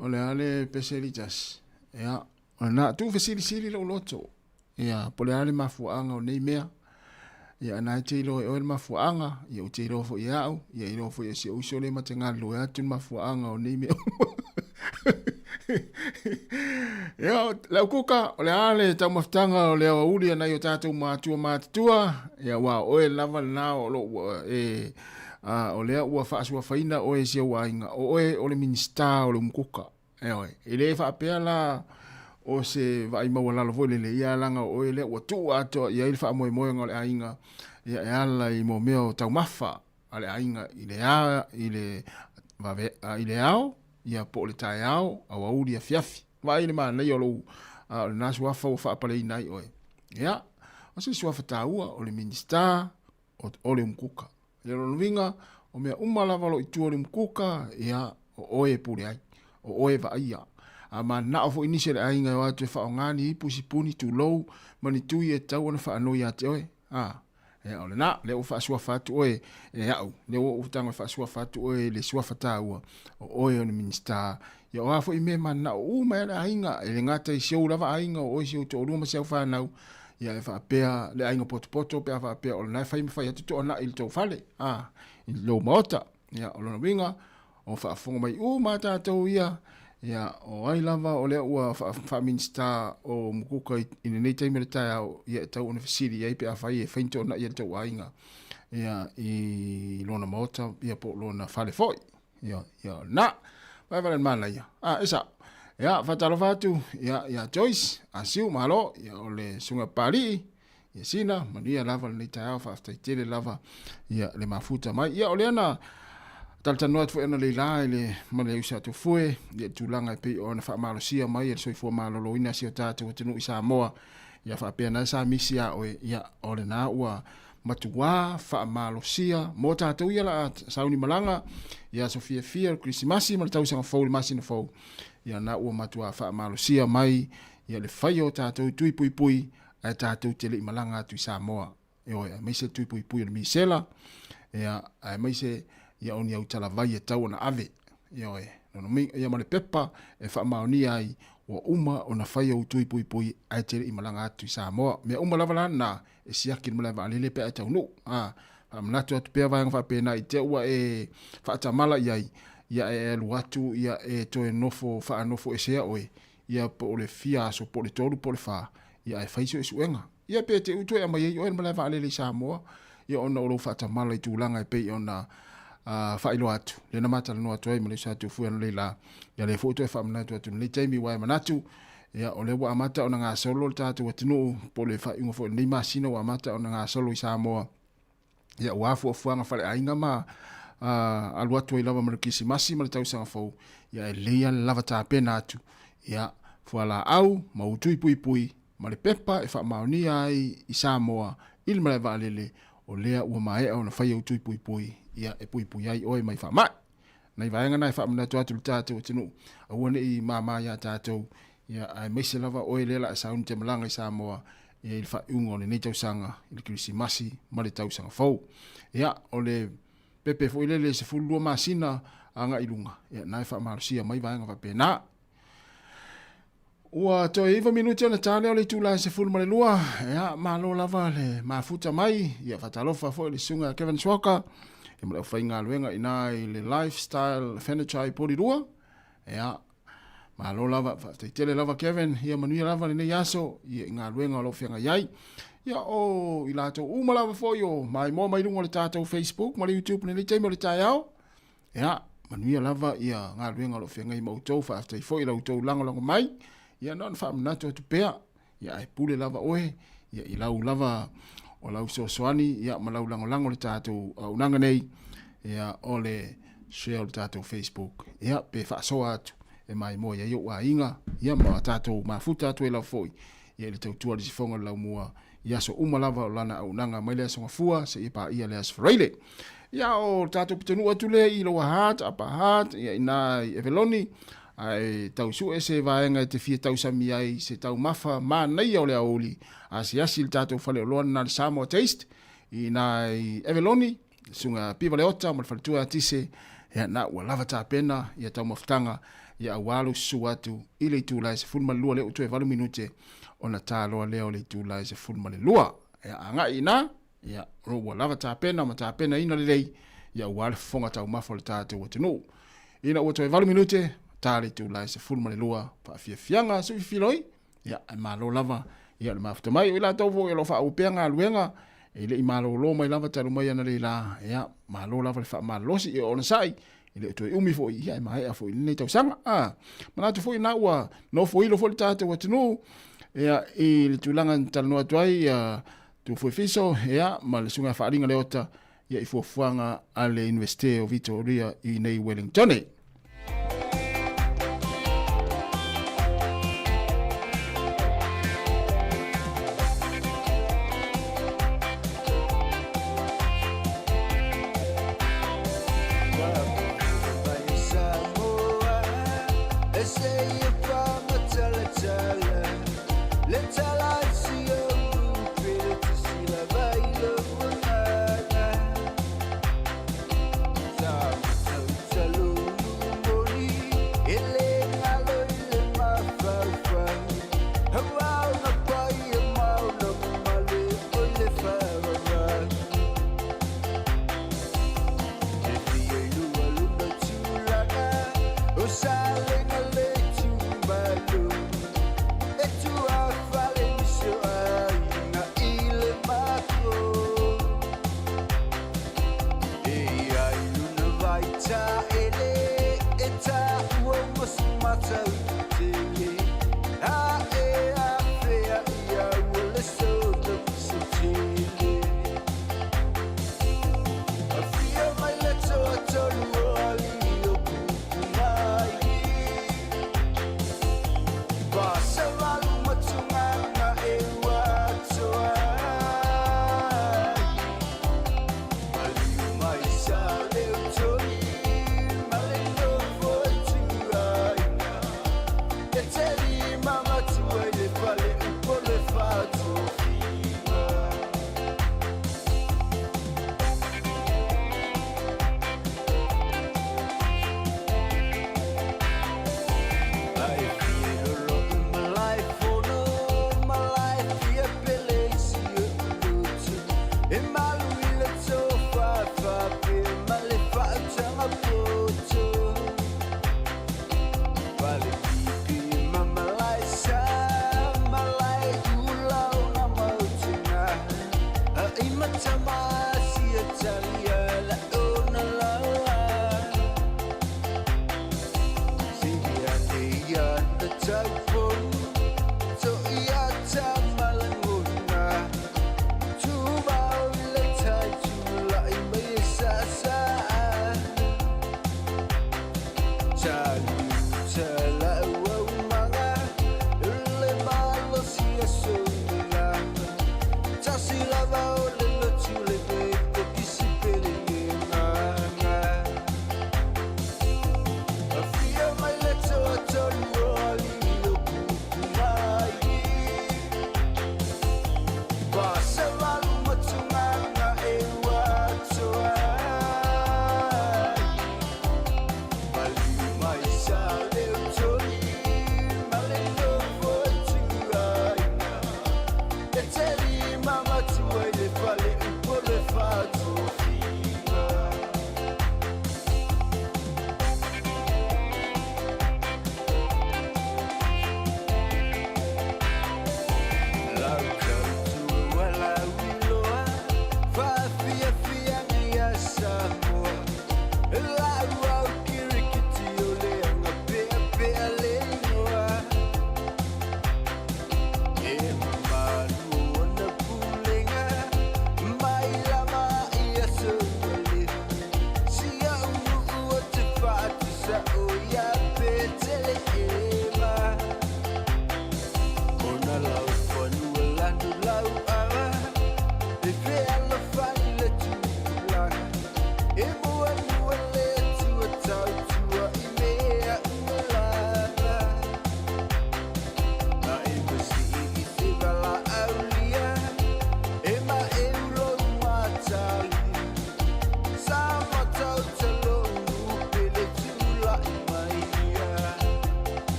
ale peselitas ia ona tu fesili lo loto ia pole ale mafuanga o nei mea ia na tilo o le mafuanga ia u tilo fo ia ia ilo fo ia se uso le matenga lo ia tu mafuanga o nei mea ia la kuka o le ale tau maftanga o le uli na yo tatu matua ia wa o e lava na o lo o le ua fa faina o e se wainga o le minista o le mkuka e le fa pela o se vai mawala lo vole le ia langa o le ua tu ato ia il fa mo ngol ainga ia ala I mo meo tau mafa ale ainga ile ao ia po le tai ao a uri a fiafi vai le mana yo lo na sua fa pale nai oi ia o se sua fataua o le minista o le mkuka le lo vinga o me umala valo itu o le mkuka ia o e pure ai o e va ia ama na o initial ainga wa te fa ngani pusipuni tu low mani tu e tau na fa no ia te oi e ole na le o fa sua fatu oe e au le o tanga fa sua fatu oe le sua fataua o e o minista ya wa fo ime man na o me na inga e ngata I sio lava ainga o sio to ruma se fa na ya e fa pea le ainga poto pe fa pea o na fa ime fa ya to na il to fale il lo mota ya o no winga o fa fonga mai mata to ya o ai lava o le ua fa minista o mukuka I nei time le tai au ia tau ona fasiri ia pe afai e fainto na ia tau ainga ia I lona mota ia po lona fale foi ia na vai valen mana ia esa ia fatalo fatu ia Joyce asiu malo ia o le sunga pali ia sina mania lava le tai au fa tele lava ia le mafuta mai ia o le ana talta noat fo ena le la le male usa to foi de tulanga pe ona fa malosia mai so fo malolo ina si tatu tinu I Sāmoa ia fa pe na sa misia o ia ole na ua matua fa malosia mo tatu ia la sauni malanga ia Sofia Fia Christmas mal tau sanga fo masi no fo ia na ua matua fa malosia mai ia le faio tatu tui pui ai tatu tele malanga tu Sāmoa ia mai se tui pui le misela ia ai mai se ia oni au tala vai e tau na ave ia no mi ia male pepa e fa maoni ai o uma ona fai au tui pui ai tere I malanga atu I Sāmoa me uma lava na e siaki mala va lele pe tau no amna tu pe va fa pe na I te ua e fa tamala ia e luatu ia e to e nofo fa nofo e sea oi ia po le fia so po le tolu po le fa ia e fai so suenga ia pe te uto e mai o mala va lele Sāmoa ia ona o fa tamala I tulanga pe ona fa ilo atu le na mata no atu ai malisa tu fu le la ya le foto e fa mna tu le taimi wa manatu ya ole wa mata ona nga solo tatu watinu po le fa ingo fo ni masina wa mata ona nga solo I Sāmoa ya wa fu nga fa ainga ma alu atu I lava markisi masi mal tau sanga fo ya le lava ta pena atu ya fu ala au mautui pui male pepa e fa maoni ai I Sāmoa il male va lele o lea ua mae ona fa utui pui ia e pui ai oi mai fa mai nei vaenga nei fa mna tu tatu tinu awane I mama ya tatu ia ai mese lava oi lela saun te malanga I Sāmoa ia il fa ungo le nei tau sanga il Krismasi ma le tau sanga fou ia ole pepe fo ile se fulu masina anga ilunga ia nei fa malusia mai vaenga fa pena ua to iva minuti ona tale o le tula se fulu male lua ia malo lava le mafuta mai ia fatalofa fo le sunga Kevin Swoka e mo fa inga luenga ina le lifestyle furniture pori rua ia malo lava fa tele lava Kevin ia manuia lava le yaso ia inga luenga lo fianga yai ia o ilato uma lava fo yo mai mo mai lungo le tato Facebook mo le YouTube le tei mo le taiao ia manuia lava ia nga luenga lo fianga I mautou fa after fo ila utou lango mai ia non fa mnato tu pea ia ai pule lava oe ia ilau lava o lau soani ia malau lango le tatou unanga nei ia ole share le tatou Facebook ia pe fa so atu e mai mo ia yo wa inga ia ma tatou mafuta atu e lau foi ia le tau tua le sifonga lau mua ia so uma lava o lana unanga mai le songa fua se ipa ia le asfraile ia o tatou pitonu atu le I lo hat apa hat ia ina eveloni ai tau su ese vaenga te fia tau sami ai se tau mafa ma nei o le auli asi le tatou fale o loa na le Sāmoa taste I nai Eveloni, sunga piva leota, mo le whaletua tise, ia na ua lava tāpena, ia tau mawhtanga, ia awalu suatu, i le tūlai se fulma lua leo tue 20 minute, o na tāloa leo le tūlai se fulma le lua. Ia anga ina, ia ua lava tāpena, ma tāpena ina le lei, ia awalu fonga tau mafo le tātou watinu. Ina ua tue 20 minute, tāle tūlai se fulma le lua, pa fia fianga sui filoi, ia malo lava, ia le mafta mai, ila tau vo ilo wha upeanga aluenga, ile i malo lo mai lava talu mai ana le la, ia malo lava le wha malosi i ona sai, ile to umi fo ia e mai a fo ile tau sanga mana tu fo ina wa no fo ilo fo le tata wa tunu ia i le tulanga talu atuai ia tu fo fiso ia ma le sunga fa ringa le ota ia i fo fuanga ale University of Victoria i nei Wellington.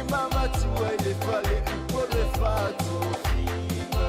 mama tua ile fale upore fato fina.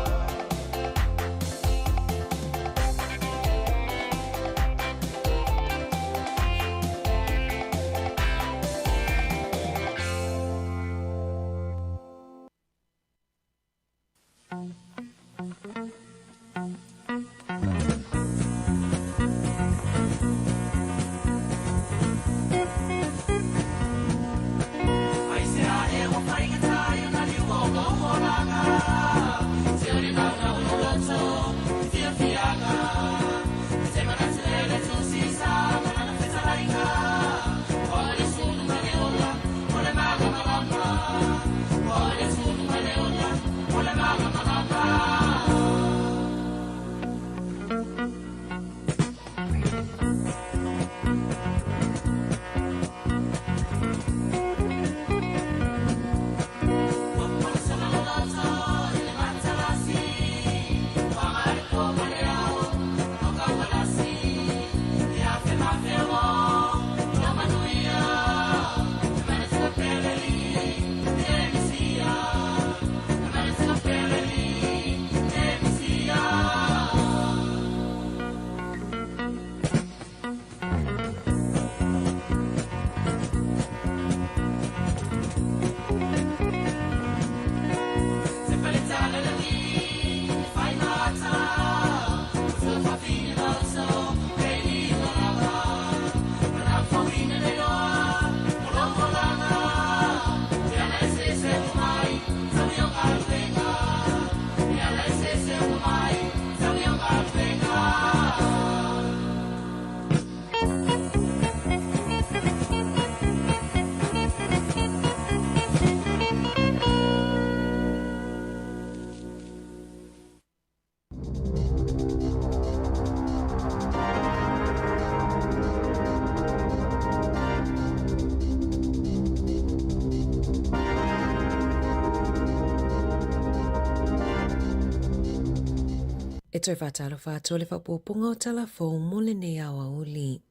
E toi whātalo whātua le whapoponga o talafou mo le nei awa uli.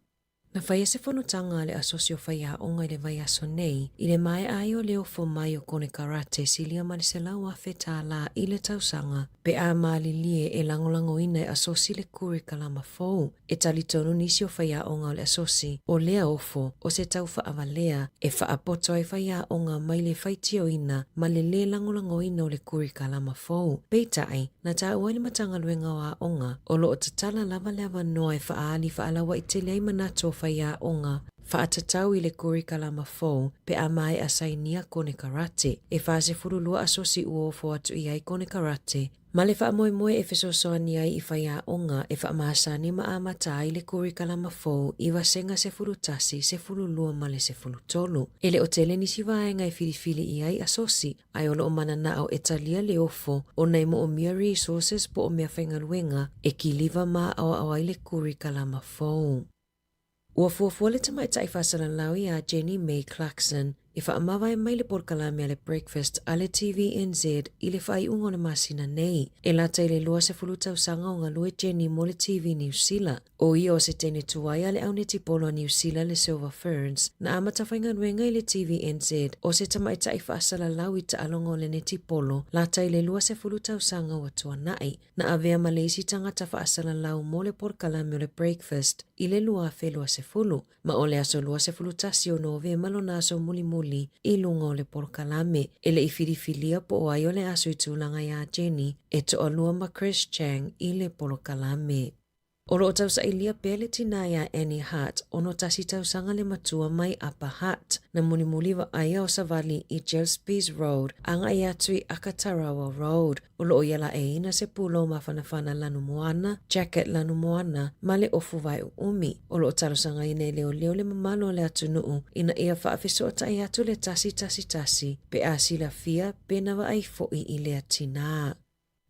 Na whaia se whanutanga le asosio whaia onga i le vai aso nei, i le mai ai o leo fo mai o kone karate silia ma le se lau a whetā la i le tausanga, pe a maali lie e langolango ina e asosi le kuri kalama fou, e tali tonu nisi o whaia onga o le asosi, o lea ofo, o se tau whaavalea, e whaapoto ai whaia onga mai le whaitio ina, ma le langolango ina o le kuri kalama fou. Peitai, na ta ua le matanga luenga o a onga, o lo o tatala lava lava noa e whaali whaalawa i te lei manato whaia onga, whaatatau i le kuri kalama fou, pe a mai a sainia kone karate, e whaase furulua asosi uofo atu i ai kone karate, ma le wha moe moe e fesosoani ai i whaia onga e wha maasani ma amata i le kuri kalama fou i wasenga se furutasi se furulua ma le se furutolu. E le o tele nisi vaenga i filifili i ai asosi, ai olo o manana au etalia le ofo, o nei mo o mia resources po o mea whaingaluenga, e ki liva ma au ai le kuri kalama fou. Ua fuafua le tamaitai whasalau i a Jenny May Clarkson i whaamawai mai le porkalame a le breakfast a le TVNZ i le whai ungo na masina nei. E lata i le lua se fulutau sanga o ngā lue Jenny mo le TV New Zealand. O i o se tene tuai a le aune tipolo a New Zealand le Silver Ferns na amata whainga nuenga i le TVNZ o se tamaitai whasalau i ta alongo le ne tipolo lata i le lua se fulutau sanga wa tuanai na avea malesi tangata whasalau mo le porkalame o le breakfast i le lua whelua se fulu. Ma o le aso lua se fulutasi o NOV malona aso muli i lunga o le porkalame. E le ifirifilia po o ai o le aso i tūlanga ia Jenny e to o lua ma Chris Chang i le porkalame. O lo tau sa ilia pele tina ia Annie Hart ono tasi tau sanga le matua mai Upper Hutt na muli wa aia o Savali i Gillespie's Road anga ia tui Akatarawa Road. O lo iala e ina se pulo mawhanawhana lanu moana, jacket lanu moana, male ofu vai umi. O lo tau sanga ina leo le mamalo le atunuu ina ia whaafisota i atu le tasi pe a sila fia pena wa ai foi i le atina.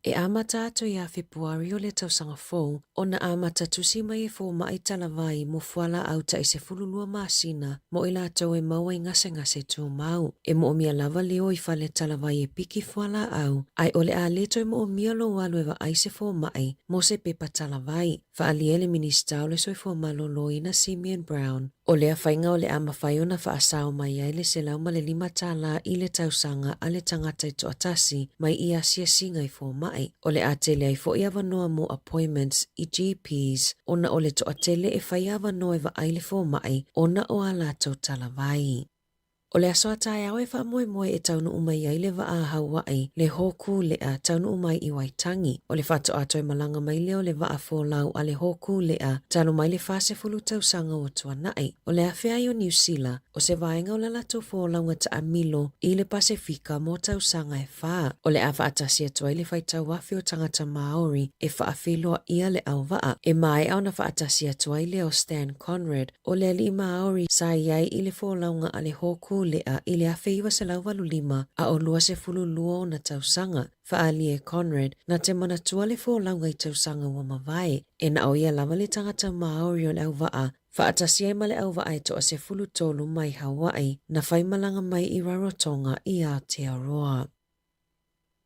E amata ato ia Februari o le tausanga fou, o na amata tusi mai e fō mai talawai mo fuala auta i se fululua masina, mo ila ato e maua i ngase tū mau. E mo omia lava leo i fale talawai e piki fuala au, ai ole a leto e mo omia lo walu e wa ai se fō mai, mo se pepa talawai. Fa aliele minista o le soi fō malo loina Simeon Brown, O lea whainga o le ama whaiona whaasao mai ai le se lau ma le 5 tāla i le tausanga a le tangata i toatasi mai i asia singa i fō mai. O le atele ai fo i awanoa mo appointments i GPs ona o le toatele e whai awanoa e wa ai le fō mai ona o a lātou talavai. O le asoa tae au e wha moe moe e taunu umai ai le waa Hawaii le hoku lea taunu umai i Waitangi. O le whato ato e malanga mai leo le waa fōlau a le hoku lea talo mai le fase fulu tausanga o tuanai. O le awhea i o New Zealand o se vaenga o le lato fōlaunga ta amilo i le Pasifika mo tausanga e wha. O le awa atasi atua i le whaitau wafi o tangata Maori e wha awhiloa ia le au waa. E mai au na wha atasi atua i le o Stan Conrad o le ali Maori sa iai i le fōlaunga a le hoku lea i le awheiwa se lau walu 5 a o lua se fulu lua o na tausanga. Whaali e Conrad na te manatua le fōlaunga i tausanga wa mawai. E na o ia lama le tangata Maori o le au waa. Whaatasi ai ma le au waa e toa se fulu tolu mai Hawaii na whaimalanga mai i Rarotonga i Aotearoa.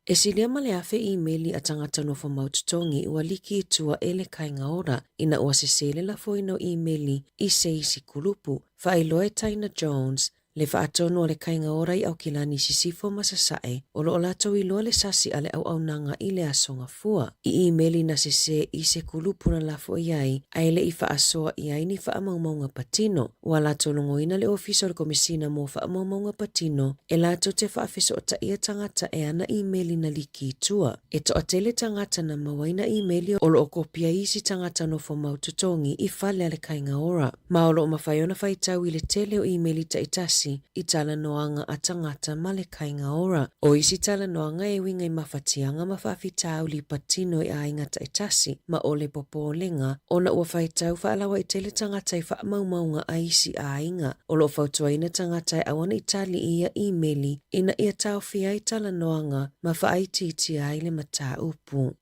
E silia ma le awhi e-maili a tangata no whamaututongi ua liki tua e le kainga ora ina ua se sele la foino e-maili i se isi kulupu. Whailoe Taina Jones le whaatono o le kainga ora i au kilani sisifo masasae o lo olato i loa le sasi ale au nanga i le asonga fua. I e-maili na se i se kulupu na lafo iai ai le i whaasoa iai ni whaamaumaunga patino. Ua lato longoina le ofiso le komisina mo whaamaumaunga patino e lato te whaafiso o ta ia tangata e ana e-maili na liki tua. E to atele tangata na mawaina e-maili o lo o kopia isi tangata no whamaututongi i whale ale kainga ora. Ma o lo o mawhaiona whaitau i le tele o e-maili ta itasi i tala noanga a tangata ma le kainga ora. O isi tala noanga e winga i mawhatianga ma whaafitau li patino i ainga ta itasi ma o le popo lenga ona ua whaitau whaalawa i tele tangata i whaamaumaunga a isi a ainga. O lo whautuaina tangata e awana i tali ia e-maili ina ia tau fia i tala noanga ma whaaititi ai le mata upu.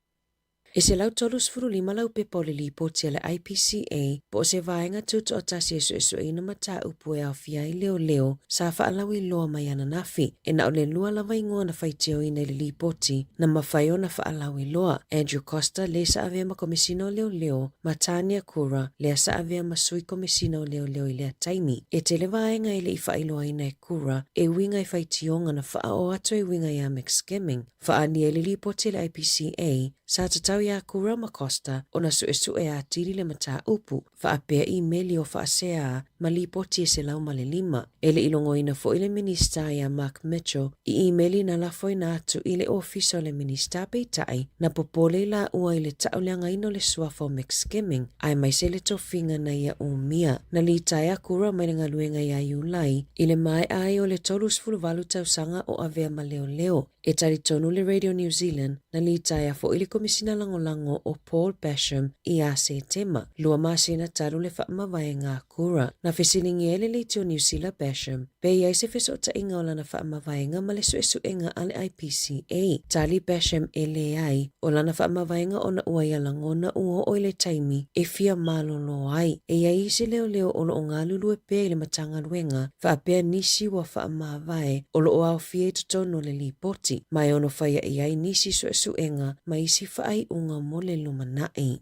E se lau tolus furu 5 lau pepa o le lipoti le IPCA po o se vaenga tuto o tasi esu ina mata upu e au fia i leo sa whaalau i loa mai ana nafi. E na o le lua lava ingoa na whaiteo ina le lipoti na mawhaio na whaalau i loa. Andrew Costa le sa avea ma komisina o leo ma Tania Kura le sa avea ma sui komisina o leo i lea taimi. E te le vaenga i le i whailoa ina e Kura e winga i whaitionga na wha o ato e winga i a Skimming. Whaani e le lipoti le IPCA sa tatau ia Kura ma Costa o na su e a tiri le mata upu. Whaapea e-maili o whaasea ma lipoti e se lau ma le 5. Ele ilongo ina fo ile minista ia Mark Mitchell i e-maili na lafo ina atu ile ofiso le minista peitai na popole la ua ile tauleanga ino le suafo Skimming ai mai se le tofinga na ia umia. Na li taia Kura mai nga luenga ia Iulai ile mai ai o le tolus fuluvalu tausanga o avea ma leo. E tari tonu le Radio New Zealand na li taia fo ile komisina lango o Paul Basham i a se tema. Lua masina taru le whaamawai Kura. Na fesilingi ele le tio New Zealand Basham. Pe iai se feso ta inga o lana whaamawai ma le suenga ale IPCA. Tali Basham ele ai o lana whaamawai o na ua ia langona ua o ile taimi e fia malolo ai. E iai isi leo o lo o ngā lulu e pia ile matanga luenga whaapea nisi wa whaamawai o lo o au fia i tutono le lipoti. Mai ono whaia iai nisi suenga ma isi whaai unga mole lumanai.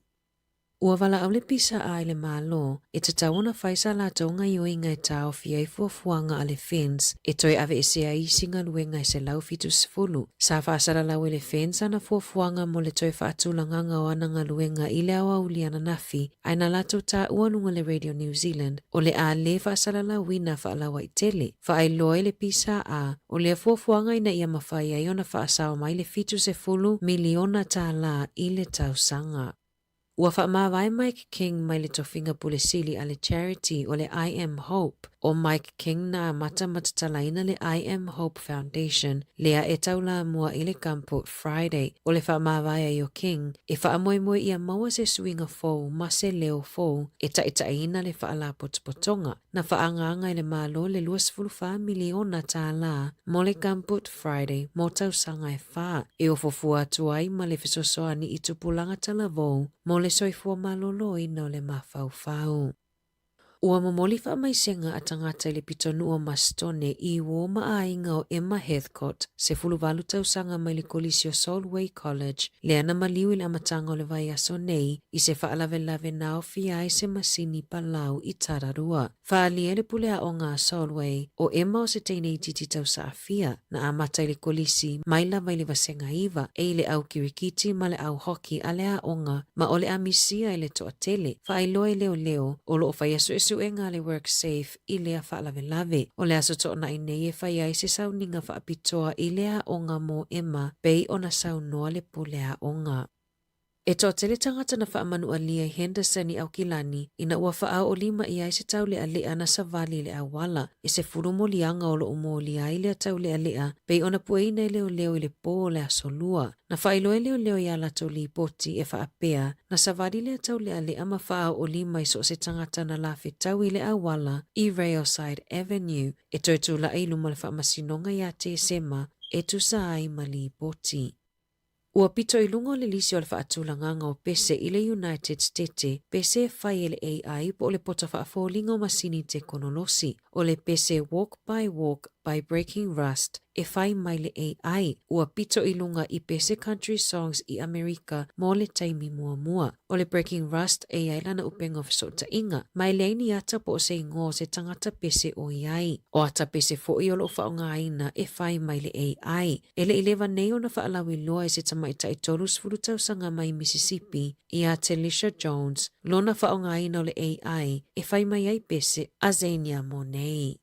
Ua wala au le pisa a ile malo e te tawana whaisa la taunga i oinga e tau fia i fuafuanga a le fence e toi ave e sea i singa luenga i se lau fitu sifulu. Sa whaasara lau e le fence ana fuafuanga mo le toi whaatulanganga o ananga luenga i le awa uliana nafi aina lato ta uanunga le Radio New Zealand o le a le whaasara lau wina whaalawa i tele. Whaai loa i le pisa a o le fuafuanga ina ia mawhai a iona whaasao mai le fitu sifulu miliona ta la i le tausanga. Ua whaamawai Mike King mai le tofinga pulesili a le charity o le I Am Hope o Mike King na mata matatalaina le I Am Hope Foundation lea e taula mua i le kampo Friday o le whaamawai a yo King e whaamoemoe ia maua se suinga fou ma se leo fou e taitaina le whaala potopotonga na whaanganga i le malo le 2.5 miliona ta la mo le kampo Friday mo tausanga e wha e ofofua tuai ma le fisosoani i tupulanga talavou mo le soifua malolo ina o le mafaufau. Ua mamoli whaamaisenga a tangata i le pitonua Mastone i wo maainga o Emma Heathcote, se fuluwalu tausanga mai le kolisi o Solway College, le ana maliu i le amatanga o le vai aso nei, i se whaalave nao fia i se masini palau i tararua. Whaalia le pule a o ngā Solway, o Emma o se teine i titi tausa a fia, na amata i le kolisi, mai lava i le vasenga iwa, e le au kirikiti ma le au hoki a le a onga, ma o le amisia i le toa tele, whaailoa i leo, o lo o whaiasu suenga le work safe i lea whaalave o le aso tōna i nei e whai ai se sauninga whaapitoa i lea onga mō Emma bei o na saunoa le pulea onga. E tō tele tangata na whaamanu a Lia Henderson i Aukilani ina ua whaau o lima i ai se tau lea lea na savali lea wala e se furu mo lianga o lo umo lia i lea tau lea lea bei ona pueina i leo i le pō lea solua. Na whailo e leo i ala tau li poti e whaapea na savali lea tau lea ma whaau o lima i so se tangata na lawe tau i lea wala i Railside Avenue e tō la i luma le whaamasinonga i a te sema e tu sa ai ma li poti. Ua pito i lungo le lisi o le whaatulanganga o pese i le United States, pese whai ele AI po le pota whaafolinga o masini te konolosi, o le pese walk by breaking rust, e whai mai le AI, ua pito i lunga i pese country songs i Amerika mo le taimi mua. O le breaking rust AI lana upenga fisota inga, mai le ini ata po se ingo se tangata pese o iai, o ata pese fo i o lo whaonga aina e whai mai le AI, ele ilewa nei o na whaalawi loa i se mai tai tolu sfurutau sanga mai Mississippi i a Telisha Jones, lona whaonga aina o le AI e whai mai ai pese a Zenia Monei.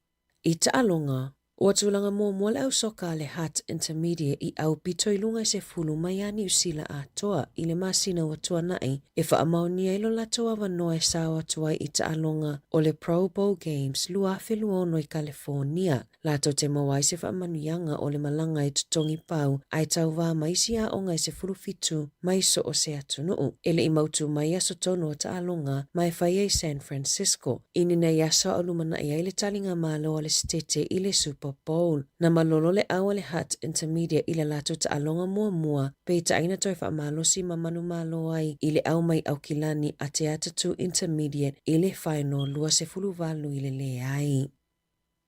I Ta'alonga, o atulanga mua le au soka le Hat Intermediate i au pito i lunga se fulu mai a New Zealand a toa i le masina o atua nai e whaamaunia ilo la toa wanoa e sawa tuai i Ta'alonga o le Pro Bowl Games lua wheluono i California. Lato te mawai se whaamanuianga o le malanga i tutongi pau ai tau wā mai si a onga i se fulu fitu mai so o se atunuu. Ele i mautu mai aso tono o Ta'alonga mai whai i San Francisco. Inina i asa o lumana i aile talinga malo o le stete i le Super Bowl. Na malolo le awa le Hat Intermediate i le lato Ta'alonga mua pe ta aina toi whaamalo si mamanu malo ai i le au mai Aukilani a te atatu Intermediate i le final lua se fulu valu i le le ai.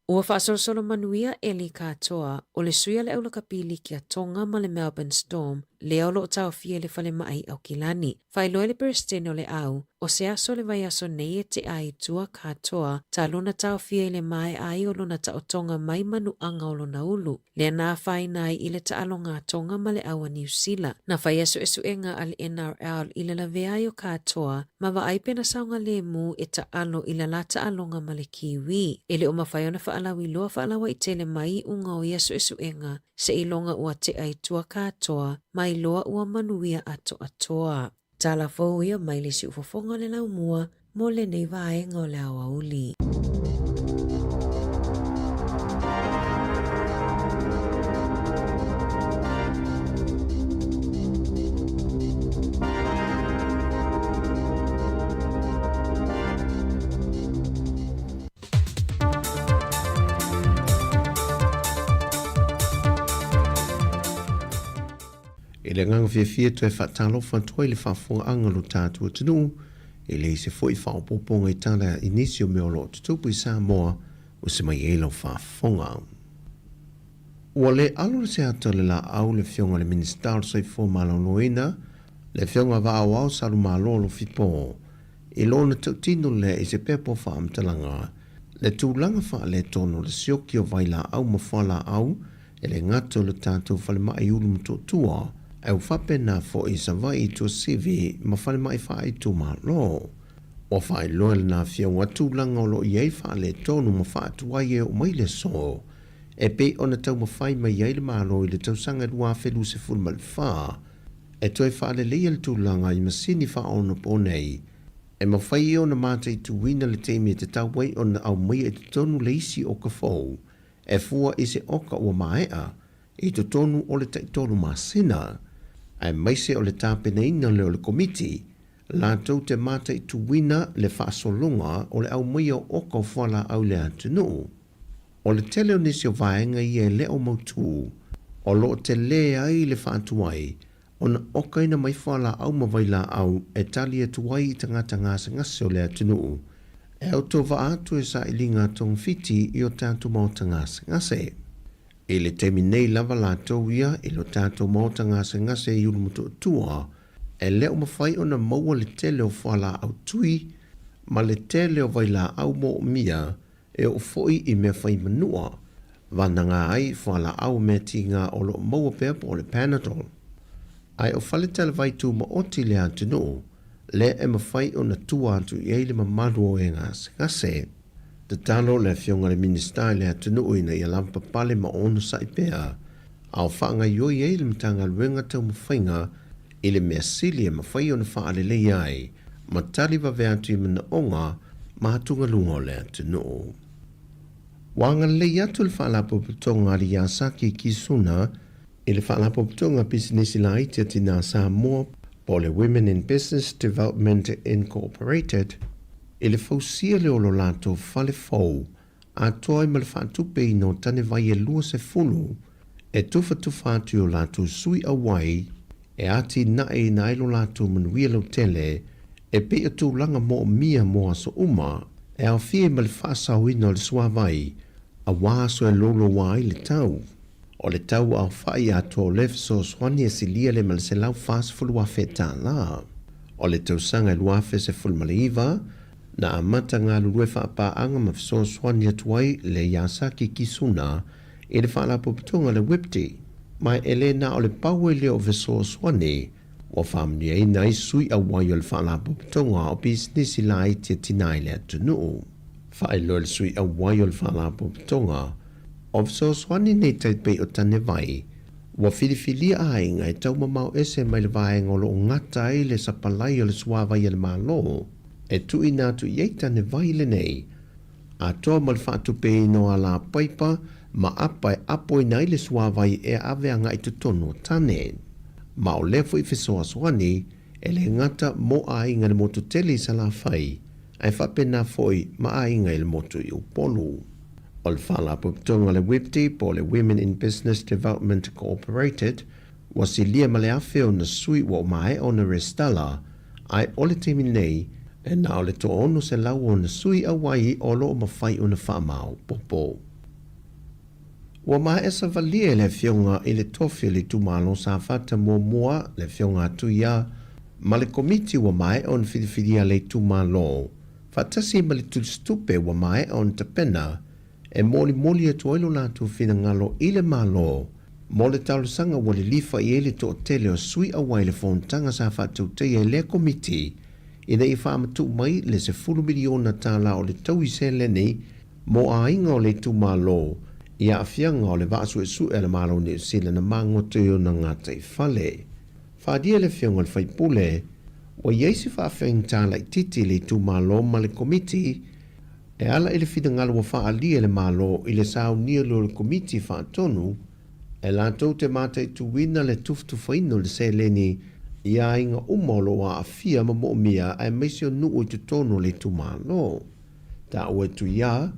Ua whaasorosolo manuia Eli katoa o le suia le aula kapili ki a tonga ma le Melbourne Storm leo lo tau fie le whale mai Aukilani. Whailoe le perstene o le au o se aso le vai aso nei e te ai tua katoa ta lona tau fie le mai ai o lona ta o tonga mai manu anga o lona ulu. Lea nā whai nai i le Ta'alonga tonga ma le awa New Zealand. Na whai aso enga al NRL i le laveai o katoa ma wa aipe na saunga le mu e Ta'alo i la Ta'alonga ma le Kiwi. Ele o mawhai ona whaalawi loa whaalawa i tele mai unga o iaso enga se ilonga ua te ai tua katoa mai loa ua manuia atoa. Tala fōu ia mai le si ufofonga le lau mua mo le nei vaenga o le awa uli. E le nganga fia tu e whatalo whantua i le whafonga angalo tātua tunu, e le se fwoi whaopoponga i tala inisio me o lo tutupu i Sāmoa o se mai elo whafonga. Ua le alo le se ata le la au le fionga le minister sai fo malanoina, le fionga wa au salu malo lo fipo, e lo na tautino le i se pepo whaamtalanga, le tūlanga wha le tono le sioki o vaila au mawhala au, e le ngato le tātou whale mai ulu mtotua, au whape nā fo i sa vai i tō sivi ma whale mai whae tō mā lo. O whae loa le nā whia watu langa o lo iei whae tonu ma whae tuai e o mai le so. E pe o na tau ma whae mai iei le mā lo i le tau sanga rua whelu se furu ma le wha. E toi whae le leia le tū langa i masini whae ona po nei. E ma whae i o na mātai tu wina le teimi te tau wai o na au mai e te tonu le isi o ka fau. E fua i se oka ua maea i te tonu o le taitonu masina. Ai maise o le tāpeneina leo le komiti, la tau te mata i tuwina le whaasolonga o le au mai o oka o whala au le atunu. O le tele o nisi o vaenga i e leo mautu, o lo te le ai le whaatuai, o na oka ina mai whala au mawaila au e tali e tuai i tangata ngase ngase o le atunu. E au tō wa atu e sa ilinga tong fiti i o tātou maota ngase. E le temi nei lava la tau ia i lo tātou maota ngase i ulu mutu tua, e leo mawhai o na maua le tele o whala au tui, ma le tele o vaila au mo mia e o foi i mea whai manua, wana ngā ai whala au mea ti ngā o lo maua pēr po le Panadol. Ai o whale tele vai tū ma oti le atu no, le e mawhai o na tua atu i eile ma malu o e ngase. Te talo le fionga le ministai le atu no ina i alampa pale ma ono sa i pēr, au whaanga ioi eile mtanga luenga tau mawhainga i le mea sili e mawhai o na whaale le iai, ma tali wa vea atu i mana onga, ma hatunga lunga le atu no. Wanga le atu le whaalapo putonga li Yasaki ki suna, i le whaalapo putonga business la itia tina Sāmoa, po le Women in Business Development Incorporated, i le fausia le olo lato whale fau, a toi ma le whaatupe i no tane vai e lua se fulu, e tufa atu o lato sui awai, e ati na e na ilo lato manuia lau tele, e pe atu langa mo mia mo aso uma, e au fie ma le whaasau ina le suawai, a waso e lolo wai le tau. O le tau au whai ato lef so swani e silia le mal se lau fast fulu a feta la. O le tau sanga e luafe se fulu maliva, na amata ngā lulue whaapa anga ma so swani atuai le Yasaki ki suna, e le whaalapo pitonga le wipti. Mai ele na o le paue leo veso swani, wa whamnia i nai sui a wai o le whaalapo pitonga o business i la itia tinai le atu nuu. Whaelo le sui a wai o le whaalapo pitonga, o veso swani nei taipei o tane vai, wa whiriwhilia a inga e tau mamau ese mai le vai ngolo o ngata i le sapalai o le suawai e le malo, e tu i nātu i ei tane vai le nei, a toa ma le whaatupe i no a la paipa, ma apa e apo i nei le suawai e aveanga i tutono tane. Ma o lefo i whisoa swani, e le ngata mo a inga le motu tele sa la whai, ai whapena foi ma a inga i le motu i upolu. O le whaalapo pitonga le wipti po le Women in Business Development Incorporated, wa si lia ma le awhi o na sui wa o mai o na restala, ai o le temi nei, e na o le to ono se lau o na sui a wai o lo o mawhai o na whaamau popo. Wa mai esa valia le fionga i le tofi le tumalo sa fata mua le fionga atu ia, ma le komiti wa mai o na whidiwhidia le tumalo, fatasi ma le tulstupe wa mai o na tapena, e moli atu oilo latu fina ngalo i le malo, mo le talusanga wa le lifa i ele to tele o sui a wai le fontanga sa fatu te e le komiti, ina i whaamatu mai le se 10 miliona tala o le tau i se leni, mo a inga o le tumalo, ia a fianga o le vasu e su e le malo ni usila na mango tuyo na ngata i fale. Whaadia le fionga le whaipule, wa yeisi whaafeng tala i titi le tumalo ma le komiti, e ala ele fida ngalo wa whaalia le malo i le sao nia lo le komiti whaatonu, e la tau te mata i tuwina le tuftu whaino le se leni, ia inga umolo wa a fia ma mo mia ai meisio nuu i tutono le tumalo. Ta ue tu ia,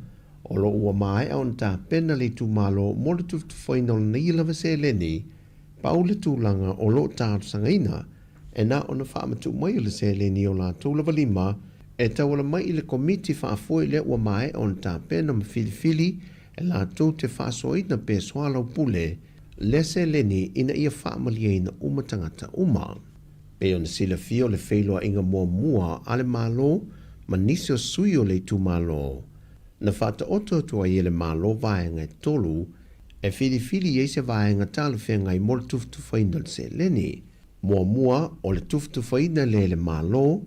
o lo ua mai au ta pena le tumalo mo le tuftu whaino le neila wa se leni, pau le tūlanga o lo tātu sangaina, e na o na whaamatu mai le se leni o la tūla walima, e tawala mai i le komiti whaafoi le ua mai on ta pena ma filifili e la tau te whaasoina pe swala pule le se leni ina ia whaamalia ina umatangata uma. Pe ona sila fio le whailoa inga mua ale malo ma nisi o sui o le tu malo. Na whata oto tua i le malo vaenga e tolu e filifili e se vaenga tala whenga i mol tuftu whaina le se leni. Mua o le tuftu whaina le malo,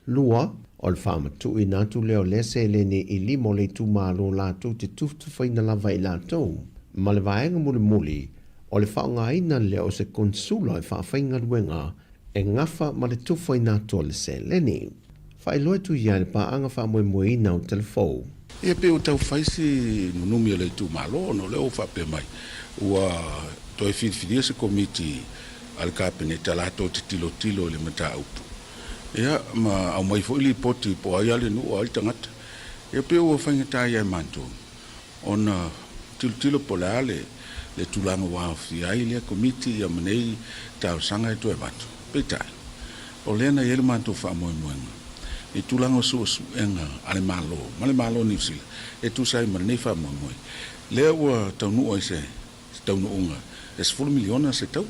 lua, o le whaamatu i nātu leo le se leni i limo le tu malo lātou te tuftu whaina lava i lātou. Ma le vaenga muli, o le whaongaina leo se konsula i whaawhainga ruenga e ngafa ma le tufa i nātou le se leni. Whailoa tu ia le paanga whaamoe ina o telefou. E pe o tau whaisi nunumi le tu malo no leo whape mai. Ua toi whiwhiria se komiti al kapene talato te tilo le mata aupu. Ia ma au mai foili poti po ai ale nu ai tangata. E pe o whaingata ia manto. Ona tilo polale le tulanga wa fiai le komiti ia manei tau sanga e toe watu. Peitai. O lena ele manto wha moe moenga. e tulango su enga ale malo ni sila e tu sai ma nei fa mo le ua taunu o se taunu unga e 4 miliona se tau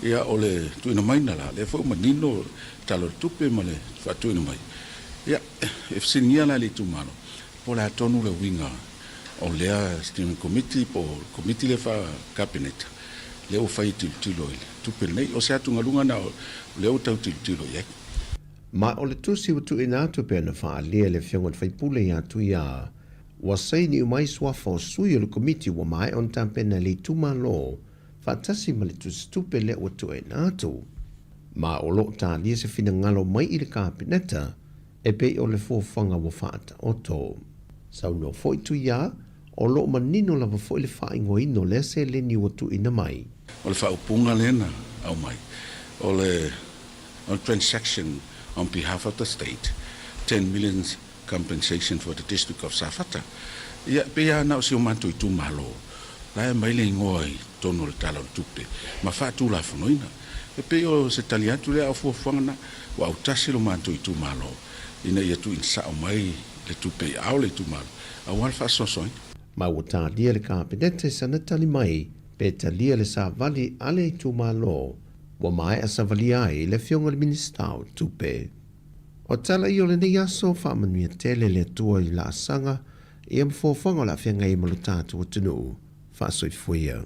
ia ole tu ina mai nala le fo manino talo tupe male fa tu ina mai ia e sinia la le tu malo po la tonu le winga o le steering committee po committee le fa cabinet le o fai tilo tupe nei o se atu ngalunga na le o tau tilo ia Ma o le tusi watu ina atu pe na wha alia le fionga te whaipule i atu ia. Wa sei ni umai swafa o sui o le komiti wa mai on tampena le tuma lo. Fatasi ma le tusi tupe le watu ina atu. Ma o lo ta lia se fina ngalo mai i le kabineta e pe o le fōwhanga wa whaata o tō. Sau no foi tu ia o lo manino la wa foi le whaingo ino le se le ni watu ina mai. O le whaupunga lena au mai. O le transaction on behalf of the state, 10 million compensation for the district of Safata. Ia pea na o si o mantu i tu malo. La e maile ngoi tono le tala o tupe. Ma whaatu la whanoina. E peo se tali atu lea o fuafangana wa au tasi lo mantu i tu malo. Ina ia tu insa o mai le tupe au le tu malo. A wal whaasosoi. Ma wata lia le kabinete sana tali mai pe talia le sa vali ale i tu malo. Wa mai a savali ai le fionga le ministau tupe. O tala i o le nei aso whaamanuia tele le tua i la asanga i am fōwhanga la whianga i malutatu o tunu. Whaasoi fuia.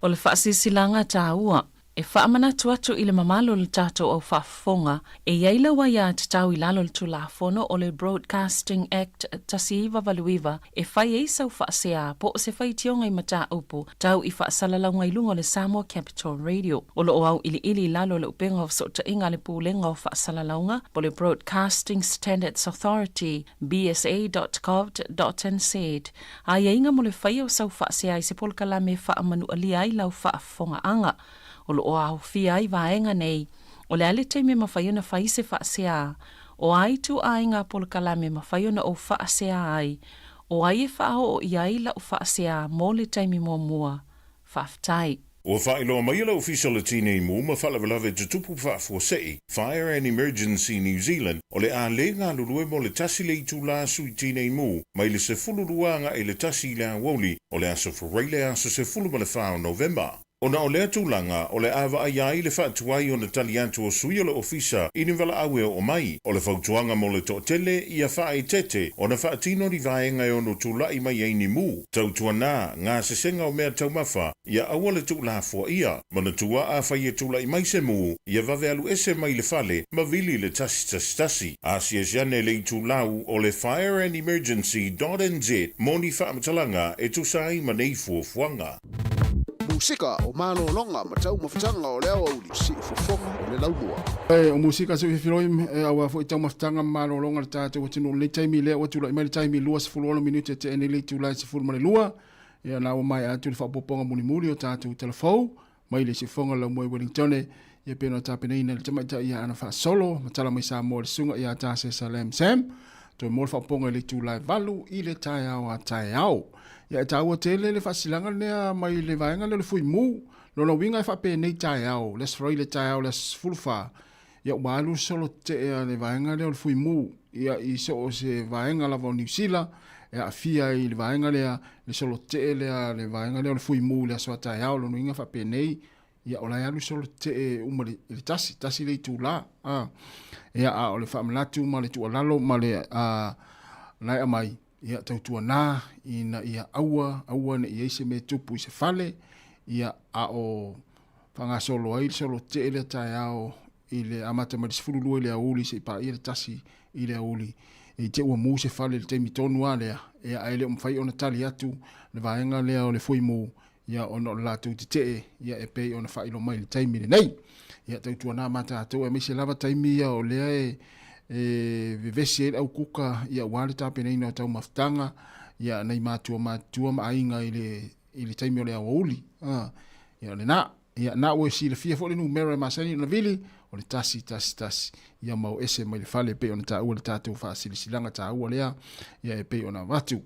O le whaasisilanga tāua, e whaamanatu atu i le mamalo le tātou au whaafonga, e iaila wa ia te tau i lalo le tulafono o le Broadcasting Act tasi iwa valuiva, e whai eisau whaasea po o se whai tionga i mata upu, tau i whaasalalau lunga le Sāmoa Capital Radio. O lo o au ili lalo le upenga o sota inga le pūlenga o whaasalaunga, po le Broadcasting Standards Authority, bsa.gov.nz. A inga mo le whai o sau whaasea i se polkala me whaamanu alia i lau whaafonga anga. O lo o au fia i vaenga nei, o le ale teime mawhaiona whaise whaasea, o ai tu ainga polkalame mawhaiona o whaasea ai, o ai e whao o iai la o whaasea mō le teime mua whaftai. O whaeloa mai la official tine mu ma whalawalawe te tupu whaafosei, Fire and Emergency New Zealand, o le a le ngā lulue mo le tasi le itu la sui tine mu, mai le se fulu ruanga e le tasi le a woli, o le aso whareile aso se fulu ma le whao November. Ona o lea tūlanga, o le awa ai le whaatuai o na tali atu o sui o le ofisa i ni wala awe o mai, o le whautuanga mo le tōtele i a whae tete, o na whaatino ni vaenga o no tūlai mai eini mu. Tautua nā, ngā sesenga o mea taumawha, i a awa le tūla fua ia, mana tua a whai e tūlai mai se mu, i a vave alu ese mai le fale, ma vili le tasi. Asia siane le tūlau o le Fire and Emergency.nz, moni whaamatalanga e tusai ma nei fuafuanga. Musika o mano longa matau mafutanga o leo au si fofonga o le laumua. O musika se filoim au fo itau mafutanga mano longa le tātou o tino le taimi lea o tula imai le taimi lua se fulu minute te ene le tula se fulu mane lua. Ia nā o mai atu le whapoponga muli o tātou telefou. Mai le se fonga lau moi Wellingtone. Ia pēno tāpene ina le tamaita ia ana wha solo. Matala mai Sāmoa le sunga ia tāse Salem Sam. Toi mō le whapoponga le tula valu i le tai au a tai au. Ia e tāua tele le whasilanga nea mai le vaenga le fui mu. Lona winga e whape nei tai au. Les froi le tai au les fulfa. Ia walu solo te ea le vaenga le fui mu. Ia i so o se vaenga la New Zealand. Ia fia i le vaenga lea le solo te lea le vaenga le fui mu le aswa tai au. Lona winga whape nei. Ia o lai alu solo te uma le tasi le tu la. Ia a o le whaamlatu ma le tu alalo ma le lai amai. Ia tautua nā, ia aua na ia se me tupu i se fale, ia a o whangasolo ai, solo te ele tai au, i le amata ma le sifurulua i le auli, se pa i le tasi i le auli. I te ua mū se fale le teimi tonu a lea, ia a ele umwhai ona tali atu, le vaenga lea o le fui mū, ia o no lātou te te, ia e pei ona whailo mai le teimi le nei. Ia tautua nā mata atou, e me se lava teimi ia o lea vivesi au kuka ia wale tapena ina tau maftanga ia nei matua ma ainga i le taimi o le auli ia le na o si le fia fole numero masani na vili o le tasi ia mau ese mai le fale pe ona ta o le tatu fa silanga ta o lea ia e pe ona watu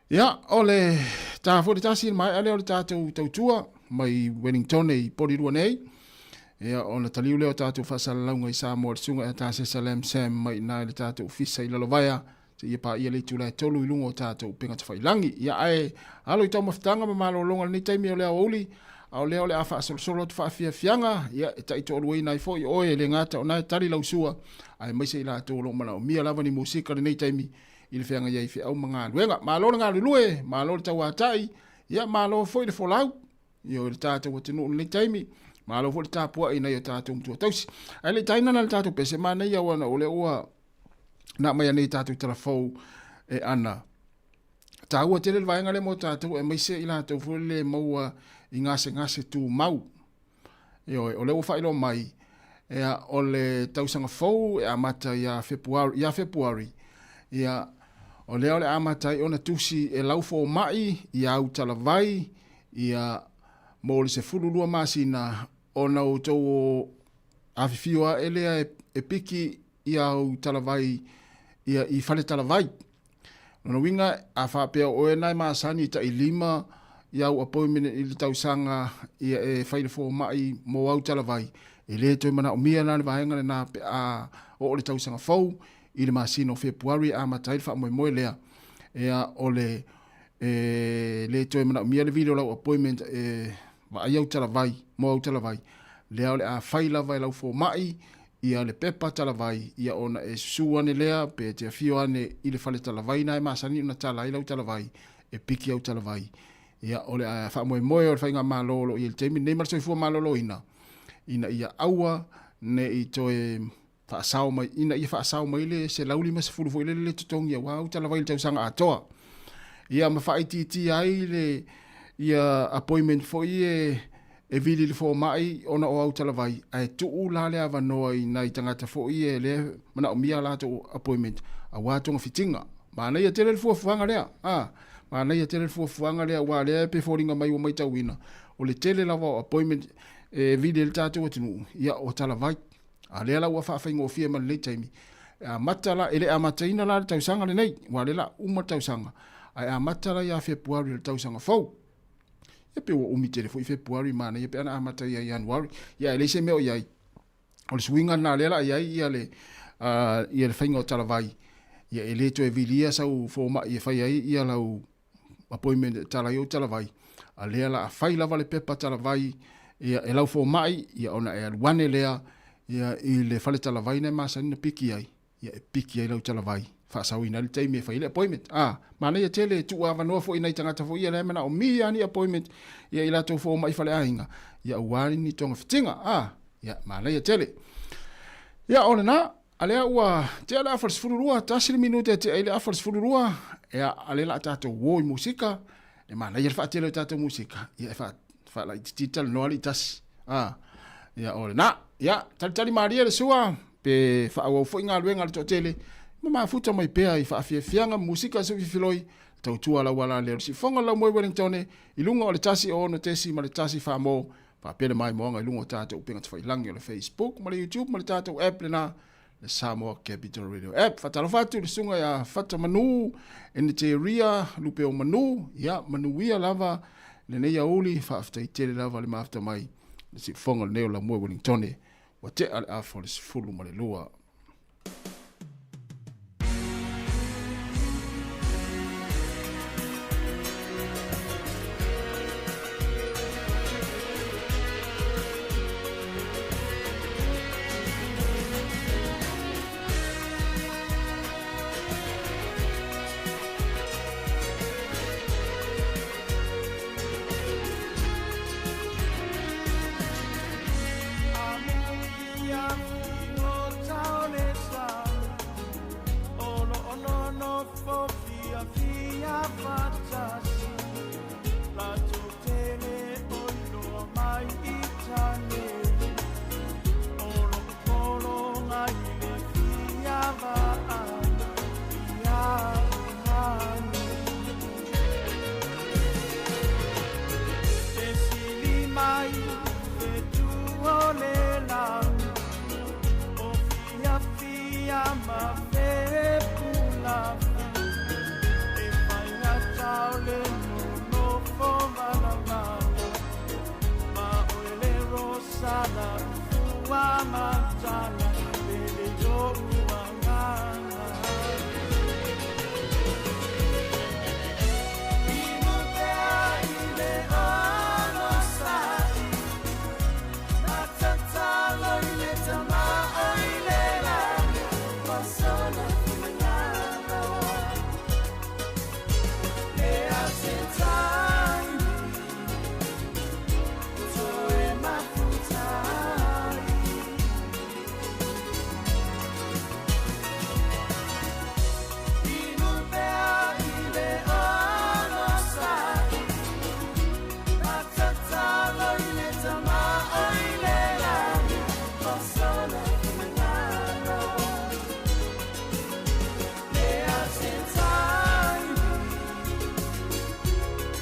Ia, ole tā fōri tāsi mai ale ole tātou tautua mai Wellington i porirua nei. Ia, ona taliu leo tātou whasalaunga i Sāmoa le sunga e tāse Salem Sam mai nā le tātou fisa i lalovaya. Te ia pā ia le tūlai tolu i lungo tātou penga tawhailangi. Ia ai, alo i tau mawhitanga ma malo longa ni taimi o lea oli. Au leo le a whaasolosolo tu whaafia fianga. Ia, e tai tō aluei nai fo i oe le ngata o nai tari lausua. Ai maise i la tō lo mana o mia lava ni musika le nei taimi. I le whianga iai whi au mga luenga. Malo le ngā lulue, malo le tau atai. Ia, malo fo i le folau. Ia, le tātou atinu le nei taimi. Malo fo le tāpua i nei o tātou mtua tausi. Ai le taina na le tātou pese ma nei au ana o le ua na mai nei tātou telefou e ana. Tā ua tere le vaenga le mo tātou e maise i la tau fo le maua i ngase tu mau. Ia, o le ua whailo mai. Ia, o le tausanga fou e amata ia Februari. Ia, o leo le amata i ona tusi e laufo mai i au talavai. Ia, mo le se fululua masina ona o tau awhiwhiua e lea e piki i au talavai ia i whale talavai. Nona winga a whapea o e nai maasani ta i lima i au appointment i le tausanga ia e whaile fo mai mo au talavai. E le toi mana o mia nane vahenga le nā pe a o le tausanga fau i le masina o Februari a matai wha moe lea. Ea o le toi mana o mia le video lau appointment wa ai au talavai, mo au talavai. Lea o le a whaila vai lau fo mai ia le pepa talavai, ia ona e suane lea, pe te awhio ane i le whale talavai, nai masani una talai lau talavai, e piki au talavai. Ia ole a wha moe o le whainga malolo, i le teimi, nei marsoi fua malolo ina ia aua, ne i toe whaasao mai, ina ia whaasao mai le, se lauli ma se fulu fo i le tutongi, ia wau talavai le tausanga atoa. Ia ma whaititi ai le, ia appointment fo i e vili le fo mai ona o au talavai ai tu la le ava no i nai tangata fo i e le mana o mia la to appointment a watonga fitinga ma nei te le fo fuanga le ma nei te le fo fuanga le wa le pe foringa mai o mai tawina o le tele lava appointment e vili le tato o tinu ia o talavai a le la wa fa fa ngo fie ma le taimi a matala ele a mataina la tausanga le nei wa le la uma tausanga ai a matala ya Februari le tausanga fo e pe o umi tere fo i Februari mana ia pe ana amata ia Januari ia ele se meo iai o le swinga na lela iai ia le whainga o talavai ia ele to e vilia sau fo ma ia whai ai ia lau appointment talai o talavai a lea la a whai lava le pepa talavai ia e lau fo mai ia ona e aluane lea ia i le whale talavai na masanina piki ai ia e piki ai lau talavai whaasau ina le teime whai le appointment mana ia tele tu ava noa fo ina i tangata fo ia le mana o mi ani appointment ia i lato fo mai whale ahinga ia uari ni tonga fitinga ia mana ia tele ia ole na alea ua te ala afars fururua tasiri minute te ele afars fururua ia alela tato woi musika e mana ia wha tele tato musika ia wha la tital noa li tas ia ole na ia tali maria le sua pe wha au fo inga luenga le to tele ma futa mai pea i whaafianga musika su filoi tau tua la wala leo si fonga la moe Wellington i lunga o le tasi o no tesi ma le tasi whaamo whaapele mai moanga i lunga o tātou pinga te whailangi o le Facebook ma le YouTube ma le tātou app le na le Sāmoa Capital Radio app whatalo whatu le sunga ya whata manu ene te ria lupe o manu ia manu ia lava le neia uli whaafta i tele lava le maafta mai le si fonga le neo la moe Wellington wa te ale afo le si fulu ma le lua sana ua matana pele jo uangana Inupea ile ono sai Natatalo ile tamaa ile rani Pasona finano Lea sentai Toe mafutai Inupea ile ono sai Natatalo ile tamaa ile rani Pasona finano Lea sentai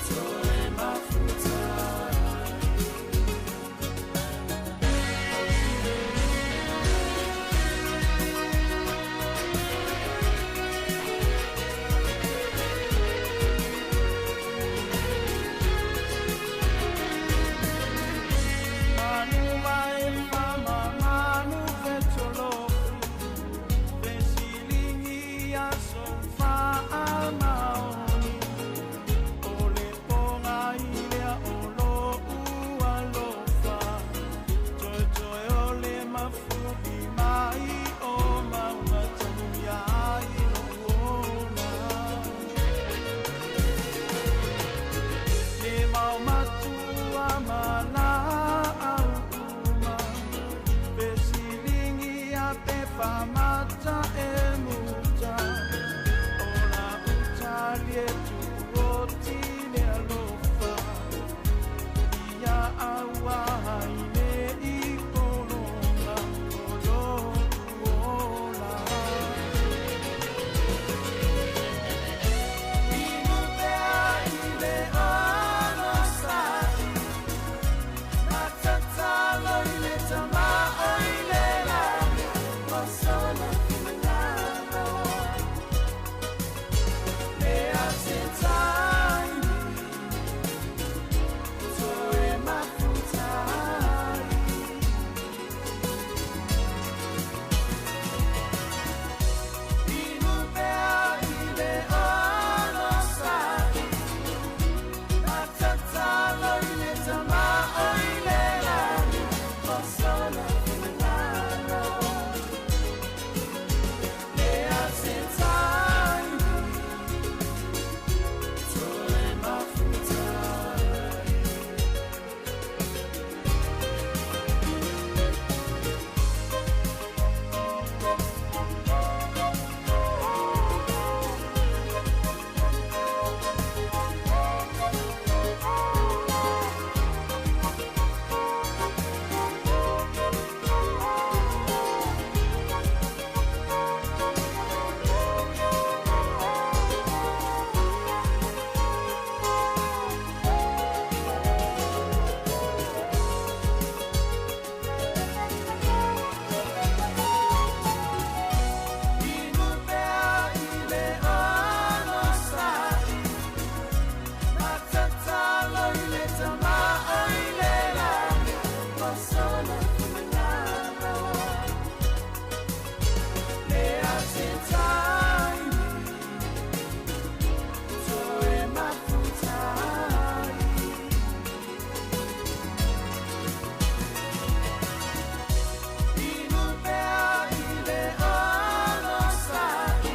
Toe mafutai Manu mai mama manu vetolo Vesilingi aso fa amaoni Ole ponga ilea olo ua lofa Joy joy ole mafuki mai o maunga tamuya iloona Le mau matua mana au uma Vesilingi a te whamata e muta Ora utalie tu o tine alofa Ia aua haine i kononga o loku ola Inupea ile ono sai Natatalo ile tamaa ile rani Pasona finano Lea sentai Toe mafutai Inupea ile ono sai Natatalo ile tamaa ile rani Pasona finano Lea sentai Toe mafutai Inupea ile ono sai Natatalo ile tamaa ile rani Pasona finano Lea sentai Toe mafutai Inupea ile ono sai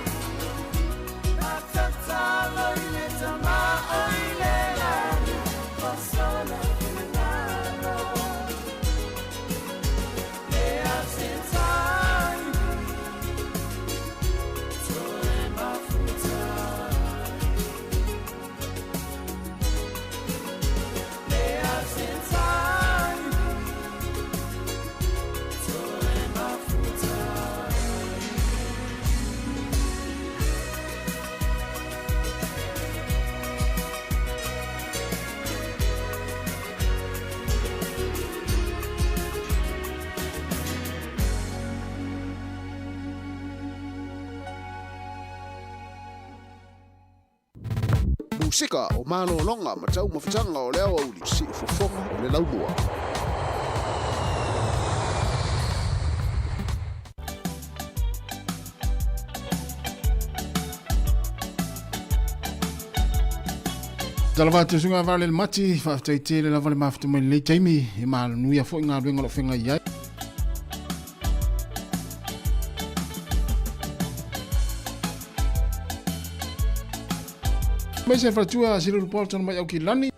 Natatalo ile tamaa ile rani Pasona finano Lea sentai Toe mafutai Lea sentai Toe mafutai Musika o malo longa ma tau mawhitanga o leo au li si ufofonga o le laumua. Talavatu sunga vale le mati fa taite le lava le maftu mai le taimi e mal nuia fo nga luenga lo fenga ia. Mai se fratua silu porton mai au ki lani.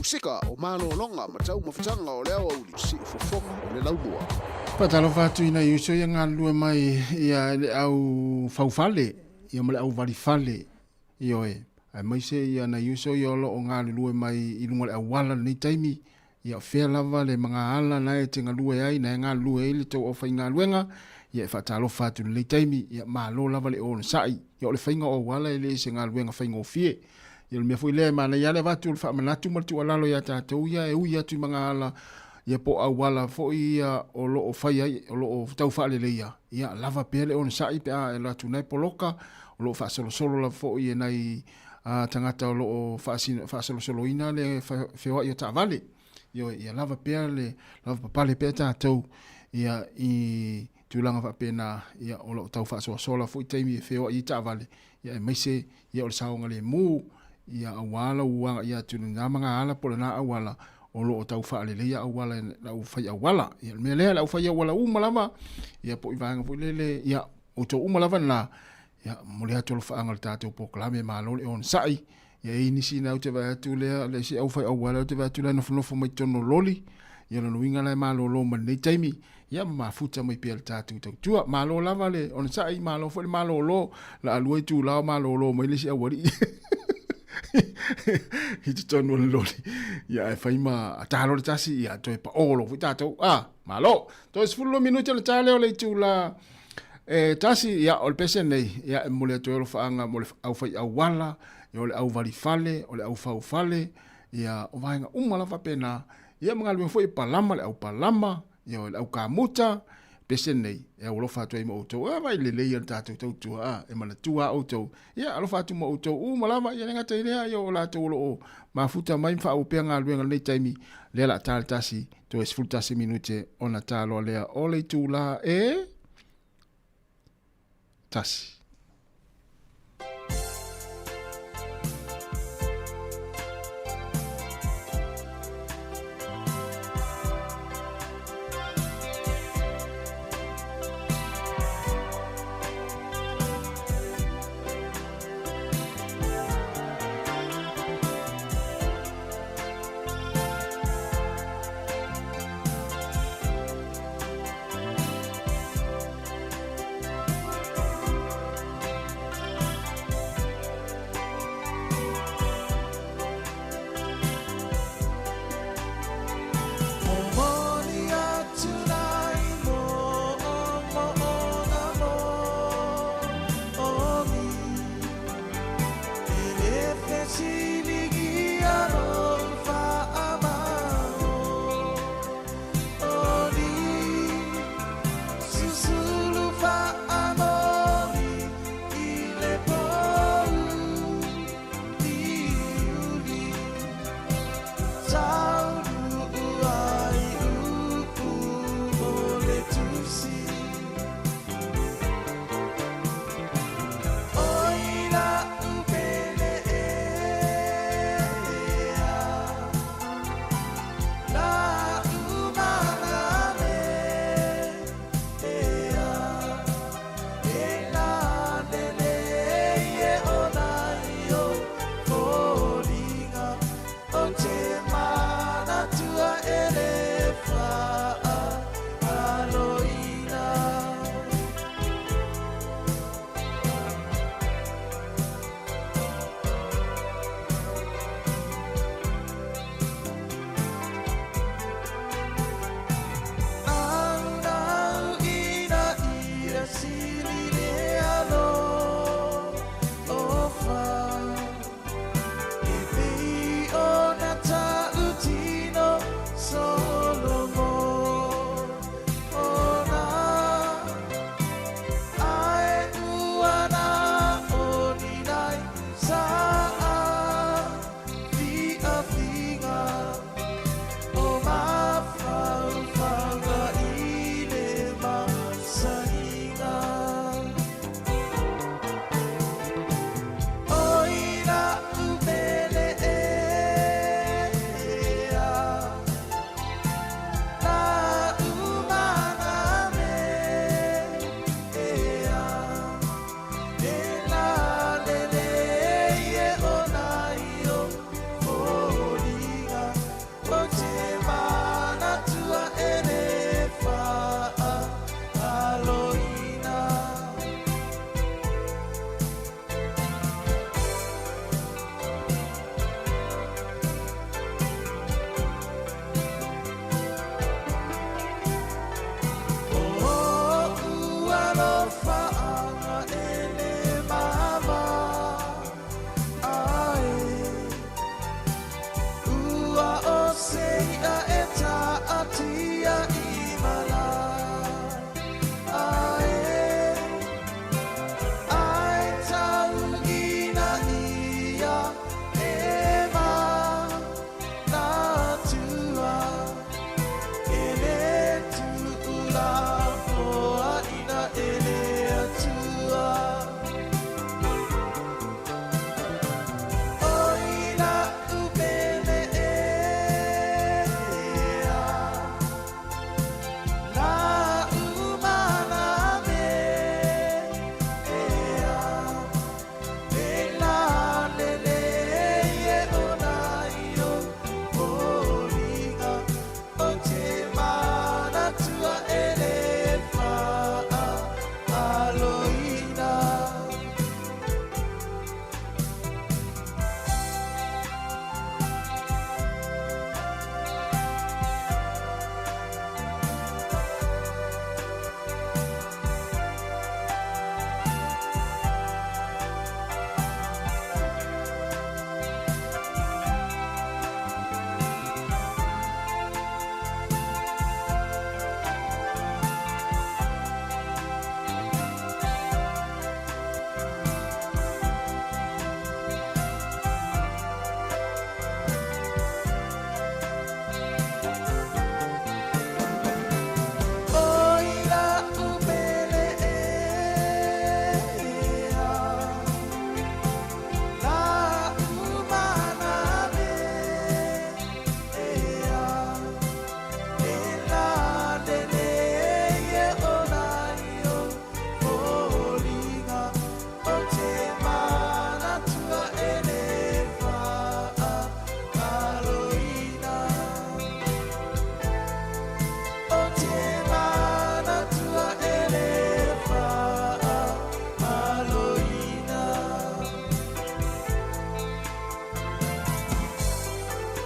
sika o malolonga ma tau mawhatanga o leo au li si fofonga o le laumua. Patalo fatu ina yuso ia ngā lue mai ia le au faufale, ia male au valifale, ioe. Ai mai se ia na yuso ia lo o ngā lue mai i lunga le au wala nei taimi, ia whea lava le mga ala na e te ngā lue ai, na e ngā lue ili tau o whai ngā luenga, ia e whatalo fatu nei taimi, ia maa lo lava le o na sai, ia o le whainga o wala ili se ngā luenga whainga o fie. Ia le mea fui lea mana ia le vatu le whaamanatu martu alalo ia tātou ia, e ui atu mga ala, ia po au wala fo ia o lo o whai ai, o lo o tau whaale le ia lava pele o na sai pe a e la tu nei poloka, o lo o whaasolo solo la fo ia nei tangata o lo o whaasolo solo ina le whewa ia ta vale. Ia lava pele le, lava papale pe tātou, ia i tūlanga whapena, ia o lo o tau whaasolo solo fo i teimi e whewa ia ta vale. Ia e maise, ia o le saonga le mū, ia awala uanga ia tunu nga mga ala pola na awala o lo o tau whaale leia awala na uwhai awala ia mea lea la uwhai awala umalama ia po i vanga po lele ia o tau umalava na ia mole atu lo whaanga le tātou po kalame maa lole on sai ia inisi na ute vai atu lea le si au whai awala ute vai atu lea nofonofo mai tono loli ia lo nuinga lai maa lolo ma nei taimi ia maa futa mai pia le tātou tau tua maa lo lava le on sai maa lo fwele maa lolo la aluai tu lao maa lolo mai le si awari i te tonu le lori ia e whaima a tālo le tasi ia toi pa olo wi tātou malo toi sfullo minuti le tāle o le tu la tasi ia o le pese nei ia e mole atu olo whaanga mole au whai au wala ia o le au wali fale o le au whau fale ia o vahenga umala whapena ia mga lume fwoi palama le au palama ia o le au kamuta pese nei e o lofa atu e mo utou vai le leia tātou tautua e mana tua utou ia alofa atu mo utou malama ia ngata ilea ia o la tau o mafuta mai mfa o pea ngā luenga nei taimi lea la tāle tasi to e sfultasi minute o na tālo lea o le tū la tasi.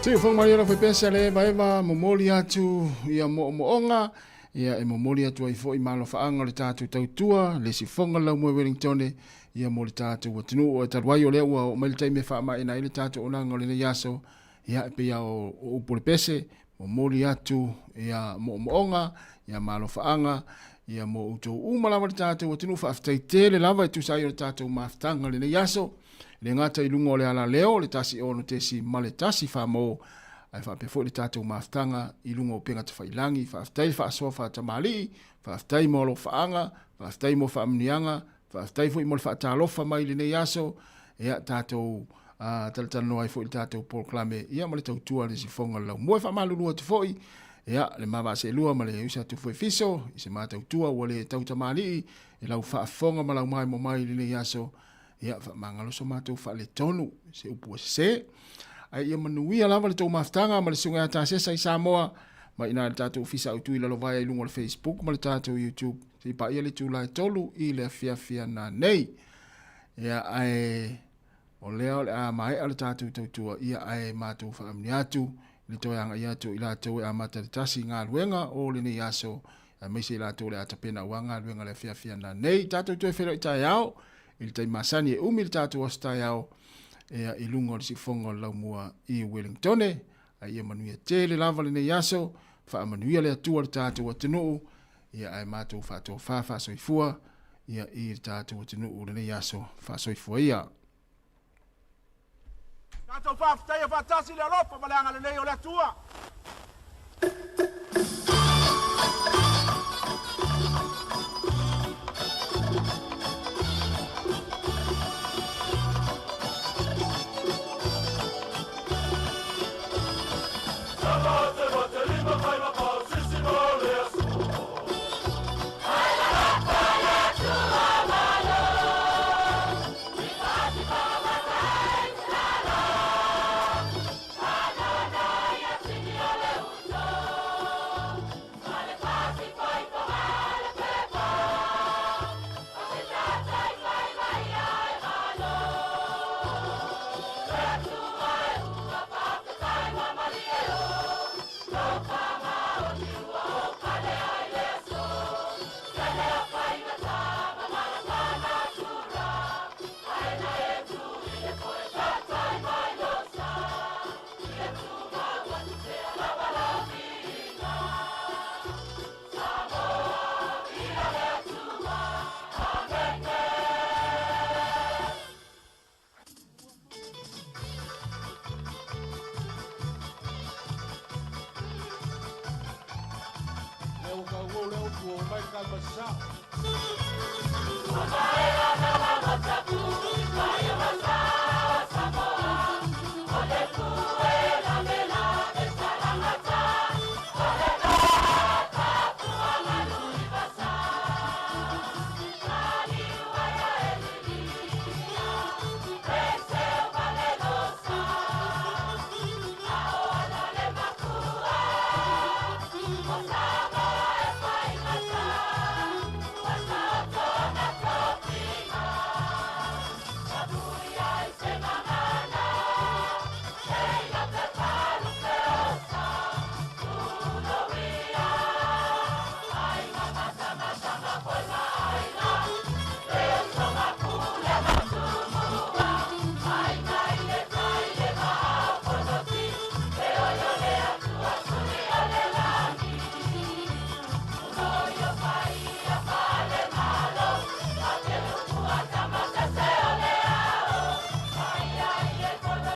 Te whang mai ora whai pesa le vaeva momoli atu ia moonga ia e momoli atu ai fo i malo whaanga le tātou tautua le si whonga lau mua Wellingtone ia mo le tātou wa tinu o taruai o lea ua o maili taime whaama ina ile tātou onanga o le yaso ia e pia o upole pese momoli atu ia moonga ia malo whaanga ia mo utou umalawa le tātou wa tinu whaaftai te le lava e tusai o le tātou maaftanga le yaso le ngata i lungo le ala leo le tasi ono te si male tasi wha mo ai wha pefo le tātou maaftanga i lungo penga te whailangi whaaftai wha asoa wha tamali whaaftai mo lo whaanga whaaftai mo wha amnianga whaaftai fo i mo le wha tālofa mai le nei aso ea tātou talatano ai fo i tātou proklame ia mo le tautua le si whonga lau mua wha malurua te fo i ea le mawa se lua ma le usa tu fo i fiso i se maa tautua o le tautamali e lau wha whonga ma lau mai mo mai le nei aso ia fa mangalo so matou fa le tonu se upu se ai ia manuia lava le tau maftanga ma le sunga ta se sai Sāmoa ma ina le tatou fisa utu ila lo vai i lungo le Facebook ma le tatou YouTube se pa ia le tula tolu i le fia na nei ia ai o leo le a mai ale tatou tautua ia ai matou fa amniatu le toanga ia tu ila tu a mata tasi nga luenga o le ni aso me se la tu le atapena wanga luenga le fia na nei tatou tu fero ita yao il tai masani e umil tatu asta yao e i lungo si fongo lau mua i Wellingtone ai e manuia tele lava le ne yaso fa manuia le atua le tatu wa tenu ia ai matu fa to fa so ifua ia i tatu wa tenu le ne yaso fa so ifua ia tatu fa ftai fa tasi le ropa malanga le leo le atua Leo ka wo leo ku mai ka basa